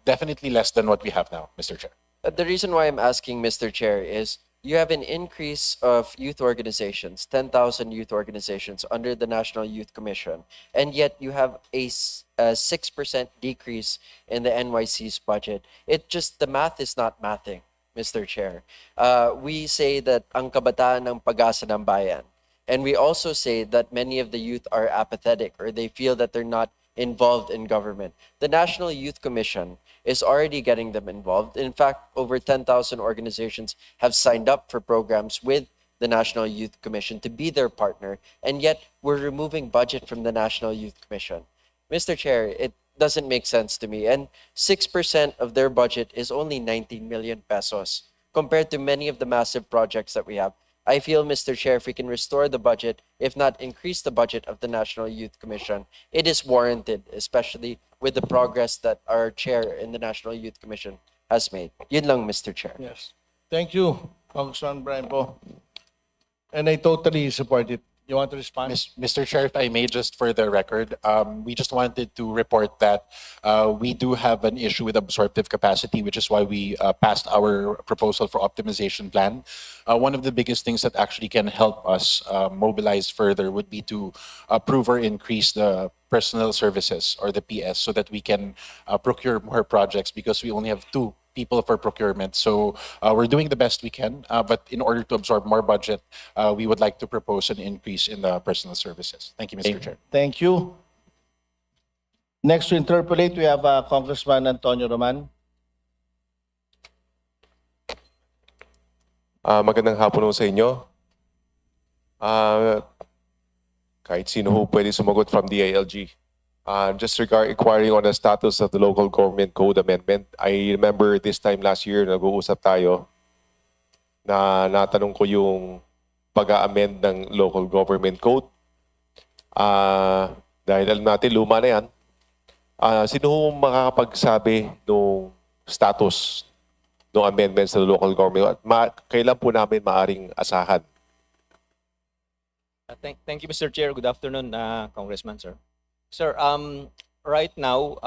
definitely less than what we have now, Mr. Chair. The reason why I'm asking, Mr. Chair, is you have an increase of youth organizations, 10,000 youth organizations under the National Youth Commission, and yet you have a 6% decrease in the NYC's budget. The math is not mathing, Mr. Chair. We say that ang kabataan ng pag-asa ng bayan, and we also say that many of the youth are apathetic or they feel that they're not involved in government. The National Youth Commission is already getting them involved. In fact, over 10,000 organizations have signed up for programs with the National Youth Commission to be their partner, and yet we're removing budget from the National Youth Commission. Mr. Chair, it doesn't make sense to me. And 6% of their budget is only 19 million pesos compared to many of the massive projects that we have. I feel, Mr. Chair, if we can restore the budget, if not increase the budget of the National Youth Commission, it is warranted, especially with the progress that our chair in the National Youth Commission has made. Yun lang, Mr. Chair. Yes. Thank you, Congressman Brian Po. And I totally support it. You want to respond? Mr. Chair, if I may, just for the record, we just wanted to report that we do have an issue with absorptive capacity, which is why we passed our proposal for optimization plan. One of the biggest things that actually can help us mobilize further would be to approve or increase the personnel services, or the PS, so that we can procure more projects, because we only have 2 people for procurement. So we're doing the best we can, but in order to absorb more budget, we would like to propose an increase in the personal services. Thank you, Mr. Chair. Thank you. Next to interpolate, we have Congressman Antonio Roman. Magandang hapon sa inyo. Kahit sino ho pwede sumagot from DILG. Just inquiring on the status of the local government code amendment. I remember this time last year, nag-uusap tayo na natanong ko yung pag-amend ng local government code. Dahil alam natin, luma na yan. Sino ho makakapagsabi ng status ng amendments sa local government? At kailan po namin maaring asahan? Thank you, Mr. Chair. Good afternoon, Congressman, sir. Sir, right now,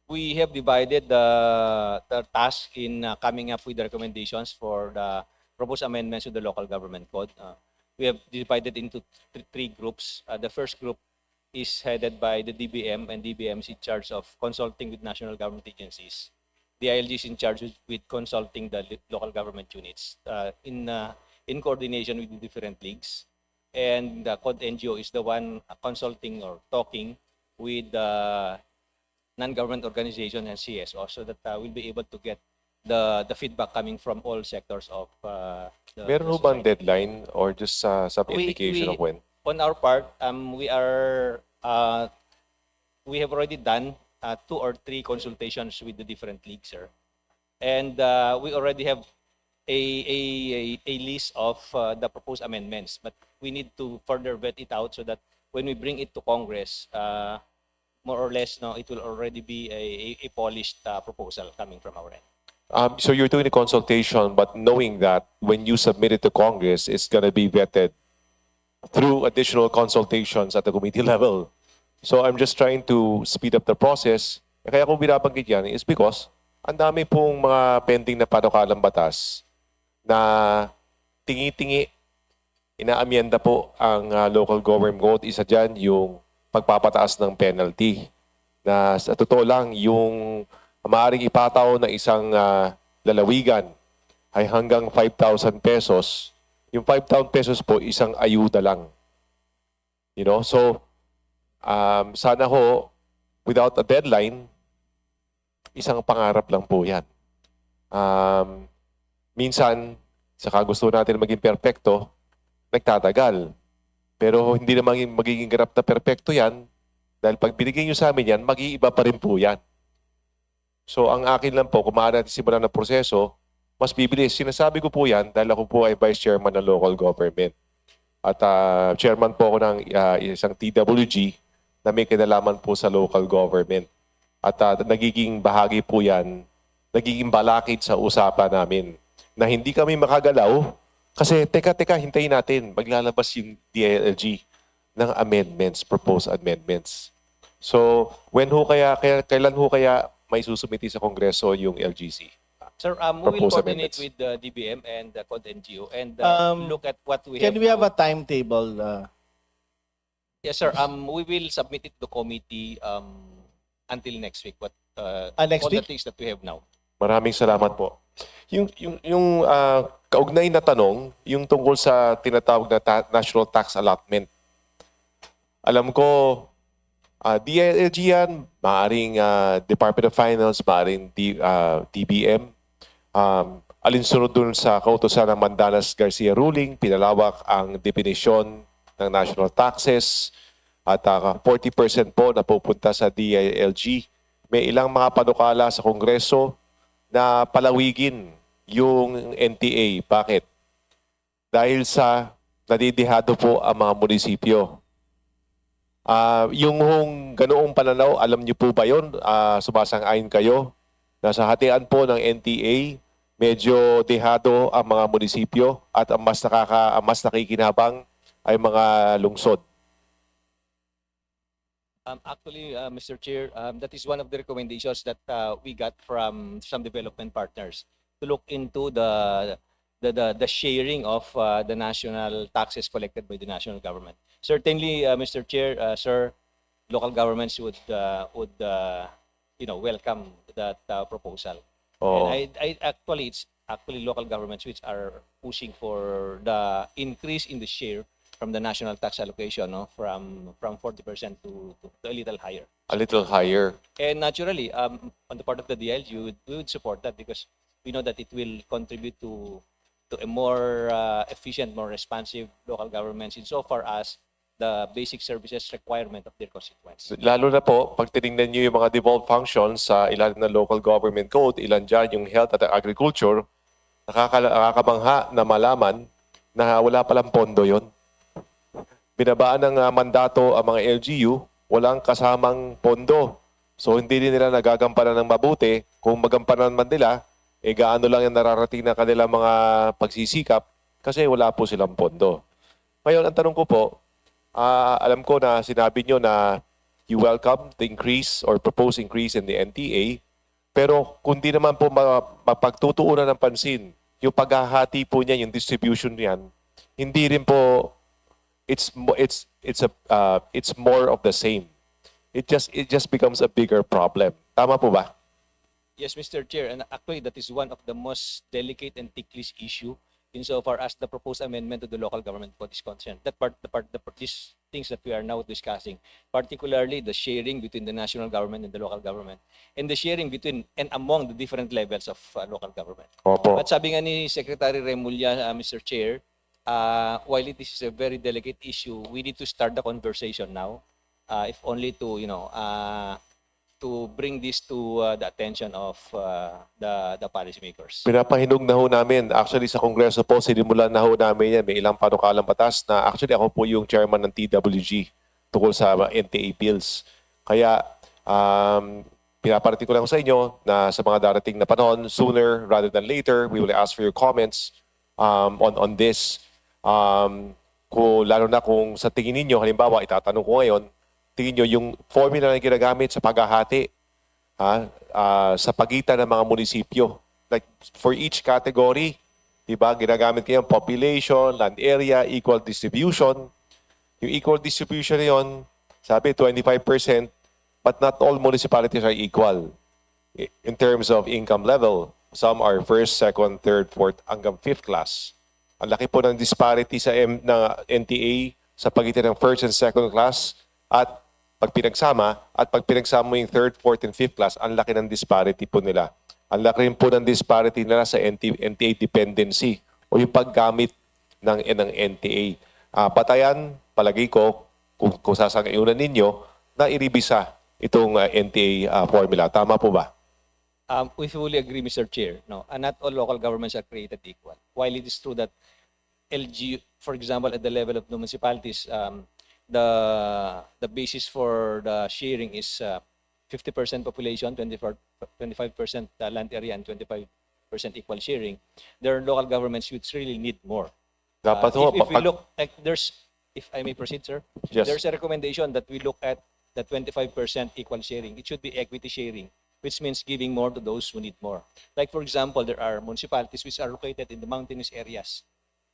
we have divided the task in coming up with the recommendations for the proposed amendments to the local government code. We have divided into 3 groups. The first group is headed by the DBM, and DBM is in charge of consulting with national government agencies. The ILG is in charge with consulting the local government units in coordination with the different leagues. And the COD NGO is the one consulting or talking with the non-government organization and CSO, so that we'll be able to get the feedback coming from all sectors of the Meron ho bang deadline or just some indication of when? On our part, we have already done 2 or 3 consultations with the different leagues, sir. And we already have a list of the proposed amendments, but we need to further vet it out so that when we bring it to Congress, more or less, it will already be a polished proposal coming from our end. So you're doing a consultation, but knowing that when you submit it to Congress, it's going to be vetted through additional consultations at the committee level. So I'm just trying to speed up the process. Kaya kung binabanggit yan is because ang dami pong mga pending na panukalang batas na tingi-tingi, inaamyenda po ang local government code. Isa dyan yung pagpapataas ng penalty. Na sa totoo lang, yung maaaring ipataw ng isang lalawigan ay hanggang 5,000 pesos. Yung 5,000 pesos po, isang ayuda lang. You know, so sana ho, without a deadline, isang pangarap lang po yan. Minsan, saka gusto natin maging perfecto, nagtatagal. Pero hindi na magiging ganap na perfecto yan, dahil pag binigay nyo sa amin yan, mag-iiba pa rin po yan. So ang akin lang po, kung maaari natin simulan ng proseso, mas bibilis. Sinasabi ko po yan dahil ako po ay Vice Chairman ng local government. At Chairman po ako ng isang TWG na may kinalaman po sa local government. At nagiging bahagi po yan, nagiging balakid sa usapan namin na hindi kami makagalaw kasi teka, hintayin natin, maglalabas yung DILG ng amendments, proposed amendments. So, kailan ho kaya may susumiti sa Kongreso yung LGC? Sir, we will coordinate with the DBM and the COD NGO and look at what we have. Can we have a timetable? Yes, sir. We will submit it to the committee until next week. What next all week? the things that we have now. Maraming salamat po. Yung kaugnay na tanong, yung tungkol sa tinatawag na national tax allotment. Alam ko, DILG yan, maaaring Department of Finance, maaaring DBM. Alinsunod dun sa kautosan ng Mandanas Garcia ruling, pinalawak ang definisyon ng national taxes at 40% po na pupunta sa DILG. May ilang mga panukala sa Kongreso na palawigin yung NTA. Bakit? Dahil sa nadidihado po ang mga munisipyo. Yung ganoong pananaw, alam niyo po ba yun? Sumasang-ayon kayo na sa hatian po ng NTA, medyo dehado ang mga munisipyo at ang mas nakikinabang ay mga lungsod. Actually, Mr. Chair, that is one of the recommendations that we got from some development partners to look into the sharing of the national taxes collected by the national government. Certainly, Mr. Chair, sir, local governments would welcome that proposal. Oo. And it's actually local governments which are pushing for the increase in the share from the national tax allocation, no, from 40% to a little higher. A little higher. And naturally, on the part of the DLG, we would support that because we know that it will contribute to a more efficient, more responsive local governments insofar as the basic services requirement of their constituents. Lalo na po, pag tinignan nyo yung mga devolved functions sa ilalim ng local government code, ilan dyan yung health at agriculture, nakakabangha na malaman na wala palang pondo yon. Binabaan ng mandato ang mga LGU, walang kasamang pondo. So hindi din nila nagagampanan ng mabuti. Kung magampanan man nila, gaano lang yung nararating na kanilang mga pagsisikap kasi wala po silang pondo. Ngayon, ang tanong ko po, alam ko na sinabi nyo na you welcome the increase or proposed increase in the NTA, pero kung di naman po mapagtutuunan ng pansin, yung paghahati po niya, yung distribution niyan, hindi rin po it's more of the same. It just becomes a bigger problem. Tama po ba? Yes, Mr. Chair, and actually that is one of the most delicate and ticklish issue insofar as the proposed amendment to the local government code is concerned. These things that we are now discussing, particularly the sharing between the national government and the local government, and the sharing between and among the different levels of local government. Opo. But sabi nga ni Secretary Remulla, Mr. Chair, while it is a very delicate issue, we need to start the conversation now, if only to to bring this to the attention of the policymakers. Pinapahinog na ho namin. Actually, sa Kongreso po, sinimulan na ho namin yan. May ilang panukalang batas na actually ako po yung chairman ng TWG tungkol sa NTA bills. Kaya, pinaparating ko lang sa inyo na sa mga darating na panahon, sooner rather than later, we will ask for your comments on this. Lalo na kung sa tingin ninyo, halimbawa, itatanong ko ngayon, tingin nyo yung formula na ginagamit sa paghahati sa pagitan ng mga munisipyo. Like for each category, diba, ginagamit kayo population, land area, equal distribution. Yung equal distribution na yun, sabi 25%, but not all municipalities are equal in terms of income level. Some are first, second, third, fourth, hanggang fifth class. Ang laki po ng disparity sa NTA sa pagitan ng first and second class at pag pinagsama mo yung third, fourth, and fifth class, ang laki ng disparity po nila. Ang laki rin po ng disparity nila sa NTA dependency o yung paggamit ng NTA. Patayan, palagi ko, kung sasangayunan ninyo, na iribisa itong NTA formula. Tama po ba? We fully agree, Mr. Chair. No, and not all local governments are created equal. While it is true that LG, for example, at the level of the municipalities, the basis for the sharing is 50% population, 25% land area, and 25% equal sharing. There are local governments which really need more. Dapat If we look, like if I may proceed, sir, Yes. there's a recommendation that we look at the 25% equal sharing. It should be equity sharing, which means giving more to those who need more. Like for example, there are municipalities which are located in the mountainous areas,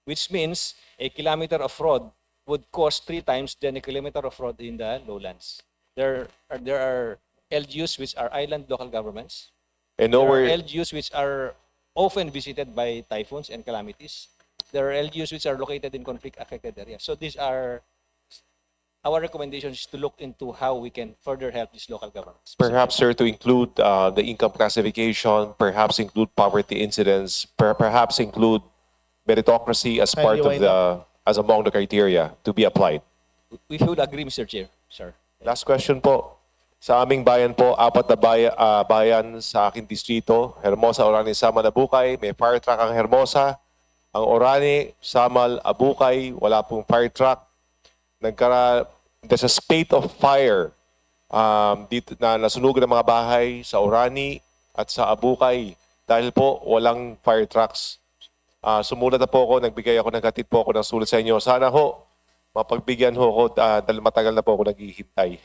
which means a kilometer of road would cost 3 times than a kilometer of road in the lowlands. There are LGUs which are island local governments. And There nowhere, are LGUs which are often visited by typhoons and calamities. There are LGUs which are located in conflict-affected areas. So these are our recommendations is to look into how we can further help these local governments. perhaps, sir, to include the income classification, perhaps include poverty incidence, perhaps include meritocracy as part of as among the criteria to be applied. We would agree, Mr. Chair, sir. Last question po. Sa aming bayan po, 4 na bayan sa aking distrito, Hermosa, Orani, Samal, Abukay. May fire truck ang Hermosa. Ang Orani, Samal, Abukay, wala pong fire truck. There's a spate of fire dito na nasunugan ng mga bahay sa Orani at sa Abukay dahil po walang fire trucks. Sumulat na po ako, nagbigay ako ng hatid po ako ng sulat sa inyo. Sana ho, mapagbigyan ho ako dahil matagal na po ako naghihintay.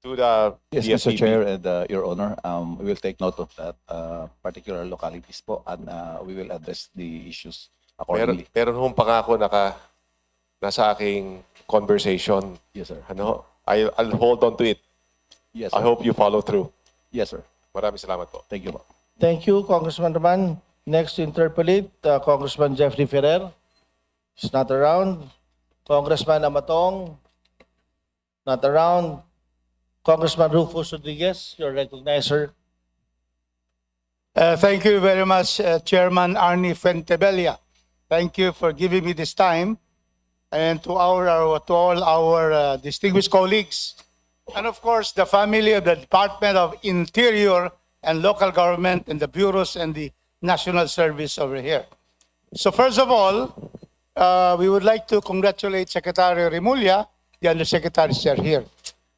To the Yes, Mr. DSPP. Chair and Your Honor, we will take note of that particular localities po and we will address the issues accordingly. Meron hong pangako nasa aking conversation. Yes, sir. Ano, I'll hold on to it. Yes, I sir. hope you follow through. Yes, sir. Maraming salamat po. Thank you po. Thank you, Congressman Raman. Next to interpolate, Congressman Jeffrey Ferrer. He's not around. Congressman Amatong, not around. Congressman Rufus Rodriguez, you're recognized, sir. Thank you very much, Chairman Arnie Fuentebella. Thank you for giving me this time, and to all our distinguished colleagues, and of course the family of the Department of Interior and Local Government and the bureaus and the National Service over here. So first of all, we would like to congratulate Secretary Remulla. The undersecretaries are here.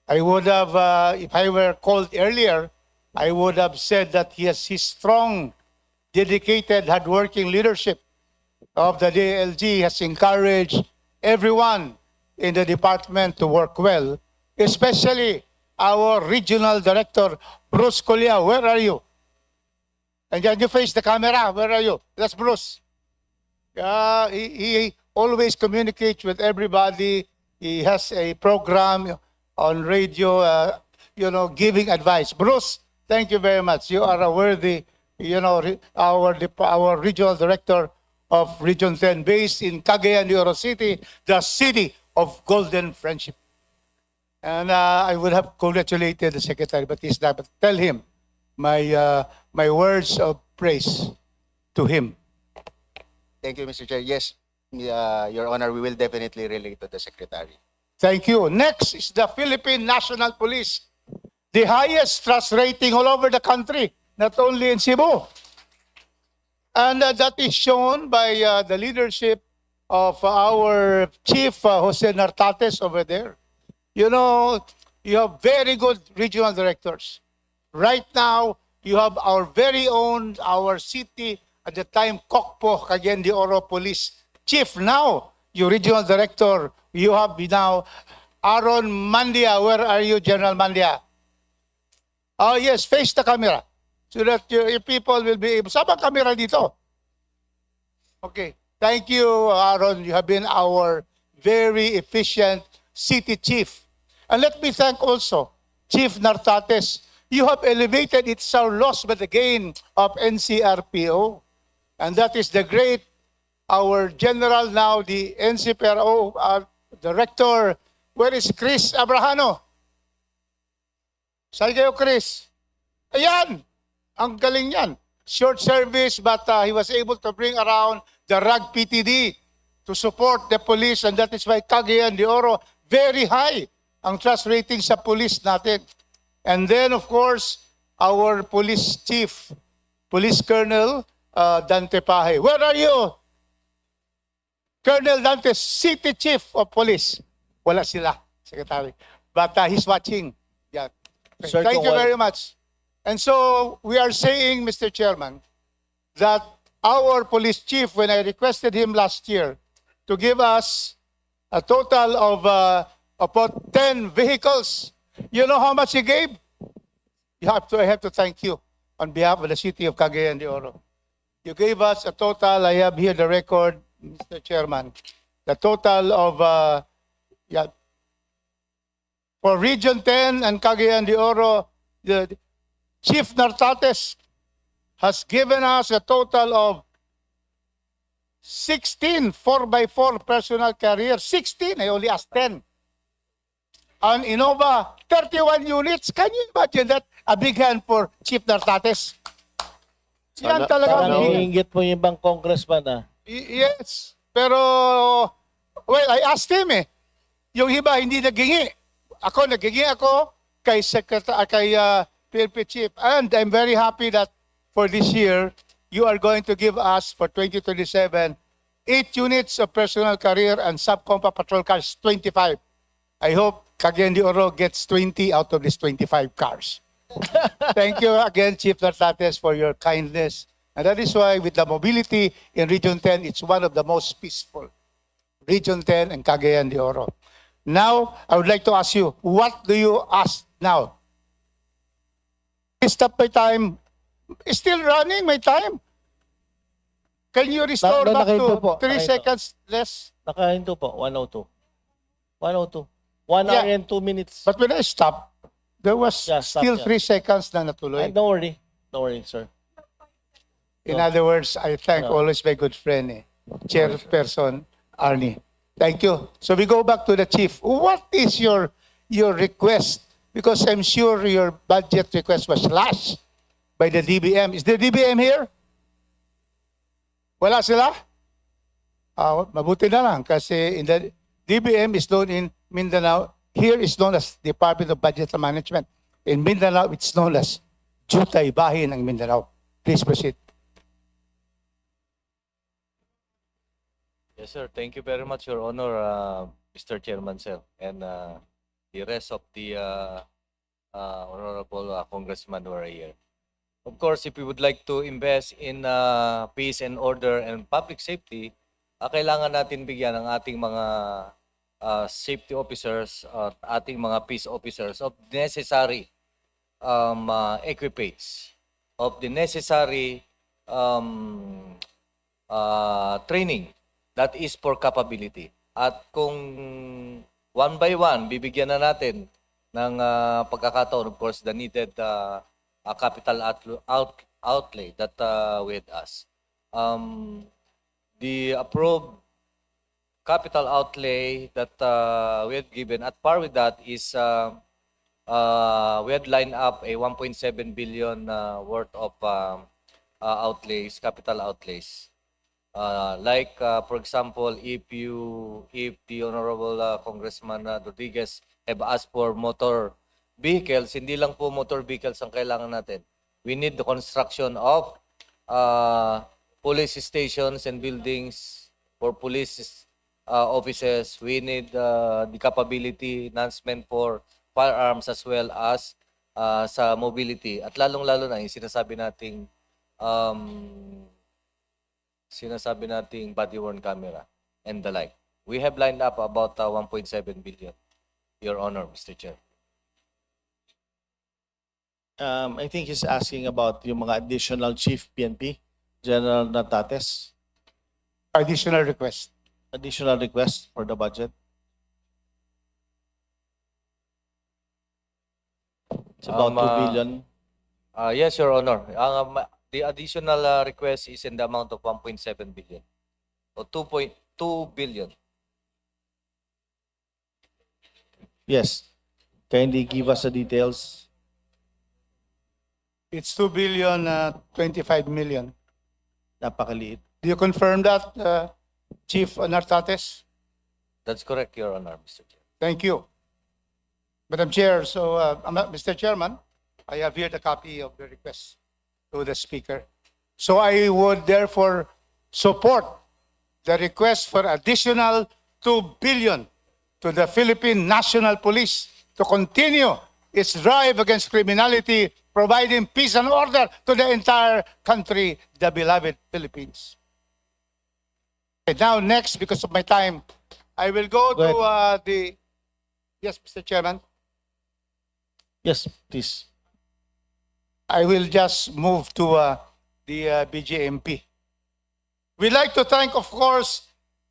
I would have, if I were called earlier, I would have said that he has his strong, dedicated, hardworking leadership of the DLG has encouraged everyone in the department to work well, especially our regional director, Bruce Colia. Where are you? And then you face the camera. Where are you? That's Bruce. He always communicates with everybody. He has a program on radio, giving advice. Bruce, thank you very much. You are a worthy, our regional director of Region 10 based in Cagayan de Oro City, the city of golden friendship. And I would have congratulated the secretary, but he's not. But tell him my words of praise to him. Thank you, Mr. Chair. Yes, Your Honor, we will definitely relate to the secretary. Thank you. Next is the Philippine National Police, the highest trust rating all over the country, not only in Cebu. And that is shown by the leadership of our Chief Jose Nartates over there. You have very good regional directors. Right now, you have our very own, our city, at the time, Kokpo, Cagayan de Oro Police Chief. Now, your regional director, you have now Aaron Mandia. Where are you, General Mandia? Oh, yes, face the camera so that your people will be able. Saan ba camera dito? Okay. Thank you, Aaron. You have been our very efficient city chief. And let me thank also Chief Nartates. You have elevated, it's our loss but the gain of NCRPO. And that is the great, our general now, the NCPRO director. Where is Chris Abrahano? Saan kayo, Chris? Ayan! Ang galing yan. Short service, but he was able to bring around the RAG PTD to support the police, and that is why Cagayan de Oro, very high ang trust rating sa police natin. And then, of course, our police chief, Police Colonel Dante Paje. Where are you? Colonel Dante, City Chief of Police. Wala sila, Secretary. But he's watching. Yeah. Sir, Thank kung you very much. And so we are saying, Mr. Chairman, that our police chief, when I requested him last year to give us a total of about 10 vehicles, you know how much he gave? I have to thank you on behalf of the city of Cagayan de Oro. You gave us a total, I have here the record, Mr. Chairman, the total of, for Region 10 and Cagayan de Oro, the Chief Nartates has given us a total of 16 4x4 personal carriers. 16, I only asked 10. And Innova, 31 units. Can you imagine that? A big hand for Chief Nartates. Yan talaga. Parang iniinggit mo yung ibang congressman, ah. Yes. Pero, well, I asked him eh. Yung iba hindi nagingi. Ako, nagingi ako kay PNP Chief. And I'm very happy that for this year, you are going to give us for 2027, 8 units of personal carrier and subcompa patrol cars, 25. I hope Cagayan de Oro gets 20 out of these 25 cars. Thank you again, Chief Nartates, for your kindness And that is why with the mobility in Region 10, it's one of the most peaceful. Region 10 and Cagayan de Oro. Now, I would like to ask you, what do you ask now? Stop my time. It's still running my time. Can you restore back nakahinto to po, 3 nakahinto. seconds less? Nakahinto po, 102. 102. 1 hour Yeah. and 2 minutes. But when I stopped, there was Yeah, stop still siya. 3 seconds na natuloy. Don't worry. Don't worry, sir. In other words, I thank No. always my good friend, Chairperson Arnie. Thank you. So we go back to the chief. What is your request? Because I'm sure your budget request was slashed by the DBM. Is the DBM here? Wala sila? Mabuti na lang kasi in the DBM is known in Mindanao. Here is known as Department of Budget and Management. In Mindanao, it's known as Jutay Bahin ng Mindanao. Please proceed. Yes, sir. Thank you very much, Your Honor, Mr. Chairman, sir, and the rest of the honorable congressmen who are here. Of course, if we would like to invest in peace and order and public safety, kailangan natin bigyan ang ating mga safety officers at ating mga peace officers of necessary equipages, of the necessary training that is for capability. At kung one by one, bibigyan na natin ng pagkakataon, of course, the needed capital outlay that with us. The approved capital outlay that we had given, at par with that, is we had lined up a 1.7 billion worth of outlays, capital outlays. For example, if the Honorable Congressman Rodriguez have asked for motor vehicles, hindi lang po motor vehicles ang kailangan natin. We need the construction of police stations and buildings for police offices. We need the capability enhancement for firearms as well as sa mobility. At lalong-lalo na yung sinasabi nating body-worn camera and the like. We have lined up about 1.7 billion, Your Honor, Mr. Chair. I think he's asking about yung mga additional chief PNP, General Natates. Additional request. Additional request for the budget. It's about 2 billion. Yes, Your Honor. The additional request is in the amount of 1.7 billion. O 2.2 billion. Yes. Kindly give us the details. It's 2 billion 25 million. Napakaliit. Do you confirm that, Chief Nartates? That's correct, Your Honor, Mr. Chair. Thank you. Madam Chair, so Mr. Chairman, I have here the copy of the request to the Speaker. So I would therefore support the request for additional 2 billion to the Philippine National Police to continue its drive against criminality, providing peace and order to the entire country, the beloved Philippines. Okay, now next, because of my time, I will go to the... Yes, Mr. Chairman. Yes, please. I will just move to the BJMP. We'd like to thank, of course,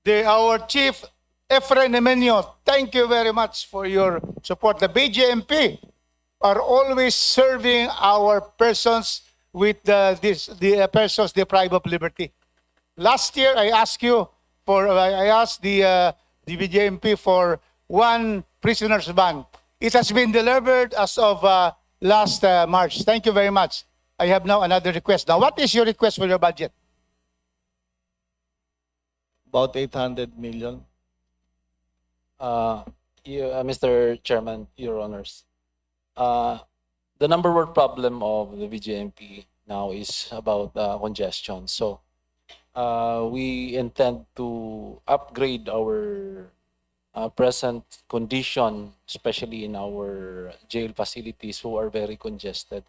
our Chief Efren Emenio. Thank you very much for your support. The BJMP are always serving our persons with the persons deprived of liberty. Last year, I asked the BJMP for 1 prisoner's bond. It has been delivered as of last March. Thank you very much. I have now another request. Now, what is your request for your budget? About 800 million. Mr. Chairman, Your Honors, the number one problem of the VJMP now is about congestion. So we intend to upgrade our present condition, especially in our jail facilities who are very congested.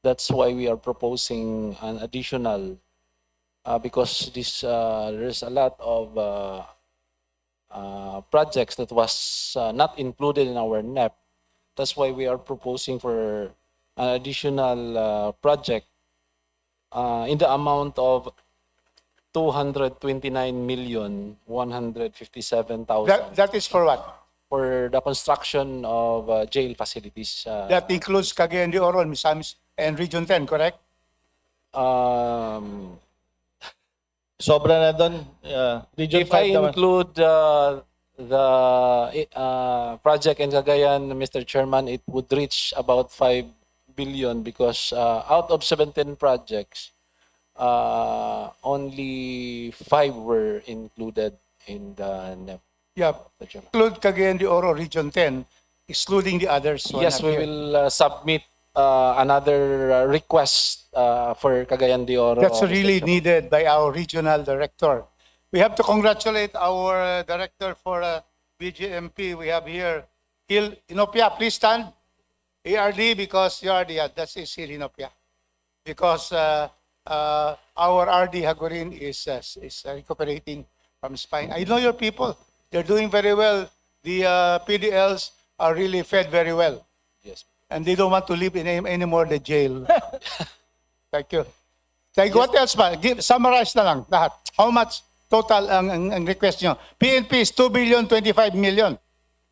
That's why we are proposing an additional, because there's a lot of projects that was not included in our NEP. That's why we are proposing for an additional project in the amount of 229,157,000 That is for what? for the construction of jail facilities. That includes Cagayan de Oro and Misamis and Region 10, correct? Sobra na doon. Region If I 5 naman. include the project in Cagayan, Mr. Chairman, it would reach about 5 billion because out of 17 projects, only 5 were included in the NEP. Yeah, Mr. Chairman. include Cagayan de Oro, Region 10, excluding the others. who are Yes, not we here. will submit another request for Cagayan de Oro. That's Mr. really Chairman. needed by our regional director. We have to congratulate our director for BGMP. We have here Gil Inopia. Please stand. ARD, because you are that's Gil Inopia. Because our RD Hagorin is recuperating from spine. I know your people. They're doing very well. The PDLs are really fed very well. Yes. And they don't want to live in anymore the jail. Thank you. Thank you. What else ba? Summarize na lang lahat. How much total ang request nyo? PNP is 2,025,000,000.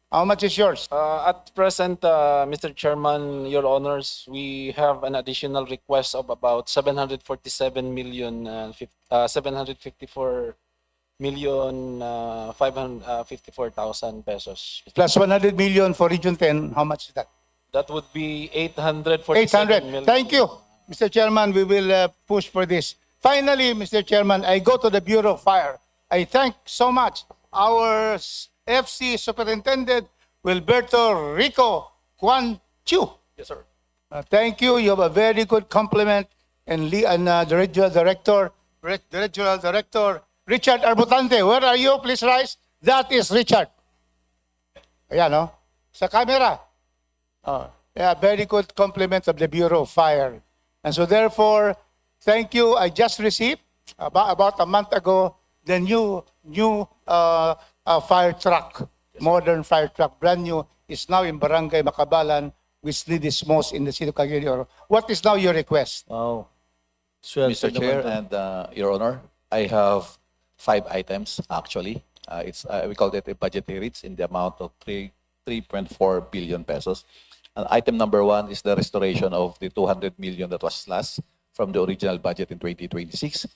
How much is yours? At present, Mr. Chairman, Your Honors, we have an additional request of about 754,554,000 pesos. Plus 100 million for Region 10. How much is that? That would be 847 800. million. Thank you. Mr. Chairman, we will push for this. Finally, Mr. Chairman, I go to the Bureau of Fire. I thank so much our FC Superintendent Wilberto Rico Juan Chu. Yes, sir. Thank you. You have a very good compliment. And the regional director, Richard Arbutante. Where are you? Please rise. That is Richard. Ayan, no? Sa camera. Yeah, very good compliment of the Bureau of Fire. And so therefore, thank you. I just received about a month ago the new fire truck, modern fire truck, brand new, is now in Barangay Makabalan, which is most in the city of Cagayan de Oro. What is now your request? Wow. Mr. Chair and Your Honor, I have 5 items actually. We call it a budgetary reach in the amount of 3.4 billion pesos. And item number 1 is the restoration of the 200 million that was lost from the original budget in 2026.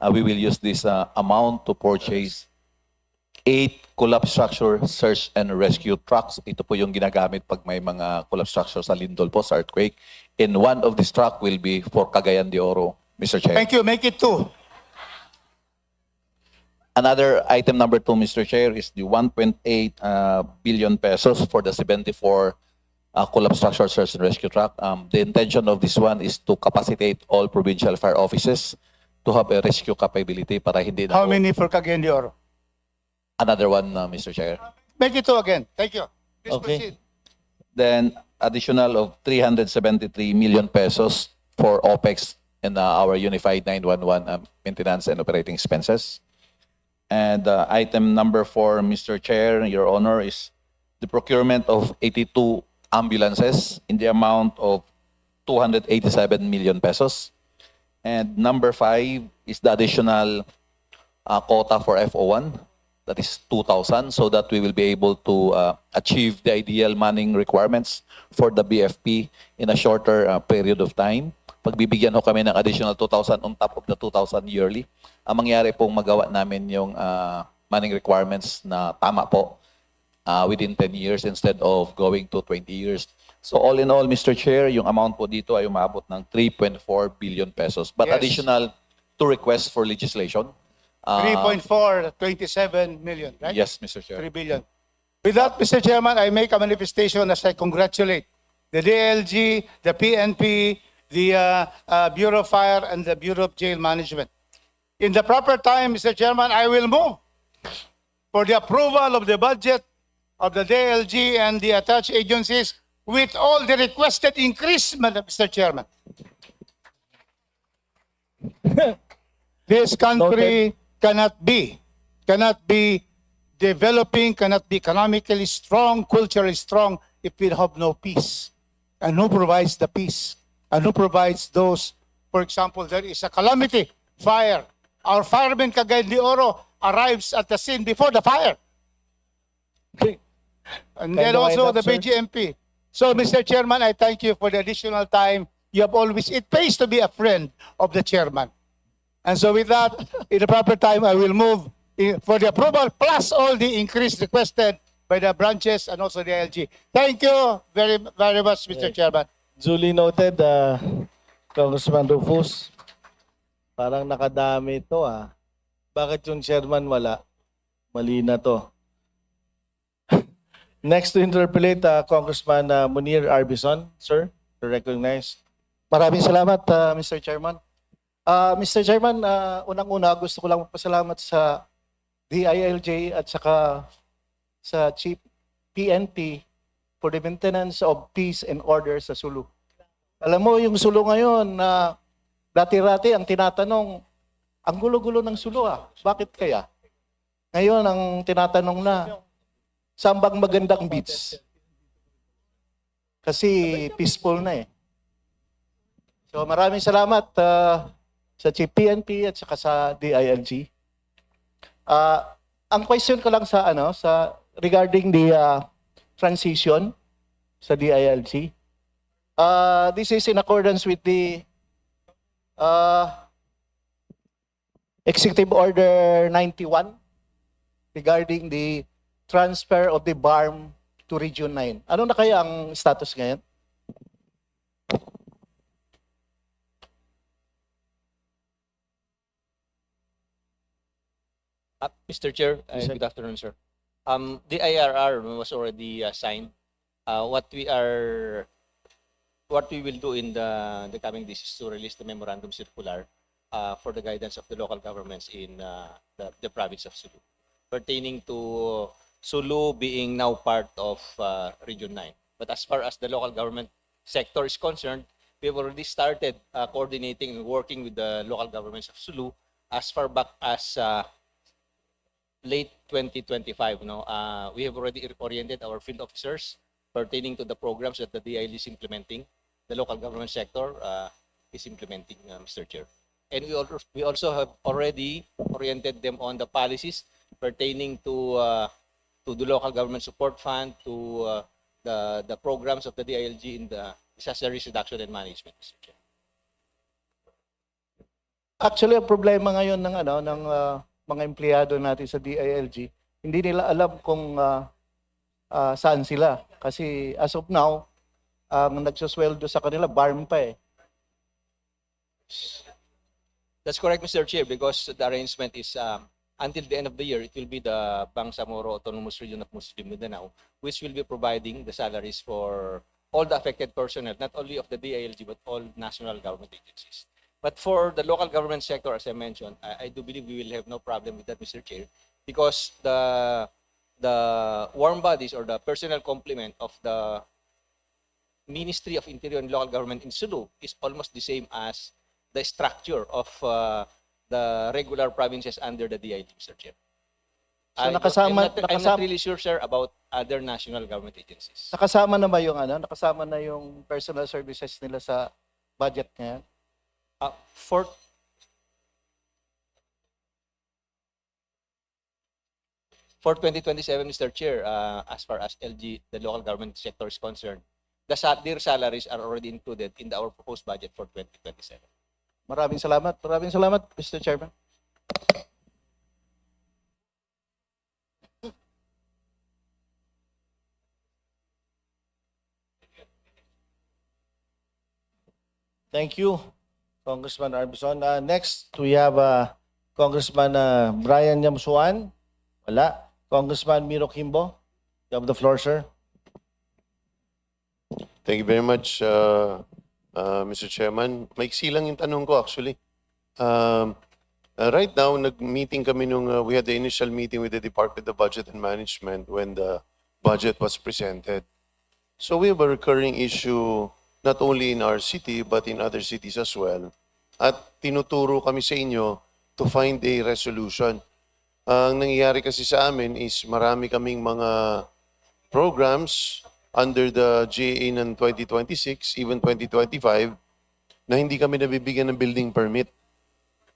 We will use this amount to purchase 8 collapse structure search and rescue trucks. Ito po yung ginagamit pag may mga collapse structure sa lindol po, sa earthquake. And one of these truck will be for Cagayan de Oro, Mr. Chair. Thank you. Make it 2. Another item number 2, Mr. Chair, is the 1.8 billion pesos for the 74 collapse structure search and rescue truck. The intention of this one is to capacitate all provincial fire offices to have a rescue capability para hindi na How many for Cagayan de Oro? Another one, Mr. Chair. Make it 2 again. Thank you. Please Okay. proceed. Then additional of 373 million pesos for OPEX in our Unified 911 maintenance and operating expenses. And item number 4, Mr. Chair, Your Honor, is the procurement of 82 ambulances in the amount of 287 million pesos. And number 5 is the additional quota for FO1, that is 2,000, so that we will be able to achieve the ideal manning requirements for the BFP in a shorter period of time. Pagbibigyan ho kami ng additional 2,000 on top of the 2,000 yearly. Ang mangyari pong magawa namin yung manning requirements na tama po within 10 years instead of going to 20 years. So all in all, Mr. Chair, yung amount po dito ay umabot ng 3.4 billion pesos. But Yes. additional to requests for legislation. 3.4, 27 million, right? Yes, Mr. Chair. 3 billion. With that, Mr. Chairman, I make a manifestation as I congratulate the DLG, the PNP, the Bureau of Fire, and the Bureau of Jail Management. In the proper time, Mr. Chairman, I will move for the approval of the budget of the DLG and the attached agencies with all the requested increase, Mr. Chairman. This country cannot be developing, cannot be economically strong, culturally strong if we have no peace. And who provides the peace? And who provides those, for example, there is a calamity, fire. Our fireman Cagayan de Oro arrives at the scene before the fire. And then Kindly also wind the up, sir. BGMP. So, Mr. Chairman, I thank you for the additional time. You have always, it pays to be a friend of the chairman. And so with that, in the proper time, I will move for the approval plus all the increase requested by the branches and also the LG. Thank you very, very much, Mr. Chairman. Duly noted, Congressman Rufus. Parang nakadami ito ah. Bakit yung chairman wala? Mali na to. Next to interpolate, Congressman Munir Arbison, sir, to recognize. Maraming salamat, Mr. Chairman. Mr. Chairman, unang-una gusto ko lang magpasalamat sa DILJ at saka sa Chief PNP for the maintenance of peace and order sa Sulu. Alam mo, yung Sulu ngayon, dati-rati ang tinatanong, ang gulo-gulo ng Sulu Bakit kaya? Ngayon, ang tinatanong na, saan bang magandang beach? Kasi peaceful na So maraming salamat sa Chief PNP at saka sa DILG. Ang question ko lang sa regarding the transition sa DILG. This is in accordance with the Executive Order 91 regarding the transfer of the BARM to Region 9. Ano na kaya ang status ngayon? Mr. Chair, good afternoon, sir. The IRR was already signed. What we will do in the coming days is to release the memorandum circular for the guidance of the local governments in the province of Sulu, pertaining to Sulu being now part of Region 9. But as far as the local government sector is concerned, we've already started coordinating and working with the local governments of Sulu as far back as late 2025. We have already oriented our field officers pertaining to the programs that the DIL is implementing, the local government sector is implementing, Mr. Chair. And we also have already oriented them on the policies pertaining to the local government support fund, to the programs of the DILG in the disaster risk reduction and management, Mr. Chair. Actually, ang problema ngayon ng mga empleyado natin sa DILG, hindi nila alam kung saan sila. Kasi as of now, ang nagsusweldo sa kanila, BARM pa That's correct, Mr. Chair, because the arrangement is until the end of the year, it will be the Bangsamoro Autonomous Region of Muslim Mindanao, which will be providing the salaries for all the affected personnel, not only of the DILG, but all national government agencies. But for the local government sector, as I mentioned, I do believe we will have no problem with that, Mr. Chair, because the warm bodies or the personnel complement of the Ministry of Interior and Local Government in Sulu is almost the same as the structure of the regular provinces under the DILG, Mr. Chair. So I'm not really sure, sir, about other national government agencies. Nakasama na ba yung nakasama na yung personal services nila sa budget ngayon? For 2027, Mr. Chair, as far as LG, the local government sector is concerned, their salaries are already included in our proposed budget for 2027. Maraming salamat. Maraming salamat, Mr. Chairman. Thank you, Congressman Arbison. Next, we have Congressman Brian Yamsuan. Wala. Congressman Miro Kimbo. You have the floor, sir. Thank you very much, Mr. Chairman. Maiksi lang yung tanong ko actually. Right now, nag-meeting kami we had the initial meeting with the Department of Budget and Management when the budget was presented. So we have a recurring issue not only in our city but in other cities as well. at tinuturo kami sa inyo to find a resolution. Ang nangyayari kasi sa amin is marami kaming mga programs under the GA ng 2026, even 2025, na hindi kami nabibigyan ng building permit.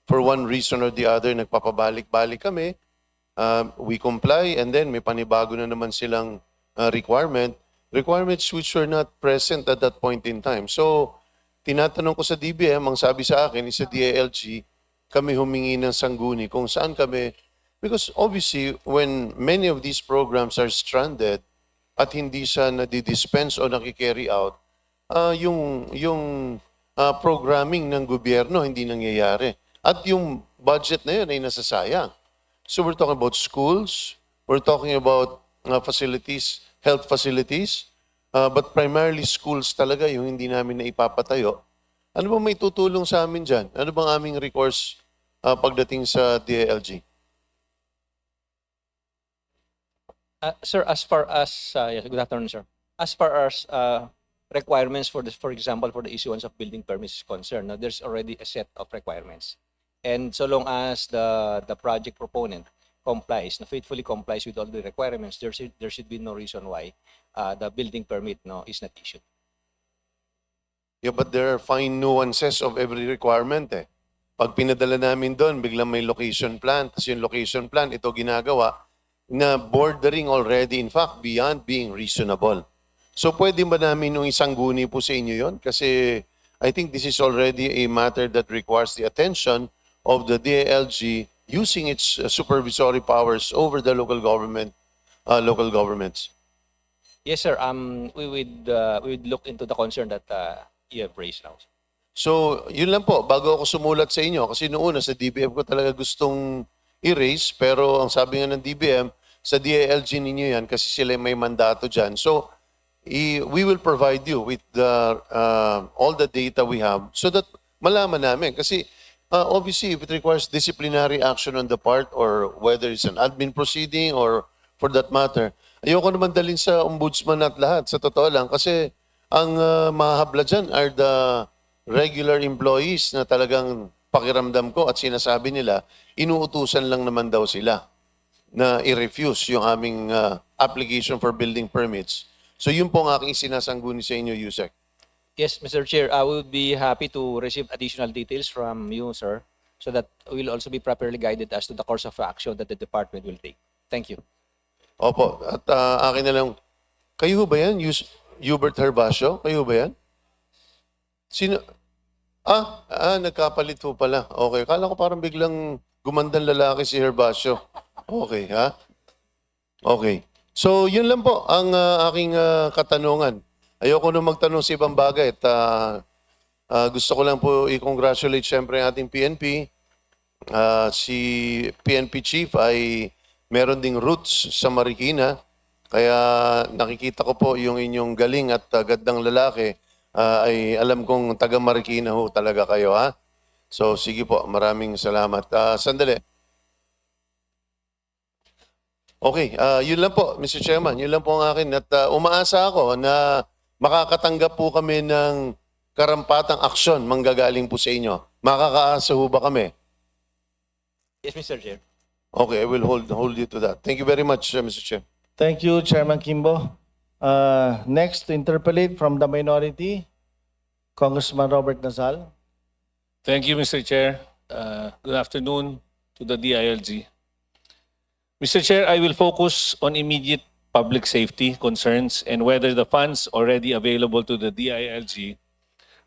For one reason or the other, nagpapabalik-balik kami. We comply and then may panibago na naman silang requirements which were not present at that point in time. So, tinatanong ko sa DBM, ang sabi sa akin is sa DILG, kami humingi ng sangguni kung saan kami, because obviously, when many of these programs are stranded at hindi siya nadi-dispense o nakikarry out, yung programming ng gobyerno hindi nangyayari. At yung budget na yun ay nasasayang. So we're talking about schools, we're talking about facilities, health facilities, but primarily schools talaga yung hindi namin na ipapatayo. Ano bang may tutulong sa amin dyan? Ano bang aming recourse pagdating sa DILG? Sir, as far as yes, good afternoon, sir. As far as requirements for this, for example, for the issuance of building permits is concerned, there's already a set of requirements. And so long as the project proponent complies, faithfully complies with all the requirements, there should be no reason why the building permit is not issued. Yeah, but there are fine nuances of every requirement eh. Pag pinadala namin doon, biglang may location plan, tapos yung location plan, ito ginagawa, na bordering already, in fact, beyond being reasonable. So pwede ba namin yung isang guni po sa inyo yon? Kasi I think this is already a matter that requires the attention of the DILG using its supervisory powers over the local governments. Yes, sir. We would look into the concern that you have raised now. So, yun lang po, bago ako sumulat sa inyo, kasi noong una sa DBM ko talaga gustong i-raise, pero ang sabi nga ng DBM, sa DILG ninyo yan kasi sila may mandato dyan. So, we will provide you with all the data we have so that malaman namin. Kasi obviously, if it requires disciplinary action on the part or whether it's an admin proceeding or for that matter, ayoko naman dalhin sa ombudsman at lahat, sa totoo lang. Kasi ang mahabla dyan are the regular employees na talagang pakiramdam ko at sinasabi nila, inuutusan lang naman daw sila na i-refuse yung aming application for building permits. So yun po ang aking sinasangguni sa inyo, Yusek. Yes, Mr. Chair, I would be happy to receive additional details from you, sir, so that we'll also be properly guided as to the course of action that the department will take. Thank you. Opo, at akin na lang, kayo ba yan? Hubert Herbacio? Kayo ba yan? Sino? Nagkapalit po pala. Okay, kala ko parang biglang gumandang lalaki si Herbacio. Okay, ha? Okay. So, yun lang po ang aking katanungan. Ayoko na magtanong sa ibang bagay at gusto ko lang po i-congratulate siyempre ang ating PNP. Si PNP Chief ay meron ding roots sa Marikina. Kaya nakikita ko po yung inyong galing at gandang lalaki. Ay alam kong taga Marikina ho talaga kayo, ha? So, sige po. Maraming salamat. Sandali. Okay, yun lang po, Mr. Chairman. Yun lang po ang akin. At umaasa ako na makakatanggap po kami ng karampatang aksyon manggagaling po sa inyo. Makakaasa ho ba kami? Yes, Mr. Chair. Okay, I will hold you to that. Thank you very much, Mr. Chair. Thank you, Chairman Kimbo. Next to interpolate from the minority, Congressman Robert Nazal. Thank you, Mr. Chair. Good afternoon to the DILG. Mr. Chair, I will focus on immediate public safety concerns and whether the funds already available to the DILG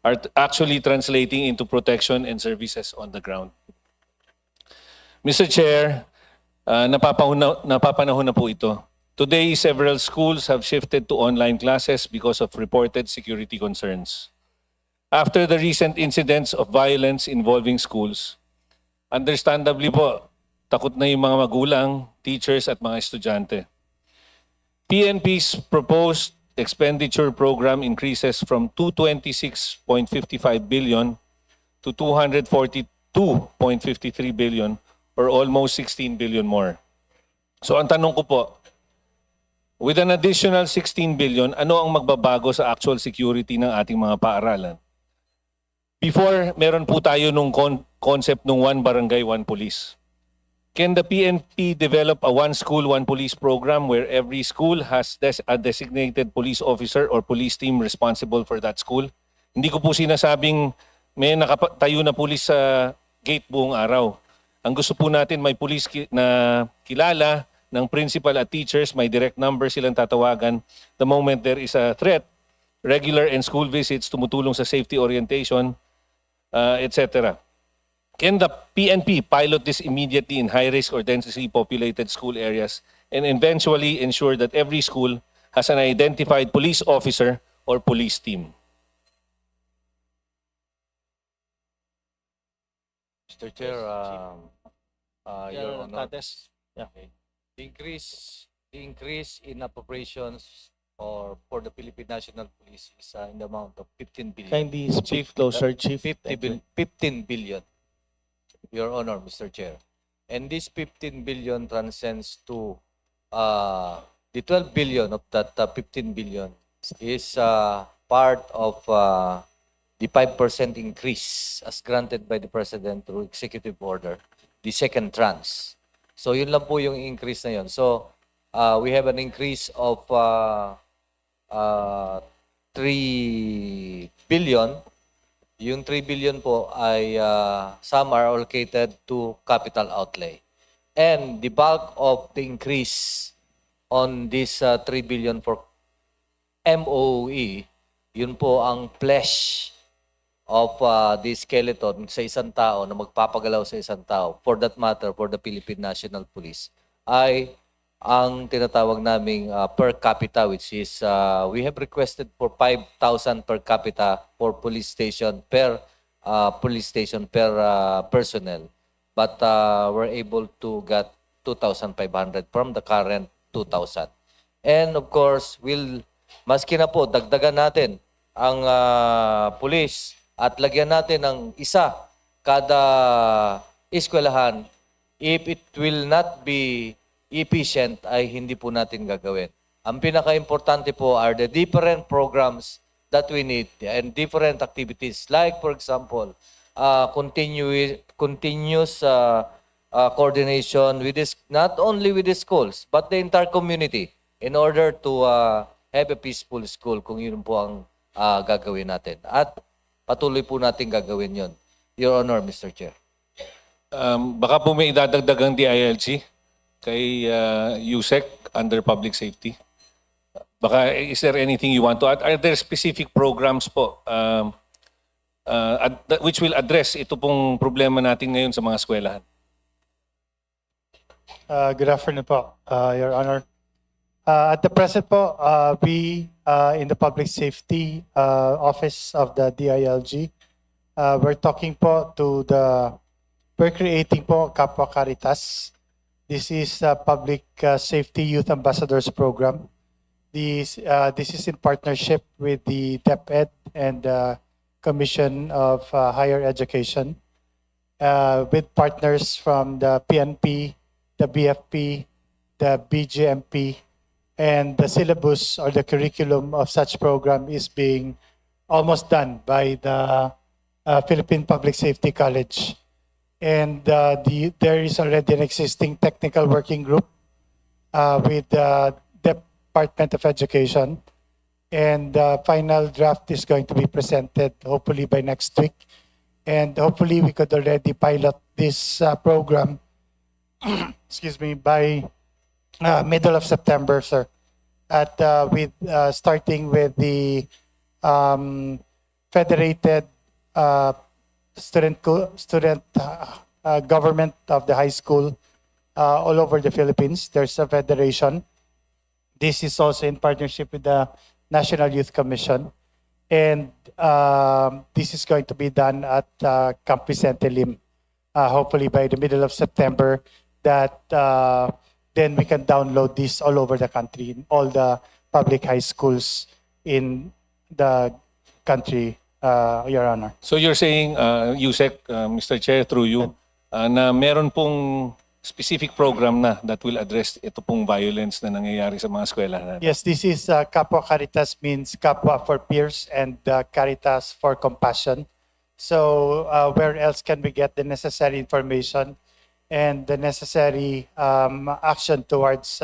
are actually translating into protection and services on the ground. Mr. Chair, napapanahon na po ito. Today, several schools have shifted to online classes because of reported security concerns. After the recent incidents of violence involving schools, understandably po, takot na yung mga magulang, teachers at mga estudyante. PNP's proposed expenditure program increases from 226.55 billion to 242.53 billion or almost 16 billion more. So ang tanong ko po, with an additional 16 billion, ano ang magbabago sa actual security ng ating mga paaralan? Before, meron po tayo nung concept ng one barangay, one police. Can the PNP develop a one school, one police program where every school has a designated police officer or police team responsible for that school? Hindi ko po sinasabing may nakatayo na police sa gate buong araw. Ang gusto po natin may police na kilala ng principal at teachers, may direct number silang tatawagan the moment there is a threat. Regular and school visits, tumutulong sa safety orientation, etc. Can the PNP pilot this immediately in high-risk or densely populated school areas and eventually ensure that every school has an identified police officer or police team? Mr. Chair, Your Honor. Yeah. The increase in appropriations or for the Philippine National Police is in the amount of 15 billion. Kindly speak closer, Chief. 15 billion, Your Honor, Mr. Chair. And this 15 billion transcends to the 12 billion of that 15 billion is part of the 5% increase as granted by the President through executive order, the second tranche. So yun lang po yung increase na yun. So we have an increase of 3 billion. Yung 3 billion po ay some are allocated to capital outlay. And the bulk of the increase on this 3 billion for MOE, yun po ang flesh of the skeleton sa isang tao na magpapagalaw sa isang tao, for that matter, for the Philippine National Police, ay ang tinatawag naming per capita, which is we have requested for 5,000 per capita for police station per personnel. But we're able to get 2,500 from the current 2,000. And of course, maski na po, dagdagan natin ang police at lagyan natin ng isa kada eskwelahan, if it will not be efficient, ay hindi po natin gagawin. Ang pinaka-importante po are the different programs that we need and different activities. Like, for example, continuous coordination with this, not only with the schools, but the entire community in order to have a peaceful school, kung yun po ang gagawin natin. At patuloy po natin gagawin yon, Your Honor, Mr. Chair. Baka po may idadagdag ang DILG kay USEC under public safety. Baka, is there anything you want to add? Are there specific programs po which will address ito pong problema natin ngayon sa mga eskwelahan? Good afternoon po, Your Honor. At the present po, we in the Public Safety Office of the DILG, we're talking po we're creating po Kapwa Caritas. This is a Public Safety Youth Ambassadors Program. This is in partnership with the DepEd and the Commission of Higher Education, with partners from the PNP, the BFP, the BGMP, and the syllabus or the curriculum of such program is being almost done by the Philippine Public Safety College. And there is already an existing technical working group with the Department of Education. And the final draft is going to be presented hopefully by next week. And hopefully we could already pilot this program excuse me, by middle of September, sir. With starting with the federated student government of the high school all over the Philippines. There's a federation. This is also in partnership with the National Youth Commission, and this is going to be done at Camp Vicente Lim, hopefully by the middle of September. That then we can download this all over the country, in all the public high schools in the country, Your Honor. So you're saying, USEC, Mr. Chair, through you, na meron pong specific program na that will address ito pong violence na nangyayari sa mga eskwelahan? Yes, this is Kapwa Caritas, means Kapwa for peers, and Caritas for compassion. So where else can we get the necessary information and the necessary action towards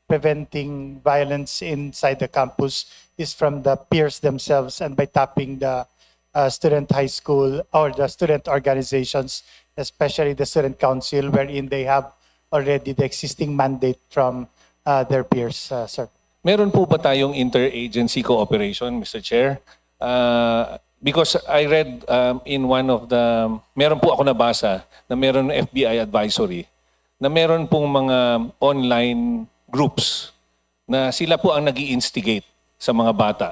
preventing violence inside the campus is from the peers themselves and by tapping the student high school or the student organizations, especially the student council, wherein they have already the existing mandate from their peers, sir. Meron po ba tayong interagency cooperation, Mr. Chair? Because I read in one of the, meron po ako nabasa na meron FBI advisory na meron pong mga online groups na sila po ang nag-i-instigate sa mga bata.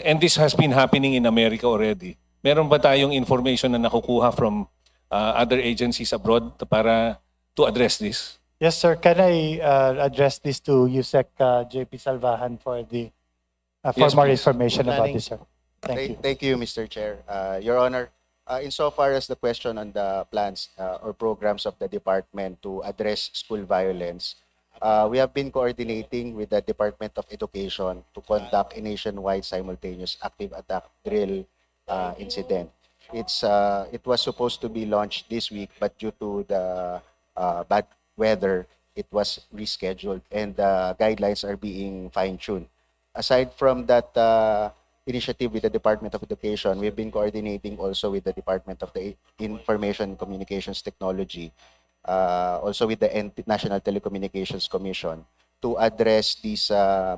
And this has been happening in America already. Meron ba tayong information na nakukuha from other agencies abroad para to address this? Yes, sir. Can I address this to USEC JP Salvahan for the for Yes, more please. information about Planning. this, sir? Thank you. Thank you, Mr. Chair. Your Honor, insofar as the question on the plans or programs of the department to address school violence, we have been coordinating with the Department of Education to conduct a nationwide simultaneous active attack drill incident. It was supposed to be launched this week, but due to the bad weather, it was rescheduled and the guidelines are being fine-tuned. Aside from that initiative with the Department of Education, we've been coordinating also with the Department of the Information and Communications Technology, also with the National Telecommunications Commission to address these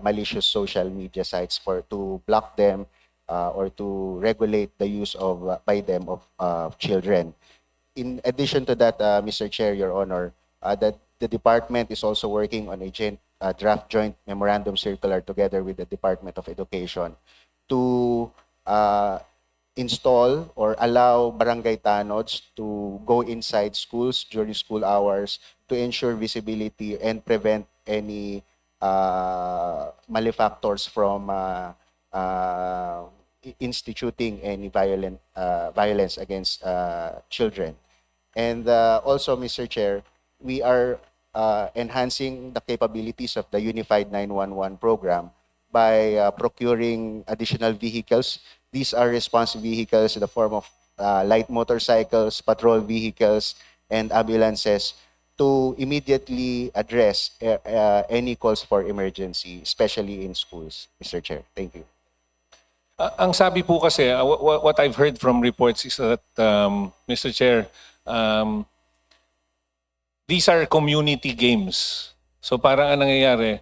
malicious social media sites to block them or to regulate the use of by them of children. In addition to that, Mr. Chair, Your Honor, that the department is also working on a draft joint memorandum circular together with the Department of Education to install or allow barangay tanods to go inside schools during school hours to ensure visibility and prevent any malefactors from instituting any violence against children. And also, Mr. Chair, we are enhancing the capabilities of the Unified 911 program by procuring additional vehicles. These are response vehicles in the form of light motorcycles, patrol vehicles, and ambulances to immediately address any calls for emergency, especially in schools, Mr. Chair. Thank you. Ang sabi po kasi, what I've heard from reports is that, Mr. Chair, these are community games. So parang ang nangyayari,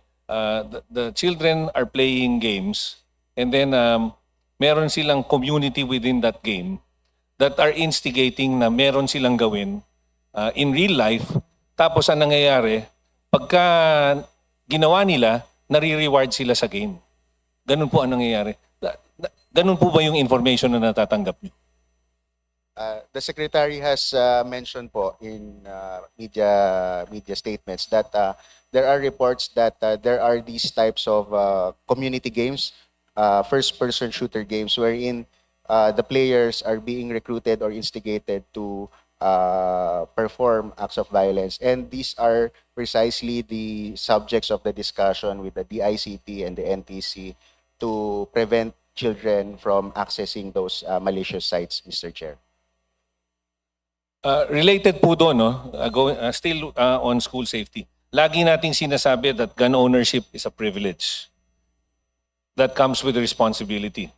the children are playing games and then meron silang community within that game that are instigating na meron silang gawin in real life. Tapos ang nangyayari, pagka ginawa nila, nare-reward sila sa game. Ganun po ang nangyayari. Ganun po ba yung information na natatanggap niyo? The Secretary has mentioned po in media statements that there are reports that there are these types of community games, first-person shooter games, wherein the players are being recruited or instigated to perform acts of violence. And these are precisely the subjects of the discussion with the DICT and the NTC to prevent children from accessing those malicious sites, Mr. Chair. Related po doon, no? Still on school safety. Lagi nating sinasabi that gun ownership is a privilege that comes with responsibility.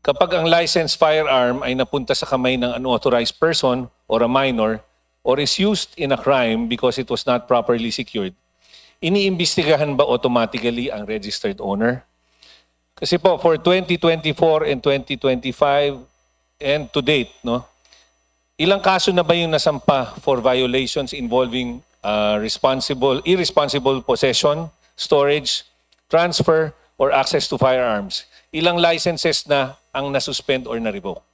Kapag ang licensed firearm ay napunta sa kamay ng unauthorized person or a minor or is used in a crime because it was not properly secured, iniimbestigahan ba automatically ang registered owner? Kasi po, for 2024 and 2025 and to date, no? Ilang kaso na ba yung nasampa for violations involving irresponsible possession, storage, transfer, or access to firearms? Ilang licenses na ang nasuspend or na-revoke?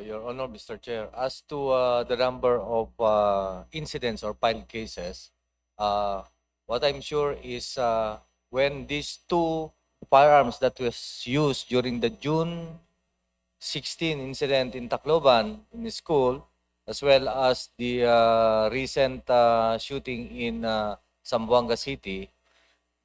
Your Honor, Mr. Chair, as to the number of incidents or filed cases, what I'm sure is when these two firearms that was used during the June 16 incident in Tacloban in the school, as well as the recent shooting in Zamboanga City,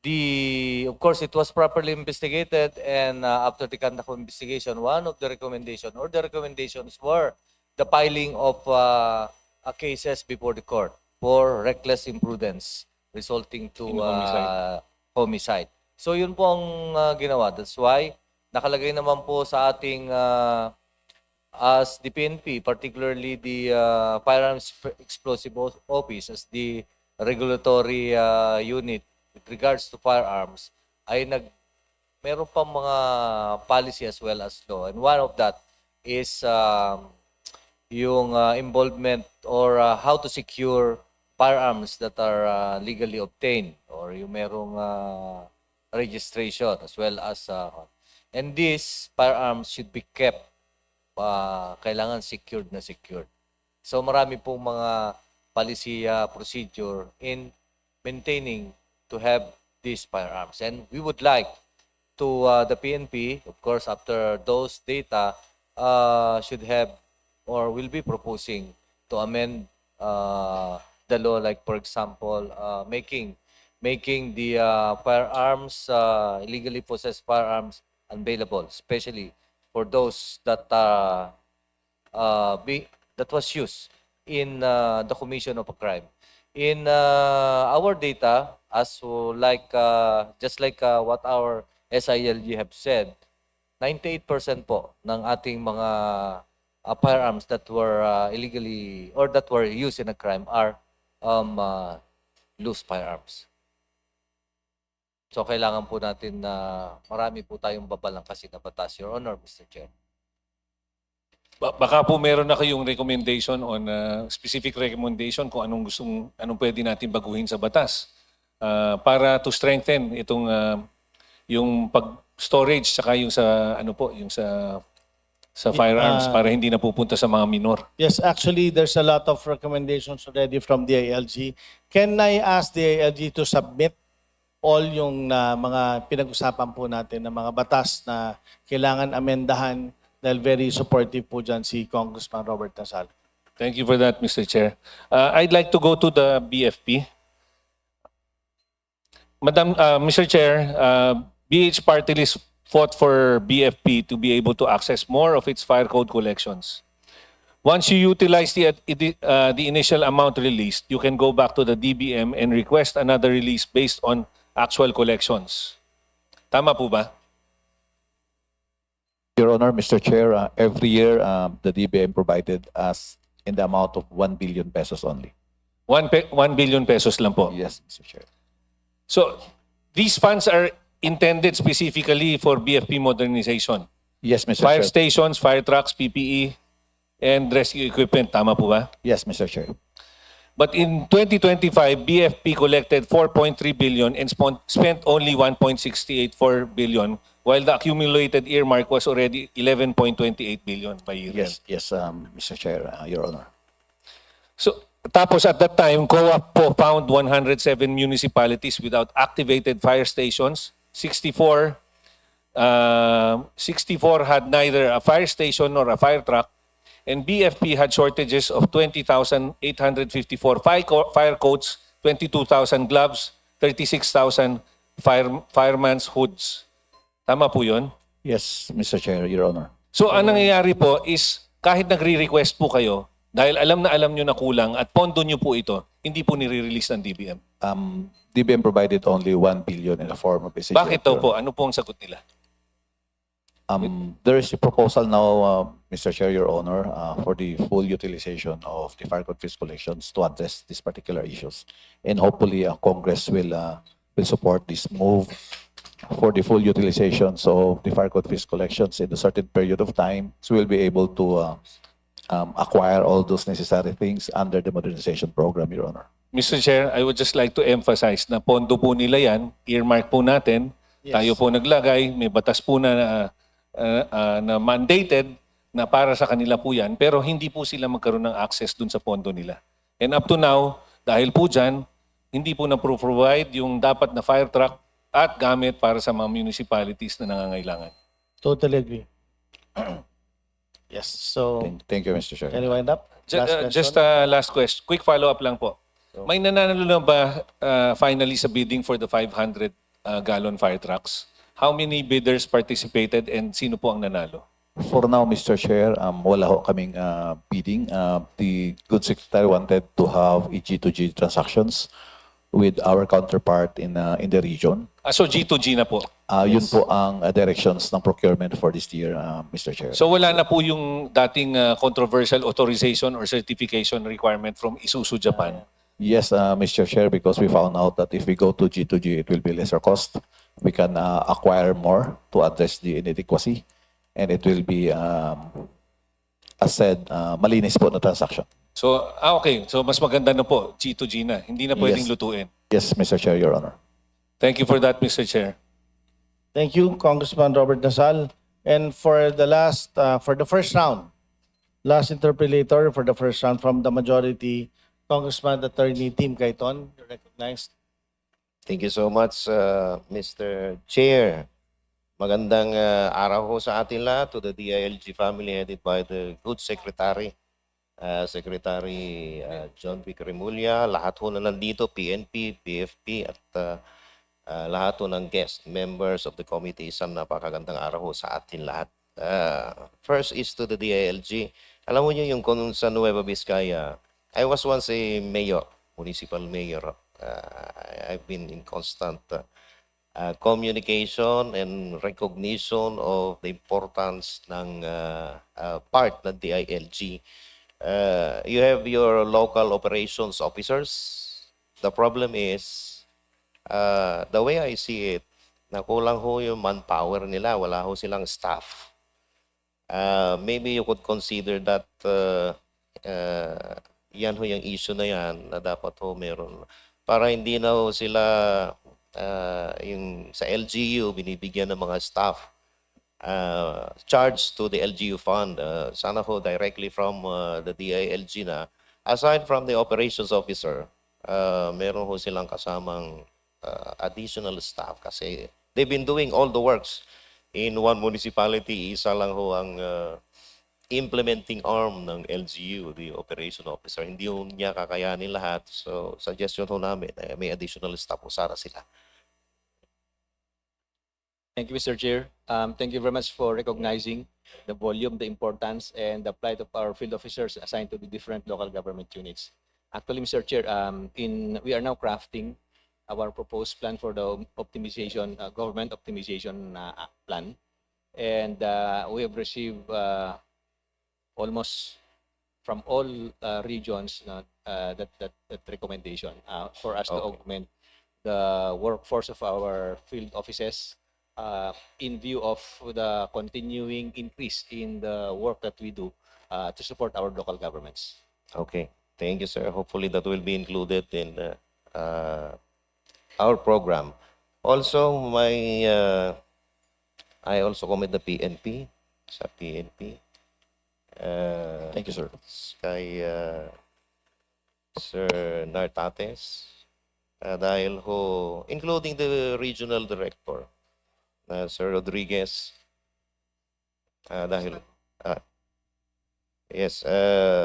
Of course, it was properly investigated, and after the conduct of investigation, one of the recommendations were the filing of cases before the court for reckless imprudence resulting to In homicide. homicide. So yun po ang ginawa. That's why nakalagay naman po sa ating as the PNP, particularly the Firearms Explosive Office as the regulatory unit with regards to firearms, ay meron pang mga policy as well as law. And one of that is yung involvement or how to secure firearms that are legally obtained or yung merong registration as well as and these firearms should be kept kailangan secured na secured. So marami pong mga policy procedure in maintaining to have these firearms. And we would like to the PNP, of course, after those data, should have or will be proposing to amend the law, like for example, making the firearms, illegally possessed firearms unavailable, especially for those that that was used in the commission of a crime. In our data, as like just like what our SILG have said, 98% po ng ating mga firearms that were illegally or that were used in a crime are loose firearms. So kailangan po natin na marami po tayong babalangkasin na batas, Your Honor, Mr. Chair. Baka po meron na kayong recommendation on specific recommendation kung anong pwede natin baguhin sa batas para to strengthen itong yung pag-storage saka yung sa yung sa firearms para hindi na pupunta sa mga minor. Yes, actually, there's a lot of recommendations already from DILG. Can I ask DILG to submit all yung mga pinag-usapan po natin na mga batas na kailangan amendahan dahil very supportive po dyan si Congressman Robert Nasal. Thank you for that, Mr. Chair. I'd like to go to the BFP. Mr. Chair, BH Party List fought for BFP to be able to access more of its fire code collections. Once you utilize the initial amount released, you can go back to the DBM and request another release based on actual collections. Tama po ba? Your Honor, Mr. Chair, every year the DBM provided us in the amount of 1 billion pesos only. 1 billion pesos lang po. Yes, Mr. Chair. So these funds are intended specifically for BFP modernization. Yes, Mr. Fire Chair. stations, fire trucks, PPE, and rescue equipment. Tama po ba? Yes, Mr. Chair. But in 2025, BFP collected 4.3 billion and spent only 1.684 billion, while the accumulated earmark was already 11.28 billion by year. Yes, Mr. Chair, Your Honor. So, tapos at that time, COA po found 107 municipalities without activated fire stations. 64 had neither a fire station nor a fire truck. And BFP had shortages of 20,854 fire coats, 22,000 gloves, 36,000 fireman's hoods. Tama po yun? Yes, Mr. Chair, Your Honor. So ang nangyayari po is kahit nagre-request po kayo, dahil alam nyo na kulang at pondo nyo po ito, hindi po nire-release ng DBM. DBM provided only 1 billion in the form of a Bakit daw po? Ano po ang sagot nila? There is a proposal now, Mr. Chair, Your Honor, for the full utilization of the fire code fees collections to address these particular issues. And hopefully, Congress will support this move for the full utilizations of the fire code fees collections in a certain period of time. So we'll be able to acquire all those necessary things under the modernization program, Your Honor. Mr. Chair, I would just like to emphasize na pondo po nila yan, earmark po natin, tayo po naglagay, may batas po na mandated na para sa kanila po yan, pero hindi po sila magkaroon ng access dun sa pondo nila. And up to now, dahil po dyan, hindi po na-provide yung dapat na fire truck at gamit para sa mga municipalities na nangangailangan. Totally agree. Yes, so Thank you, Mr. Chair. can you wind up? Just last question. Quick follow-up lang po. May nananalo na ba finally sa bidding for the 500 gallon fire trucks. How many bidders participated and sino po ang nanalo? For now, Mr. Chair, wala ho kaming bidding. The good secretary wanted to have a G2G transactions with our counterpart in the region. So G2G na po. Yun po ang directions ng procurement for this year, Mr. Chair. So wala na po yung dating controversial authorization or certification requirement from Isuzu Japan. Yes, Mr. Chair, because we found out that if we go to G2G, it will be lesser cost. We can acquire more to address the inadequacy, and it will be, as said, malinis po na transaction. So, okay. So mas maganda na po, G2G na. Hindi na pwedeng Yes. lutuin. Yes, Mr. Chair, Your Honor. Thank you for that, Mr. Chair. Thank you, Congressman Robert Nasal. And for the first round, last interpellator for the first round from the majority, Congressman Attorney Tim Cayton, you're recognized. Thank you so much, Mr. Chair. Magandang araw ho sa atin lahat, to the DILG family headed by the good Secretary, Secretary John Vic Remulla, lahat ho na nandito, PNP, PFP, at lahat ho ng guest members of the committee. Isang napakagandang araw ho sa atin lahat. First is to the DILG. Alam mo niyo yung kung sa Nueva Vizcaya, I was once a mayor, municipal mayor. I've been in constant communication and recognition of the importance ng part ng DILG. You have your local operations officers. The problem is, the way I see it, nakulang ho yung manpower nila, wala ho silang staff. Maybe you could consider that yan ho yung issue na yan na dapat ho meron. Para hindi na ho sila yung sa LGU binibigyan ng mga staff charged to the LGU fund. Sana ho directly from the DILG na. Aside from the operations officer, meron ho silang kasamang additional staff kasi they've been doing all the works in one municipality. Isa lang ho ang implementing arm ng LGU, the operation officer. Hindi ho niya kakayanin lahat. So, suggestion ho namin, may additional staff ho sana sila. Thank you, Mr. Chair. Thank you very much for recognizing the volume, the importance, and the plight of our field officers assigned to the different local government units. Actually, Mr. Chair, we are now crafting our proposed plan for the optimization, government optimization plan. And we have received almost from all regions that recommendation for us to augment the workforce of our field offices in view of the continuing increase in the work that we do to support our local governments. Okay. Thank you, sir. Hopefully that will be included in our program. Also, I also commend the PNP, sa PNP. Thank you, sir. Kay Sir Nartates, dahil ho, including the regional director, Sir Rodriguez, dahil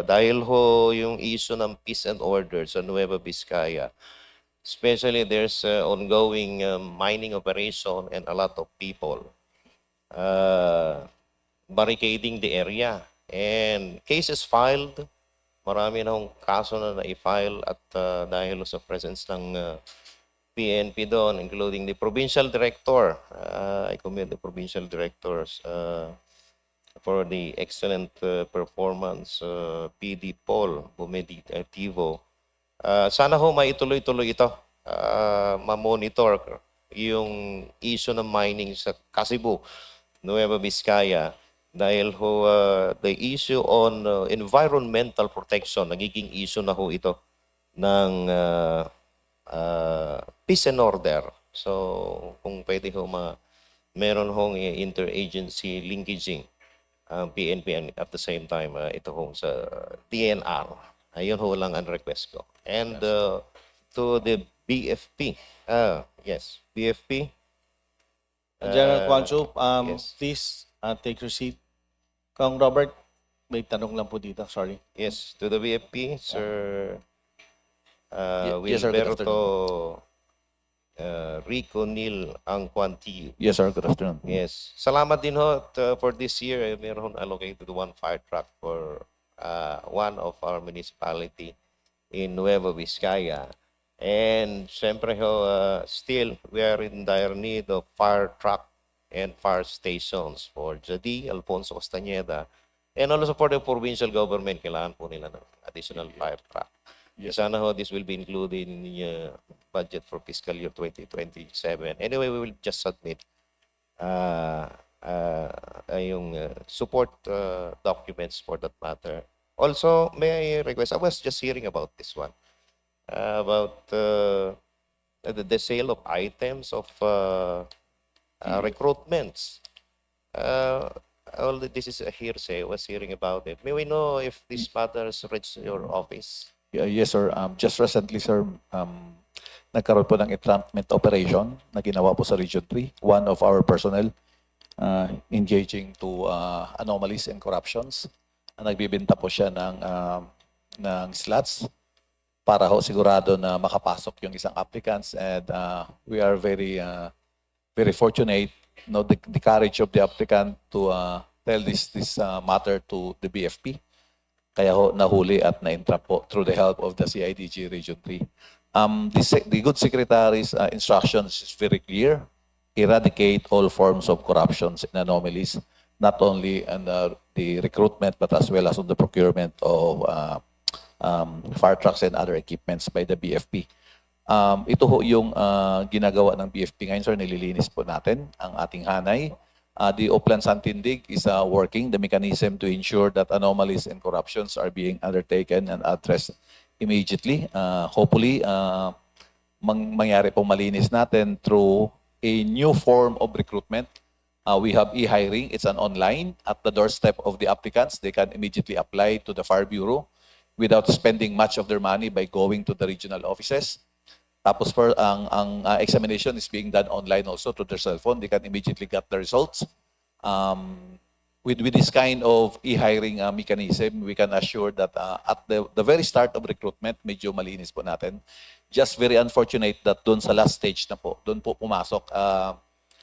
dahil ho yung issue ng peace and order sa Nueva Vizcaya, especially there's ongoing mining operation and a lot of people barricading the area. And cases filed, marami na hong kaso na na-file at dahil sa presence ng PNP doon, including the provincial director. I commend the provincial directors for the excellent performance. PD Paul Bumeditivo. Sana ho maituloy-tuloy ito. Ma-monitor yung issue ng mining sa Cebu, Nueva Vizcaya. Dahil ho, the issue on environmental protection, nagiging issue na ho ito ng peace and order. So, kung pwede ho meron hong interagency linkaging ang PNP and at the same time, ito ho sa DNR. Ayun ho lang ang request ko. And to the BFP. Yes, BFP. General Quancho, yes. please take your seat. Kong Robert, may tanong lang po dito. Sorry. Yes, to the BFP, Sir Yes, sir. Good Wilberto Rico Neil Angquanti. Yes, sir. Good afternoon. Yes. Salamat din ho for this year. Meron allocated one fire truck for one of our municipality in Nueva Vizcaya. And syempre ho, still we are in dire need of fire truck and fire stations for Jadi, Alfonso Castañeda, and also for the provincial government. Kailangan po nila ng additional fire truck. Sana ho, this will be included in the budget for fiscal year 2027. Anyway, we will just submit yung support documents for that matter. Also, may I request, I was just hearing about this one, about the sale of items of recruitments. This is a hearsay. I was hearing about it. May we know if this matters reached your office? Yes, sir. Just recently, sir, nagkaroon po ng entrapment operation na ginawa po sa Region 3. One of our personnel engaging to anomalies and corruptions. Nagbibenta po siya ng slots para ho sigurado na makapasok yung isang applicants, and we are very fortunate, the courage of the applicant to tell this matter to the BFP. Kaya ho nahuli at na-entrap po through the help of the CIDG Region 3. The good secretary's instructions is very clear. Eradicate all forms of corruptions and anomalies, not only in the recruitment but as well as on the procurement of fire trucks and other equipments by the BFP. Ito ho yung ginagawa ng BFP ngayon, sir. Nililinis po natin ang ating hanay. The Oplan Santindig is working the mechanism to ensure that anomalies and corruptions are being undertaken and addressed immediately. Hopefully, mangyari pong malinis natin through a new form of recruitment. We have e-hiring. It's an online at the doorstep of the applicants. They can immediately apply to the Fire Bureau without spending much of their money by going to the regional offices. Tapos ang examination is being done online also to their cell phone. They can immediately get the results. With this kind of e-hiring mechanism, we can assure that at the very start of recruitment, medyo malinis po natin. Just very unfortunate that doon sa last stage na po, doon po pumasok.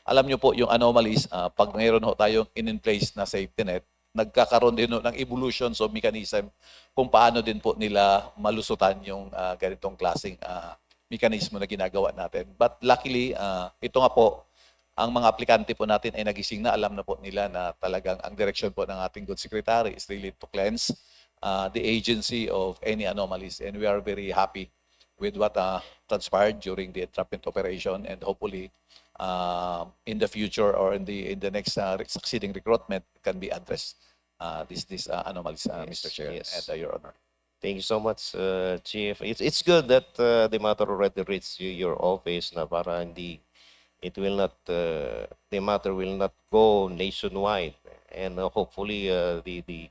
Alam nyo po yung anomalies, pag mayroon ho tayong in-place na safety net, nagkakaroon din ng evolutions of mechanism kung paano din po nila malusutan yung ganitong klaseng mekanismo na ginagawa natin. But luckily, ito nga po, ang mga aplikante po natin ay nagising na, alam na po nila na talagang ang direction po ng ating good secretary is really to cleanse the agency of any anomalies. And we are very happy with what transpired during the entrapment operation, and hopefully in the future or in the next succeeding recruitment can be addressed these anomalies, Mr. Chair and Your Honor. Thank you so much, Chief. It's good that the matter already reached your office na para hindi the matter will not go nationwide, and hopefully the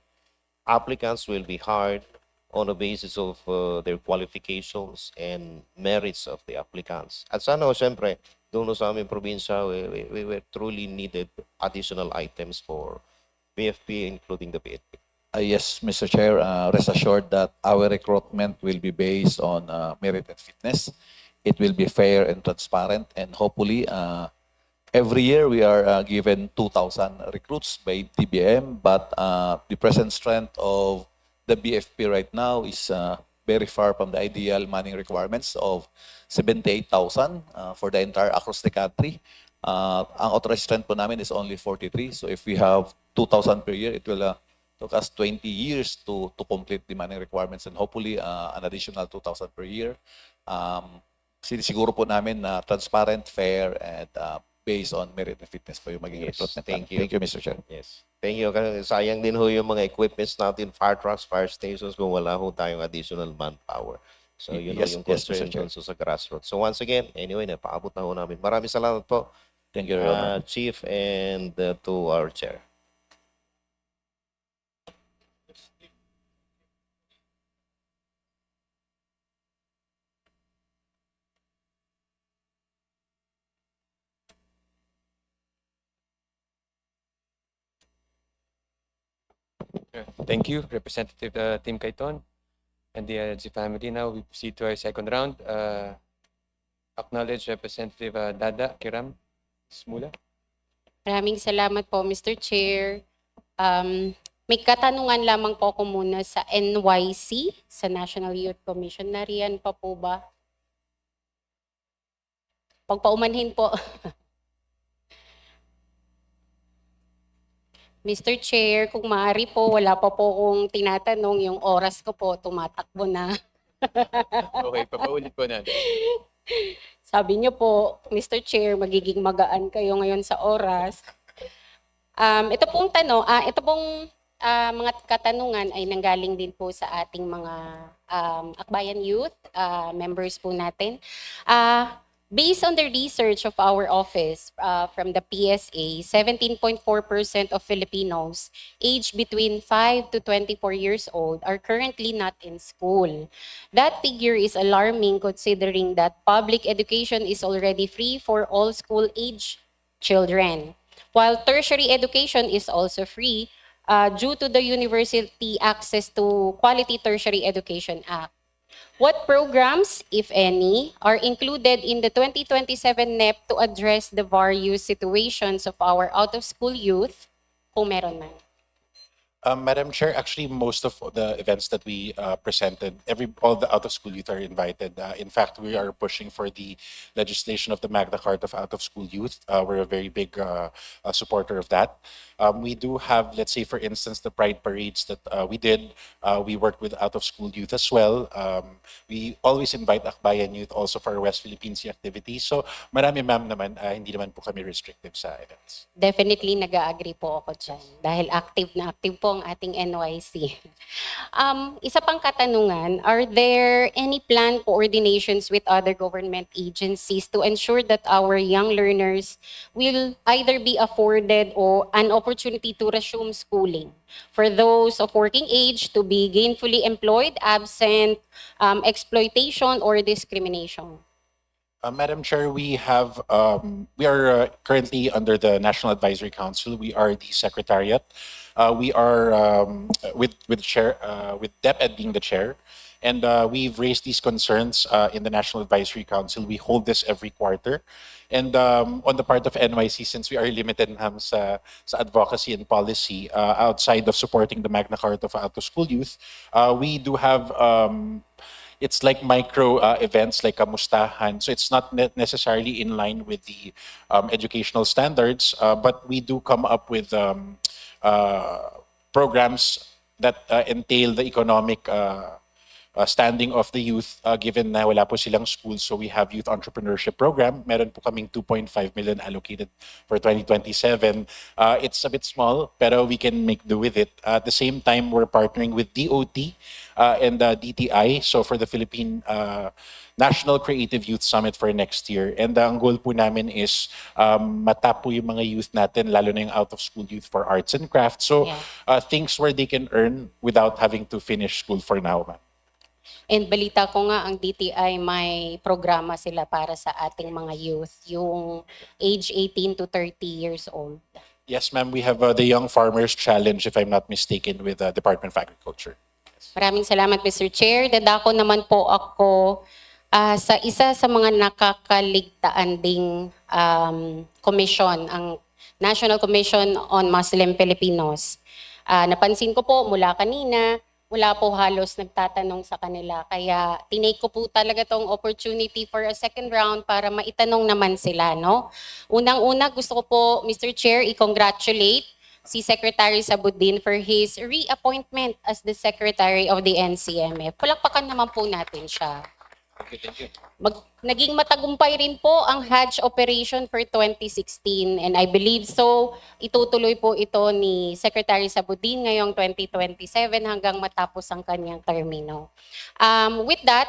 applicants will be hired on the basis of their qualifications and merits of the applicants. At sana, siyempre, doon sa aming probinsya, we were truly needed additional items for BFP, including the BFP. Yes, Mr. Chair, rest assured that our recruitment will be based on merit and fitness. It will be fair and transparent, and hopefully every year we are given 2,000 recruits by DBM, but the present strength of the BFP right now is very far from the ideal manning requirements of 78,000 for the entire across the country. Ang authorized strength po namin is only 43. So if we have 2,000 per year, it will took us 20 years to complete the manning requirements, and hopefully an additional 2,000 per year. Sinisiguro po namin na transparent, fair, and based on merit and fitness po yung magiging recruitment. Thank you. Thank you, Mr. Chair. Yes. Thank you. Sayang din ho yung mga equipments natin, fire trucks, fire stations, kung wala ho tayong additional manpower. So yun Yes, yung yes, concern Mr. Chair. sa grassroots. So once again, anyway, napaabot na ho namin. Maraming salamat po, Thank you, Your Honor. Chief, and to our Chair. Thank you, Representative Tim Cayton and the LG family. Now we proceed to our second round. Acknowledge Representative Dada Kiram Smula. Maraming salamat po, Mr. Chair. May katanungan lamang po ako muna sa NYC, sa National Youth Commission. Nariyan pa po ba? Pagpaumanhin po. Mr. Chair, kung maaari po, wala pa po akong tinatanong. Yung oras ko po, tumatakbo na. Okay, papaulit po natin. Sabi niyo po, Mr. Chair, magiging magaan kayo ngayon sa oras. Ito pong mga katanungan ay nanggaling din po sa ating mga Akbayan Youth members po natin. Based on the research of our office from the PSA, 17.4% of Filipinos aged between 5 to 24 years old are currently not in school. That figure is alarming considering that public education is already free for all school-age children, while tertiary education is also free due to the University Access to Quality Tertiary Education Act. What programs, if any, are included in the 2027 NEP to address the various situations of our out-of-school youth, kung meron man? Madam Chair, actually, most of the events that we presented, all the out-of-school youth are invited. In fact, we are pushing for the legislation of the Magna Carta of out-of-school youth. We're a very big supporter of that. We do have, let's say, for instance, the Pride parades that we did. We worked with out-of-school youth as well. We always invite Akbayan youth also for our West Philippine Sea activities. So, marami ma'am naman, hindi naman po kami restrictive sa events. Definitely nag-agree po ako dyan dahil active na active po ang ating NYC. Isa pang katanungan, are there any planned coordinations with other government agencies to ensure that our young learners will either be afforded or an opportunity to resume schooling? For those of working age to be gainfully employed, absent exploitation or discrimination? Madam Chair, we are currently under the National Advisory Council. We are the secretariat. We are with DepEd being the chair, and we've raised these concerns in the National Advisory Council. We hold this every quarter, and on the part of NYC, since we are limited sa advocacy and policy outside of supporting the Magna Carta of out-of-school youth, we do have. It's like micro events like kamustahan. So it's not necessarily in line with the educational standards, but we do come up with programs that entail the economic standing of the youth given na wala po silang school. So we have youth entrepreneurship program. Meron po kaming 2.5 million allocated for 2027. It's a bit small, pero we can make do with it. At the same time, we're partnering with DOT and DTI, so for the Philippine National Creative Youth Summit for next year. And ang goal po namin is matap po yung mga youth natin, lalo na yung out-of-school youth for arts and crafts. So things where they can earn without having to finish school for now, ma'am. And balita ko nga ang DTI may programa sila para sa ating mga youth, yung age 18 to 30 years old. Yes, ma'am. We have the Young Farmers Challenge, if I'm not mistaken, with the Department of Agriculture. Maraming salamat, Mr. Chair. Dadako naman po ako sa isa sa mga nakakaligtaan ding commission, ang National Commission on Muslim Filipinos. Napansin ko po mula kanina, wala po halos nagtatanong sa kanila. Kaya tinake ko po talaga tong opportunity for a second round para maitanong naman sila, no? Unang-una, gusto ko po, Mr. Chair, i-congratulate si Secretary Sabudin for his reappointment as the Secretary of the NCMF. Palakpakan naman po natin siya. Thank you. Naging matagumpay rin po ang Hajj operation for 2016 and I believe so itutuloy po ito ni Secretary Sabudin ngayong 2027 hanggang matapos ang kanyang termino. With that,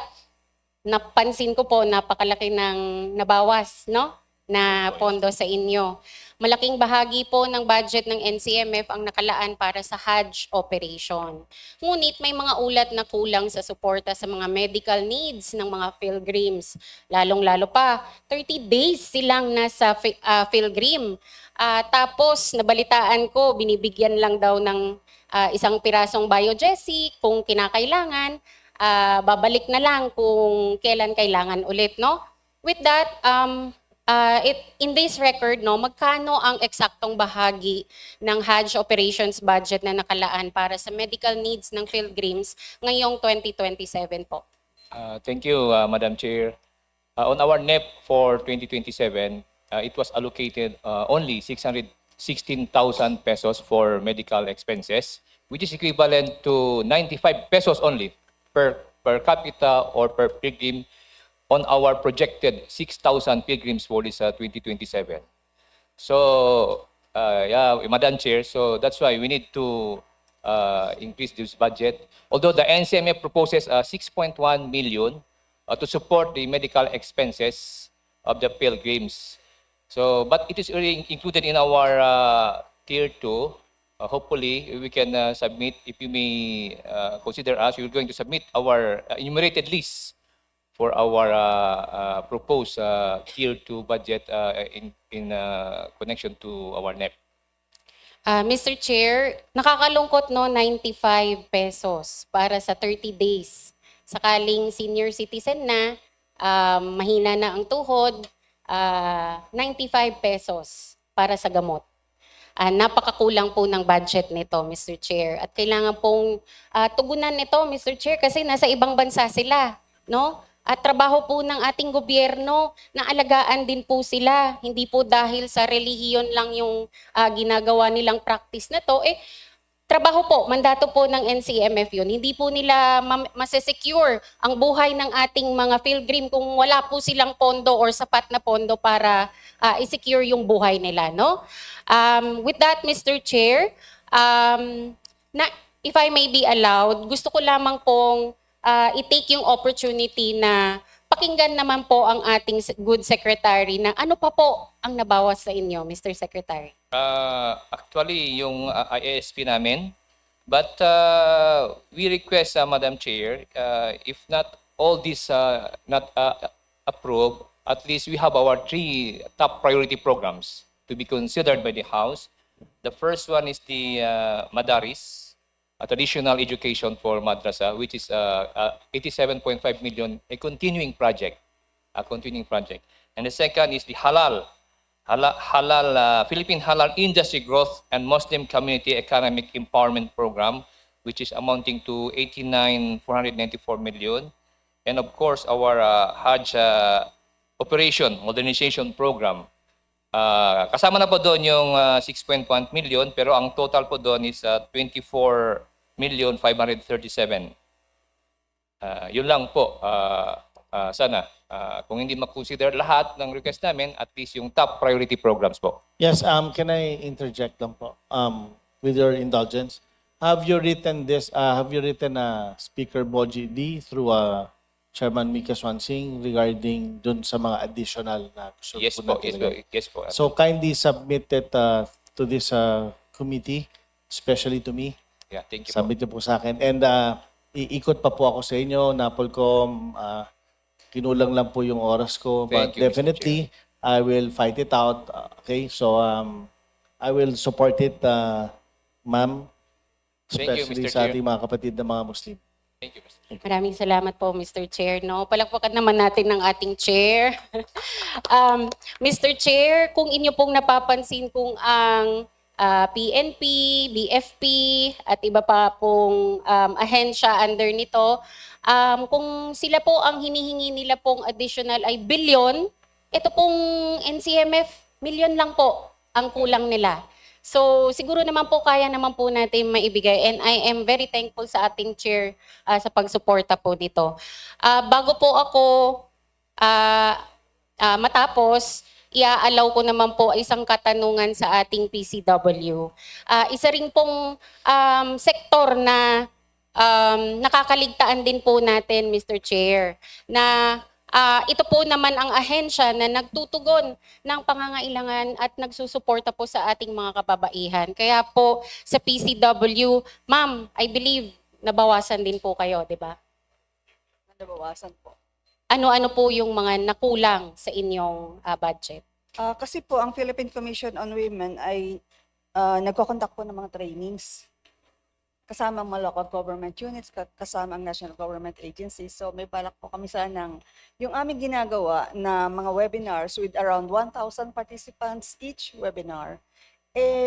napansin ko po napakalaki ng nabawas, no? Na pondo sa inyo. Malaking bahagi po ng budget ng NCMF ang nakalaan para sa Hajj operation. Ngunit may mga ulat na kulang sa suporta sa mga medical needs ng mga pilgrims. Lalong-lalo pa, 30 days silang nasa pilgrim. Tapos, nabalitaan ko, binibigyan lang daw ng isang pirasong biogesic kung kinakailangan. Babalik na lang kung kailan kailangan ulit, no? with that, in this record, no, magkano ang eksaktong bahagi ng Hajj operations budget na nakalaan para sa medical needs ng pilgrims ngayong 2027 po? Thank you, Madam Chair. On our NEP for 2027, it was allocated only 616,000 pesos for medical expenses, which is equivalent to 95 pesos only per capita or per pilgrim on our projected 6,000 pilgrims for this 2027. So, yeah, Madam Chair, so that's why we need to increase this budget. Although the NCMF proposes 6.1 million to support the medical expenses of the pilgrims. So, but it is already included in our tier 2. Hopefully, we can submit, if you may consider us, we're going to submit our enumerated list for our proposed tier 2 budget in connection to our NEP. Mr. Chair, nakakalungkot no, 95 pesos para sa 30 days. Sakaling senior citizen na, mahina na ang tuhod, 95 pesos para sa gamot. Napakakulang po ng budget nito, Mr. Chair. At kailangan pong tugunan nito, Mr. Chair, kasi nasa ibang bansa sila, no? At trabaho po ng ating gobyerno na alagaan din po sila. Hindi po dahil sa relihiyon lang yung ginagawa nilang practice na to. Trabaho po, mandato po ng NCMF yun. Hindi po nila masesecure ang buhay ng ating mga pilgrim kung wala po silang pondo or sapat na pondo para i-secure yung buhay nila. No? With that, Mr. Chair, if I may be allowed, gusto ko lamang pong i-take yung opportunity na pakinggan naman po ang ating good secretary na ano pa po ang nabawas sa inyo, Mr. Secretary. Actually, yung IASP namin, but we request, Madam Chair, if not all this not approved, at least we have our 3 top priority programs to be considered by the House. The first one is the Madaris, a traditional education for madrasa, which is 87.5 million, a continuing project. And the second is the Philippine Halal Industry Growth and Muslim Community Economic Empowerment Program, which is amounting to 89,494 million. And of course, our Hajj Operation Modernization Program. Kasama na po doon yung 6.1 million, pero ang total po doon is 24,537,000. Yun lang po. Sana, kung hindi ma-consider lahat ng request namin, at least yung top priority programs po. Yes, can I interject lang po? With your indulgence, have you written this? Have you written Speaker Boji D through Chairman Mika SUANSING regarding dun sa mga additional na gusto Yes po po, natin yes po, ilagay? yes po. So kindly submit it to this committee, especially to me. Yeah, thank you po. Submit niyo po sa akin. And iikot pa po ako sa inyo, Napolcom, kinulang lang po yung oras ko. But Thank you, Mr. definitely, I will fight it out. Okay, so I will support it, ma'am. Thank you, Especially Mr. sa Chair. ating mga kapatid na mga Muslim. Thank you, Mr. Maraming salamat po, Mr. Chair. No? Palakpakan naman natin ng ating chair. Mr. Chair, kung inyo pong napapansin kung ang PNP, BFP, at iba pa pong ahensya under nito, kung sila po ang hinihingi nila pong additional ay billion, ito pong NCMF, million lang po ang kulang nila. So siguro naman po kaya naman po natin maibigay, and I am very thankful sa ating chair sa pagsuporta po dito. Bago po ako matapos, iaalaw ko naman po isang katanungan sa ating PCW. Isa rin pong sektor na nakakaligtaan din po natin, Mr. Chair, na ito po naman ang ahensya na nagtutugon ng pangangailangan at nagsusuporta po sa ating mga kababaihan. Kaya po sa PCW, ma'am, I believe nabawasan din po kayo, di ba? Nabawasan po. Ano-ano po yung mga nakulang sa inyong budget? Kasi po ang Philippine Commission on Women ay nagko-conduct po ng mga trainings. kasama ang mga local government units, kasama ang national government agencies. So may balak po kami sanang yung aming ginagawa na mga webinars with around 1,000 participants each webinar,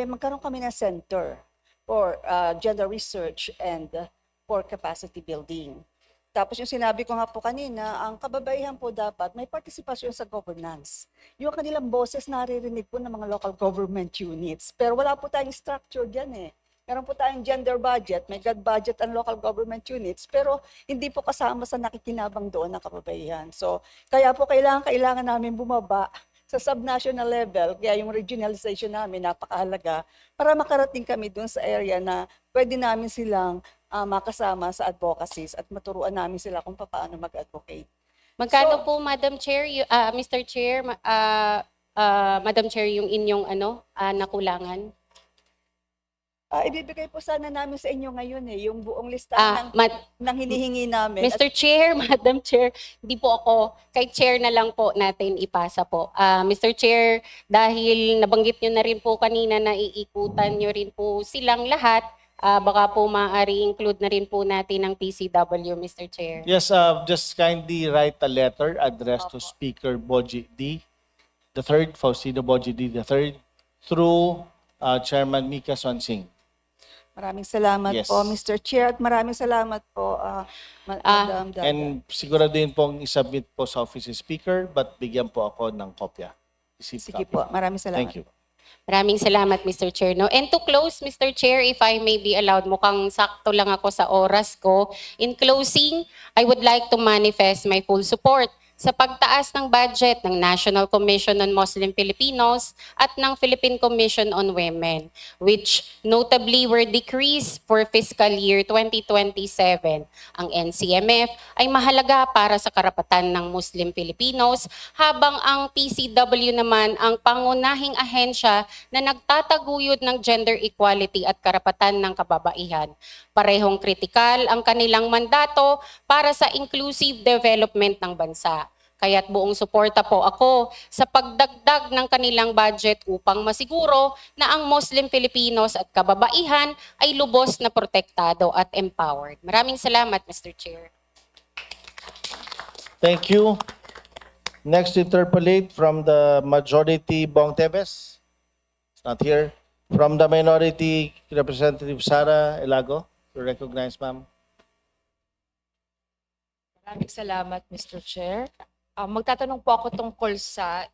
magkaroon kami ng center for gender research and for capacity building. Tapos yung sinabi ko nga po kanina, ang kababaihan po dapat may partisipasyon sa governance. Yung kanilang boses naririnig po ng mga local government units. Pero wala po tayong structure dyan eh. Meron po tayong gender budget, may God budget ang local government units, pero hindi po kasama sa nakikinabang doon ng kababaihan. So, kaya po kailangan namin bumaba sa subnational level, kaya yung regionalization namin napakahalaga para makarating kami doon sa area na pwede namin silang makasama sa advocacies at maturuan namin sila kung paano mag-advocate. Magkano po, Madam Chair, Mr. Chair, Madam Chair, yung inyong nakulangan? Ibibigay po sana namin sa inyo ngayon yung buong listahan ng hinihingi namin. Mr. Chair, Madam Chair, hindi po ako, kay Chair na lang po natin ipasa po. Mr. Chair, dahil nabanggit nyo na rin po kanina na iikutan nyo rin po silang lahat, baka po maaari include na rin po natin ang PCW, Mr. Chair. Yes, just kindly write a letter addressed to Speaker Boji D. the third, Faustino Boji D. the third, through Chairman Mika SUANSING. Maraming salamat Yes. po, Mr. Chair, at maraming salamat po, Madam Daga. And siguraduhin pong isubmit po sa Office of Speaker, but bigyan po ako ng kopya. Receipt Sige copy. po, maraming salamat. Thank you. Maraming salamat, Mr. Chair. No? And to close, Mr. Chair, if I may be allowed, mukhang sakto lang ako sa oras ko. In closing, I would like to manifest my full support sa pagtaas ng budget ng National Commission on Muslim Filipinos at ng Philippine Commission on Women, which notably were decreased for fiscal year 2027. Ang NCMF ay mahalaga para sa karapatan ng Muslim Filipinos, habang ang PCW naman ang pangunahing ahensya na nagtataguyod ng gender equality at karapatan ng kababaihan. Parehong kritikal ang kanilang mandato para sa inclusive development ng bansa. Kaya't buong suporta po ako sa pagdagdag ng kanilang budget upang masiguro na ang Muslim Filipinos at kababaihan ay lubos na protektado at empowered. Maraming salamat, Mr. Chair. Thank you. Next interpolate from the majority, Bong Teves. It's not here. From the minority, Representative Sara Elago. To recognize, ma'am. Maraming salamat, Mr. Chair. Magtatanong po ako tungkol sa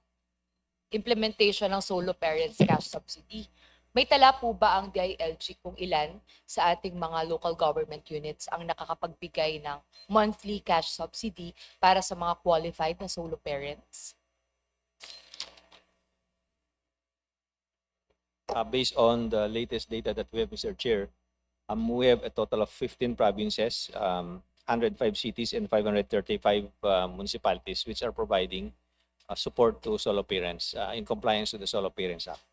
implementation ng solo parents cash subsidy. May tala po ba ang DILG kung ilan sa ating mga local government units ang nakakapagbigay ng monthly cash subsidy para sa mga qualified na solo parents? Based on the latest data that we have, Mr. Chair, we have a total of 15 provinces, 105 cities and 535 municipalities which are providing support to solo parents in compliance with the Solo Parents Act.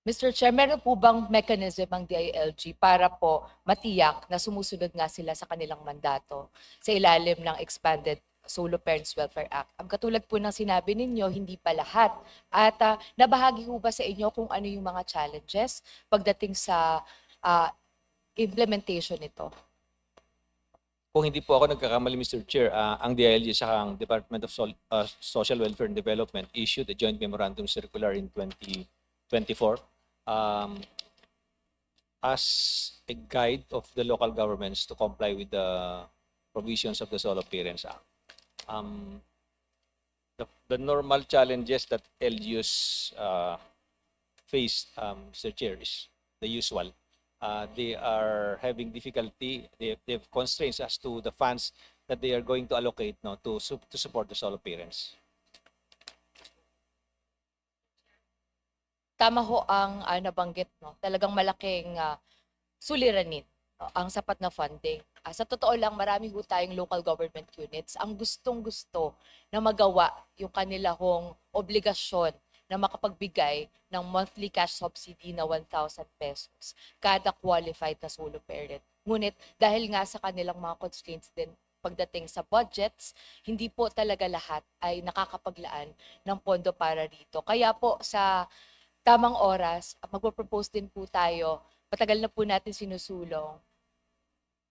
Mr. Chair, meron po bang mechanism ang DILG para po matiyak na sumusunod nga sila sa kanilang mandato sa ilalim ng Expanded Solo Parents Welfare Act? Ang katulad po ng sinabi ninyo, hindi pa lahat. At nabahagi po ba sa inyo kung ano yung mga challenges pagdating sa implementation nito? Kung hindi po ako nagkakamali, Mr. Chair, ang DILG sa ang Department of Social Welfare and Development issued a joint memorandum circular in 2024 as a guide of the local governments to comply with the provisions of the Solo Parents Act. The normal challenges that LGUs face, Mr. Chair, is the usual. They are having difficulty, they have constraints as to the funds that they are going to allocate to support the solo parents. Tama ho ang nabanggit, no? Talagang malaking suliranin ang sapat na funding. Sa totoo lang, marami ho tayong local government units ang gustong-gusto na magawa yung kanilang obligasyon na makapagbigay ng monthly cash subsidy na 1,000 pesos kada qualified na solo parent. Ngunit dahil nga sa kanilang mga constraints din pagdating sa budgets, hindi po talaga lahat ay nakakapaglaan ng pondo para rito. Kaya po sa tamang oras, magpo-propose din po tayo matagal na po natin sinusulong.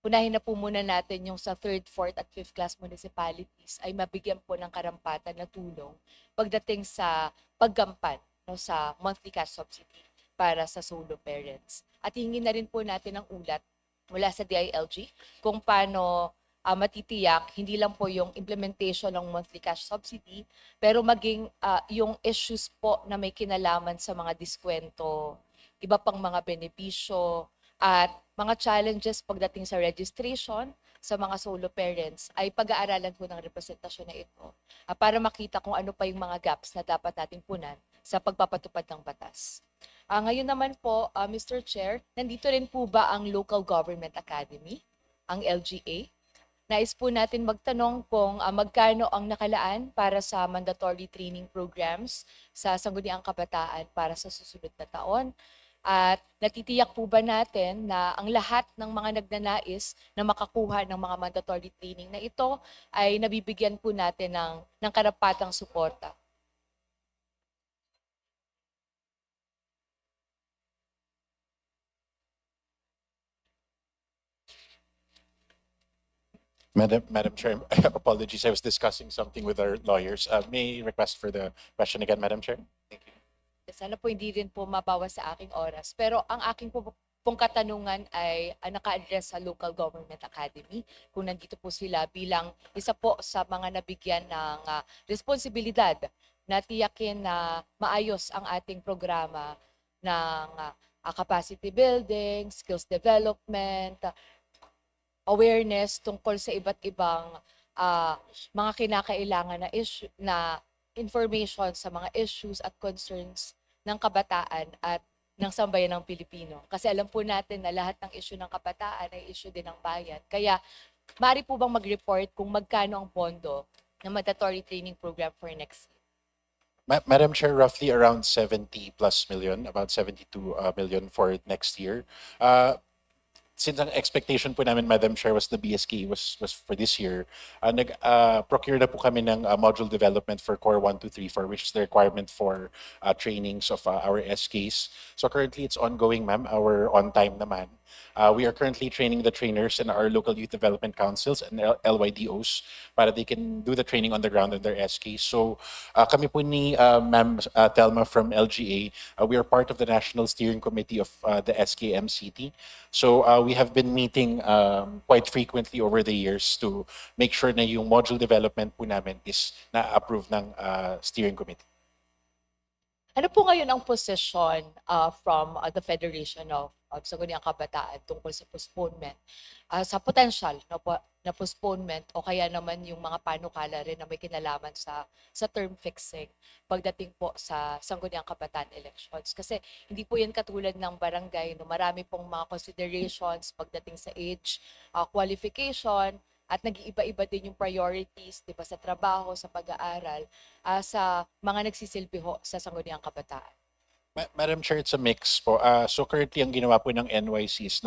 Unahin na po muna natin yung sa 3rd, 4th at 5th class municipalities ay mabigyan po ng karampatan na tulong pagdating sa paggampan no, sa monthly cash subsidy para sa solo parents. At hingin na rin po natin ang ulat mula sa DILG kung paano matitiyak hindi lang po yung implementation ng monthly cash subsidy pero maging yung issues po na may kinalaman sa mga diskwento, iba pang mga benepisyo at mga challenges pagdating sa registration sa mga solo parents ay pag-aaralan po ng representasyon na ito para makita kung ano pa yung mga gaps na dapat natin punan sa pagpapatupad ng batas. Ngayon naman po, Mr. Chair, nandito rin po ba ang Local Government Academy, ang LGA? Nais po natin magtanong kung magkano ang nakalaan para sa mandatory training programs sa Sangguniang Kabataan para sa susunod na taon. At natitiyak po ba natin na ang lahat ng mga nagnanais na makakuha ng mga mandatory training na ito ay nabibigyan po natin ng karapatang suporta? Madam Chair, apologies, I was discussing something with our lawyers. May I request for the question again, Madam Chair? Thank you. Sana po hindi rin po mabawas sa aking oras. Pero ang aking pong katanungan ay naka-address sa Local Government Academy. Kung nandito po sila bilang isa po sa mga nabigyan ng responsibilidad na tiyakin na maayos ang ating programa ng capacity building, skills development, awareness tungkol sa iba't ibang mga kinakailangan na information sa mga issues at concerns ng kabataan at ng sambayan ng Pilipino. Kasi alam po natin na lahat ng issue ng kabataan ay issue din ng bayan. Kaya, maaari po bang mag-report kung magkano ang pondo ng mandatory training program for next year? Madam Chair, roughly around 70 plus million, about 72 million for next year. Since ang expectation po namin, Madam Chair, was the BSK was for this year, nag-procure na po kami ng module development for Core 1, 2, 3, 4, which is the requirement for trainings of our SKs. So currently, it's ongoing, ma'am. Our on time naman. We are currently training the trainers in our local youth development councils and LYDOs para they can do the training on the ground in their SKs. So kami po ni Ma'am Telma from LGA, we are part of the National Steering Committee of the SKMCT. So we have been meeting quite frequently over the years to make sure na yung module development po namin is na-approve ng steering committee. Ano po ngayon ang position from the Federation of Sangguniang Kabataan tungkol sa postponement, sa potential na postponement o kaya naman yung mga panukala rin na may kinalaman sa term fixing pagdating po sa Sangguniang Kabataan elections? Kasi hindi po yan katulad ng barangay, no? Marami pong mga considerations pagdating sa age, qualification, at nag-iiba-iba din yung priorities, di ba, sa trabaho, sa pag-aaral, sa mga nagsisilbi ho sa Sangguniang Kabataan. Madam Chair, it's a mix po. So currently, ang ginawa po ng NYC is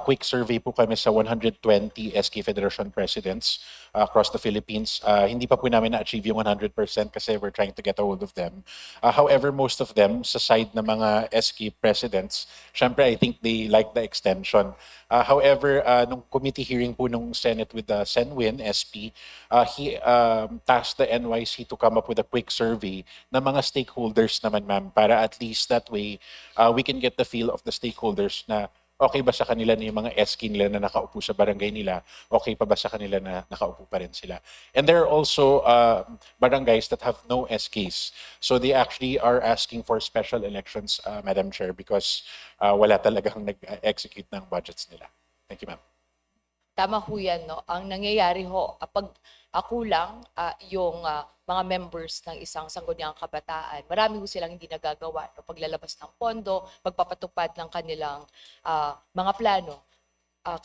quick survey po kami sa 120 SK Federation presidents across the Philippines. Hindi pa po namin na-achieve yung 100% kasi we're trying to get a hold of them. However, most of them, sa side ng mga SK presidents, syempre, I think they like the extension. However, nung committee hearing po nung Senate with the Senwin SP, he tasked the NYC to come up with a quick survey ng mga stakeholders naman, ma'am, para at least that way we can get the feel of the stakeholders na okay ba sa kanila na yung mga SK nila na nakaupo sa barangay nila, okay pa ba sa kanila na nakaupo pa rin sila. And there are also barangays that have no SKs. So they actually are asking for special elections, Madam Chair, because wala talagang nag-execute ng budgets nila. Thank you, ma'am. Tama ho yan, no? Ang nangyayari ho, pag kulang yung mga members ng isang Sangguniang Kabataan, marami ho silang hindi nagagawa. No? Paglalabas ng pondo, pagpapatupad ng kanilang mga plano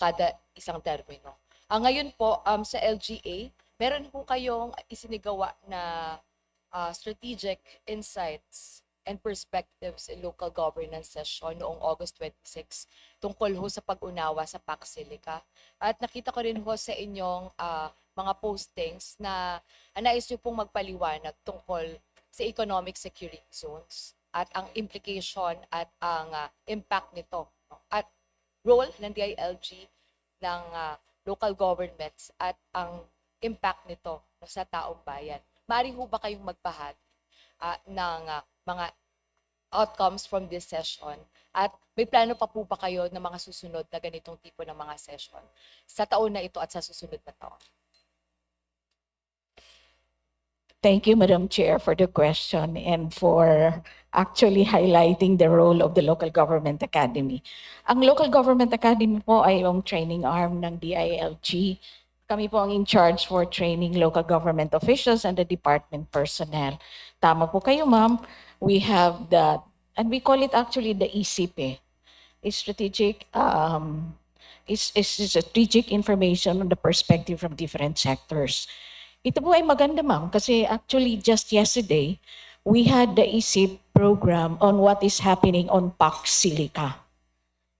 kada isang termino. Ngayon po, sa LGA, meron po kayong isinigawa na strategic insights and perspectives in local governance session noong August 26 tungkol ho sa pag-unawa sa Pax Silica. At nakita ko rin ho sa inyong mga postings na nais nyo pong magpaliwanag tungkol sa economic security zones at ang implication at ang impact nito. No? At role ng DILG, ng local governments at ang impact nito sa taong bayan. Maaari ho ba kayong magbahagi ng mga outcomes from this session? At may plano pa po ba kayo ng mga susunod na ganitong tipo ng mga session sa taon na ito at sa susunod na taon? Thank you, Madam Chair, for the question and for actually highlighting the role of the Local Government Academy. Ang Local Government Academy po ay yung training arm ng DILG. Kami po ang in charge for training local government officials and the department personnel. Tama po kayo, ma'am. We have that, and we call it actually the ECP. It's strategic, it's strategic information on the perspective from different sectors. Ito po ay maganda, ma'am, kasi actually just yesterday, we had the ECP program on what is happening on PAC Silica.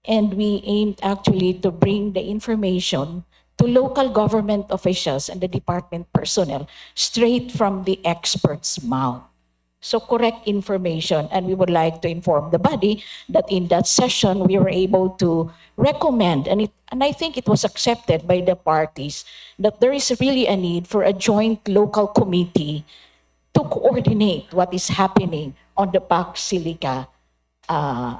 And we aimed actually to bring the information to local government officials and the department personnel straight from the experts' mouth. So correct information, and we would like to inform the body that in that session we were able to recommend, and I think it was accepted by the parties, that there is really a need for a joint local committee to coordinate what is happening on the PAC Silica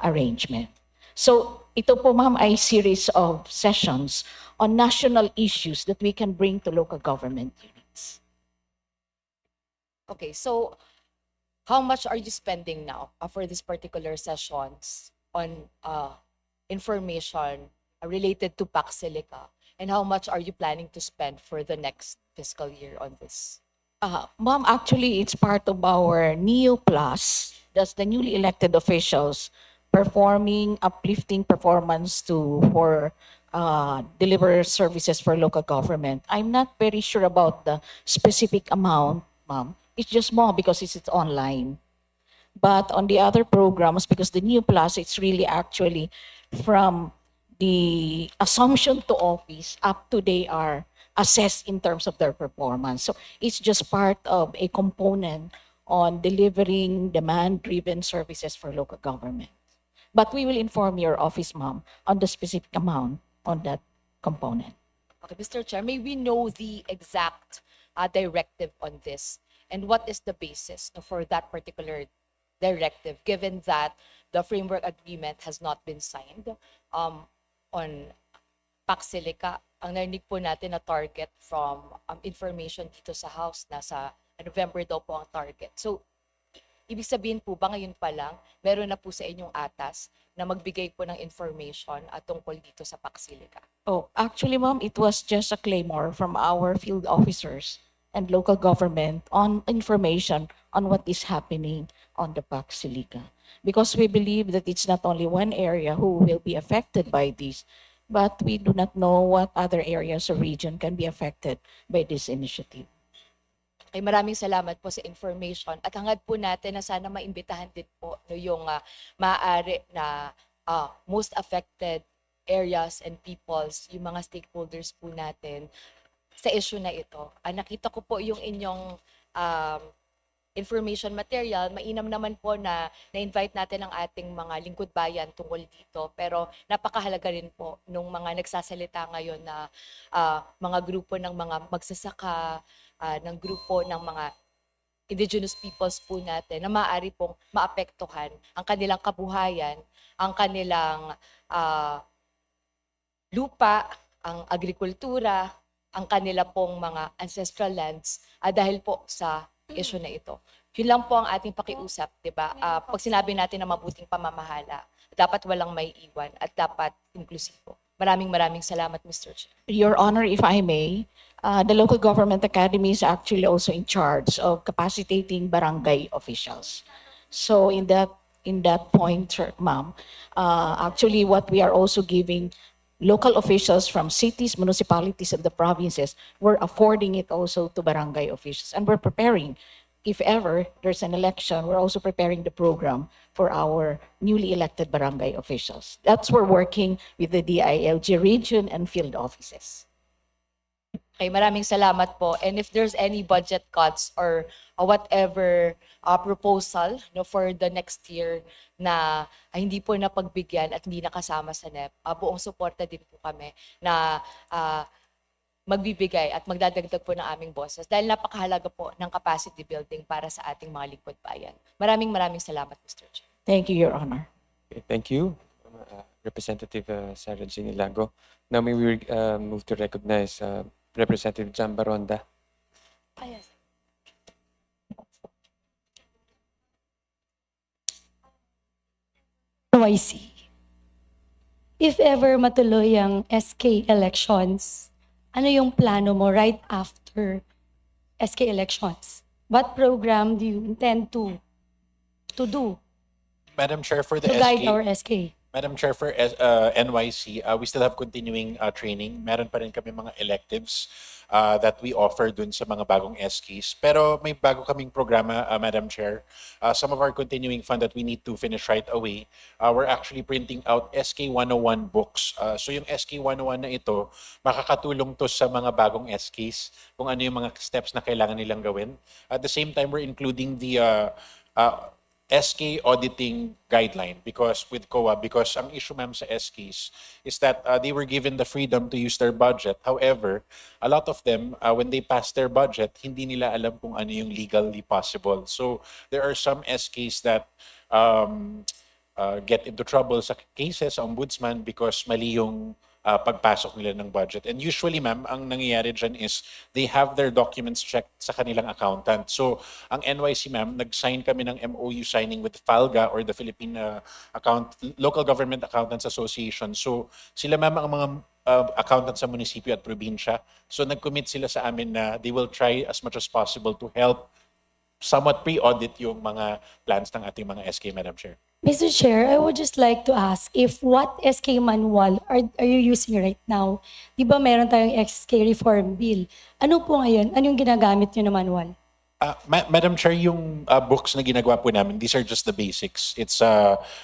arrangement. So ito po, ma'am, ay series of sessions on national issues that we can bring to local government units. Okay, so how much are you spending now for these particular sessions on information related to PAC Silica? And how much are you planning to spend for the next fiscal year on this? Ma'am, actually, it's part of our NEO Plus. That's the newly elected officials performing uplifting performance for deliver services for local government. I'm not very sure about the specific amount, ma'am. It's just more because it's online. But on the other programs, because the New Plus, it's really actually from the assumption to office up to they are assessed in terms of their performance. So it's just part of a component on delivering demand-driven services for local government. But we will inform your office, ma'am, on the specific amount on that component. Okay, Mr. Chair, may we know the exact directive on this? And what is the basis for that particular directive, given that the framework agreement has not been signed on PAC Silica? Ang narinig po natin na target from information dito sa House, nasa November daw po ang target. So, ibig sabihin po ba ngayon pa lang, meron na po sa inyong atas na magbigay po ng information tungkol dito sa PAC Silica? Oh, actually, ma'am, it was just a claymore from our field officers and local government on information on what is happening on the PAC Silica. Because we believe that it's not only one area who will be affected by this, but we do not know what other areas or region can be affected by this initiative. Ay maraming salamat po sa information at hangad po natin na sana maimbitahan din po yung maaari na most affected areas and peoples, yung mga stakeholders po natin sa issue na ito. Nakita ko po yung inyong information material. Mainam naman po na na-invite natin ang ating mga lingkod bayan tungkol dito. Pero napakahalaga rin po nung mga nagsasalita ngayon na mga grupo ng mga magsasaka, ng grupo ng mga indigenous peoples po natin na maaari pong maapektuhan ang kanilang kabuhayan, ang kanilang lupa, ang agrikultura, ang kanila pong mga ancestral lands dahil po sa issue na ito. Yun lang po ang ating pakiusap, di ba? Pag sinabi natin na mabuting pamamahala, dapat walang may iwan at dapat inklusibo. Maraming salamat, Mr. Chair. Your Honor, if I may, the Local Government Academy is actually also in charge of capacitating barangay officials. So in that point, ma'am, actually what we are also giving local officials from cities, municipalities, and the provinces, we're affording it also to barangay officials. And we're preparing, if ever there's an election, we're also preparing the program for our newly elected barangay officials. That's we're working with the DILG region and field offices. Okay, maraming salamat po. And if there's any budget cuts or whatever proposal no, for the next year na hindi po napagbigyan at hindi nakasama sa NEP, buong suporta din po kami na magbibigay at magdadagdag po ng aming boses dahil napakahalaga po ng capacity building para sa ating mga lingkod bayan. Maraming salamat, Mr. Chair. Thank you, Your Honor. Okay, thank you, Representative Sarah Jeannie Lago. Now may we move to recognize Representative John Baronda. NYC. If ever matuloy ang SK elections, ano yung plano mo right after SK elections? What program do you intend to do Madam Chair, for the to guide SK, our SK? Madam Chair, for NYC, we still have continuing training. Meron pa rin kami mga electives that we offer dun sa mga bagong SKs. Pero may bago kaming programa, Madam Chair. Some of our continuing fund that we need to finish right away, we're actually printing out SK 101 books. So yung SK 101 na ito, makakatulong to sa mga bagong SKs kung ano yung mga steps na kailangan nilang gawin. At the same time, we're including the SK auditing guideline because ang issue ma'am sa SKs is that they were given the freedom to use their budget. However, a lot of them, when they pass their budget, hindi nila alam kung ano yung legally possible. So there are some SKs that get into trouble sa cases sa ombudsman because mali yung pagpasok nila ng budget. And usually, ma'am, ang nangyayari dyan is they have their documents checked sa kanilang accountant. So, ang NYC, ma'am, nag-sign kami ng MOU signing with FALGA or the Philippine Local Government Accountants Association. So, sila, ma'am, ang mga accountants sa munisipyo at probinsya. So, nag-commit sila sa amin na they will try as much as possible to help somewhat pre-audit yung mga plans ng ating mga SK, Madam Chair. Mr. Chair, I would just like to ask if what SK manual are you using right now? Di ba meron tayong SK reform bill? Ano po ngayon? Anong ginagamit nyo na manual? Madam Chair, yung books na ginagawa po namin, these are just the basics. It's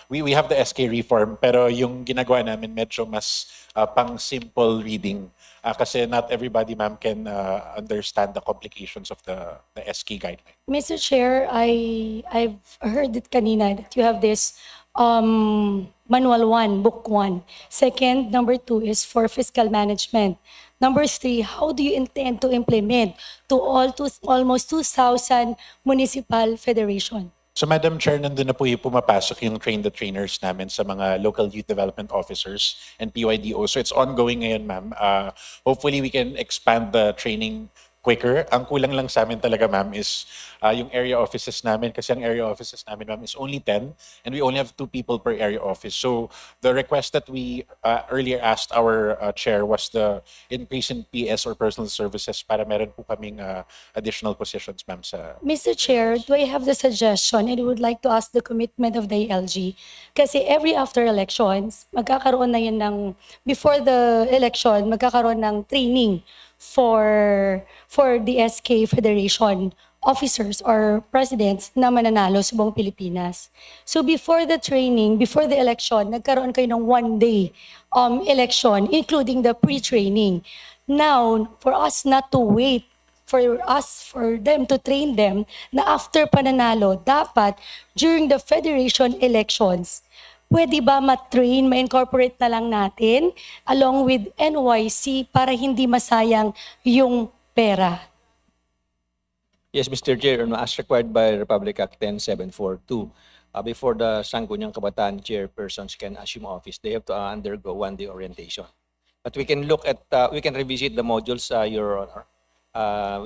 we have the SK reform, pero yung ginagawa namin medyo mas pang simple reading. Kasi not everybody, ma'am, can understand the complications of the SK guideline. Mr. Chair, I've heard it kanina that you have this Manual 1, Book 1. Second, number 2 is for fiscal management. Number 3, how do you intend to implement to almost 2,000 municipal federation? So Madam Chair, nandun na po yung pumapasok yung train the trainers namin sa mga local youth development officers and PYDO. So it's ongoing ngayon, ma'am. Hopefully we can expand the training quicker. Ang kulang lang sa amin talaga, ma'am, is yung area offices namin. Kasi ang area offices namin, ma'am, is only 10 and we only have 2 people per area office. So the request that we earlier asked our chair was the increase in PS or personal services para meron po kaming additional positions, ma'am, sa... Mr. Chair, do I have the suggestion and would like to ask the commitment of the ALG? Kasi every after elections, magkakaroon na yan ng, before the election, magkakaroon ng training for the SK Federation officers or presidents na mananalo sa buong Pilipinas. So before the training, before the election, nagkaroon kayo ng one-day election, including the pre-training. Now, for us not to wait, for them to train them, na after pananalo, dapat during the federation elections, pwede ba ma-train, ma-incorporate na lang natin along with NYC para hindi masayang yung pera? Yes, Mr. Chair, as required by Republic Act 10742, before the Sangguniang Kabataan chairpersons can assume office, they have to undergo one-day orientation. But we can look at, we can revisit the modules, Your Honor.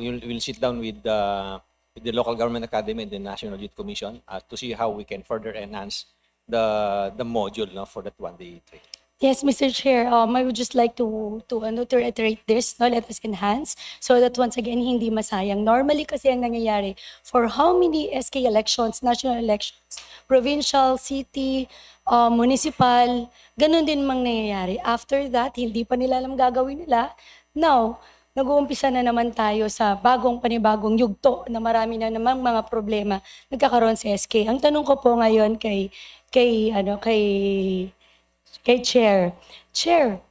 We'll sit down with the Local Government Academy and the National Youth Commission to see how we can further enhance the module for that one-day training. Yes, Mr. Chair, I would just like to reiterate this, no, let us enhance so that once again, hindi masayang. Normally kasi ang nangyayari, for how many SK elections, national elections, provincial, city, municipal, ganun din mang nangyayari. After that, hindi pa nila alam gagawin nila. Now, nag-uumpisa na naman tayo sa panibagong yugto na marami na namang mga problema nagkakaroon sa SK. Ang tanong ko po ngayon kay Chair. Chair,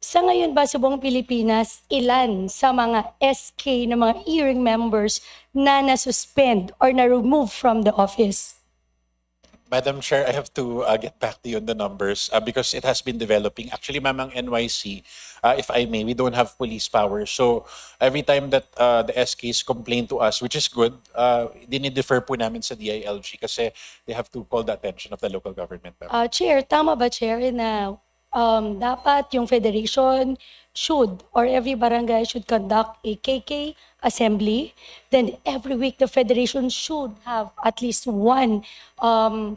Sa ngayon ba sa buong Pilipinas, ilan sa mga SK na mga earring members na na-suspend or na-remove from the office? Madam Chair, I have to get back to you on the numbers because it has been developing. Actually, Mamang NYC, if I may, we don't have police power. So every time that the SKs complain to us, which is good, dinidefer po namin sa DILG kasi they have to call the attention of the local government. Chair, tama ba, Chair, na dapat yung federation should or every barangay should conduct a KK assembly? Then every week the federation should have at least one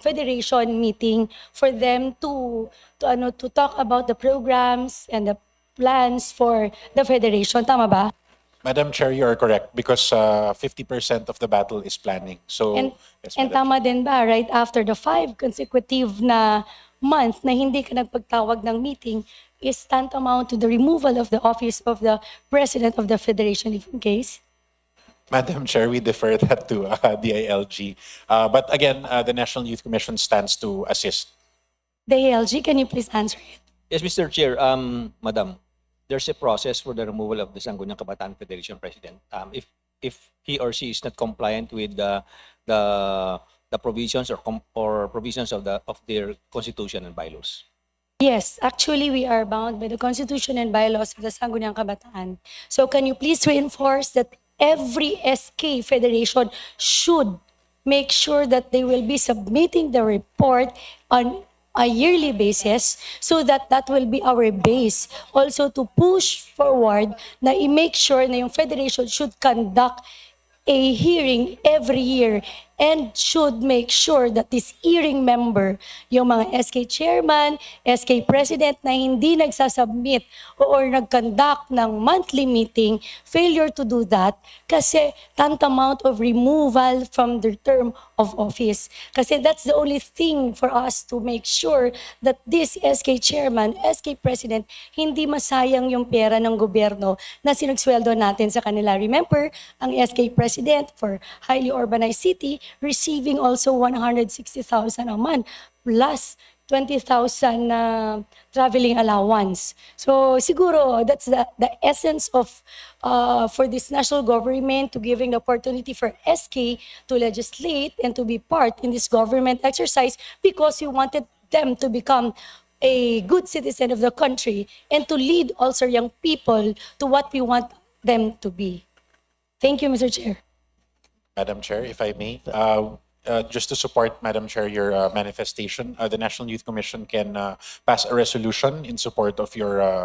federation meeting for them to talk about the programs and the plans for the federation. Tama ba? Madam Chair, you are correct because 50% of the battle is planning. So, And, yes, and Madam tama din ba, right after the 5 consecutive na month na hindi ka nagpagtawag ng meeting is tantamount to the removal of the office of the President of the Federation in case? Madam Chair, we defer that to DILG. But again, the National Youth Commission stands to assist. The ALG, can you please answer it? Yes, Mr. Chair, Madam, there's a process for the removal of the Sangguniang Kabataan Federation President. If he or she is not compliant with the provisions or provisions of their constitution and bylaws. Yes, actually we are bound by the Constitution and bylaws of the Sangguniang Kabataan. So can you please reinforce that every SK Federation should make sure that they will be submitting the report on a yearly basis so that that will be our base also to push forward na i-make sure na yung federation should conduct a hearing every year and should make sure that this hearing member, yung mga SK chairman, SK president na hindi nagsasubmit or nag-conduct ng monthly meeting, failure to do that kasi tantamount of removal from their term of office. Kasi that's the only thing for us to make sure that this SK chairman, SK president, hindi masayang yung pera ng gobyerno na sinagsweldo natin sa kanila. Remember, ang SK president for highly urbanized city receiving also 160,000 a month plus 20,000 traveling allowance. So siguro that's the essence of for this national government to giving the opportunity for SK to legislate and to be part in this government exercise because we wanted them to become a good citizen of the country and to lead also young people to what we want them to be. Thank you, Mr. Chair. Madam Chair, if I may, just to support, Madam Chair, your manifestation, the National Youth Commission can pass a resolution in support of your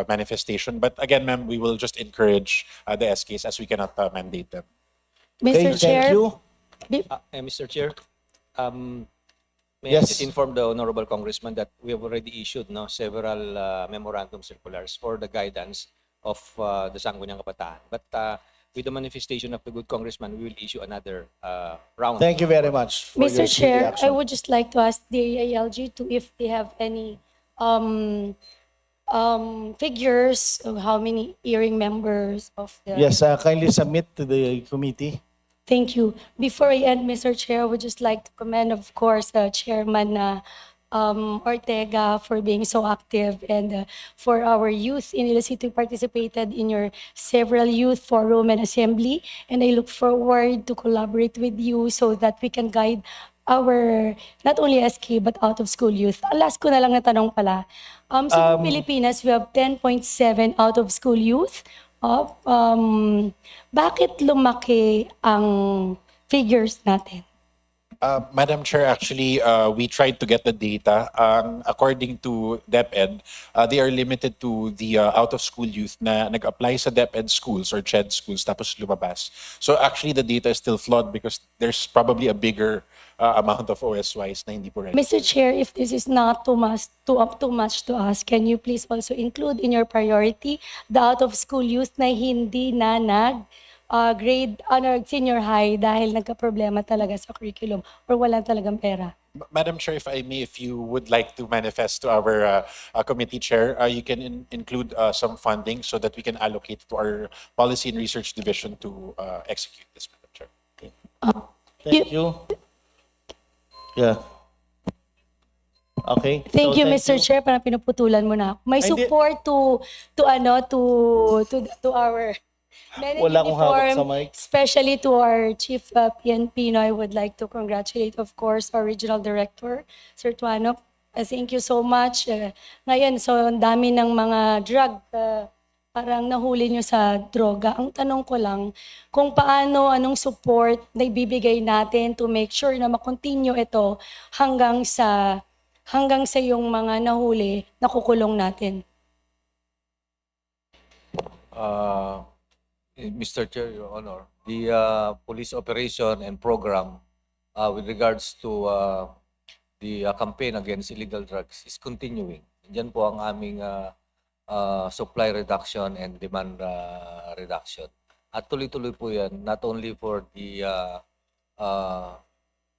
manifestation. But again, ma'am, we will just encourage the SKs as we cannot mandate them. Mr. Chair, Mr. Chair, may I Yes. just inform the Honorable Congressman that we have already issued several memorandum circulars for the guidance of the Sangguniang Kabataan. But with the manifestation of the good congressman, we will issue another round. Thank you very much for Mr. your speedy Chair, I action. would just like to ask the ALG to if they have any figures of how many hearing members of the... Yes, kindly submit to the committee. Thank you. Before I end, Mr. Chair, I would just like to commend, of course, Chairman Ortega for being so active and for our youth in Iloilo City who participated in your several youth forum and assembly. And I look forward to collaborate with you so that we can guide our not only SK but out of school youth. Last ko na lang na tanong pala. Sa Pilipinas, we have 10.7 out of school youth. Bakit lumaki ang figures natin? Madam Chair, actually, we tried to get the data. According to DepEd, they are limited to the out-of-school youth na nag-apply sa DepEd schools or CHED schools tapos lumabas. So actually, the data is still flawed because there's probably a bigger amount of OSYs na hindi po ready. Mr. Chair, if this is not too much to ask, can you please also include in your priority the out-of-school youth na hindi na grade senior high dahil nagka-problema talaga sa curriculum or walang talagang pera? Madam Chair, if I may, if you would like to manifest to our committee chair, you can include some funding so that we can allocate to our Policy and Research Division to execute this, Madam Chair. Thank you. Yeah. Okay. Thank So, you, Mr. Chair. Parang pinuputulan mo na ako. May Ay, hindi. support to our men in Wala akong hawak sa uniform, mic. especially to our Chief PNP. No, I would like to congratulate, of course, our Regional Director, Sir Tuano. Thank you so much. Ngayon, so ang dami ng mga drug, parang nahuli nyo sa droga. Ang tanong ko lang, kung paano, anong support na ibibigay natin to make sure na makontinue ito hanggang sa yung mga nahuli, nakukulong natin. Mr. Chair, Your Honor, the police operation and program with regards to the campaign against illegal drugs is continuing. Diyan po ang aming supply reduction and demand reduction. At tuloy-tuloy po yan, not only for the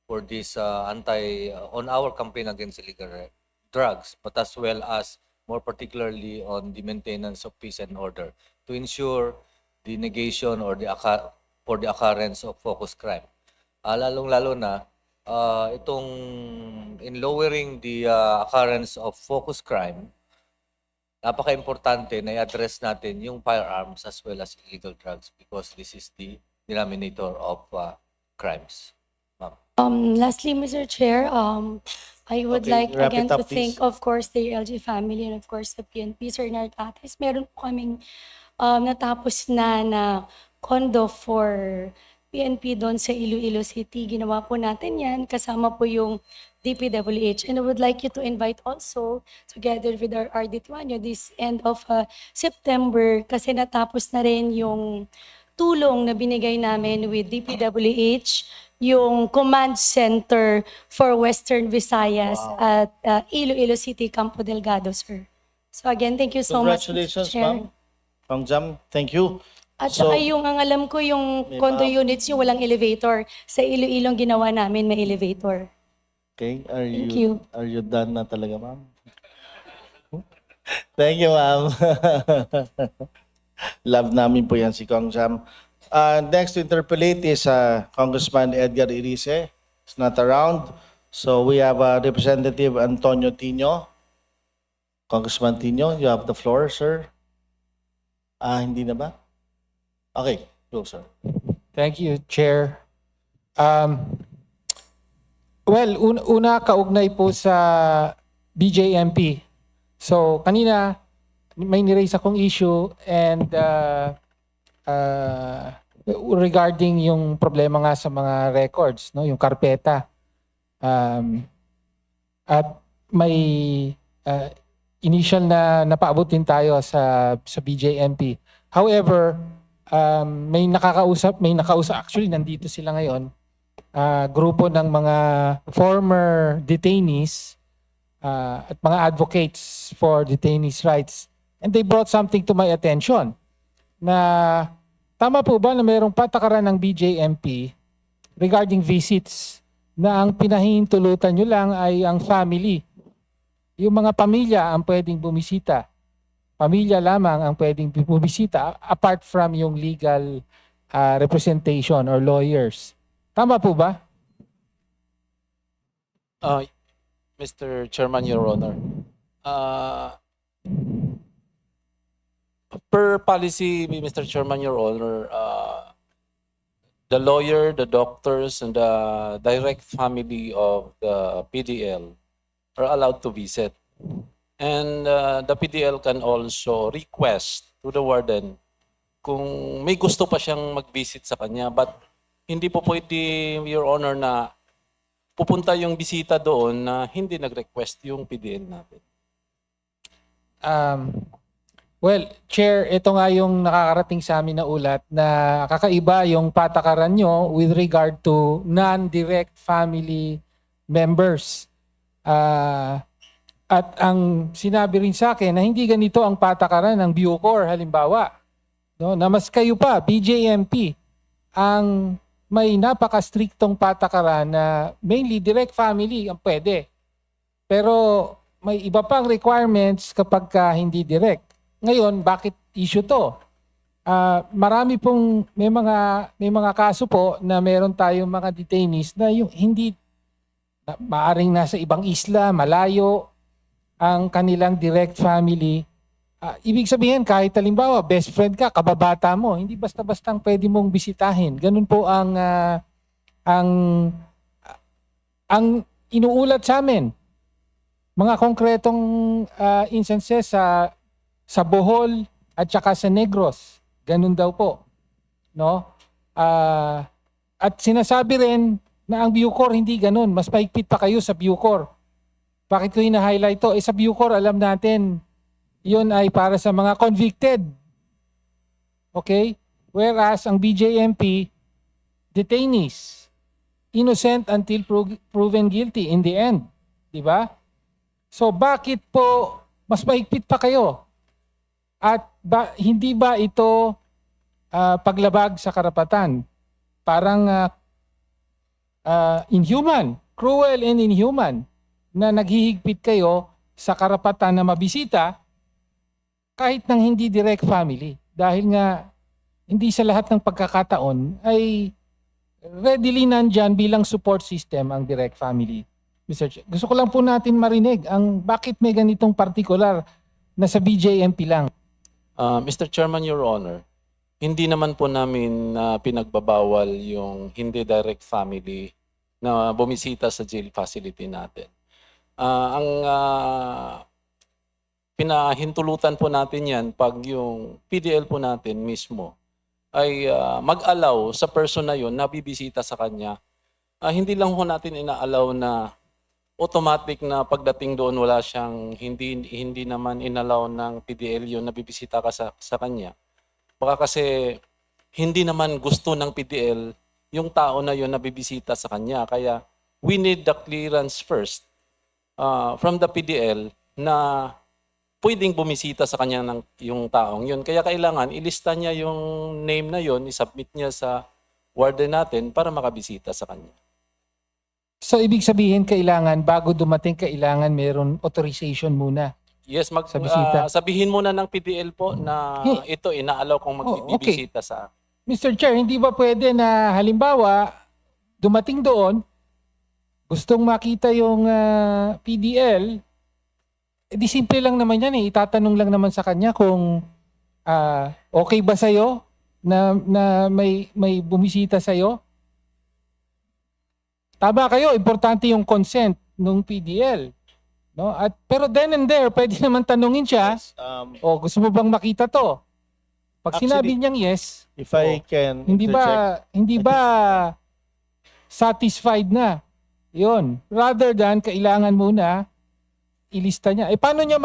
for this on our campaign against illegal drugs, but as well as more particularly on the maintenance of peace and order to ensure the negation or for the occurrence of focused crime. Lalong-lalo na itong in lowering the occurrence of focused crime, napaka-importante na i-address natin yung firearms as well as illegal drugs because this is the denominator of crimes. Lastly, Mr. Chair, I would Okay, like wrap it again up, to thank, of course, the LG family and of course the PNP, Sir Nartates. Meron po kaming natapos na condo for PNP doon sa Iloilo City. Ginawa po natin yan, kasama po yung DPWH. And I would like you to invite also, together with our RD1, this end of September, kasi natapos na rin yung tulong na binigay namin with DPWH, yung command center for Western Visayas at Iloilo City, Campo Delgado, sir. So again, thank you so much, Mr. Congratulations, Chair. ma'am. Kang Jam, thank you. At So- saka yung, ang alam ko, yung May condo pa- units yung walang elevator. Sa Iloilong ginawa namin, may elevator. Okay, Thank you. Are you done na talaga, ma'am? Thank you, ma'am. Love namin po yan si Kong Jam. Next to interpolate is Congressman Edgar Irice. He's not around. So we have Representative Antonio Tino. Congressman Tino, you have the floor, sir. Hindi na ba? Okay, go, sir. Thank you, Chair. Well, una kaugnay po sa BJMP. So, kanina may niraise akong issue and regarding yung problema nga sa mga records, no, yung karpeta. At may initial na napaabot din tayo sa BJMP. However, may nakausap, actually nandito sila ngayon, grupo ng mga former detainees at mga advocates for detainees' rights. And they brought something to my attention na tama po ba na mayroong patakaran ng BJMP regarding visits na ang pinahihintulutan nyo lang ay ang family. Yung mga pamilya ang pwedeng bumisita. Pamilya lamang ang pwedeng bumisita apart from yung legal representation or lawyers. Tama po ba? Mr. Chairman, Your Honor, per policy, Mr. Chairman, Your Honor, the lawyer, the doctors, and the direct family of the PDL are allowed to visit. And the PDL can also request to the warden kung may gusto pa siyang mag-visit sa kanya. But hindi po pwede, Your Honor, na pupunta yung bisita doon na hindi nag-request yung PDL natin. Well, Chair, ito nga yung nakakarating sa amin na ulat na kakaiba yung patakaran nyo with regard to non-direct family members. At ang sinabi rin sa akin na hindi ganito ang patakaran ng Bucor, halimbawa. No, na mas kayo pa, BJMP, ang may napaka-striktong patakaran na mainly direct family ang pwede. Pero may iba pang requirements kapag hindi direct. Ngayon, bakit issue to? Marami pong may mga kaso po na meron tayong mga detainees na yung hindi maaring nasa ibang isla, malayo ang kanilang direct family. Ibig sabihin, kahit halimbawa, best friend ka, kababata mo, hindi basta-bastang pwede mong bisitahin. Ganun po ang inuulat sa amin. Mga konkretong instances sa Bohol at saka sa Negros. Ganun daw po. No? At sinasabi rin na ang Bucor hindi ganun. Mas paigpit pa kayo sa Bucor. Bakit ko hina-highlight to? Sa Bucor, alam natin, yun ay para sa mga convicted. Okay? Whereas ang BJMP, detainees, innocent until proven guilty in the end. Diba? So bakit po mas mahigpit pa kayo? At hindi ba ito paglabag sa karapatan? Parang inhuman, cruel and inhuman na naghihigpit kayo sa karapatan na mabisita kahit ng hindi direct family. Dahil nga hindi sa lahat ng pagkakataon ay readily nandyan bilang support system ang direct family. Mr. Chair, gusto ko lang po natin marinig ang bakit may ganitong particular na sa BJMP lang. Mr. Chairman, Your Honor, hindi naman po namin pinagbabawal yung hindi direct family na bumisita sa jail facility natin. Ang pinahintulutan po natin yan pag yung PDL po natin mismo ay mag-allow sa person na yun na bibisita sa kanya. Hindi lang po natin ina-allow na automatic na pagdating doon wala siyang hindi naman inallow ng PDL yun na bibisita ka sa kanya. Baka kasi hindi naman gusto ng PDL yung tao na yun na bibisita sa kanya. Kaya we need the clearance first from the PDL na pwedeng bumisita sa kanya ng yung taong yun. Kaya kailangan ilista niya yung name na yun, isubmit niya sa warden natin para makabisita sa kanya. So ibig sabihin kailangan bago dumating kailangan meron authorization muna. Yes, sa bisita. sabihin muna ng PDL po na ito inaalaw kong magbibisita sa Mr. Chair, hindi ba pwede na halimbawa dumating doon, gustong makita yung PDL, di simple lang naman yan itatanong lang naman sa kanya kung okay ba sa'yo na may bumisita sa'yo? Tama kayo, importante yung consent ng PDL. No? Pero then and there, pwede naman tanungin siya, gusto mo bang makita to? Pag sinabi niyang yes, if I can hindi ba satisfied na? Yun. Rather than kailangan muna ilista niya. Paano niya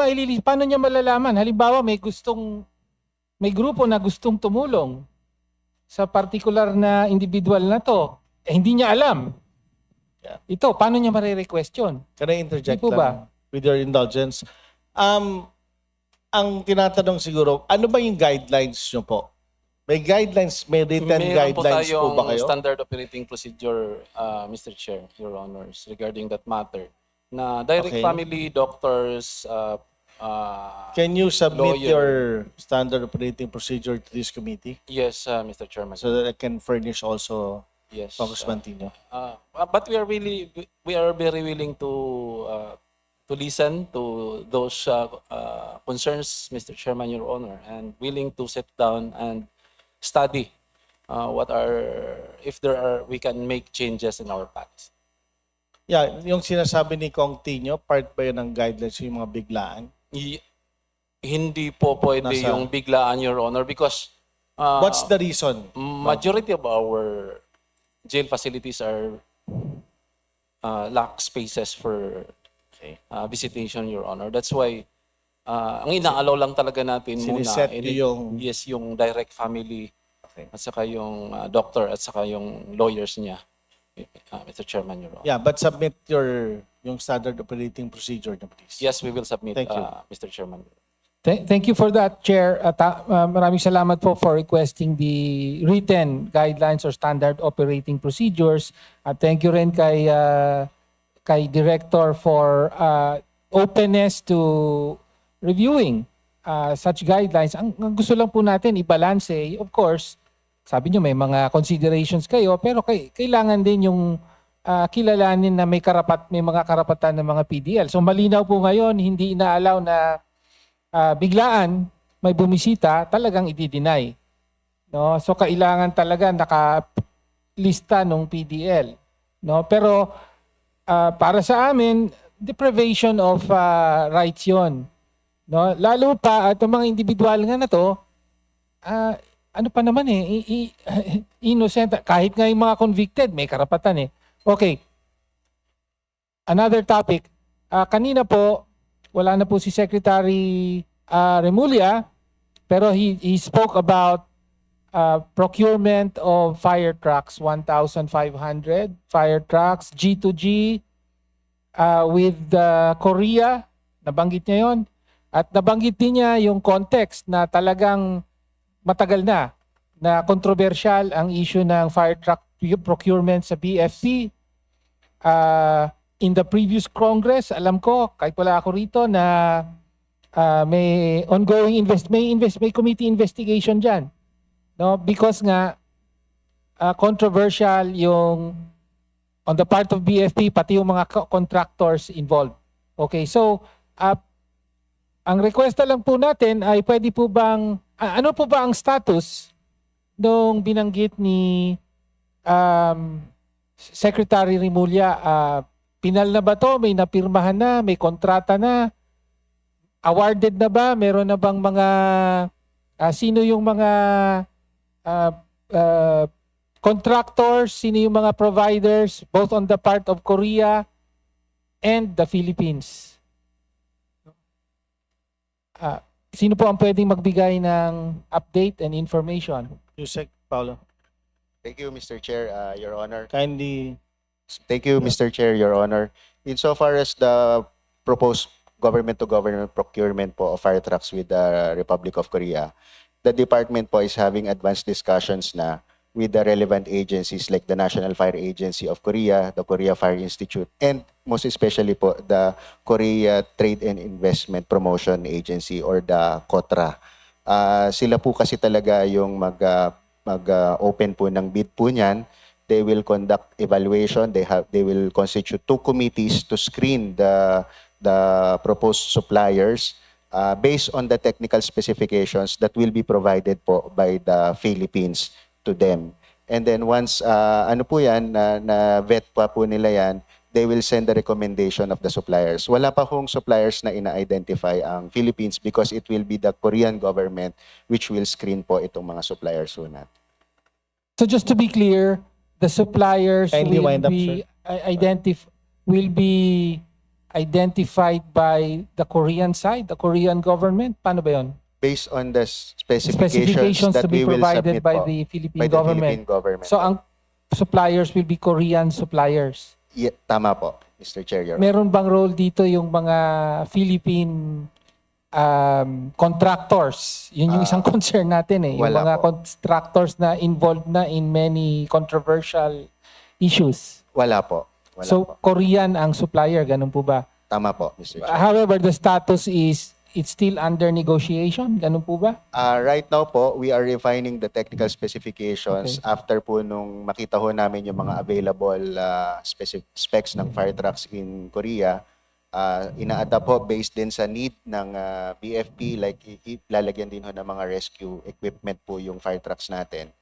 malalaman? Halimbawa, may grupo na gustong tumulong sa particular na individual na to. Hindi niya alam. Ito, paano niya marirequest yun? Can I interject Di po lang with your indulgence? Ang tinatanong siguro, ano ba yung guidelines nyo po? May guidelines, may written guidelines po ba kayo? Standard operating procedure, Mr. Chair, Your Honors, regarding that matter. Na direct family, doctors, Can you submit lawyer. your standard operating procedure to this committee Yes, Mr. Chairman. so that I can furnish also Yes. Congressman Tino? But we are very willing to listen to those concerns, Mr. Chairman, Your Honor, and willing to sit down and study if we can make changes in our policy. Yeah, yung sinasabi ni Kong Tino, part ba yun ng guidelines yung mga biglaan? Hindi po pwede yung biglaan, Your Honor, because What's the reason? majority of our jail facilities are lack spaces for visitation, Your Honor. That's why ang inaalaw lang talaga natin Siniset muna yung- yung direct family at saka yung doctor at saka yung lawyers niya, Mr. Chairman, Your Honor. Yeah, but submit yung standard operating procedure na please. Yes, we will submit, Thank you. Mr. Chairman. Thank you for that, Chair. Maraming salamat po for requesting the written guidelines or standard operating procedures. At thank you rin kay Director for openness to reviewing such guidelines. Ang gusto lang po natin i-balance, of course, sabi nyo may mga considerations kayo, pero kailangan din yung kilalanin na may mga karapatan ng mga PDL. So malinaw po ngayon, hindi inaalaw na biglaan may bumisita, talagang i-deny. No? So kailangan talaga nakalista ng PDL. No? Pero para sa amin, deprivation of rights yon. No? Lalo pa at mga individual nga na to, ano pa naman innocent. Kahit nga yung mga convicted, may karapatan Okay. Another topic. Kanina po, wala na po si Secretary Remulla, pero he spoke about procurement of fire trucks, 1,500 fire trucks, G2G, with Korea, nabanggit niya yon. At nabanggit din niya yung context na talagang matagal na controversial ang issue ng fire truck procurement sa BFP. In the previous Congress, alam ko, kahit wala ako rito, na may ongoing may committee investigation dyan. No? Because nga, controversial yung on the part of BFP, pati yung mga contractors involved. Okay, so, ang request lang po natin ay pwede po bang, ano po ba ang status nung binanggit ni Secretary Remulla? Pinal na ba to? May napirmahan na? May kontrata na? Awarded na ba? Meron na bang mga, sino yung mga contractors? Sino yung mga providers both on the part of Korea and the Philippines? Sino po ang pwedeng magbigay ng update and information? Yusek Paulo. Thank you, Mr. Chair, Your Honor. Kindly. Thank you, Mr. Chair, Your Honor. Insofar as the proposed government-to-government procurement po of fire trucks with the Republic of Korea, the department po is having advanced discussions na with the relevant agencies like the National Fire Agency of Korea, the Korea Fire Institute, and most especially po the Korea Trade and Investment Promotion Agency or the KOTRA. Sila po kasi talaga yung mag-open po ng bid po niyan. They will conduct evaluation. They will constitute 2 committees to screen the proposed suppliers based on the technical specifications that will be provided po by the Philippines to them. And then once ano po yan, na vet pa po nila yan, they will send the recommendation of the suppliers. Wala pa hong suppliers na ina-identify ang Philippines because it will be the Korean government which will screen po itong mga suppliers po natin. So just to be clear, the suppliers Kindly will wind up, be identified by the Korean side, the Korean government. Paano ba 'yon? Based on the specifications that to be we will provided submit by po, the Philippine by the government. Philippine government. So ang suppliers will be Korean suppliers. Yeah, tama po, Mr. Chair. Your Honor. Meron bang role dito yung mga Philippine contractors? Yun yung isang concern natin Yung wala mga po. contractors na involved na in many controversial issues. Wala po. Wala So po. Korean ang supplier, ganun po ba? Tama po, Mr. Chair. However, the status is it's still under negotiation, ganun po ba? Right now po, we are refining the technical specifications after po nung makita ho namin yung mga available specs ng fire trucks in Korea. Ina-adapt po based din sa need ng BFP, like lalagyan din ho ng mga rescue equipment po yung fire trucks natin.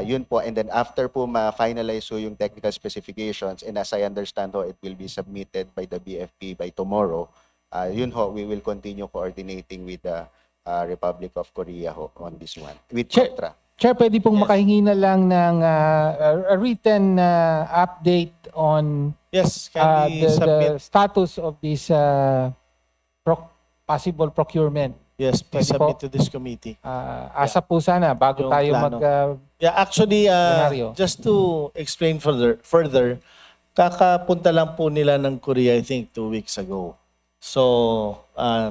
Yun po, and then after po ma-finalize ho yung technical specifications, and as I understand ho, it will be submitted by the BFP by tomorrow. Yun ho, we will continue coordinating with the Republic of Korea ho on this one, with KOTRA. Chair, pwede pong makahingi na lang ng a written update on Yes, kindly the submit. status of this possible procurement. Yes, please Pwede po. submit to this committee. Asa po sana bago Yung tayo plano. mag... Actually, Scenario. just to explain further, kakapunta lang po nila ng Korea, I think, 2 weeks ago. So,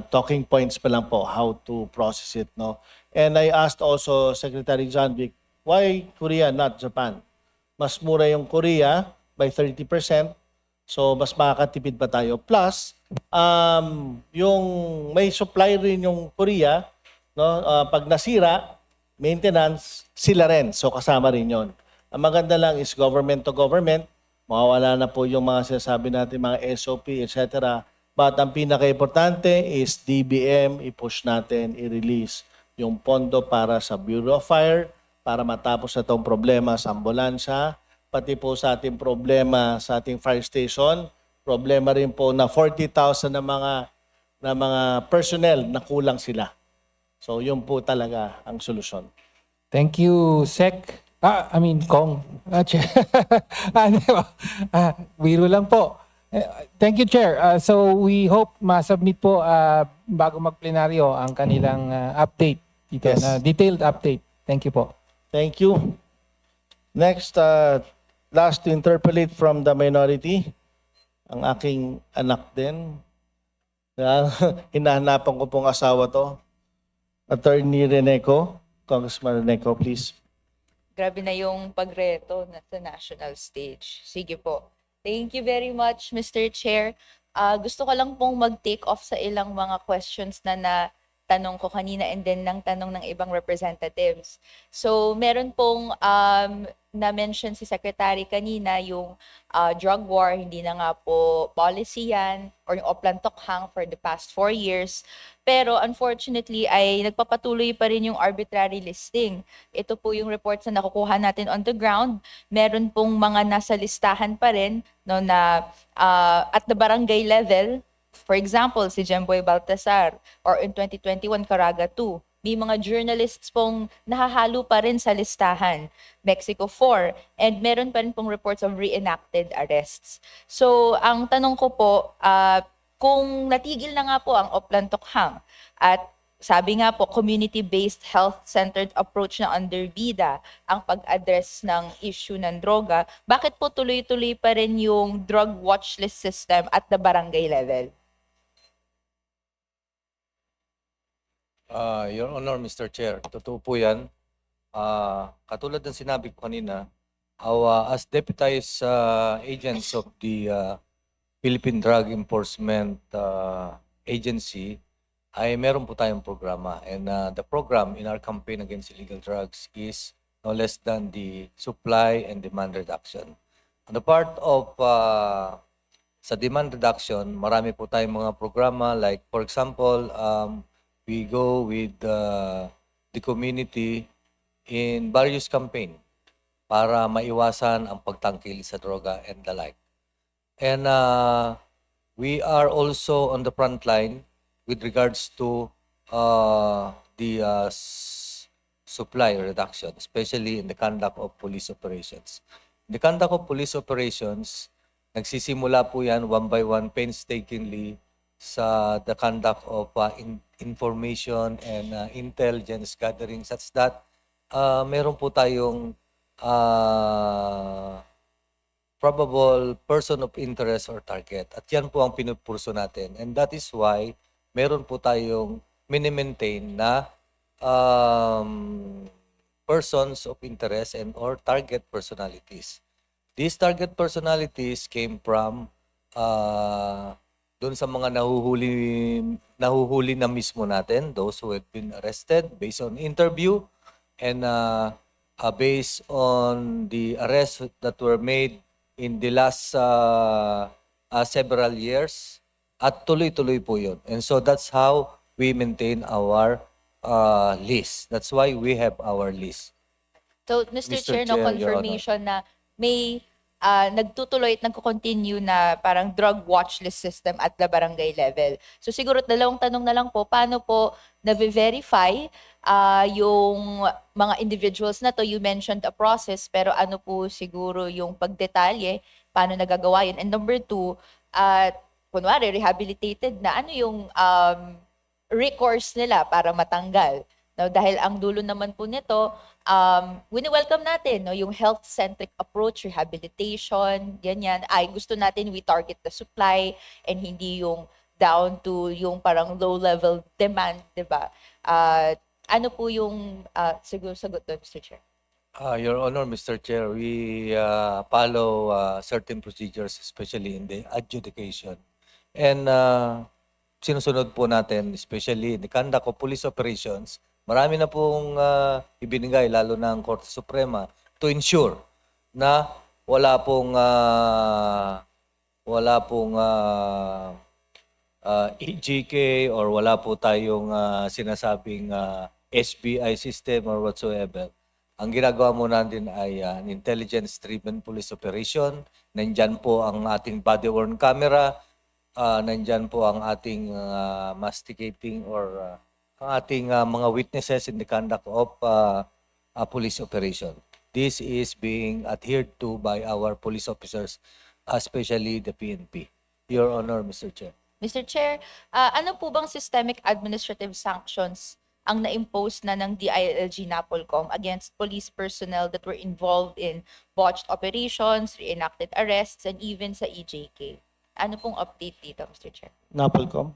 talking points pa lang po, how to process it, no? And I asked also Secretary John Vic, why Korea, not Japan? Mas mura yung Korea by 30%, so mas makakatipid pa tayo. Plus, yung may supply rin yung Korea, no? Pag nasira, maintenance, sila rin. So kasama rin yon. Ang maganda lang is government to government. mawawala na po yung mga sinasabi natin, mga SOP, etc. But ang pinaka-importante is DBM, i-push natin, i-release yung pondo para sa Bureau of Fire, para matapos na itong problema sa ambulansya, pati po sa ating problema sa ating fire station, problema rin po na 40,000 na mga personnel na kulang sila. So yun po talaga ang solusyon. Thank you, Sec. Kong. Chair. Biro lang po. Thank you, Chair. So we hope ma-submit po bago mag-plenaryo ang kanilang update dito, Yes. na detailed update. Thank you po. Thank you. Next, last to interpolate from the minority, ang aking anak din. Hinahanapan ko pong asawa to. Attorney Reneco. Congressman Reneco, please. Grabe na yung pagreto na sa national stage. Sige po. Thank you very much, Mr. Chair. Gusto ko lang pong mag-take off sa ilang mga questions na tanong ko kanina and then ng tanong ng ibang representatives. So, meron pong na-mention si Secretary kanina yung drug war, hindi na nga po policy yan or yung Oplan-Tokhang for the past 4 years. Pero unfortunately ay nagpapatuloy pa rin yung arbitrary listing. Ito po yung reports na nakukuha natin on the ground. Meron pong mga nasa listahan pa rin no, na at the barangay level. For example, si Jemboy Baltasar or in 2021, Caraga 2. May mga journalists pong nahahalo pa rin sa listahan. Mexico 4. And meron pa rin pong reports of reenacted arrests. So, ang tanong ko po, kung natigil na nga po ang Oplan-Tokhang at sabi nga po, community-based health-centered approach na under BIDA ang pag-address ng issue ng droga, bakit po tuloy-tuloy pa rin yung drug watch list system at the barangay level? Your Honor, Mr. Chair, totoo po yan. Katulad ng sinabi ko kanina, as deputized agents of the Philippine Drug Enforcement Agency, ay meron po tayong programa. And the program in our campaign against illegal drugs is no less than the supply and demand reduction. On the part of sa demand reduction, marami po tayong mga programa like for example, we go with the community in various campaign para maiwasan ang pagtangkil sa droga and the like. And we are also on the front line with regards to the supply reduction, especially in the conduct of police operations. In the conduct of police operations, nagsisimula po yan one by one painstakingly sa the conduct of information and intelligence gathering such that meron po tayong probable person of interest or target. At yan po ang pinupurso natin. And that is why meron po tayong mini-maintain na persons of interest and or target personalities. These target personalities came from doon sa mga nahuhuli na mismo natin, those who have been arrested based on interview and based on the arrests that were made in the last several years at tuloy-tuloy po yun. And so that's how we maintain our list. That's why we have our list. So, Mr. Chair, no Chair, Your confirmation na may nagtutuloy at nagko-continue na parang drug watch list system at the barangay level. So siguro dalawang tanong na lang po, paano po na-verify yung mga individuals na to? You mentioned a process, pero ano po siguro yung pagdetalye, paano nagagawa yun? And number 2, kunwari rehabilitated na, ano yung recourse nila para matanggal? No, dahil ang dulo naman po nito, wini-welcome natin no, yung health-centric approach, rehabilitation, ganyan. Ay, gusto natin we target the supply and hindi yung down to yung parang low-level demand, di ba? Ano po yung siguro sagot doon, Mr. Chair? Your Honor, Mr. Chair, we follow certain procedures, especially in the adjudication. And sinusunod po natin, especially in the conduct of police operations, marami na pong ibinigay, lalo na ang Korte Suprema, to ensure na wala pong EGK or wala po tayong sinasabing SBI system or whatsoever. Ang ginagawa mo natin ay an intelligence-driven police operation. Nandyan po ang ating body-worn camera. Nandyan po ang ating masticating or ang ating mga witnesses in the conduct of a police operation. This is being adhered to by our police officers, especially the PNP. Your Honor, Mr. Chair. Mr. Chair, ano po bang systemic administrative sanctions ang na-impose na ng DILG NAPOLCOM against police personnel that were involved in botched operations, reenacted arrests, and even sa EJK? Ano pong update dito, Mr. Chair? Napolcom.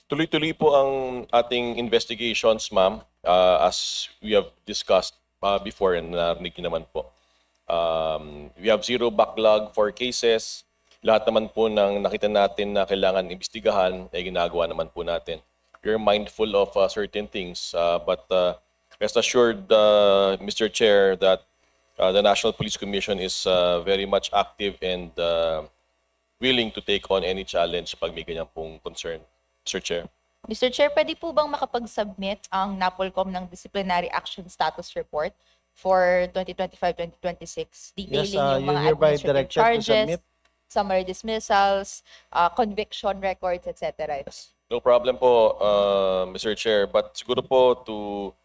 Tuloy-tuloy po ang ating investigations, ma'am, as we have discussed before and narinig niyo naman po. We have zero backlog for cases. Lahat naman po ng nakita natin na kailangan imbestigahan ay ginagawa naman po natin. We're mindful of certain things, but rest assured, Mr. Chair, that the National Police Commission is very much active and willing to take on any challenge pag may ganyan pong concern. Mr. Chair. Mr. Chair, pwede po bang makapag-submit ang NAPOLCOM ng Disciplinary Action Status Report for 2025-2026, detailing yung mga administrative charges, summary dismissals, conviction records, etc.? No problem po, Mr. Chair. But siguro po to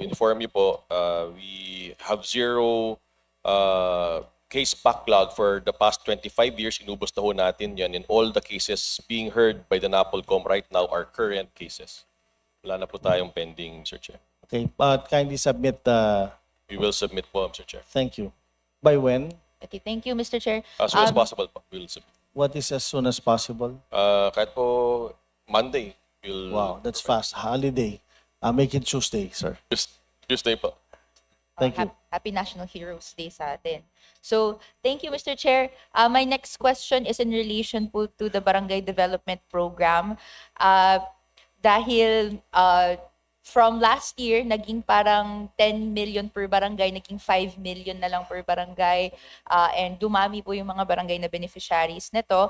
inform you po, we have zero case backlog for the past 25 years. Inubos na ho natin yan, and all the cases being heard by the NAPOLCOM right now are current cases. Wala na po tayong pending, Mr. Chair. Okay, but kindly submit. We will submit po, Mr. Chair. Thank you. By when? Okay, thank you, Mr. Chair. As soon as possible po, we will submit. What is as soon as possible? Kahit po Monday, we'll... Wow, that's fast. Holiday. Make it Tuesday, sir. Tuesday po. Thank you. Happy National Heroes Day sa atin. So, thank you, Mr. Chair. My next question is in relation po to the Barangay Development Program. Dahil from last year, naging parang 10 million per barangay, naging 5 million na lang per barangay, and dumami po yung mga barangay na beneficiaries nito.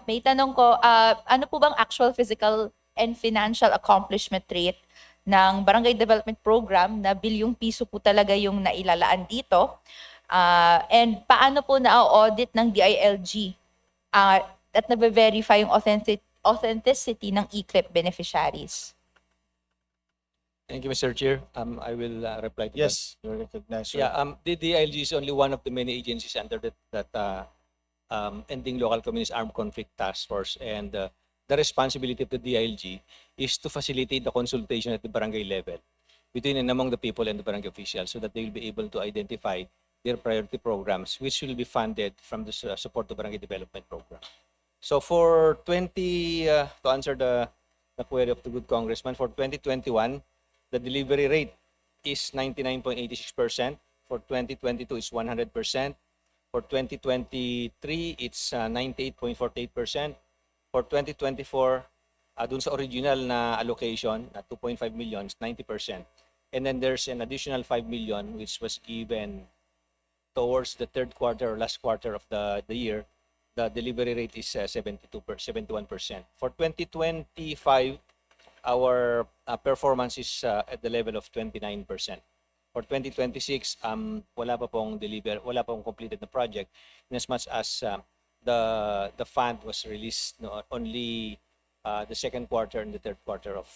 May tanong ko, ano po bang actual physical and financial accomplishment rate ng Barangay Development Program na bilyong piso po talaga yung nailalaan dito? And paano po na-audit ng DILG at na-verify yung authenticity ng ECLIP beneficiaries? Thank you, Mr. Chair. I will reply to Yes, you're recognized, sir. Yeah, the DILG is only one of the many agencies under that Ending Local Communities Armed Conflict Task Force, and the responsibility of the DILG is to facilitate the consultation at the barangay level between and among the people and the barangay officials, so that they will be able to identify their priority programs, which will be funded from the Support to Barangay Development Program. So for to answer the query of the good congressman, for 2021, the delivery rate is 99.86%. For 2022, it's 100%. For 2023, it's 98.48%. For 2024, dun sa original na allocation na 2.5 million, 90%. And then there's an additional 5 million which was given towards the third quarter or last quarter of the year. The delivery rate is 71%. For 2025, our performance is at the level of 29%. For 2026, wala pa pong completed na project, in as much as the fund was released only the second quarter and the third quarter of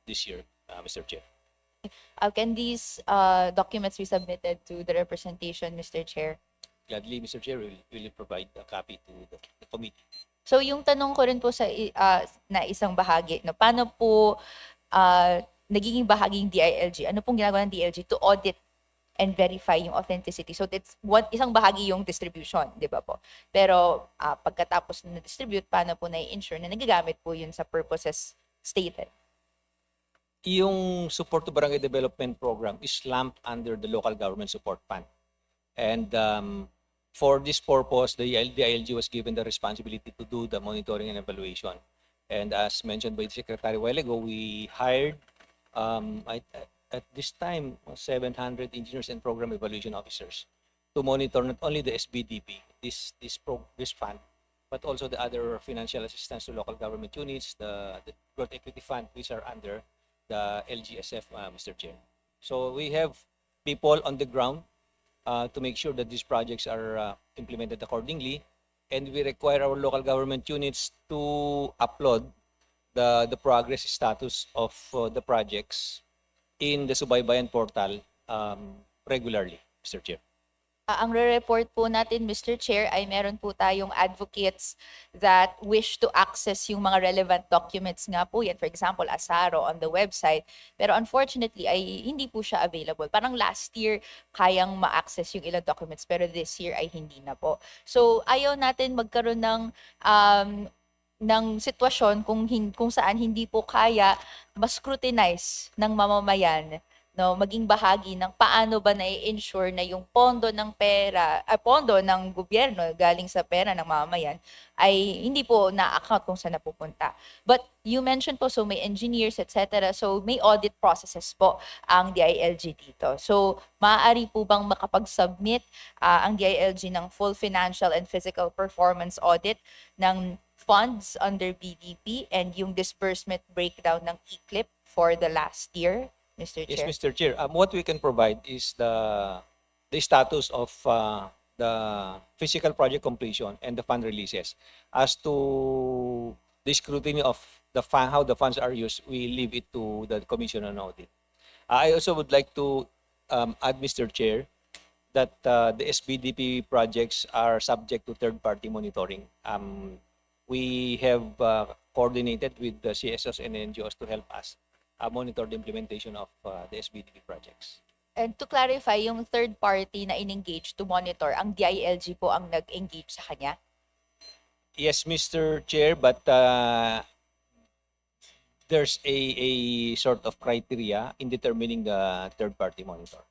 this year, Mr. Chair. Can these documents be submitted to the representation, Mr. Chair? Gladly, Mr. Chair, we will provide a copy to the committee. So yung tanong ko rin po sa na isang bahagi, no, paano po nagiging bahaging DILG? Ano pong ginagawa ng DILG to audit and verify yung authenticity? So it's isang bahagi yung distribution, di ba po? Pero pagkatapos na distribute, paano po na-ensure na nagagamit po yun sa purposes stated? Yung Support to Barangay Development Program is lumped under the Local Government Support Fund. And for this purpose, the DILG was given the responsibility to do the monitoring and evaluation. And as mentioned by the Secretary a while ago, we hired at this time 700 engineers and program evaluation officers to monitor not only the SBDP, this fund, but also the other financial assistance to local government units, the growth equity fund, which are under the LGSF, Mr. Chair. So we have people on the ground to make sure that these projects are implemented accordingly, and we require our local government units to upload the progress status of the projects in the Subaybayan portal regularly, Mr. Chair. Ang re-report po natin, Mr. Chair, ay meron po tayong advocates that wish to access yung mga relevant documents nga po yan. For example, Asaro on the website. Pero unfortunately, ay hindi po siya available. Parang last year, kayang ma-access yung ilang documents, pero this year ay hindi na po. So, ayaw natin magkaroon ng sitwasyon kung saan hindi po kaya ma-scrutinize ng mamamayan, no, maging bahagi ng paano ba na-ensure na yung pondo ng pondo ng gobyerno galing sa pera ng mamamayan ay hindi po na-account kung saan napupunta. But you mentioned po, so may engineers, etc. So may audit processes po ang DILG dito. So maaari po bang makapag-submit ang DILG ng full financial and physical performance audit ng funds under BDP and yung disbursement breakdown ng e-clip for the last year? Mr. Yes, Chair. Mr. Chair. What we can provide is the status of the physical project completion and the fund releases. As to the scrutiny of how the funds are used, we leave it to the Commission on Audit. I also would like to add, Mr. Chair, that the SBDP projects are subject to third-party monitoring. We have coordinated with the CSOs and NGOs to help us monitor the implementation of the SBDP projects. And to clarify, yung third party na in-engage to monitor, ang DILG po ang nag-engage sa kanya? Yes, Mr. Chair, but there's a sort of criteria in determining the third-party monitor.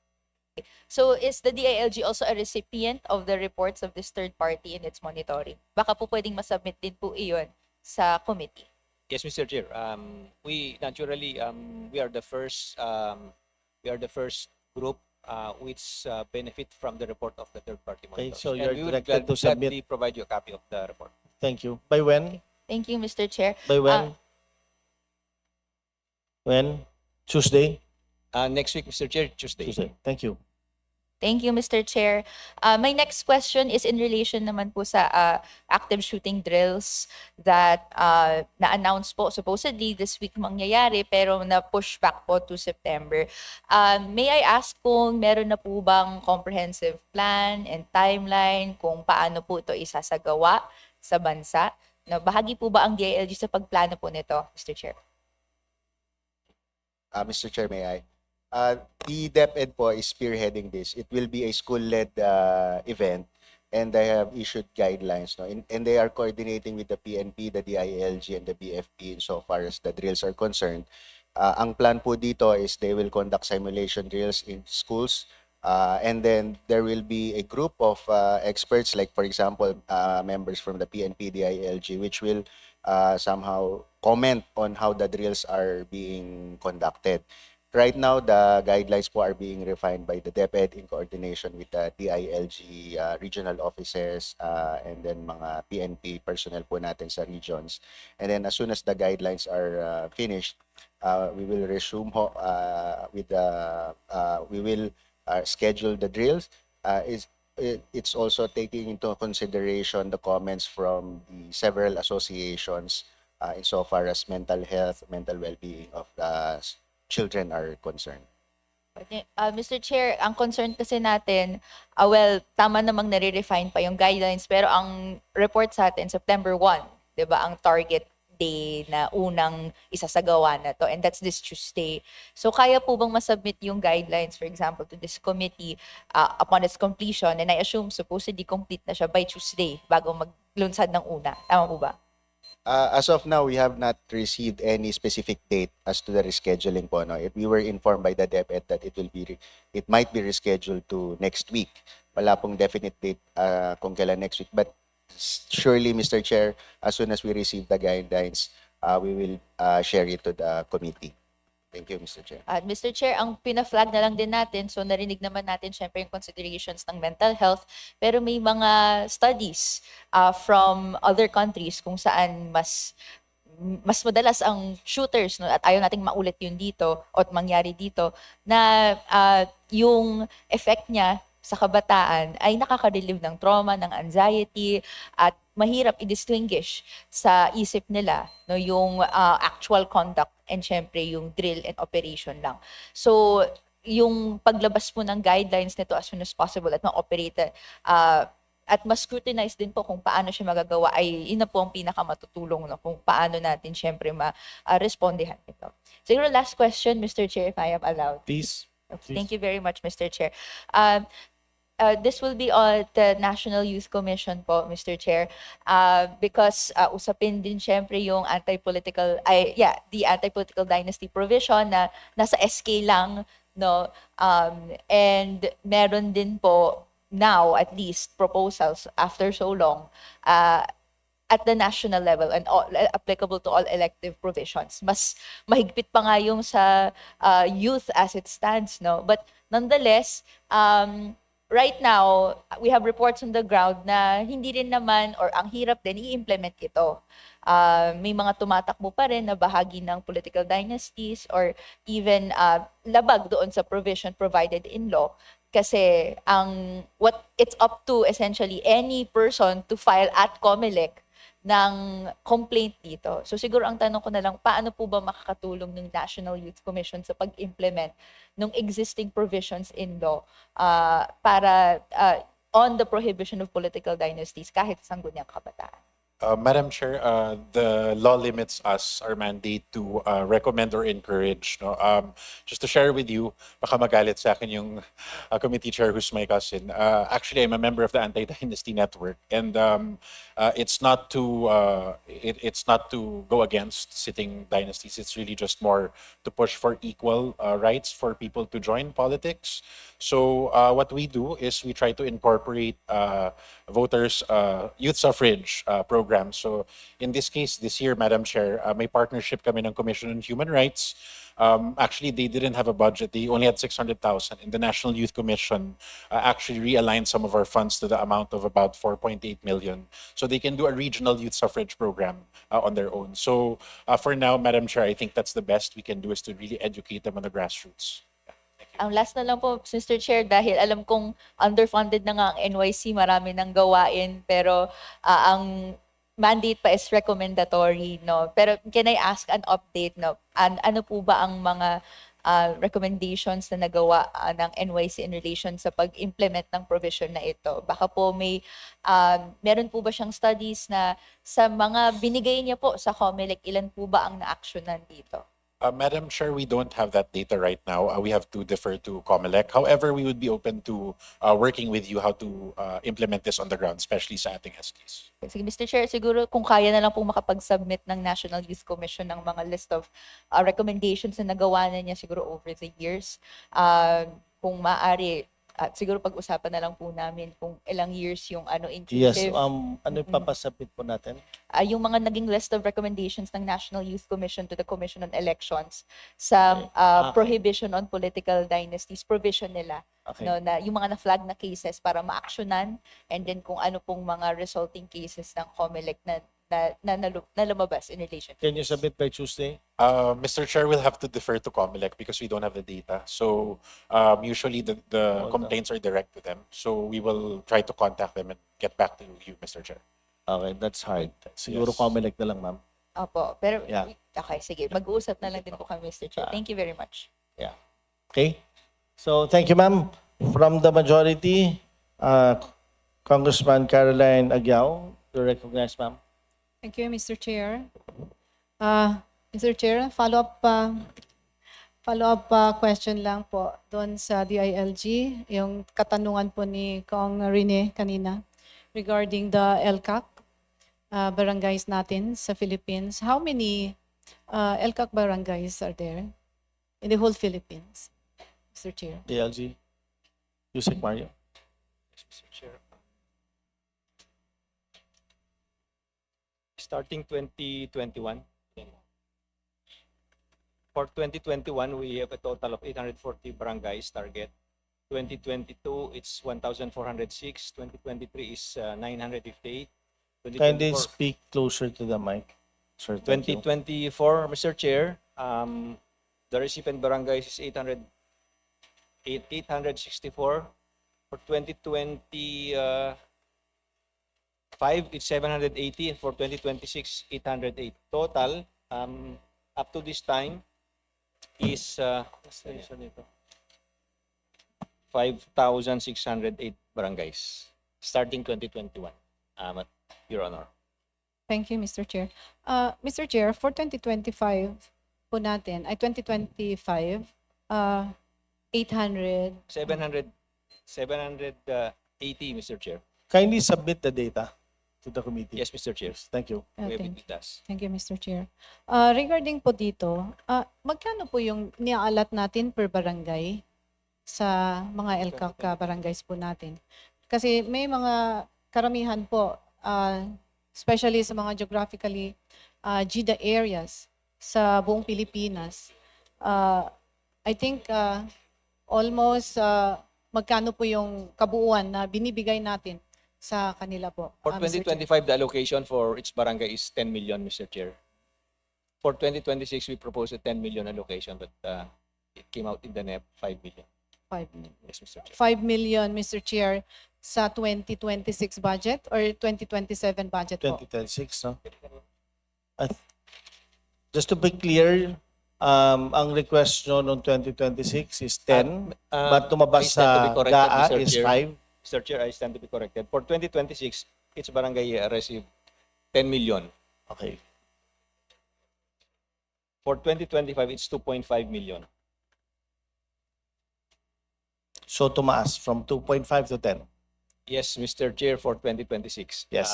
So is the DILG also a recipient of the reports of this third party in its monitoring? Baka po pwedeng masubmit din po iyon sa committee. Yes, Mr. Chair. We naturally we are the first group which benefit from the report of the third party Okay, monitors. so And you're we will directed to submit. gladly provide you a copy of the report. Thank you. By when? Thank you, Mr. Chair. By when? When? Tuesday? Next week, Mr. Chair, Tuesday. Tuesday. Thank you. Thank you, Mr. Chair. My next question is in relation naman po sa active shooting drills that na-announce po supposedly this week mangyayari pero na-push back po to September. May I ask kung meron na po bang comprehensive plan and timeline kung paano po ito isasagawa sa bansa? No, bahagi po ba ang DILG sa pagplano po nito, Mr. Chair? Mr. Chair, may I? The DepEd po is spearheading this. It will be a school-led event, and they have issued guidelines. No? And they are coordinating with the PNP, the DILG, and the BFP insofar as the drills are concerned. Ang plan po dito is they will conduct simulation drills in schools, and then there will be a group of experts, like for example, members from the PNP, DILG, which will somehow comment on how the drills are being conducted. Right now, the guidelines po are being refined by the DepEd in coordination with the DILG regional offices and then mga PNP personnel po natin sa regions. And then as soon as the guidelines are finished, we will resume with the we will schedule the drills. It's also taking into consideration the comments from the several associations insofar as mental health, mental well-being of the children are concerned. Mr. Chair, ang concern kasi natin, well, tama namang nare-refine pa yung guidelines, pero ang report sa atin, September 1, di ba, ang target day na unang isasagawa na to, and that's this Tuesday. So, kaya po bang masubmit yung guidelines, for example, to this committee upon its completion, and I assume supposedly complete na siya by Tuesday bago maglunsad ng una. Tama po ba? As of now, we have not received any specific date as to the rescheduling po. No? We were informed by the DepEd that it might be rescheduled to next week. Wala pong definite date kung kailan next week. But surely, Mr. Chair, as soon as we receive the guidelines, we will share it to the committee. Thank you, Mr. Chair. At Mr. Chair, ang pina-flag na lang din natin, so narinig naman natin syempre yung considerations ng mental health, pero may mga studies from other countries kung saan mas madalas ang shooters, no, at ayaw nating maulit yun dito o mangyari dito, na yung effect niya sa kabataan ay nakaka-relieve ng trauma, ng anxiety, at mahirap i-distinguish sa isip nila, no, yung actual conduct and syempre yung drill and operation lang. So, yung paglabas po ng guidelines nito as soon as possible at ma-operate at mas scrutinize din po kung paano siya magagawa ay yun na po ang pinakamatutulong, no, kung paano natin syempre ma-respondehan ito. Siguro last question, Mr. Chair, if I am allowed. Please. Okay, thank you very much, Mr. Chair. This will be on the National Youth Commission po, Mr. Chair, because usapin din syempre yung the anti-political dynasty provision na nasa SK lang, no, and meron din po now at least proposals after so long at the national level and all, applicable to all elective provisions. Mas mahigpit pa nga yung sa youth as it stands, no? But nonetheless, right now, we have reports on the ground na hindi rin naman or ang hirap din i-implement ito. May mga tumatakbo pa rin na bahagi ng political dynasties or even labag doon sa provision provided in law. Kasi it's up to essentially any person to file at COMELEC ng complaint dito. So siguro ang tanong ko na lang, paano po ba makakatulong ng National Youth Commission sa pag-implement ng existing provisions in law para on the prohibition of political dynasties kahit sa sangguniang kabataan? Madam Chair, the law limits us, our mandate, to recommend or encourage. No? Just to share with you, baka magalit sa akin yung committee chair who's my cousin. Actually, I'm a member of the Anti-Dynasty Network, and it's not to go against sitting dynasties. It's really just more to push for equal rights for people to join politics. So what we do is we try to incorporate voters' youth suffrage programs. So in this case, this year, Madam Chair, may partnership kami ng Commission on Human Rights. Actually, they didn't have a budget. They only had 600,000. And the National Youth Commission actually realigned some of our funds to the amount of about 4.8 million. So they can do a regional youth suffrage program on their own. So for now, Madam Chair, I think that's the best we can do is to really educate them on the grassroots. Ang last na lang po, Mr. Chair, dahil alam kong underfunded na nga ang NYC, marami nang gawain, pero ang mandate pa is recommendatory, no? Pero can I ask an update, no? Ano po ba ang mga recommendations na nagawa ng NYC in relation sa pag-implement ng provision na ito? Baka po meron po ba siyang studies na sa mga binigay niya po sa COMELEC, ilan po ba ang na-actionan dito? Madam Chair, we don't have that data right now. We have to defer to COMELEC. However, we would be open to working with you how to implement this on the ground, especially sa ating SKs. Sige, Mr. Chair, siguro kung kaya na lang po makapag-submit ng National Youth Commission ng mga list of recommendations na nagawa na niya siguro over the years. Kung maaari, siguro pag-usapan na lang po namin kung ilang years yung Yes, inclusive. ano ipapasabit po natin? Yung mga naging list of recommendations ng National Youth Commission to the Commission on Elections sa prohibition on political dynasties, provision nila. Okay. No, na yung mga na-flag na cases para ma-actionan, and then kung ano pong mga resulting cases ng COMELEC na lumabas in relation. Can you submit by Tuesday? Mr. Chair, we'll have to defer to COMELEC because we don't have the data. So usually the complaints are direct to them. So we will try to contact them and get back to you, Mr. Chair. Okay, that's hard. Siguro Yes. COMELEC na lang, ma'am. Opo, pero Yeah. okay, sige. Mag-uusap na lang din po kami, Mr. Chair. Thank you very much. Yeah. Okay. So thank you, ma'am. From the majority, Congressman Caroline Aguiao, you recognize, ma'am. Thank you, Mr. Chair. Mr. Chair, follow-up question lang po doon sa DILG, yung katanungan po ni Kong Rene kanina regarding the LCAC barangays natin sa Philippines. How many LCAC barangays are there in the whole Philippines, Mr. Chair? DLG. Yusek Mario. Mr. Chair. Starting 2021, For 2021, we have a total of 840 barangays target. 2022, it's 1,406. 2023 is 958. Kindly 2024, speak closer to the mic. Sir, thank you. 2024, Mr. Chair, the recipient barangays is 864. For 2025, it's 780. And for 2026, 808. Total, up to this time, is 5,608 barangays, starting 2021, Your Honor. Thank you, Mr. Chair. Mr. Chair, for 2025 po natin, ay 2025, 800, 780, Mr. Chair. Kindly submit the data to the committee. Yes, Mr. Chair. Thank you. We have thank it with us. Thank you, Mr. Chair. Regarding po dito, magkano po yung niaalat natin per barangay sa mga LCAC barangays po natin? Kasi may mga karamihan po, especially sa mga geographically GIDA areas sa buong Pilipinas. I think almost magkano po yung kabuuan na binibigay natin sa kanila po? For Mr. Chair? 2025, the allocation for each barangay is 10 million, Mr. Chair. For 2026, we proposed a 10 million allocation, but it came out in the NEP 5 million. 5 million. Yes, Mr. Chair. 5 million, Mr. Chair, sa 2026 budget or 2027 budget po? 2026, no? Just to be clear, ang request nyo noong 2026 is 10, but tumabas I stand to be sa corrected, GAA Mr. is Chair. 5. Mr. Chair, I stand to be corrected. For 2026, each barangay received 10 million. Okay. For 2025, it's 2.5 million. So tumaas from 2.5 to 10. Yes, Mr. Chair, for 2026. Yes.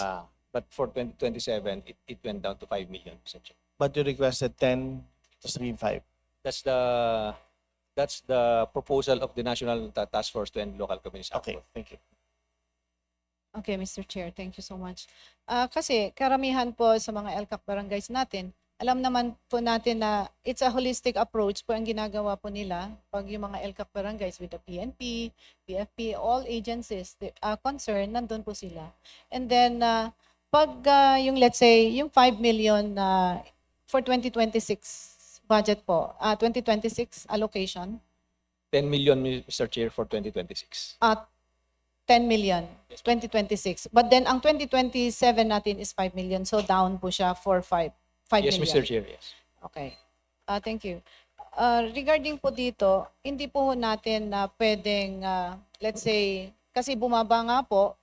But for 2027, it went down to 5 million, Mr. Chair. But you requested 10 to 5. That's the proposal of the National Task Force to End Local Communities. Okay, thank you. Okay, Mr. Chair, thank you so much. Kasi karamihan po sa mga LCAC barangays natin, alam naman po natin na it's a holistic approach po ang ginagawa po nila pag yung mga LCAC barangays with the PNP, PFP, all agencies concerned, nandun po sila. And then, pag yung let's say, yung 5 million for 2026 budget po, 2026 allocation, 10 million, Mr. Chair, for 2026. 10 million, 2026. But then, ang 2027 natin is 5 million. So, down po siya for 5 Yes, million. Mr. Chair, yes. Okay. Thank you. Regarding po dito, hindi po natin pwedeng, let's say, kasi bumaba nga po,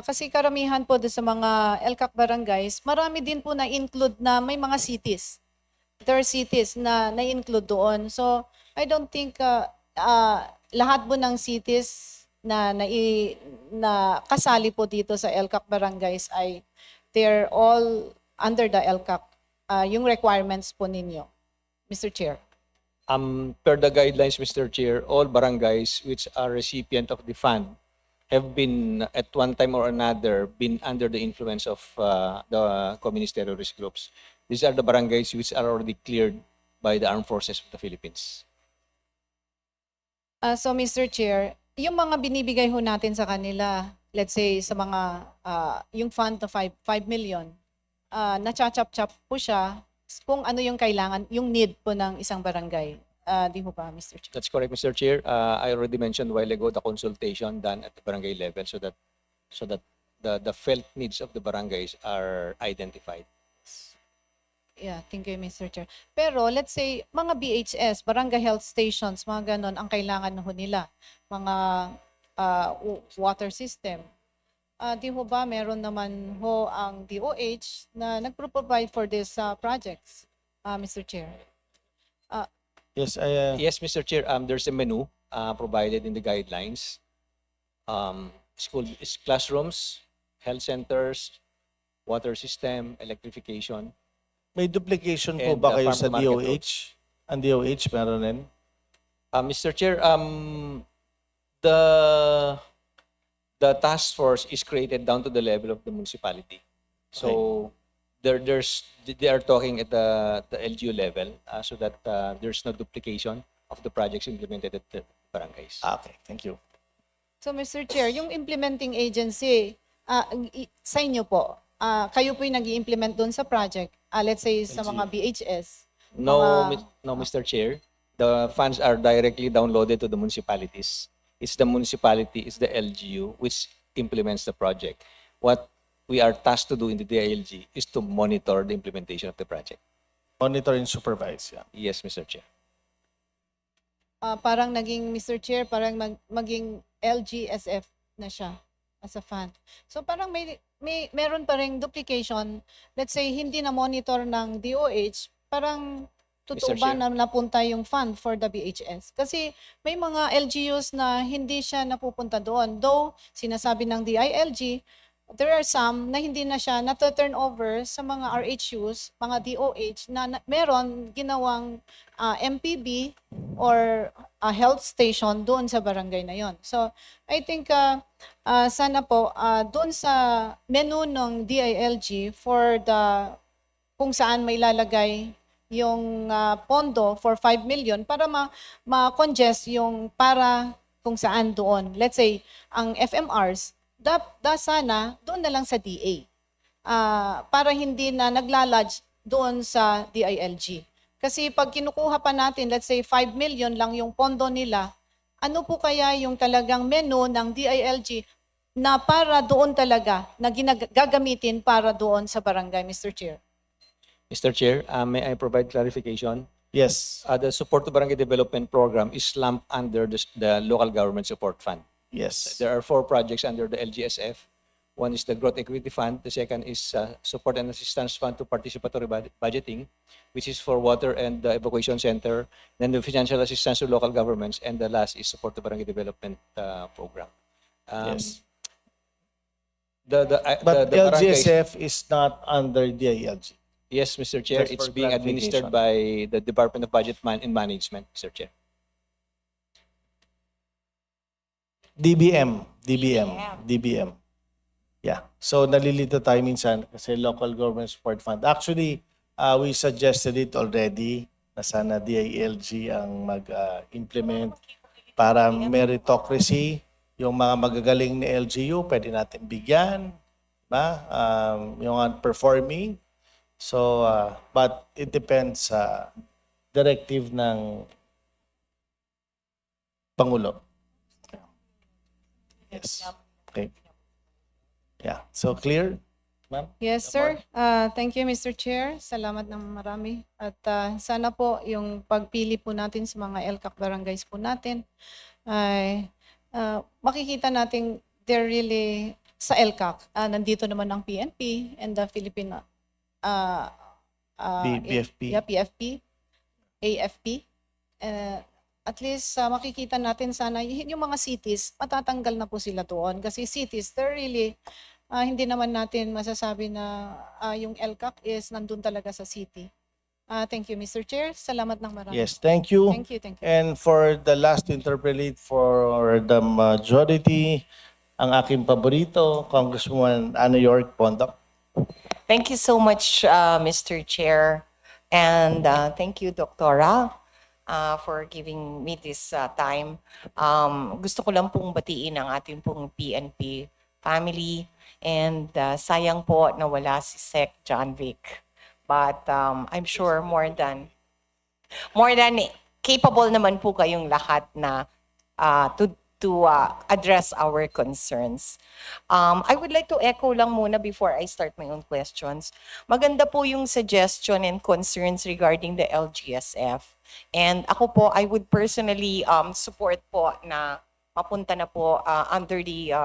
kasi karamihan po sa mga LCAC barangays, marami din po na-include na may mga cities. There are cities na na-include doon. So, I don't think lahat po ng cities na kasali po dito sa LCAC barangays ay they're all under the LCAC, yung requirements po ninyo, Mr. Chair. Per the guidelines, Mr. Chair, all barangays which are recipient of the fund have been, at one time or another, been under the influence of the communist terrorist groups. These are the barangays which are already cleared by the armed forces of the Philippines. So, Mr. Chair, yung mga binibigay ho natin sa kanila, let's say sa mga, yung fund na 5 million, na-chop-chop po siya kung ano yung kailangan, yung need po ng isang barangay. Di mo ba, Mr. Chair? That's correct, Mr. Chair. I already mentioned a while ago the consultation done at the barangay level so that the felt needs of the barangays are identified. Yeah, thank you, Mr. Chair. Pero let's say, mga BHS, barangay health stations, mga ganon, ang kailangan ho nila. Mga water system. Di ho ba meron naman ho ang DOH na nagpro-provide for these projects, Mr. Chair? Yes, Yes, Mr. Chair. There's a menu provided in the guidelines. School classrooms, health centers, water system, electrification. May duplication po And, ba kayo farm sa to market DOH? Ang DOH meron din? Mr. Chair, the task force is created down to the level of the municipality. So they are talking at the LGU level so that there's no duplication of the projects implemented at the barangays. Okay, thank you. So Mr. Chair, yung implementing agency, sa inyo po, kayo po yung nag-i-implement doon sa project, let's say sa mga BHS. No, mga- no, Mr. Chair. The funds are directly downloaded to the municipalities. It's the municipality, it's the LGU which implements the project. What we are tasked to do in the DILG is to monitor the implementation of the project. Monitor and supervise, yeah. Yes, Mr. Chair. parang naging, Mr. Chair, parang maging LGSF na siya as a fund. So parang meron pa ring duplication. Let's say hindi na monitor ng DOH, parang totoo Mr. ba Chair. na napunta yung fund for the BHS? Kasi may mga LGUs na hindi siya napupunta doon. Though sinasabi ng DILG, there are some na hindi na siya na-turn over sa mga RHUs, mga DOH na meron ginawang MPB or health station doon sa barangay na yon. So I think sana po doon sa menu ng DILG for the kung saan may lalagay yung pondo for 5 million para ma-congest yung para kung saan doon. Let's say ang FMRs sana doon na lang sa DA para hindi na naglalodge doon sa DILG. Kasi pag kinukuha pa natin, let's say 5 million lang yung pondo nila, ano po kaya yung talagang menu ng DILG na para doon talaga, na gagamitin para doon sa barangay, Mr. Chair? Mr. Chair, may I provide clarification? Yes. The Support to Barangay Development Program is lumped under the Local Government Support Fund. Yes. There are 4 projects under the LGSF. One is the Growth Equity Fund. The second is Support and Assistance Fund to Participatory Budgeting, which is for water and the evacuation center. Then the Financial Assistance to Local Governments. And the last is Support to Barangay Development Program. Yes. But But LGSF is not under DILG. Yes, Mr. Chair. Just It's for being administered clarification. by the Department of Budget and Management, Mr. Chair. DBM. Yeah. So nalilito tayo minsan kasi local government support fund. Actually, we suggested it already na sana DILG ang mag-implement para meritocracy. Yung mga magagaling na LGU, pwede natin bigyan. Ba? Yung performing. So, but it depends sa directive ng Pangulo. Yes. Okay. Yeah. So clear, ma'am? Yes, sir. Thank you, Mr. Chair. Salamat ng marami. At sana po yung pagpili po natin sa mga LCAC barangays po natin ay makikita natin they're really sa LCAC. Nandito naman ang PNP and the Philippine PFP. Yeah, PFP, AFP. At least makikita natin sana yung mga cities, matatanggal na po sila doon. Kasi cities, they're really, hindi naman natin masasabi na yung LCAC is nandun talaga sa city. Thank you, Mr. Chair. Salamat ng marami. Yes, thank you. Thank you, thank you. And for the last to interpolate for the majority, ang aking paborito, Congresswoman Ana York Pondoc. Thank you so much, Mr. Chair. And thank you, Doctora, for giving me this time. Gusto ko lang pong batiin ang ating pong PNP family. And sayang po na wala si Sec John Vic. But I'm sure more than capable naman po kayong lahat na to address our concerns. I would like to echo lang muna before I start my own questions. Maganda po yung suggestion and concerns regarding the LGSF. And ako po, I would personally support po na mapunta na po under the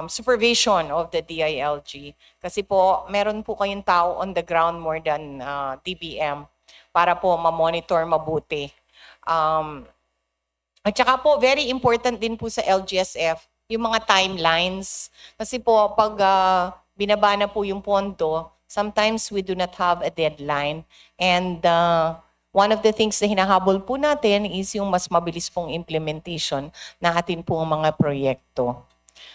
supervision of the DILG. Kasi po, meron po kayong tao on the ground more than DBM para po ma-monitor mabuti. At saka po, very important din po sa LGSF, yung mga timelines. Kasi po, pag binaba na po yung pondo, sometimes we do not have a deadline. And one of the things na hinahabol po natin is yung mas mabilis pong implementation na atin pong mga proyekto.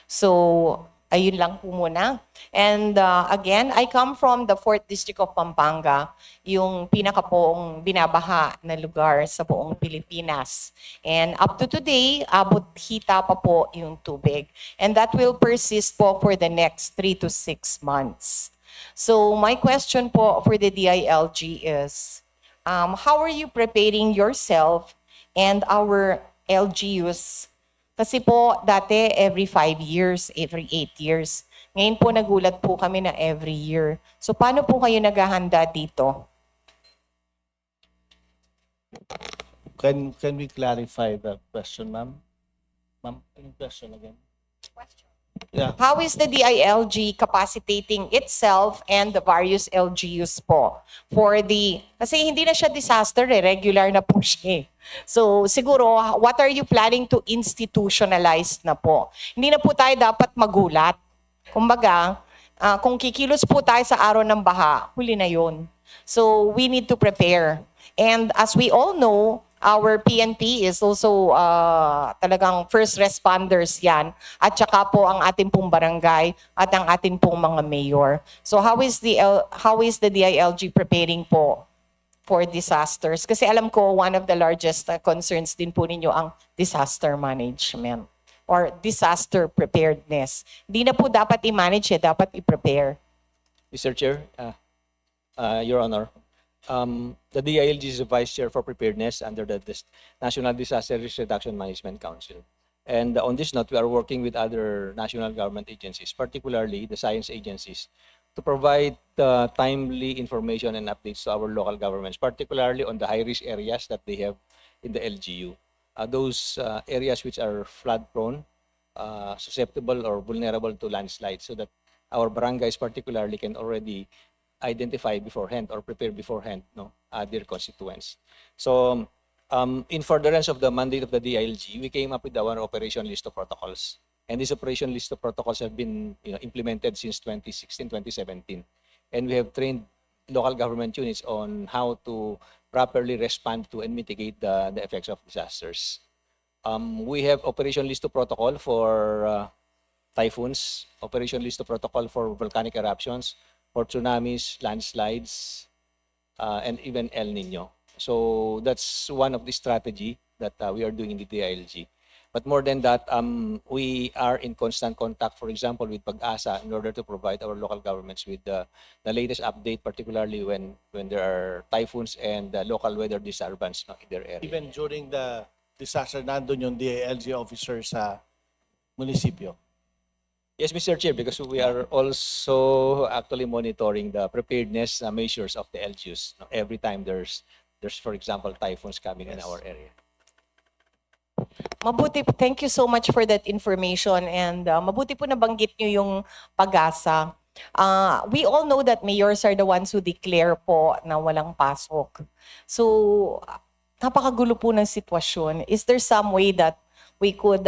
So, Ayun lang po muna. And again, I come from the 4th District of Pampanga, yung pinakapoong binabaha na lugar sa buong Pilipinas. And up to today, abot hita pa po yung tubig. And that will persist po for the next 3 to 6 months. So my question po for the DILG is, how are you preparing yourself and our LGUs? Kasi po, dati every 5 years, every 8 years. Ngayon po nagulat po kami na every year. So paano po kayo naghahanda dito? Can we clarify the question, ma'am? Ma'am, any question again? Yeah. How is the DILG capacitating itself and the various LGUs po for the, kasi hindi na siya disaster regular na po siya. So siguro, what are you planning to institutionalize na po? Hindi na po tayo dapat magulat. Kumbaga, kung kikilos po tayo sa araw ng baha, huli na yun. So we need to prepare. And as we all know, our PNP is also talagang first responders yan. At saka po ang ating pong barangay at ang ating pong mga mayor. So how is the DILG preparing po for disasters? Kasi alam ko one of the largest concerns din po ninyo ang disaster management or disaster preparedness. Hindi na po dapat i-manage, dapat i-prepare. Mr. Chair, Your Honor, the DILG is the Vice Chair for Preparedness under the National Disaster Risk Reduction Management Council. And on this note, we are working with other national government agencies, particularly the science agencies, to provide timely information and updates to our local governments, particularly on the high-risk areas that they have in the LGU. Those areas which are flood-prone, susceptible or vulnerable to landslides, so that our barangays particularly can already identify beforehand or prepare beforehand their constituents. So in furtherance of the mandate of the DILG, we came up with our operation list of protocols. And this operation list of protocols have been implemented since 2016, 2017. And we have trained local government units on how to properly respond to and mitigate the effects of disasters. We have operation list of protocol for typhoons, operation list of protocol for volcanic eruptions, for tsunamis, landslides, and even El Nino. So that's one of the strategy that we are doing in the DILG. But more than that, we are in constant contact, for example, with Pag-asa in order to provide our local governments with the latest update, particularly when there are typhoons and local weather disturbance in their area. Even during the disaster, nandun yung DILG officer sa munisipyo. Yes, Mr. Chair, because we are also actually monitoring the preparedness measures of the LGUs every time there's for example, typhoons coming in our area. Mabuti, thank you so much for that information, and mabuti po nabanggit nyo yung Pag-asa. We all know that mayors are the ones who declare po na walang pasok. So, napakagulo po ng sitwasyon. Is there some way that we could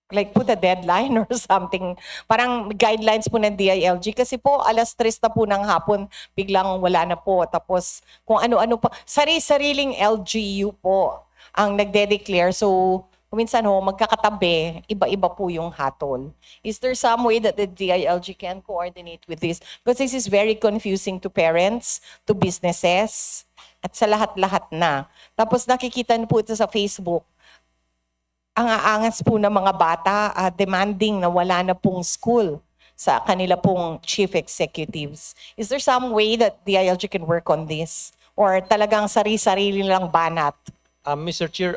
like put a deadline or something, parang guidelines po ng DILG, kasi po alas 3 na po ng hapon, biglang wala na po, tapos kung ano-ano pa, sari-sariling LGU po ang nagde-declare, so minsan magkakatabi, iba-iba po yung hatol. Is there some way that the DILG can coordinate with this? Because this is very confusing to parents, to businesses, at sa lahat-lahat na. Tapos nakikita po ito sa Facebook, ang aangas po ng mga bata, demanding na wala na pong school sa kanila pong chief executives. Is there some way that DILG can work on this? Or talagang sari-sarili lang banat? Mr. Chair,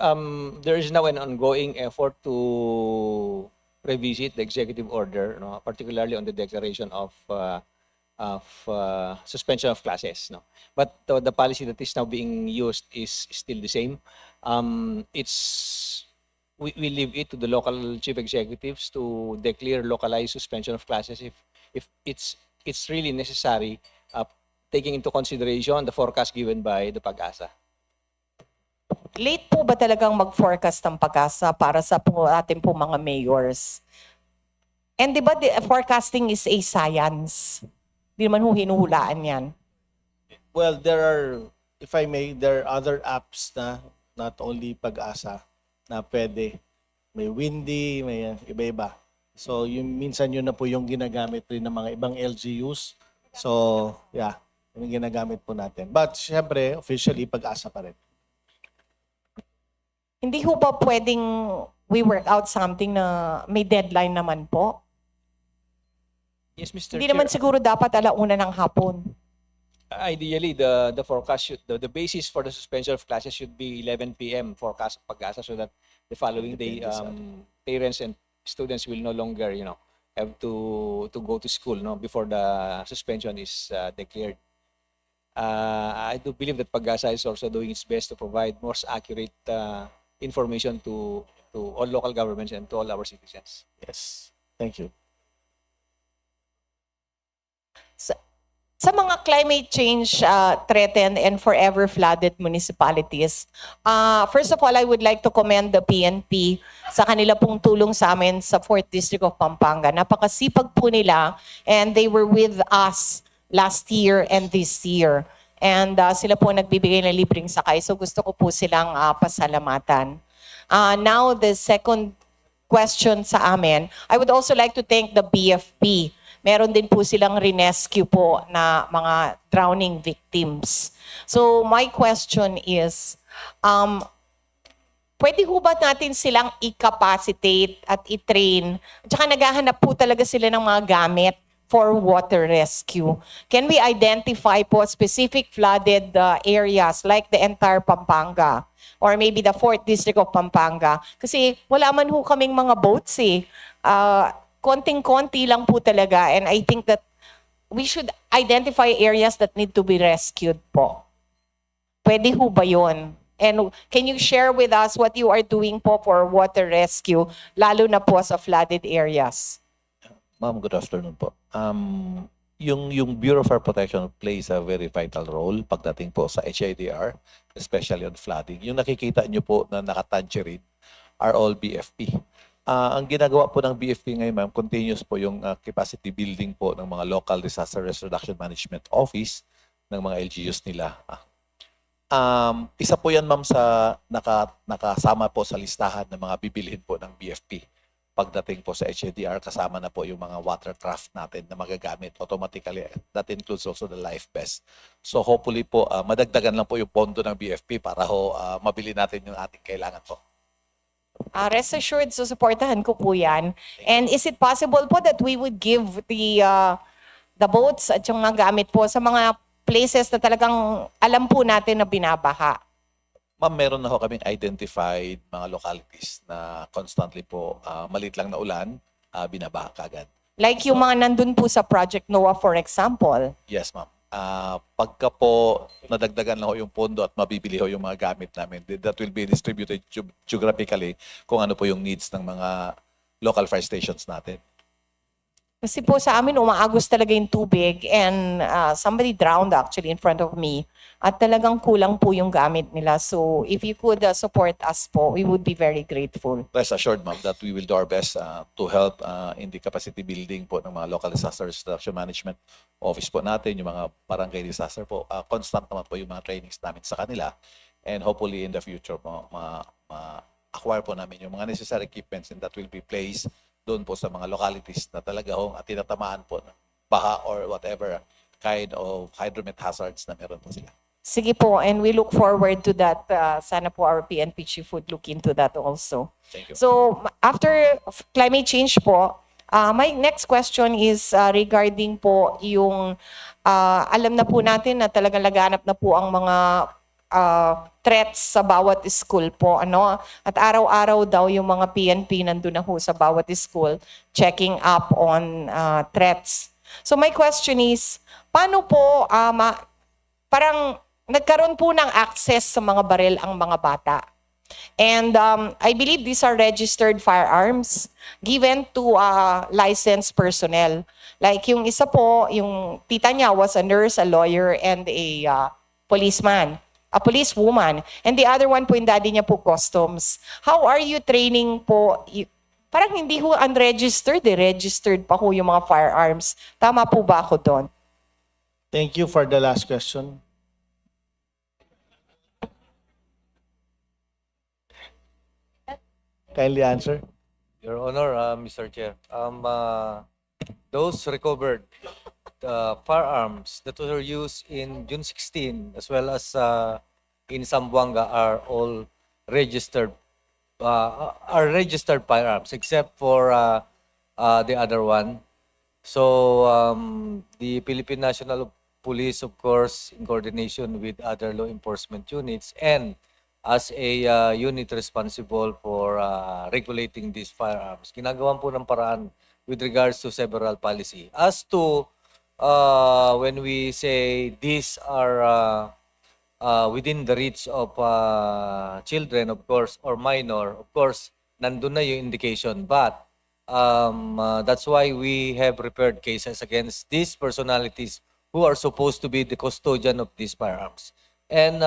there is now an ongoing effort to revisit the executive order, particularly on the declaration of suspension of classes. But the policy that is now being used is still the same. We leave it to the local chief executives to declare localized suspension of classes if it's really necessary, taking into consideration the forecast given by the Pag-asa. Late po ba talagang mag-forecast ng Pag-asa para sa ating po mga mayors? And di ba forecasting is a science? Di naman hinuhulaan yan. Well, if I may, there are other apps na not only Pag-asa na pwede. May Windy, may iba-iba. So yung minsan yun na po yung ginagamit rin ng mga ibang LGUs. So yeah, yung ginagamit po natin. But syempre, officially, pag-asa pa rin. Hindi ho ba pwedeng we work out something na may deadline naman po? Yes, Mr. Hindi Chair. naman siguro dapat alauna ng hapon. Ideally, the forecast should, the basis for the suspension of classes should be 11 p.m. forecast of pag-asa so that the following day, parents and students will no longer, have to go to school, before the suspension is declared. I do believe that Pag-asa is also doing its best to provide more accurate information to all local governments and to all our citizens. Yes. Thank you. Sa mga climate change threatened and forever flooded municipalities, first of all, I would like to commend the PNP sa kanila pong tulong sa amin sa 4th District of Pampanga. Napakasipag po nila and they were with us last year and this year. And sila po nagbibigay ng libreng sakay. So gusto ko po silang pasalamatan. Now, the second question sa amin, I would also like to thank the BFP. Meron din po silang rinescue po na mga drowning victims. So my question is, pwede ho ba natin silang i-capacitate at i-train? At saka naghahanap po talaga sila ng mga gamit for water rescue. Can we identify po specific flooded areas like the entire Pampanga or maybe the 4th District of Pampanga? Kasi wala man ho kaming mga boats eh. Konting-konti lang po talaga, and I think that we should identify areas that need to be rescued po. Pwede ho ba yun? And can you share with us what you are doing po for water rescue, lalo na po sa flooded areas? Ma'am, good afternoon po. Yung Bureau of Fire Protection plays a very vital role pagdating po sa HIDR, especially on flooding. Yung nakikita nyo po na naka-tangerine are all BFP. Ang ginagawa po ng BFP ngayon, ma'am, continuous po yung capacity building po ng mga local disaster risk reduction management office ng mga LGUs nila. Isa po yan, ma'am, sa nakasama po sa listahan ng mga bibilhin po ng BFP. Pagdating po sa HIDR, kasama na po yung mga watercraft natin na magagamit automatically. That includes also the life vest. So hopefully po, madagdagan lang po yung pondo ng BFP para ho mabili natin yung ating kailangan po. Rest assured, susuportahan ko po yan. And is it possible po that we would give the boats at yung mga gamit po sa mga places na talagang alam po natin na binabaha? Ma'am, meron na ho kaming identified mga localities na constantly po, maliit lang na ulan, binabaha kagad. Like yung mga nandun po sa Project NOAA, for example. Yes, ma'am. Pagka po nadagdagan lang ho yung pondo at mabibili ho yung mga gamit namin, that will be distributed geographically kung ano po yung needs ng mga local fire stations natin. Kasi po sa amin, umaagos talaga yung tubig and somebody drowned actually in front of me. At talagang kulang po yung gamit nila. So if you could support us po, we would be very grateful. Rest assured, ma'am, that we will do our best to help in the capacity building po ng mga local disaster reduction management office po natin, yung mga barangay disaster po. Constant naman po yung mga trainings namin sa kanila. And hopefully in the future po, ma-acquire po namin yung mga necessary equipments and that will be placed doon po sa mga localities na talaga hong tinatamaan po ng baha or whatever kind of hydromet hazards na meron po sila. Sige po, and we look forward to that. Sana po our PNP chief would look into that also. Thank you. So after climate change po, my next question is regarding po yung alam na po natin na talagang laganap na po ang mga threats sa bawat school po, ano? At araw-araw daw yung mga PNP nandun na ho sa bawat school checking up on threats. So my question is, paano po parang nagkaroon po ng access sa mga baril ang mga bata? And I believe these are registered firearms given to licensed personnel. Like yung isa po, yung tita niya was a nurse, a lawyer, and a policeman. A policewoman. And the other one po, yung daddy niya po, customs. How are you training po? Parang hindi ho unregistered, registered pa ho yung mga firearms. Tama po ba ako doon? Thank you for the last question. Kindly answer. Your Honor, Mr. Chair, those recovered firearms that were used in June 16 as well as in Zamboanga are registered firearms except for the other one. So the Philippine National Police, of course, in coordination with other law enforcement units and as a unit responsible for regulating these firearms, ginagawan po ng paraan with regards to several policy. As to when we say these are within the reach of children, of course, or minor, of course, nandun na yung indication. But that's why we have prepared cases against these personalities who are supposed to be the custodian of these firearms. And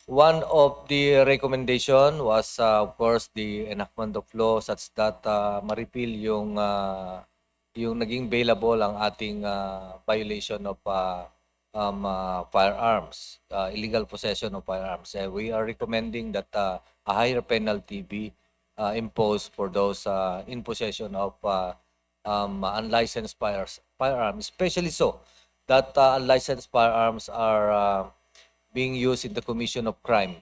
one of the recommendation was, of course, the enactment of law such that ma-repeal yung naging bailable ang ating violation of firearms, illegal possession of firearms. We are recommending that a higher penalty be imposed for those in possession of unlicensed firearms, especially so that unlicensed firearms are being used in the commission of crime.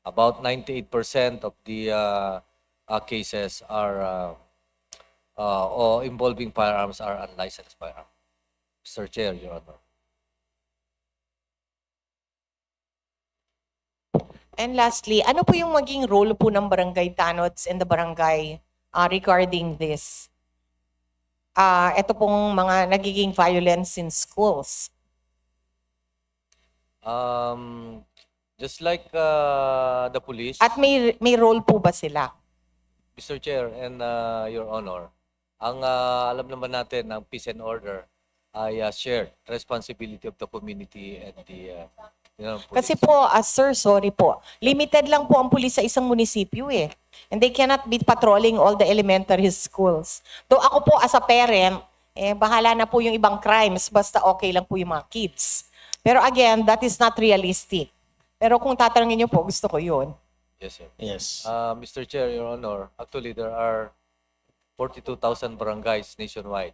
About 98% of the cases are or involving firearms are unlicensed firearms. Mr. Chair, Your Honor. And lastly, ano po yung maging role po ng barangay tanods and the barangay regarding this? Ito pong mga nagiging violence in schools. Just like the police. At may role po ba sila? Mr. Chair and Your Honor, ang alam naman natin ng peace and order ay shared responsibility of the community and the police. Kasi po, sir, sorry po, limited lang po ang pulis sa isang munisipyo eh. And they cannot be patrolling all the elementary schools. Though ako po as a parent, bahala na po yung ibang crimes, basta okay lang po yung mga kids. Pero again, that is not realistic. Pero kung tatanungin niyo po, gusto ko yun. Yes, sir. Yes. Mr. Chair, Your Honor, actually there are 42,000 barangays nationwide.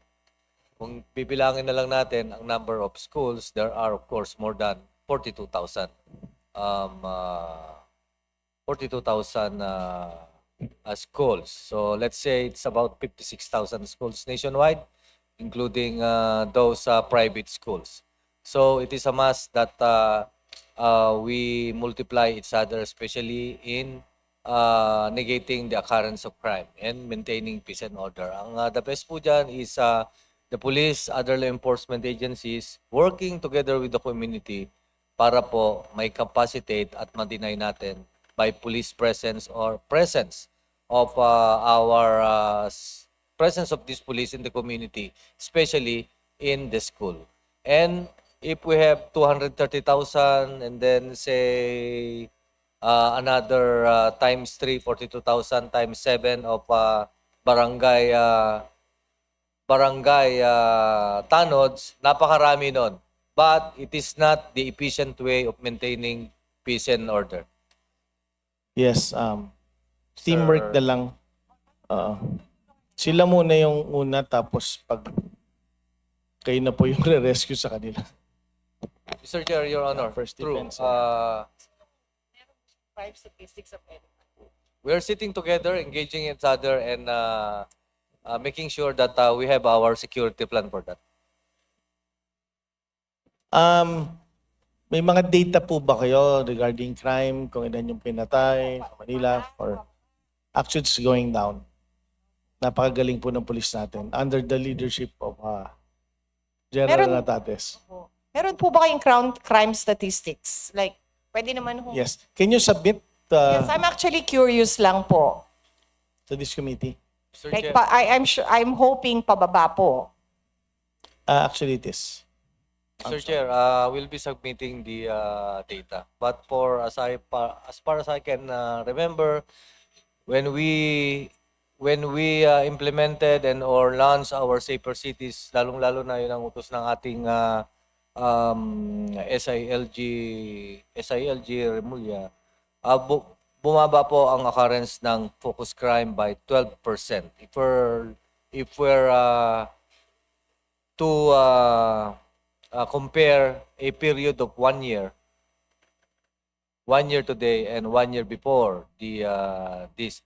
Kung bibilangin na lang natin ang number of schools, there are of course more than 42,000. 42,000 schools. So let's say it's about 56,000 schools nationwide, including those private schools. So it is a must that we multiply each other, especially in negating the occurrence of crime and maintaining peace and order. Ang the best po dyan is the police, other law enforcement agencies working together with the community para po may capacitate at ma-deny natin by police presence or presence of presence of this police in the community, especially in the school. And if we have 230,000 and then say another times 3, 42,000 times 7 of barangay tanods, napakarami nun. But it is not the efficient way of maintaining peace and order. Yes, teamwork na lang. Sila muna yung una, tapos pag kayo na po yung re-rescue sa kanila. Mr. Chair, Your Honor, First true. defense. We are sitting together, engaging each other, and making sure that we have our security plan for that. May mga data po ba kayo regarding crime, kung ilan yung pinatay sa Manila, or actually it's going down? Napakagaling po ng police natin under the leadership of General Natates. Meron po ba kayong crime statistics? Like, pwede naman ho. Yes. Can you submit Yes, I'm actually curious lang po. to this committee? Mr. Like, Chair, I'm hoping pababa po. Actually, it is. Mr. Chair, we'll be submitting the data. But for as far as I can remember, when we implemented and or launched our safer cities, lalong-lalo na yun ang utos ng ating SILG Remulla, bumaba po ang occurrence ng focus crime by 12%. If we're to compare a period of 1 year, 1 year today and 1 year before this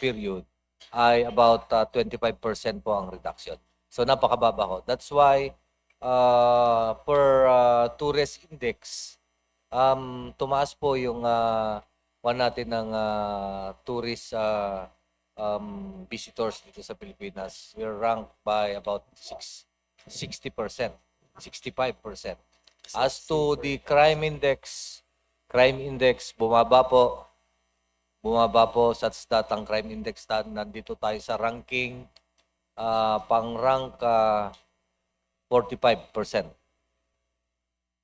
period, ay about 25% po ang reduction. So napakababa ho. That's why per tourist index, tumaas po yung natin ng tourist visitors dito sa Pilipinas. We're ranked by about 60%, 65%. As to the crime index bumaba po such that ang crime index nandito tayo sa ranking pang-rank 45%.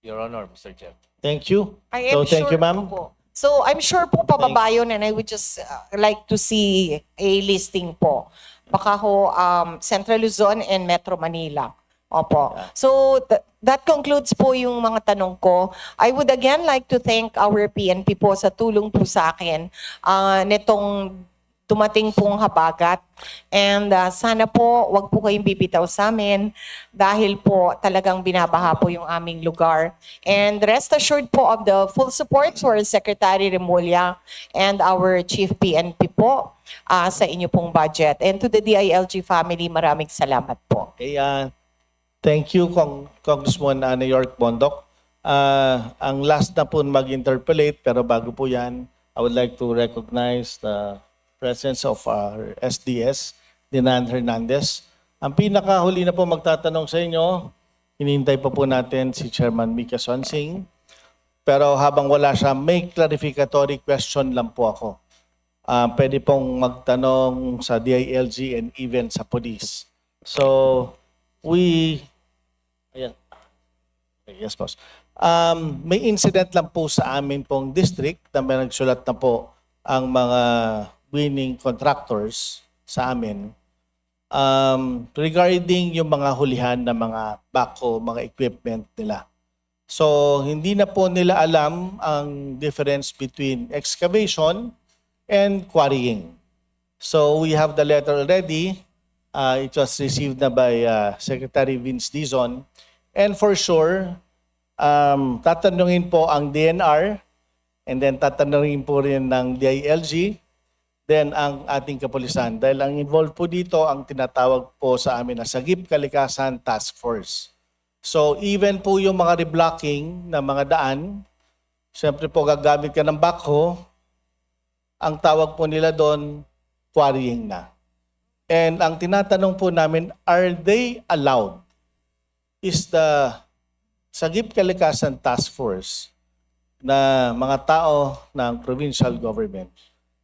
Your Honor, Mr. Chair. Thank you. I am Thank you, sure ma'am. po. So I'm sure po pababa yun, and I would just like to see a listing po. Baka ho Central Luzon and Metro Manila. Opo. So that concludes po yung mga tanong ko. I would again like to thank our PNP po sa tulong po sa akin nitong dumating pong habagat. And sana po wag po kayong bibitaw sa amin dahil po talagang binabaha po yung aming lugar. And rest assured po of the full support for Secretary Remulla and our Chief PNP po sa inyo pong budget. And to the DILG family, maraming salamat po. Okay, thank you, Congressman New York Bondok. Ang last na po mag-interpolate, pero bago po yan, I would like to recognize the presence of our SDS, Dinan Hernandez. Ang pinakahuli na po magtatanong sa inyo, hinihintay pa po natin si Chairman MIKAELA SUANSING. Pero habang wala siya, may clarificatory question lang po ako. Pwede pong magtanong sa DILG and even sa police. So, ayan. Yes, boss. May incident lang po sa amin pong district na may nagsulat na po ang mga winning contractors sa amin regarding yung mga hulihan na mga backhoe, mga equipment nila. So, hindi na po nila alam ang difference between excavation and quarrying. So, we have the letter already. It was received na by Secretary Vince Dizon. And for sure, tatanungin po ang DNR and then tatanungin po rin ng DILG, then ang ating kapulisan. Dahil ang involved po dito, ang tinatawag po sa amin na Sagip Kalikasan Task Force. So even po yung mga reblocking na mga daan, siyempre po gagamit ka ng backhoe, ang tawag po nila doon, quarrying na. And ang tinatanong po namin, are they allowed? Is the Sagip Kalikasan Task Force na mga tao ng provincial government,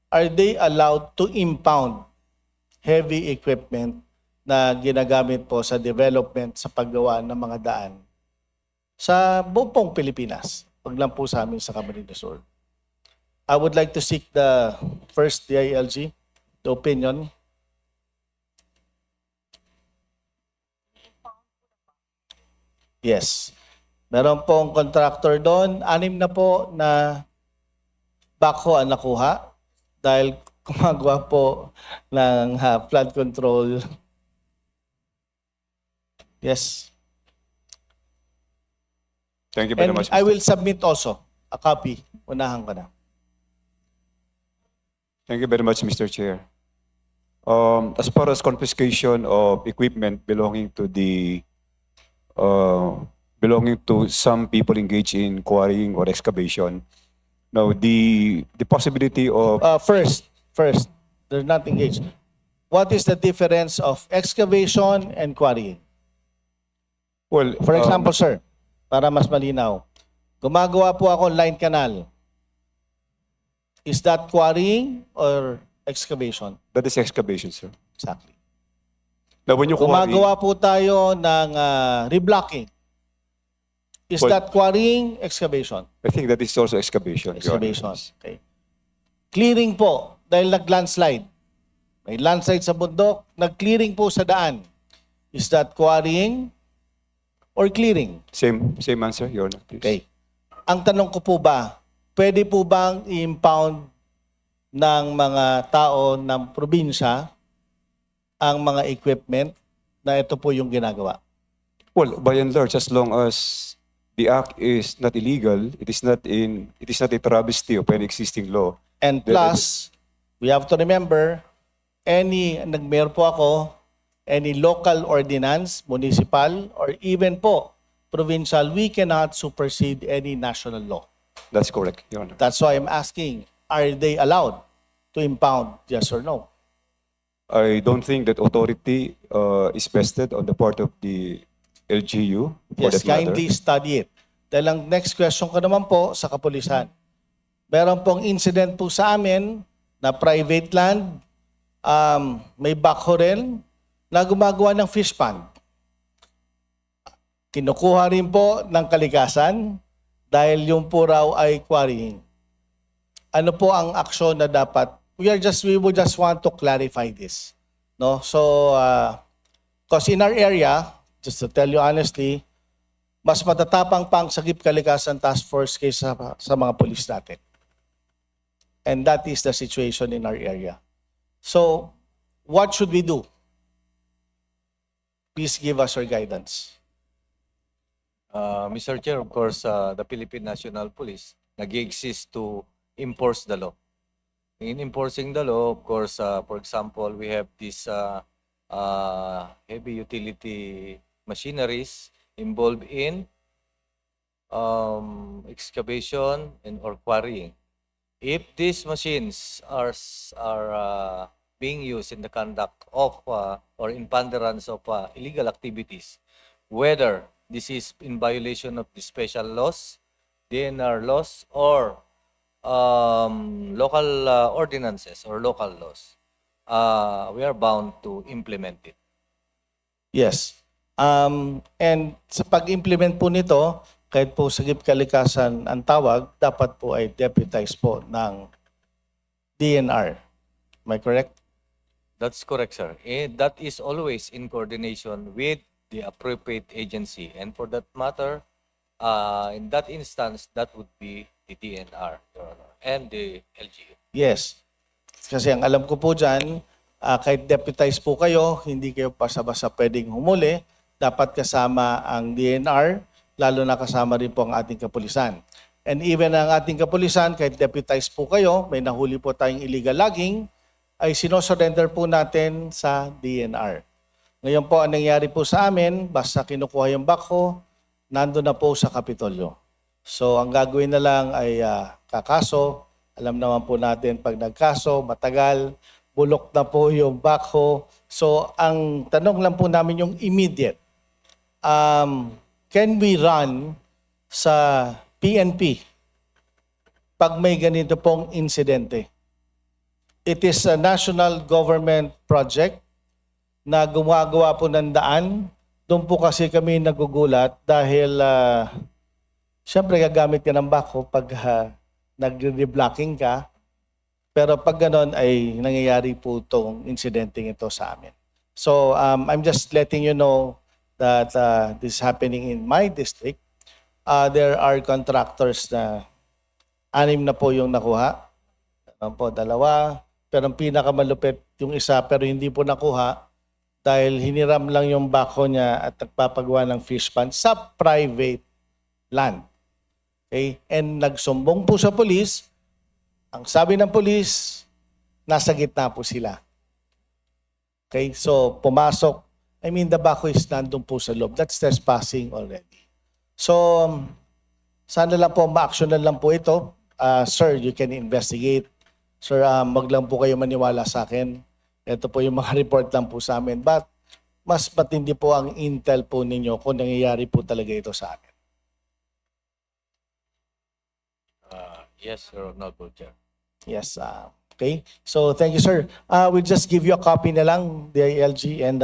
are they allowed to impound heavy equipment na ginagamit po sa development sa paggawa ng mga daan sa buong Pilipinas, wag lang po sa amin sa Camarines Sur? I would like to seek the first DILG, the opinion. Yes. Meron pong contractor doon, 6 na po na backhoe ang nakuha dahil gumagawa po ng flood control. Yes. Thank you very And much. I will submit also a copy. Unahan ko na. Thank you very much, Mr. Chair. As far as confiscation of equipment belonging to some people engaged in quarrying or excavation, now the possibility of First, they're not engaged. What is the difference of excavation and quarrying? well, For example, sir, para mas malinaw, gumagawa po ako line canal. Is that quarrying or excavation? that is excavation, sir. Exactly. Now, when you quarry, Gumagawa po tayo ng reblocking. Is Well, that quarrying, excavation? I think that is also excavation. Your Honor. Excavation. Okay. Clearing po, dahil nag-landslide. May landslide sa bundok, nag-clearing po sa daan. Is that quarrying or clearing? Same answer, Your Honor, please. Okay. Ang tanong ko po ba, pwede po bang i-impound ng mga tao ng probinsya ang mga equipment na ito po yung ginagawa? Well, by and large, as long as the act is not illegal, it is not a travesty of any existing law. And plus, we have to remember, meron po ako, any local ordinance, municipal, or even po provincial, we cannot supersede any national law. That's correct, Your Honor. That's why I'm asking, are they allowed to impound, yes or no? I don't think that authority is vested on the part of the LGU. For Yes, that matter. kindly study it. Dahil ang next question ko naman po sa kapulisan. Meron pong incident po sa amin na private land, may backhoe rin na gumagawa ng fish pond. Kinukuha rin po ng kalikasan dahil yung po raw ay quarrying. Ano po ang aksyon na dapat? We would just want to clarify this. No? So, because in our area, just to tell you honestly, mas matatapang pang Sagip Kalikasan Task Force kaysa sa mga pulis natin. And that is the situation in our area. So, what should we do? Please give us your guidance. Mr. Chair, of course, the Philippine National Police nag-exist to enforce the law. In enforcing the law, of course, for example, we have these heavy utility machineries involved in excavation and or quarrying. If these machines are being used in the conduct of or in furtherance of illegal activities, whether this is in violation of the special laws, DNR laws, or local ordinances or local laws, we are bound to implement it. Yes. And sa pag-implement po nito, kahit po Sagip Kalikasan ang tawag, dapat po ay deputize po ng DNR. Am I correct? That's correct, sir. That is always in coordination with the appropriate agency. And for that matter, in that instance, that would be the DNR, Your Honor, and the LGU. Yes. Kasi ang alam ko po dyan, kahit deputize po kayo, hindi kayo basta-basta pwedeng humuli. Dapat kasama ang DNR, lalo na kasama rin po ang ating kapulisan. And even ang ating kapulisan, kahit deputize po kayo, may nahuli po tayong illegal logging, ay sinosurrender po natin sa DNR. Ngayon po, ang nangyari po sa amin, basta kinukuha yung backhoe, nando na po sa Kapitolyo. So, ang gagawin na lang ay kakaso. Alam naman po natin, pag nagkaso, matagal, bulok na po yung backhoe. So, ang tanong lang po namin yung immediate. Can we run sa PNP pag may ganito pong insidente? It is a national government project na gumagawa po ng daan. Doon po kasi kami nagugulat dahil siyempre gagamit ka ng backhoe pag nag-reblocking ka. Pero pag ganon ay nangyayari po itong insidenteng ito sa amin. So I'm just letting you know that this is happening in my district. There are contractors na 6 na po yung nakuha. Po, 2. Pero ang pinakamalupit yung isa pero hindi po nakuha dahil hiniram lang yung backhoe niya at nagpapagawa ng fish pond sa private land. Okay? And nagsumbong po sa police. Ang sabi ng police, nasa gitna po sila. Okay? So, pumasok. I mean, the backhoe is nandun po sa loob. That's trespassing already. So, sana lang po, ma-actionan lang po ito. Sir, you can investigate. Sir, wag lang po kayo maniwala sa akin. Ito po yung mga report lang po sa amin. But, mas matindi po ang intel po ninyo kung nangyayari po talaga ito sa amin. Yes, Your Honorable Chair. Yes. Okay. So, thank you, sir. We'll just give you a copy na lang, the LG and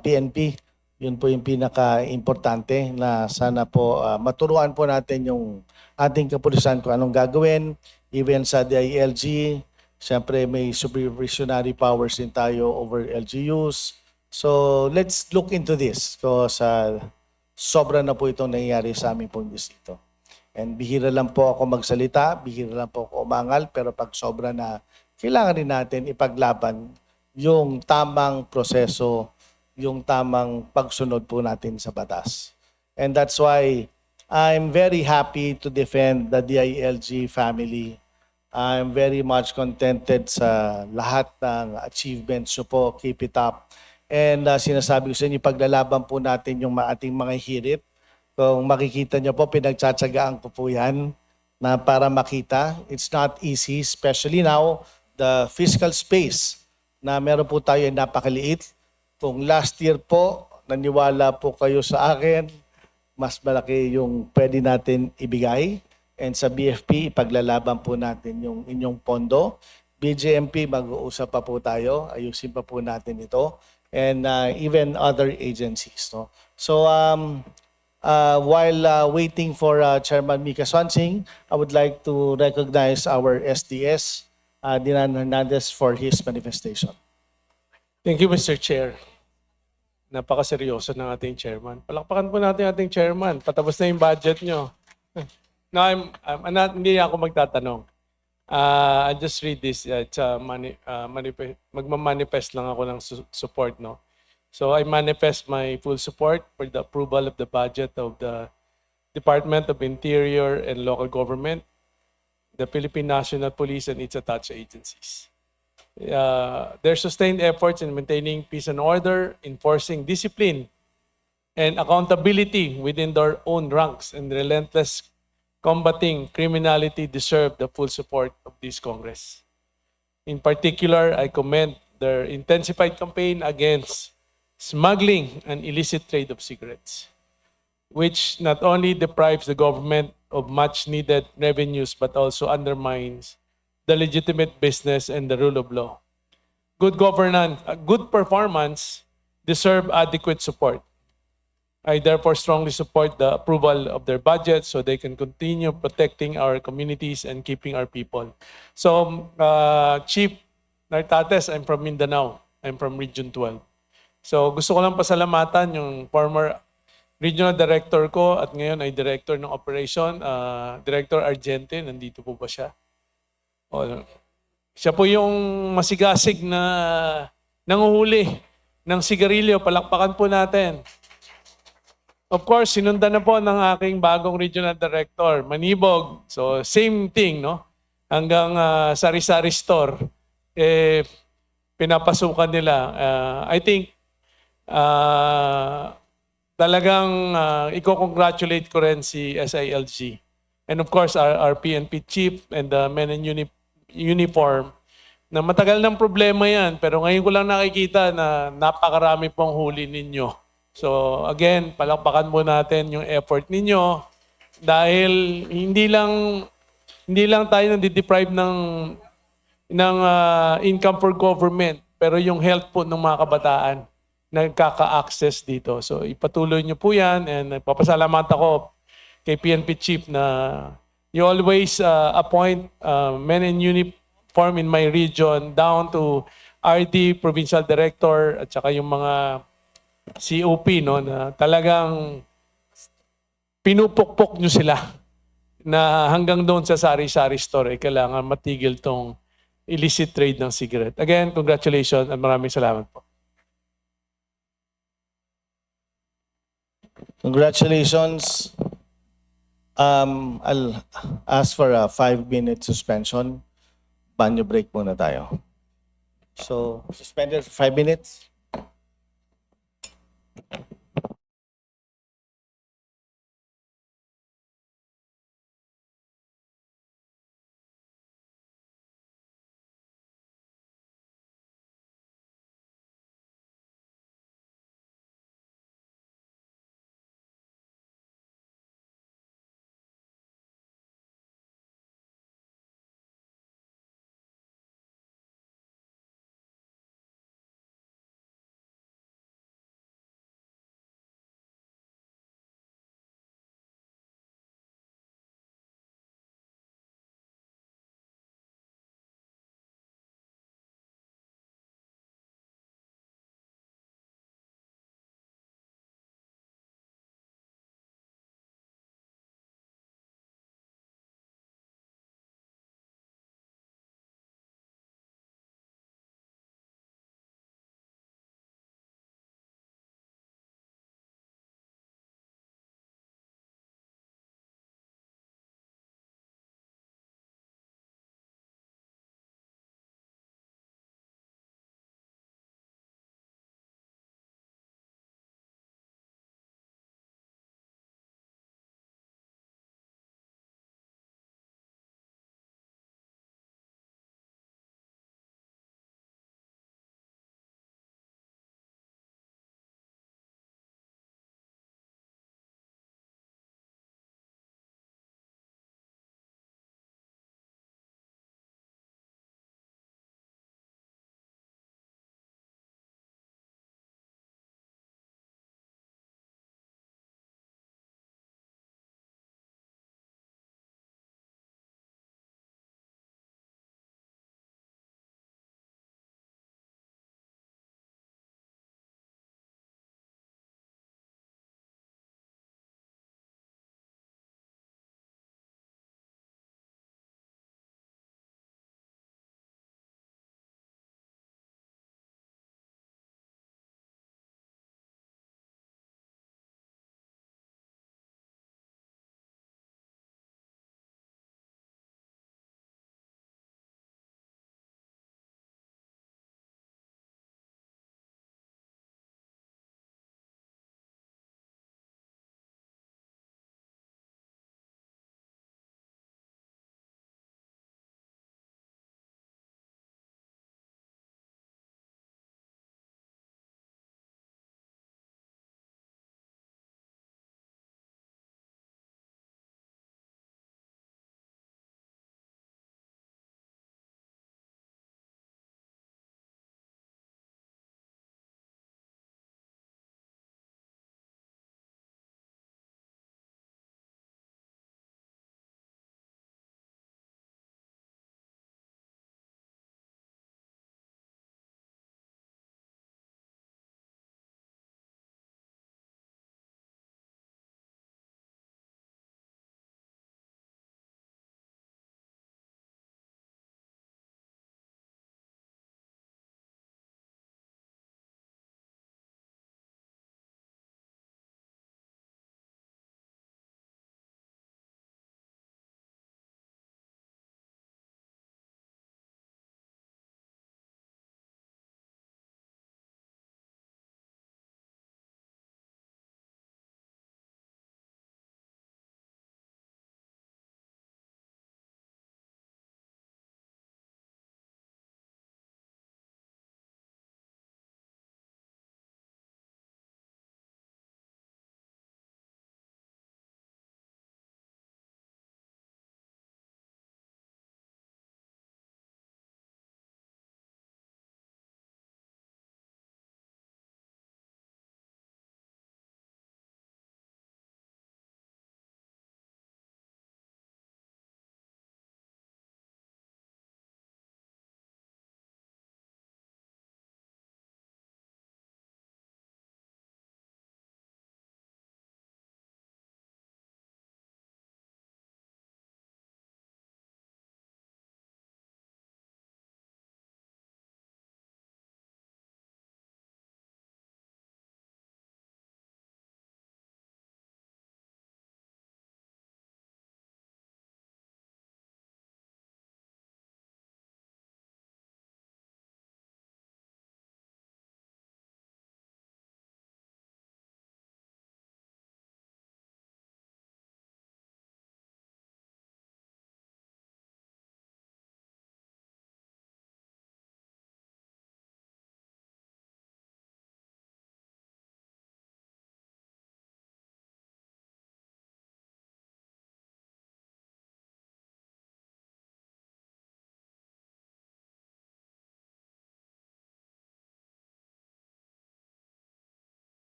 PNP. Yun po yung pinaka-importante na sana po maturuan po natin yung ating kapulisan kung anong gagawin. Even sa DILG, siyempre may supervisionary powers din tayo over LGUs. So, let's look into this because sobra na po itong nangyayari sa aming pong distrito. And bihira lang po ako magsalita, bihira lang po ako umangal, pero pag sobra na, kailangan rin natin ipaglaban yung tamang proseso, yung tamang pagsunod po natin sa batas. And that's why I'm very happy to defend the DILG family. I'm very much contented sa lahat ng achievements nyo po. Keep it up. And sinasabi ko sa inyo, paglalaban po natin yung ating mga hirit. Kung makikita nyo po, pinagtsatsagaan ko po yan na para makita. It's not easy, especially now, the fiscal space na meron po tayo ay napakaliit. Kung last year po, naniwala po kayo sa akin, mas malaki yung pwede natin ibigay. And sa BFP, ipaglalaban po natin yung inyong pondo. BJMP, mag-uusap pa po tayo. Ayusin pa po natin ito. And even other agencies. No? So, while waiting for Chairman Mika SUANSING, I would like to recognize our SDS, Dinan Hernandez, for his manifestation. Thank you, Mr. Chair. Napakaseryoso ng ating chairman. Palakpakan po natin ating chairman. Patapos na yung budget nyo. No, hindi ako magtatanong. I just read this. It's magmamanifest lang ako ng support, no? So I manifest my full support for the approval of the budget of the Department of Interior and Local Government, the Philippine National Police and its attached agencies. Their sustained efforts in maintaining peace and order, enforcing discipline and accountability within their own ranks, and relentless combating criminality deserve the full support of this Congress. In particular, I commend their intensified campaign against smuggling and illicit trade of cigarettes, which not only deprives the government of much needed revenues but also undermines the legitimate business and the rule of law. Good governance, good performance deserve adequate support. I therefore strongly support the approval of their budget so they can continue protecting our communities and keeping our people. So, Chief Nartates, I'm from Mindanao. I'm from Region 12. So, gusto ko lang pasalamatan yung former regional director ko at ngayon ay director ng operation, Director Argente. Nandito po ba siya? Siya po yung masigasig na nanguhuli ng sigarilyo. Palakpakan po natin. Of course, sinundan na po ng aking bagong regional director, Manibog. So, same thing, no? Hanggang sari-sari store, pinapasukan nila. I think, talagang i-congratulate ko rin si SILG. And of course, our PNP chief and the men in uniform, na matagal ng problema yan, pero ngayon ko lang nakikita na napakarami pong huli ninyo. So again, palakpakan mo natin yung effort ninyo dahil hindi lang tayo nadi-deprive ng income for government, pero yung health po ng mga kabataan nagkaka-access dito. So ipatuloy nyo po yan, and nagpapasalamat ako kay PNP Chief na you always appoint men in uniform in my region down to RD, Provincial Director, at saka yung mga COP, no, na talagang pinupukpok nyo sila na hanggang doon sa sari-sari store, kailangan matigil tong illicit trade ng cigarette. Again, congratulations at maraming salamat po. Congratulations. I'll ask for a 5-minute suspension. Banyo break muna tayo. So, suspended for 5 minutes.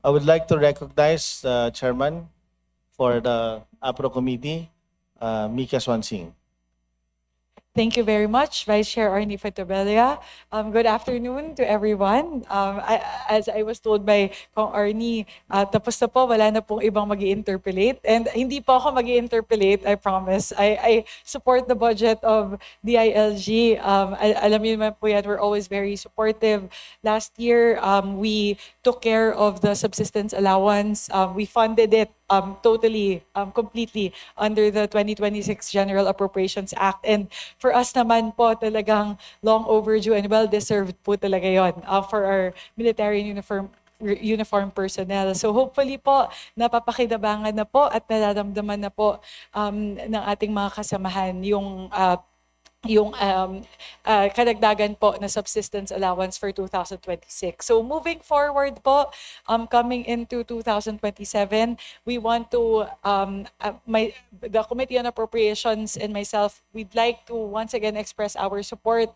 I would like to recognize the chairman for the APRO committee, Mika SUANSING. Thank you very much, Vice Chair Arnie Fatabella. Good afternoon to everyone. As I was told by Kong Arnie, tapos na po, wala na pong ibang mag-i-interpolate. And hindi po ako mag-i-interpolate, I promise. I support the budget of DILG. Alam niyo naman po yan, we're always very supportive. Last year, we took care of the subsistence allowance. We funded it totally, completely under the 2026 General Appropriations Act. And for us naman po, talagang long overdue and well-deserved po talaga yon for our military uniform personnel. So hopefully po, napapakinabangan na po at nararamdaman na po ng ating mga kasamahan yung karagdagan po na subsistence allowance for 2026. So moving forward po, coming into 2027, we want to, the Committee on Appropriations and myself, we'd like to once again express our support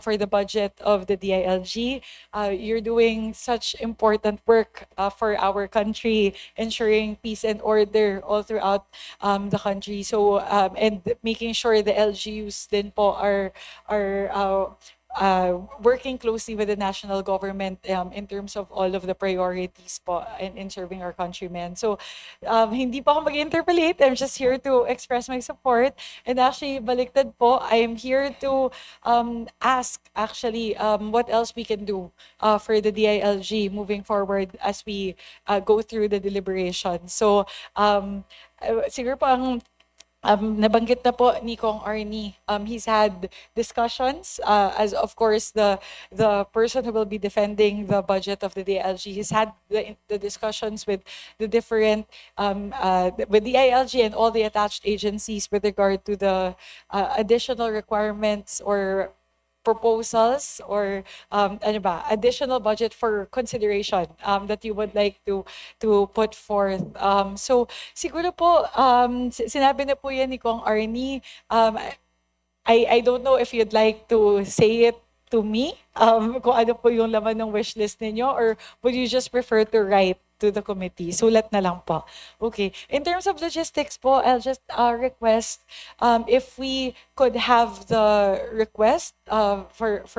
for the budget of the DILG. You're doing such important work for our country, ensuring peace and order all throughout the country. So, and making sure the LGUs din po are working closely with the national government in terms of all of the priorities po in serving our countrymen. So, hindi po ako mag-interpolate. I'm just here to express my support. And actually, baliktad po, I'm here to ask actually what else we can do for the DILG moving forward as we go through the deliberations. So, siguro po ang nabanggit na po ni Kong Arnie. He's had discussions as of course the person who will be defending the budget of the DILG. He's had the discussions with the different with the DILG and all the attached agencies with regard to the additional requirements or proposals or additional budget for consideration that you would like to put forth. So siguro po sinabi na po yan ni Kong Arnie. I don't know if you'd like to say it to me, kung ano po yung laman ng wish list ninyo, or would you just prefer to write to the committee? Sulat na lang po. Okay. In terms of logistics po, I'll just request if we could have the request for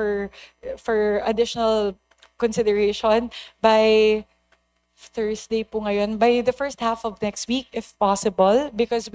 additional consideration by Thursday po ngayon, by the first half of next week, if possible, because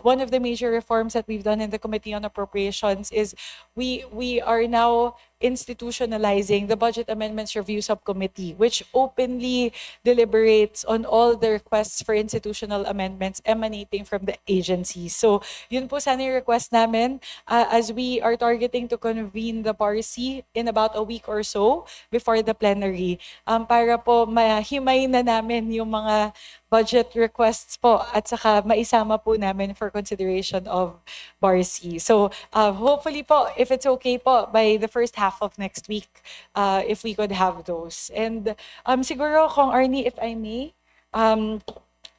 one of the major reforms that we've done in the Committee on Appropriations is we are now institutionalizing the Budget Amendments Review Subcommittee, which openly deliberates on all the requests for institutional amendments emanating from the agencies. So yun po sana yung request namin as we are targeting to convene the PARC in about a week or so before the plenary, para po mahimay na namin yung mga budget requests po at saka maisama po namin for consideration of BARC. So hopefully po, if it's okay po, by the first half of next week, if we could have those. And siguro, Kong Arnie, if I may,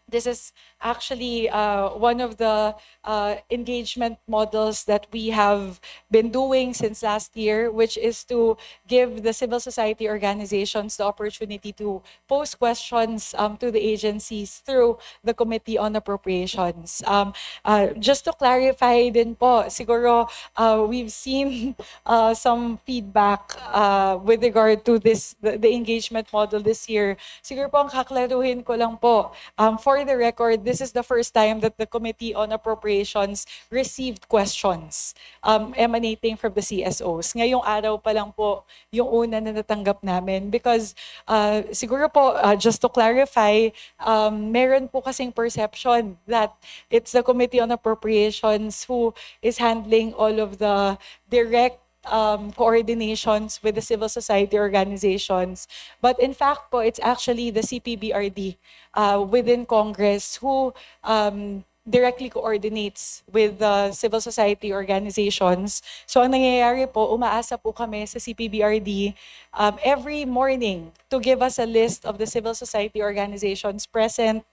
this is actually one of the engagement models that we have been doing since last year, which is to give the civil society organizations the opportunity to pose questions to the agencies through the Committee on Appropriations. Just to clarify din po, siguro we've seen some feedback with regard to the engagement model this year. Siguro po ang kaklaruhin ko lang po, for the record, this is the first time that the Committee on Appropriations received questions emanating from the CSOs. Ngayong araw pa lang po yung una na natanggap namin because siguro po, just to clarify, meron po kasing perception that it's the Committee on Appropriations who is handling all of the direct coordinations with the civil society organizations. But in fact po, it's actually the CPBRD within Congress who directly coordinates with the civil society organizations. So ang nangyayari po, umaasa po kami sa CPBRD every morning to give us a list of the civil society organizations present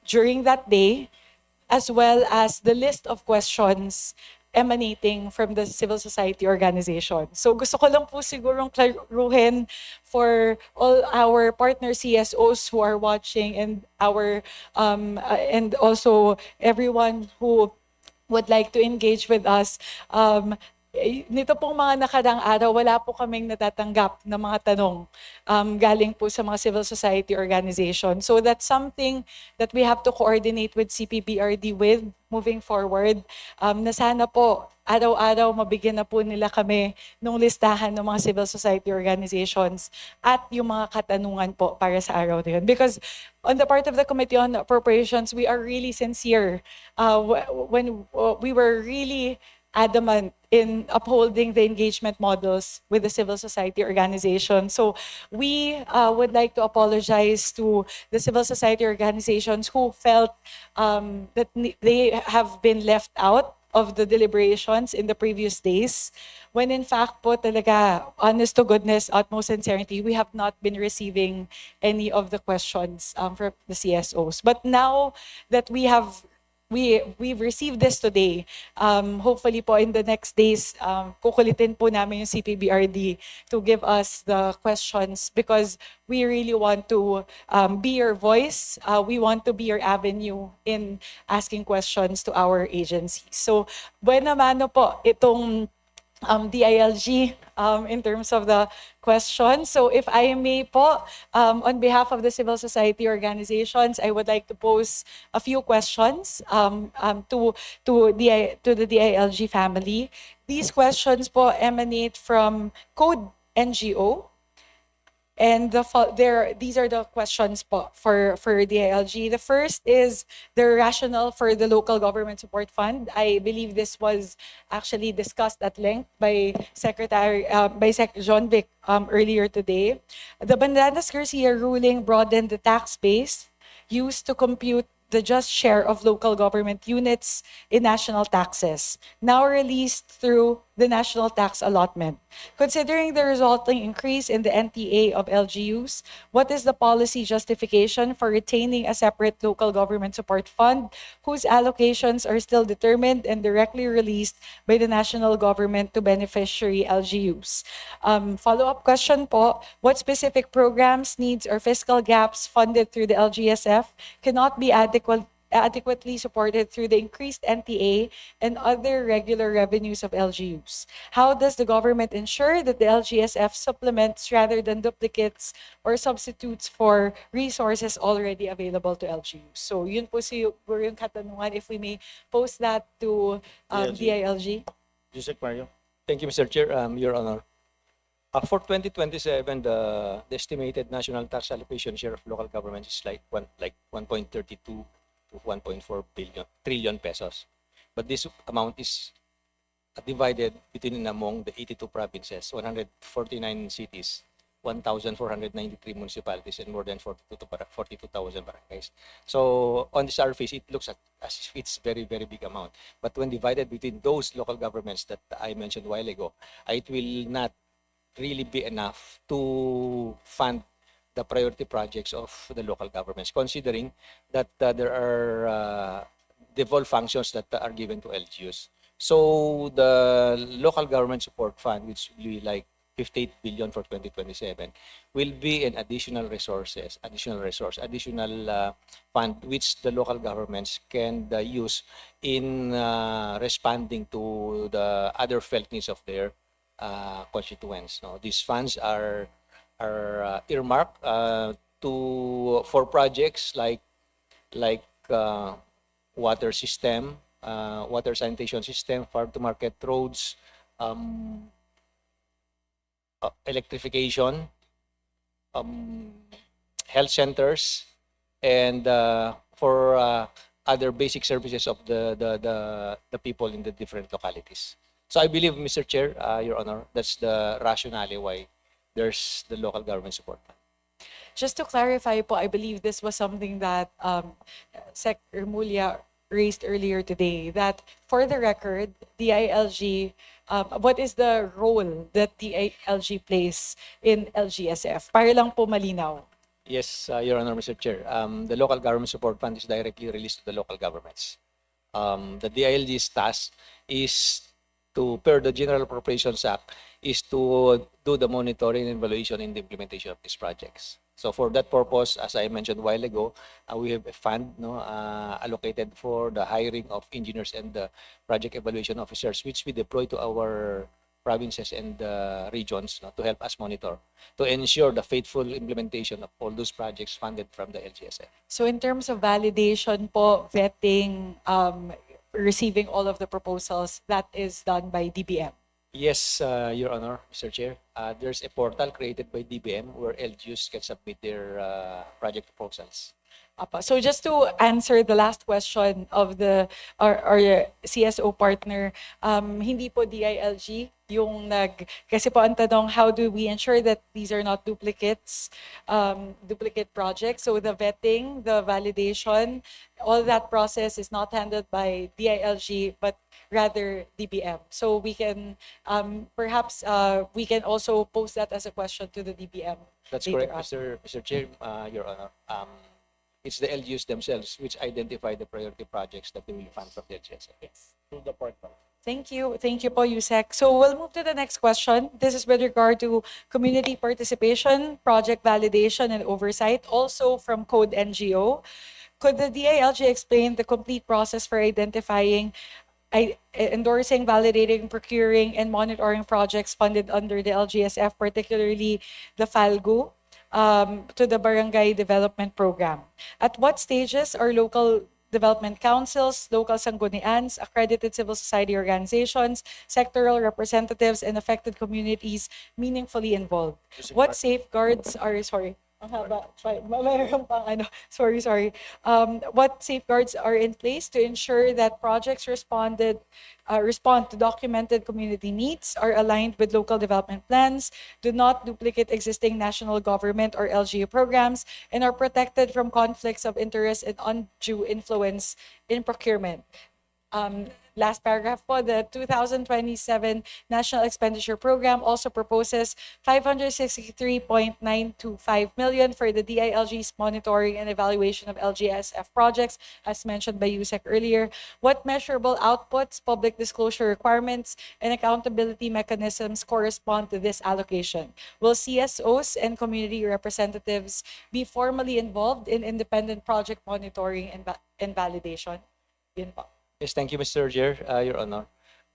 during that day, as well as the list of questions emanating from the civil society organization. So gusto ko lang po sigurong klaruhin for all our partner CSOs who are watching and and also everyone who would like to engage with us. Nito pong mga nakadang araw, wala po kaming natatanggap na mga tanong galing po sa mga civil society organization. So that's something that we have to coordinate with CPBRD with moving forward. Na sana po, araw-araw mabigyan na po nila kami ng listahan ng mga civil society organizations at yung mga katanungan po para sa araw na yun. Because on the part of the Committee on Appropriations, we are really sincere when we were really adamant in upholding the engagement models with the civil society organization. So we would like to apologize to the civil society organizations who felt that they have been left out of the deliberations in the previous days, when in fact po talaga, honest to goodness, utmost sincerity, we have not been receiving any of the questions from the CSOs. But now that we've received this today. Hopefully po in the next days, kukulitin po namin yung CPBRD to give us the questions because we really want to be your voice. We want to be your avenue in asking questions to our agencies. So, buena mano po itong DILG in terms of the question. So if I may po, on behalf of the civil society organizations, I would like to pose a few questions to the DILG family. These questions po emanate from Code NGO. And these are the questions po for DILG. The first is the rationale for the local government support fund. I believe this was actually discussed at length by Sec John Vic earlier today. The Bandanas Garcia ruling broadened the tax base used to compute the just share of local government units in national taxes, now released through the national tax allotment. Considering the resulting increase in the NTA of LGUs, what is the policy justification for retaining a separate local government support fund whose allocations are still determined and directly released by the national government to beneficiary LGUs? Follow-up question po, what specific programs, needs, or fiscal gaps funded through the LGSF cannot be adequately supported through the increased NTA and other regular revenues of LGUs? How does the government ensure that the LGSF supplements rather than duplicates or substitutes for resources already available to LGUs? So yun po siguro yung katanungan, if we may post that to DILG. Jose Mario. Thank you, Mr. Chair. Your Honor. For 2027, the estimated national tax allocation share of local governments is like 1.32 to 1.4 trillion pesos. But this amount is divided between and among the 82 provinces, 149 cities, 1,493 municipalities, and more than 42,000 barangays. So on the surface, it looks as if it's very, very big amount. But when divided between those local governments that I mentioned a while ago, it will not really be enough to fund the priority projects of the local governments, considering that there are devolved functions that are given to LGUs. So the local government support fund, which will be like 58 billion for 2027, will be an additional fund which the local governments can use in responding to the other felt needs of their constituents. No, these funds are earmarked for projects like water system, water sanitation system, farm to market roads, electrification, health centers, and for other basic services of the people in the different localities. So I believe, Mr. Chair, Your Honor, that's the rationale why there's the local government support fund. Just to clarify po, I believe this was something that Sec Remulla raised earlier today, that for the record, the ILG, what is the role that the ILG plays in LGSF? Para lang po malinaw. Yes, Your Honor, Mr. Chair. The local government support fund is directly released to the local governments. The DILG's task is to, per the General Appropriations Act, is to do the monitoring and evaluation in the implementation of these projects. So for that purpose, as I mentioned a while ago, we have a fund allocated for the hiring of engineers and the project evaluation officers, which we deploy to our provinces and regions to help us monitor, to ensure the faithful implementation of all those projects funded from the LGSF. So in terms of validation po, vetting, receiving all of the proposals, that is done by DBM. Yes, Your Honor, Mr. Chair. There's a portal created by DBM where LGUs can submit their project proposals. So just to answer the last question of our CSO partner, hindi po DILG yung kasi po ang tanong, how do we ensure that these are not duplicates, duplicate projects? So the vetting, the validation, all that process is not handled by DILG, but rather DBM. So we can, perhaps we can also pose that as a question to the DBM. That's later correct, on. Mr. Chair, Your Honor. It's the LGUs themselves which identify the priority projects that they will fund from the LGSF. Yes. Through the portal. Thank you po, Yusek. So we'll move to the next question. This is with regard to community participation, project validation, and oversight, also from Code NGO. Could the DILG explain the complete process for identifying, endorsing, validating, procuring, and monitoring projects funded under the LGSF, particularly the FALGU, to the Barangay Development Program? At what stages are local development councils, local sanggunians, accredited civil society organizations, sectoral representatives, and affected communities meaningfully involved? What safeguards are, ang haba, mayroon pang sorry. What safeguards are in place to ensure that projects respond to documented community needs, are aligned with local development plans, do not duplicate existing national government or LGU programs, and are protected from conflicts of interest and undue influence in procurement? Last paragraph po, the 2027 National Expenditure Program also proposes 563.925 million for the DILG's monitoring and evaluation of LGSF projects, as mentioned by Yusek earlier. What measurable outputs, public disclosure requirements, and accountability mechanisms correspond to this allocation? Will CSOs and community representatives be formally involved in independent project monitoring and validation? Yun po. Yes, thank you, Mr. Chair, Your Honor.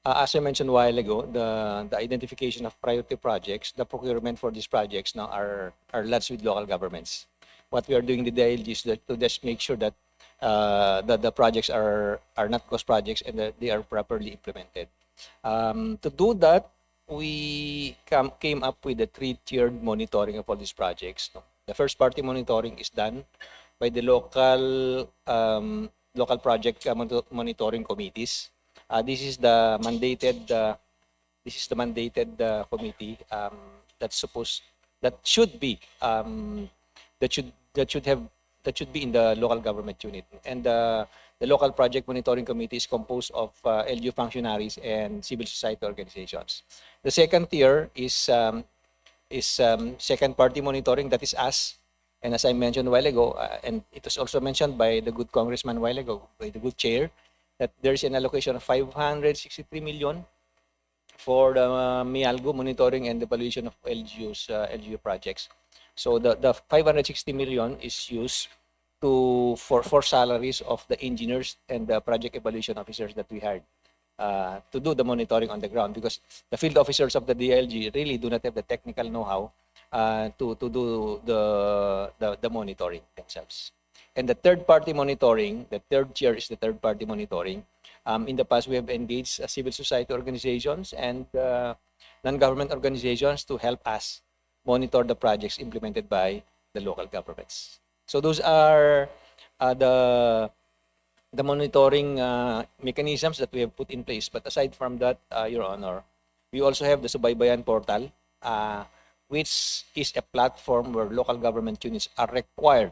As I mentioned a while ago, the identification of priority projects, the procurement for these projects now are lodged with local governments. What we are doing in the DILG is to just make sure that the projects are not cost projects and that they are properly implemented. To do that, we came up with a 3-tiered monitoring of all these projects. The first party monitoring is done by the local project monitoring committees. This is the mandated committee that should be in the local government unit, and the local project monitoring committee is composed of LGU functionaries and civil society organizations. The second tier is second party monitoring, that is us. And as I mentioned a while ago, and it was also mentioned by the good congressman a while ago, by the good chair, that there's an allocation of 563 million for the MIALGO monitoring and evaluation of LGU projects. So the 560 million is used for salaries of the engineers and the project evaluation officers that we hired to do the monitoring on the ground, because the field officers of the DLG really do not have the technical know-how to do the monitoring themselves. And the third-party monitoring, the third tier is the third-party monitoring. In the past, we have engaged civil society organizations and non-government organizations to help us monitor the projects implemented by the local governments. So those are the monitoring mechanisms that we have put in place. But aside from that, Your Honor, we also have the Subaybayan portal, which is a platform where local government units are required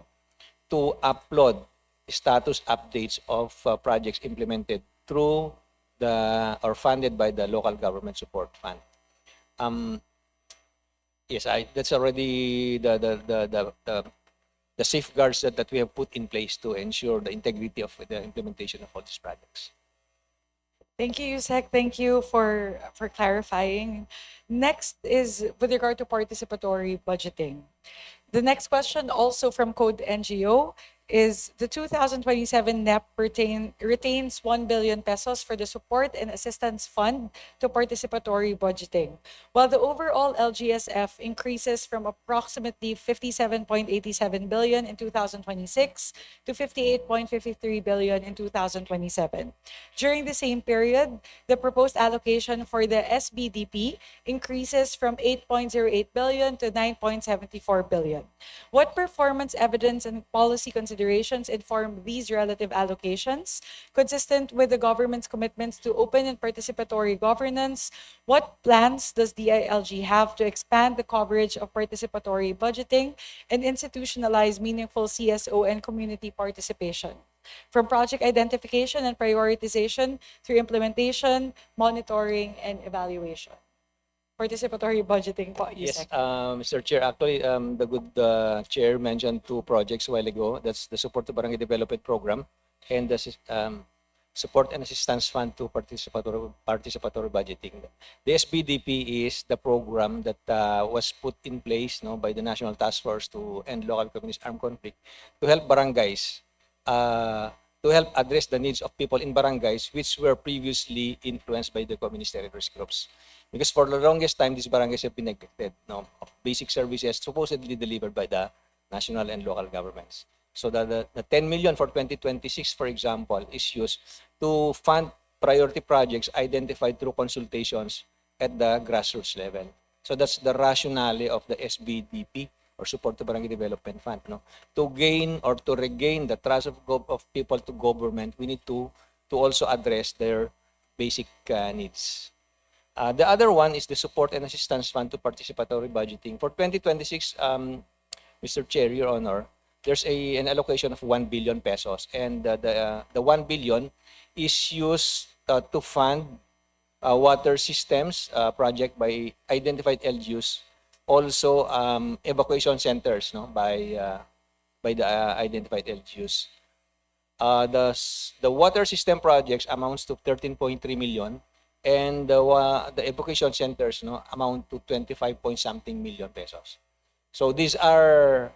to upload status updates of projects implemented through or funded by the local government support fund. Yes, that's already the the safeguards that we have put in place to ensure the integrity of the implementation of all these projects. Thank you, Yusek. Thank you for clarifying. Next is with regard to participatory budgeting. The next question, also from Code NGO, is the 2027 NEP retains 1 billion pesos for the support and assistance fund to participatory budgeting, while the overall LGSF increases from approximately 57.87 billion in 2026 to 58.53 billion in 2027. During the same period, the proposed allocation for the SBDP increases from 8.08 billion to 9.74 billion. What performance evidence and policy considerations inform these relative allocations? Consistent with the government's commitments to open and participatory governance, what plans does DILG have to expand the coverage of participatory budgeting and institutionalize meaningful CSO and community participation? From project identification and prioritization through implementation, monitoring, and evaluation. Participatory budgeting po, Yes, Yusek. Mr. Chair, actually, the good chair mentioned 2 projects a while ago. That's the Support to Barangay Development Program and the Support and Assistance Fund to participatory budgeting. The SBDP is the program that was put in place by the National Task Force to End Local Communist Armed Conflict to help barangays, to help address the needs of people in barangays which were previously influenced by the communist terrorist groups. Because for the longest time, these barangays have been neglected of basic services supposedly delivered by the national and local governments. So the 10 million for 2026, for example, is used to fund priority projects identified through consultations at the grassroots level. So that's the rationale of the SBDP, or Support to Barangay Development Fund. To gain or to regain the trust of people to government, we need to also address their basic needs. The other one is the Support and Assistance Fund to participatory budgeting. For 2026, Mr. Chair, Your Honor, there's an allocation of 1 billion pesos, and the 1 billion is used to fund water systems project by identified LGUs, also evacuation centers by the identified LGUs. The water system projects amounts to 13.3 million, and the evacuation centers amount to 25 point something million pesos. So these are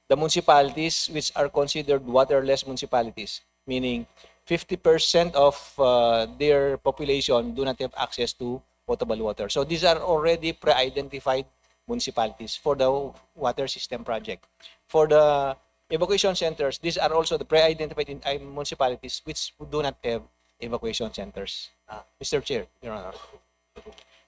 the municipalities which are considered waterless municipalities, meaning 50% of their population do not have access to potable water. So these are already pre-identified municipalities for the water system project. For the evacuation centers, these are also the pre-identified municipalities which do not have evacuation centers. Mr. Chair, Your Honor.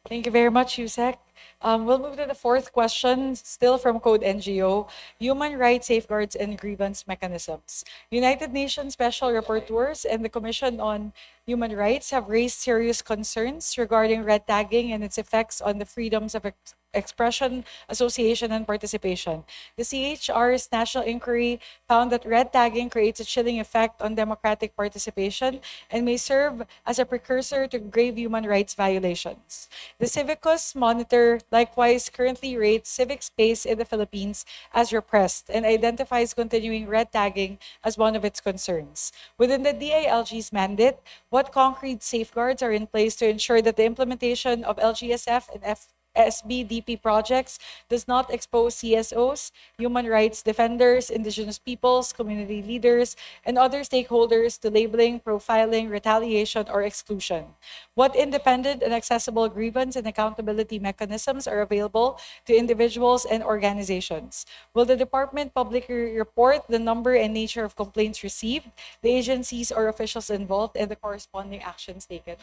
Thank you very much, Yusek. We'll move to the 4th question, still from Code NGO, Human Rights Safeguards and Grievance Mechanisms. United Nations Special Rapporteurs and the Commission on Human Rights have raised serious concerns regarding red tagging and its effects on the freedoms of expression, association, and participation. The CHR's national inquiry found that red tagging creates a chilling effect on democratic participation and may serve as a precursor to grave human rights violations. The Civicus Monitor likewise currently rates civic space in the Philippines as repressed and identifies continuing red tagging as one of its concerns. Within the DILG's mandate, what concrete safeguards are in place to ensure that the implementation of LGSF and SBDP projects does not expose CSOs, human rights defenders, indigenous peoples, community leaders, and other stakeholders to labeling, profiling, retaliation, or exclusion? What independent and accessible grievance and accountability mechanisms are available to individuals and organizations? Will the department publicly report the number and nature of complaints received, the agencies or officials involved, and the corresponding actions taken?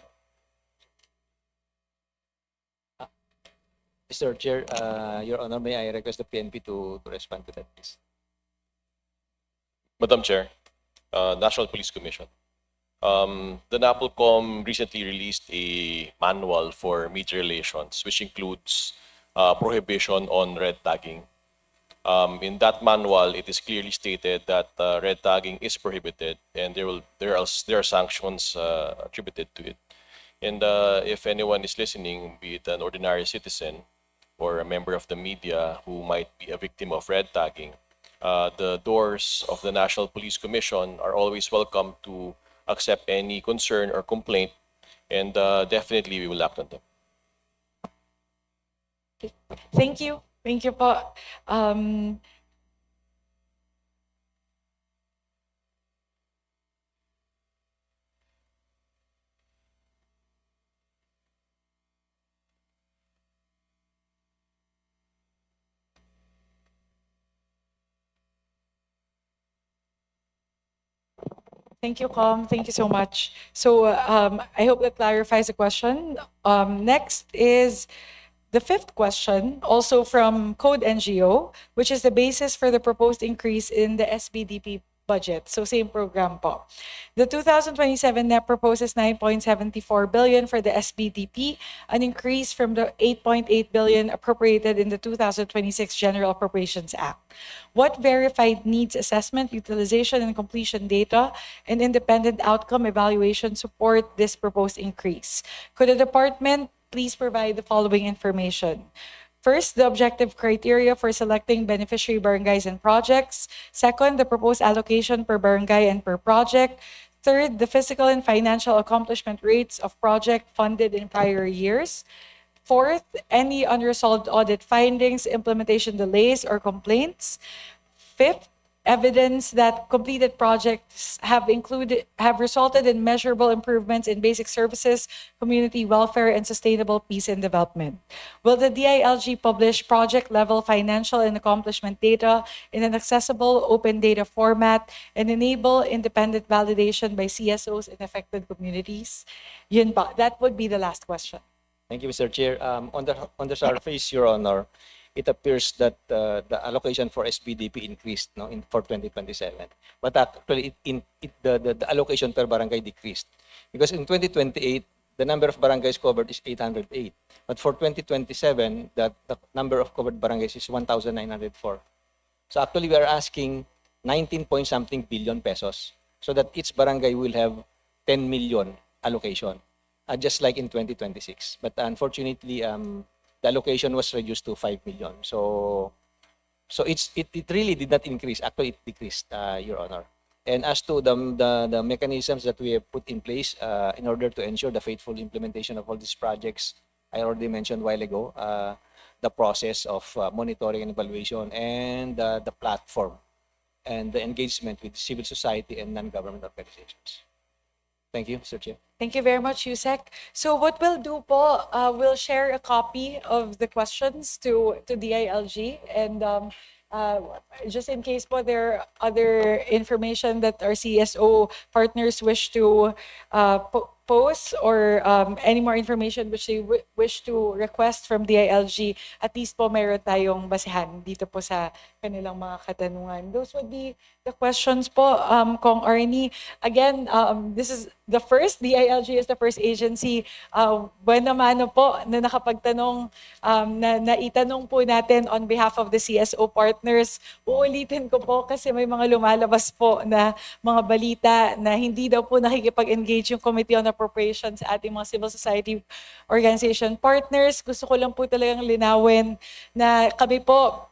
Mr. Chair, Your Honor, may I request the PNP to respond to that, please? Madam Chair, National Police Commission. The NAPOLCOM recently released a manual for media relations, which includes prohibition on red tagging. In that manual, it is clearly stated that red tagging is prohibited, and there are sanctions attributed to it. And if anyone is listening, be it an ordinary citizen or a member of the media who might be a victim of red tagging, the doors of the National Police Commission are always welcome to accept any concern or complaint, and definitely we will act on them. Thank you. Thank you po. Thank you, Com. Thank you so much. So I hope that clarifies the question. Next is the fifth question, also from Code NGO, which is the basis for the proposed increase in the SBDP budget. So same program po. The 2027 NEP proposes 9.74 billion for the SBDP, an increase from the 8.8 billion appropriated in the 2026 General Appropriations Act. What verified needs assessment, utilization, and completion data and independent outcome evaluation support this proposed increase? Could the department please provide the following information? First, the objective criteria for selecting beneficiary barangays and projects. Second, the proposed allocation per barangay and per project. Third, the physical and financial accomplishment rates of project funded in prior years. Fourth, any unresolved audit findings, implementation delays, or complaints. Fifth, evidence that completed projects have resulted in measurable improvements in basic services, community welfare, and sustainable peace and development. Will the DILG publish project-level financial and accomplishment data in an accessible open data format and enable independent validation by CSOs in affected communities? Yun pa. That would be the last question. Thank you, Mr. Chair. On the surface, Your Honor, it appears that the allocation for SBDP increased for 2027. But actually, the allocation per barangay decreased. Because in 2028, the number of barangays covered is 808. But for 2027, the number of covered barangays is 1,904. So actually, we are asking 19-point-something billion pesos so that each barangay will have 10 million allocation, just like in 2026. But unfortunately, the allocation was reduced to 5 million. So it really did not increase. Actually, it decreased, Your Honor. And as to the mechanisms that we have put in place in order to ensure the faithful implementation of all these projects, I already mentioned a while ago, the process of monitoring and evaluation and the platform and the engagement with civil society and non-government organizations. Thank you, Mr. Chair. Thank you very much, Yusek. So what we'll do po, we'll share a copy of the questions to DILG, and just in case po there are other information that our CSO partners wish to post or any more information which they wish to request from DILG, at least po meron tayong basehan dito po sa kanilang mga katanungan. Those would be the questions po, Kong Arnie. Again, this is the first, DILG is the first agency, buena mano po na nakapagtanong, na itanong po natin on behalf of the CSO partners. Uulitin ko po kasi may mga lumalabas po na mga balita na hindi daw po nakikipag-engage yung Committee on Appropriations sa ating mga civil society organization partners. Gusto ko lang po talagang linawin na kami po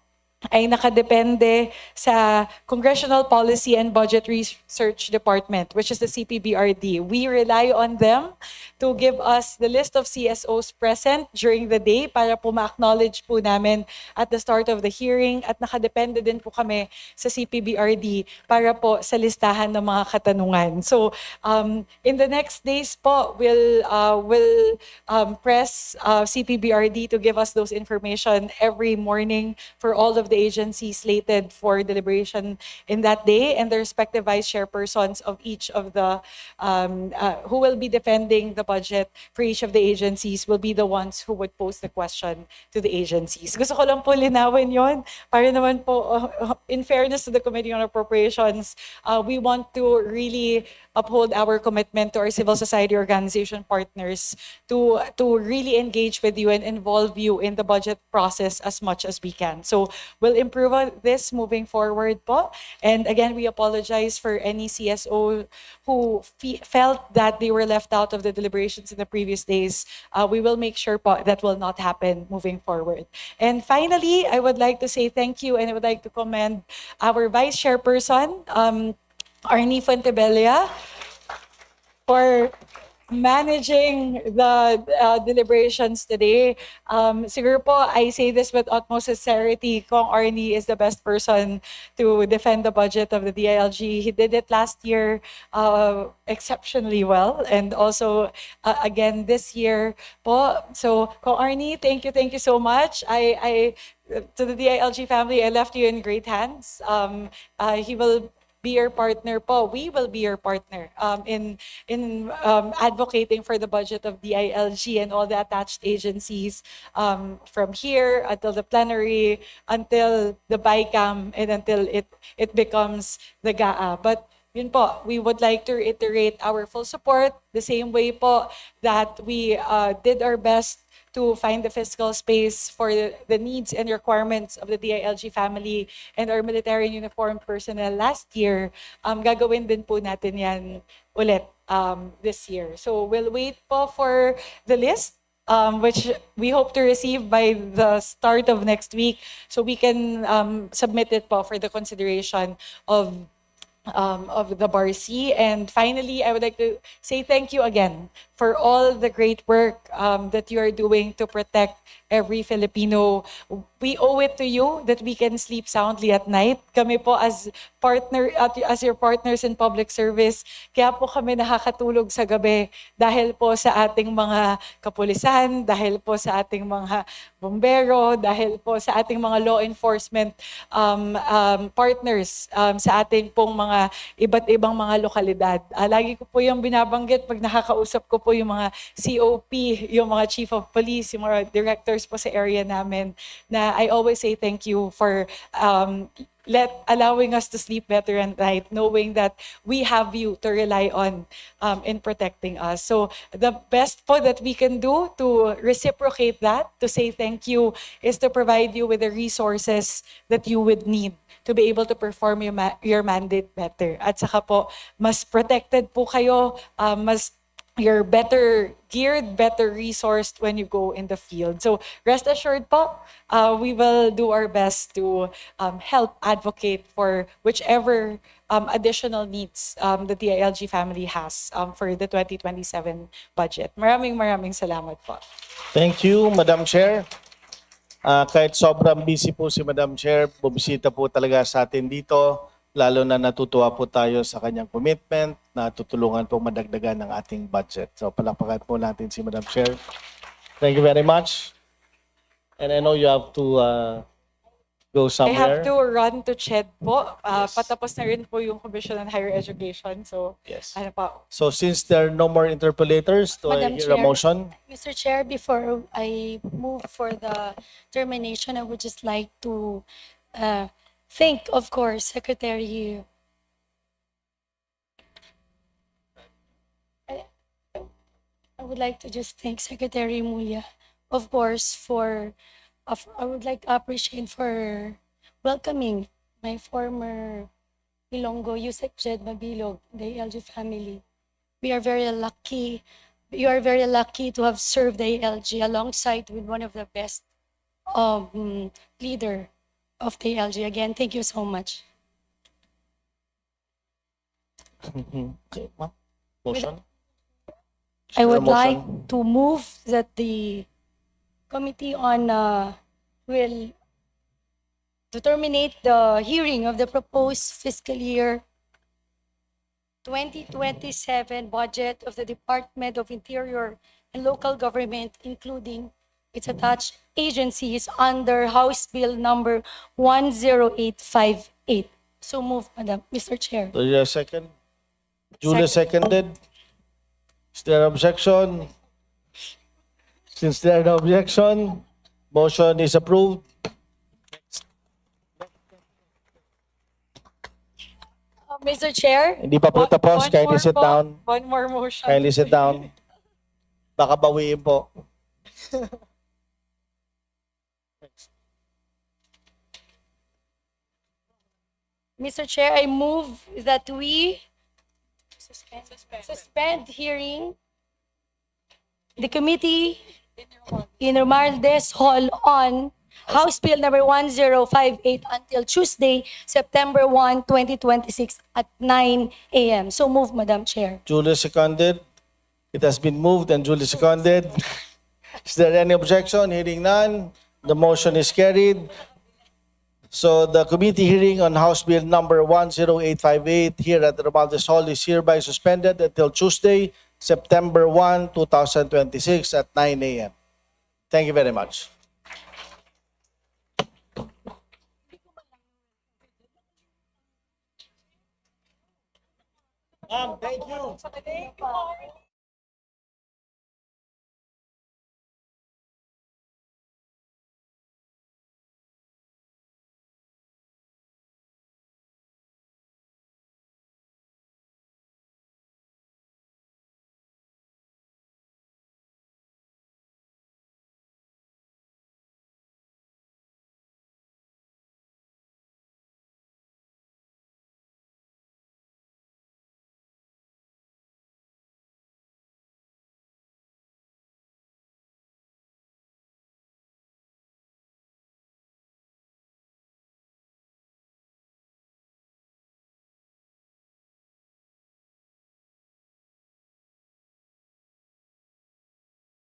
ay nakadepende sa Congressional Policy and Budget Research Department, which is the CPBRD. We rely on them to give us the list of CSOs present during the day para po ma-acknowledge po namin at the start of the hearing, at nakadepende din po kami sa CPBRD para po sa listahan ng mga katanungan. So in the next days po, we'll press CPBRD to give us those information every morning for all of the agencies slated for deliberation in that day, and the respective vice chairpersons of each of the who will be defending the budget for each of the agencies will be the ones who would pose the question to the agencies. Gusto ko lang po linawin yon para naman po in fairness to the Committee on Appropriations, we want to really uphold our commitment to our civil society organization partners to really engage with you and involve you in the budget process as much as we can. So will improve on this moving forward po. And again, we apologize for any CSO who felt that they were left out of the deliberations in the previous days. We will make sure po that will not happen moving forward. And finally, I would like to say thank you, and I would like to commend our Vice Chairperson, Arnie Fontebella, for managing the deliberations today. Siguro po, I say this with utmost sincerity, Kong Arnie is the best person to defend the budget of the DILG. He did it last year exceptionally well, and also again this year po. So Kong Arnie, thank you so much. I to the DILG family, I left you in great hands. He will be your partner po. We will be your partner in advocating for the budget of DILG and all the attached agencies from here until the plenary, until the BICAM, and until it becomes the GAA. But yun po, we would like to reiterate our full support the same way po that we did our best to find the fiscal space for the needs and requirements of the DILG family and our military and uniformed personnel last year. Gagawin din po natin yan ulit this year. So we'll wait po for the list, which we hope to receive by the start of next week, so we can submit it po for the consideration of the BARC. And finally, I would like to say thank you again for all the great work that you are doing to protect every Filipino. We owe it to you that we can sleep soundly at night. Kami po as your partners in public service, kaya po kami nakakatulog sa gabi dahil po sa ating mga kapulisan, dahil po sa ating mga bombero, dahil po sa ating mga law enforcement partners sa ating pong mga iba't ibang mga lokalidad. Lagi ko po yung binabanggit pag nakakausap ko po yung mga COP, yung mga chief of police, yung mga directors po sa area namin, na I always say thank you for allowing us to sleep better at night, knowing that we have you to rely on in protecting us. So the best po that we can do to reciprocate that, to say thank you, is to provide you with the resources that you would need to be able to perform your mandate better. At saka po, mas protected po kayo, you're better geared, better resourced when you go in the field. So rest assured po, we will do our best to help advocate for whichever additional needs the DILG family has for the 2027 budget. Maraming salamat po. Thank you, Madam Chair. Kahit sobrang busy po si Madam Chair, bumisita po talaga sa atin dito. Lalo na natutuwa po tayo sa kanyang commitment na tutulungan po madagdagan ng ating budget. So palakpakan po natin si Madam Chair. Thank you very much. And I know you have to go somewhere. I have to run to CHED po. Patapos na rin po yung Commission on Higher Education. So, yes. Ano pa? So since there are no more interpellators, do I Madam hear a Chair. motion? Mr. Chair, before I move for the termination, I would just like to thank, of course, Secretary. I would like to just thank Secretary Mulya, of course, I would like to appreciate for welcoming my former Ilonggo Yusek Jed Mabilog, the ALG family. We are very lucky. You are very lucky to have served the ALG alongside with one of the best leader of the ALG. Again, thank you so much. Okay, ma'am. Motion? I would Motion? like to move that the committee on will to terminate the hearing of the proposed fiscal year 2027 budget of the Department of Interior and Local Government, including its attached agencies, under House Bill number 10858. So move, Madam, Mr. Chair. Do you have a second? Julia seconded. Is there objection? Since there is no objection, motion is approved. Mr. Chair. Hindi pa po tapos. Kindly sit down. One more motion. Kindly sit down. Baka bawiin po. Mr. Chair, I move that we suspend hearing the committee in Romualdez Hall on House Bill number 1058 until Tuesday, September 1, 2026 at 9 a.m. So move, Madam Chair. Duly seconded. It has been moved and duly seconded. Is there any objection? Hearing none, the motion is carried. So the committee hearing on House Bill number 10858 here at Romualdez Hall is hereby suspended until Tuesday, September 1, 2026 at 9 a.m. Thank you very much. Thank you.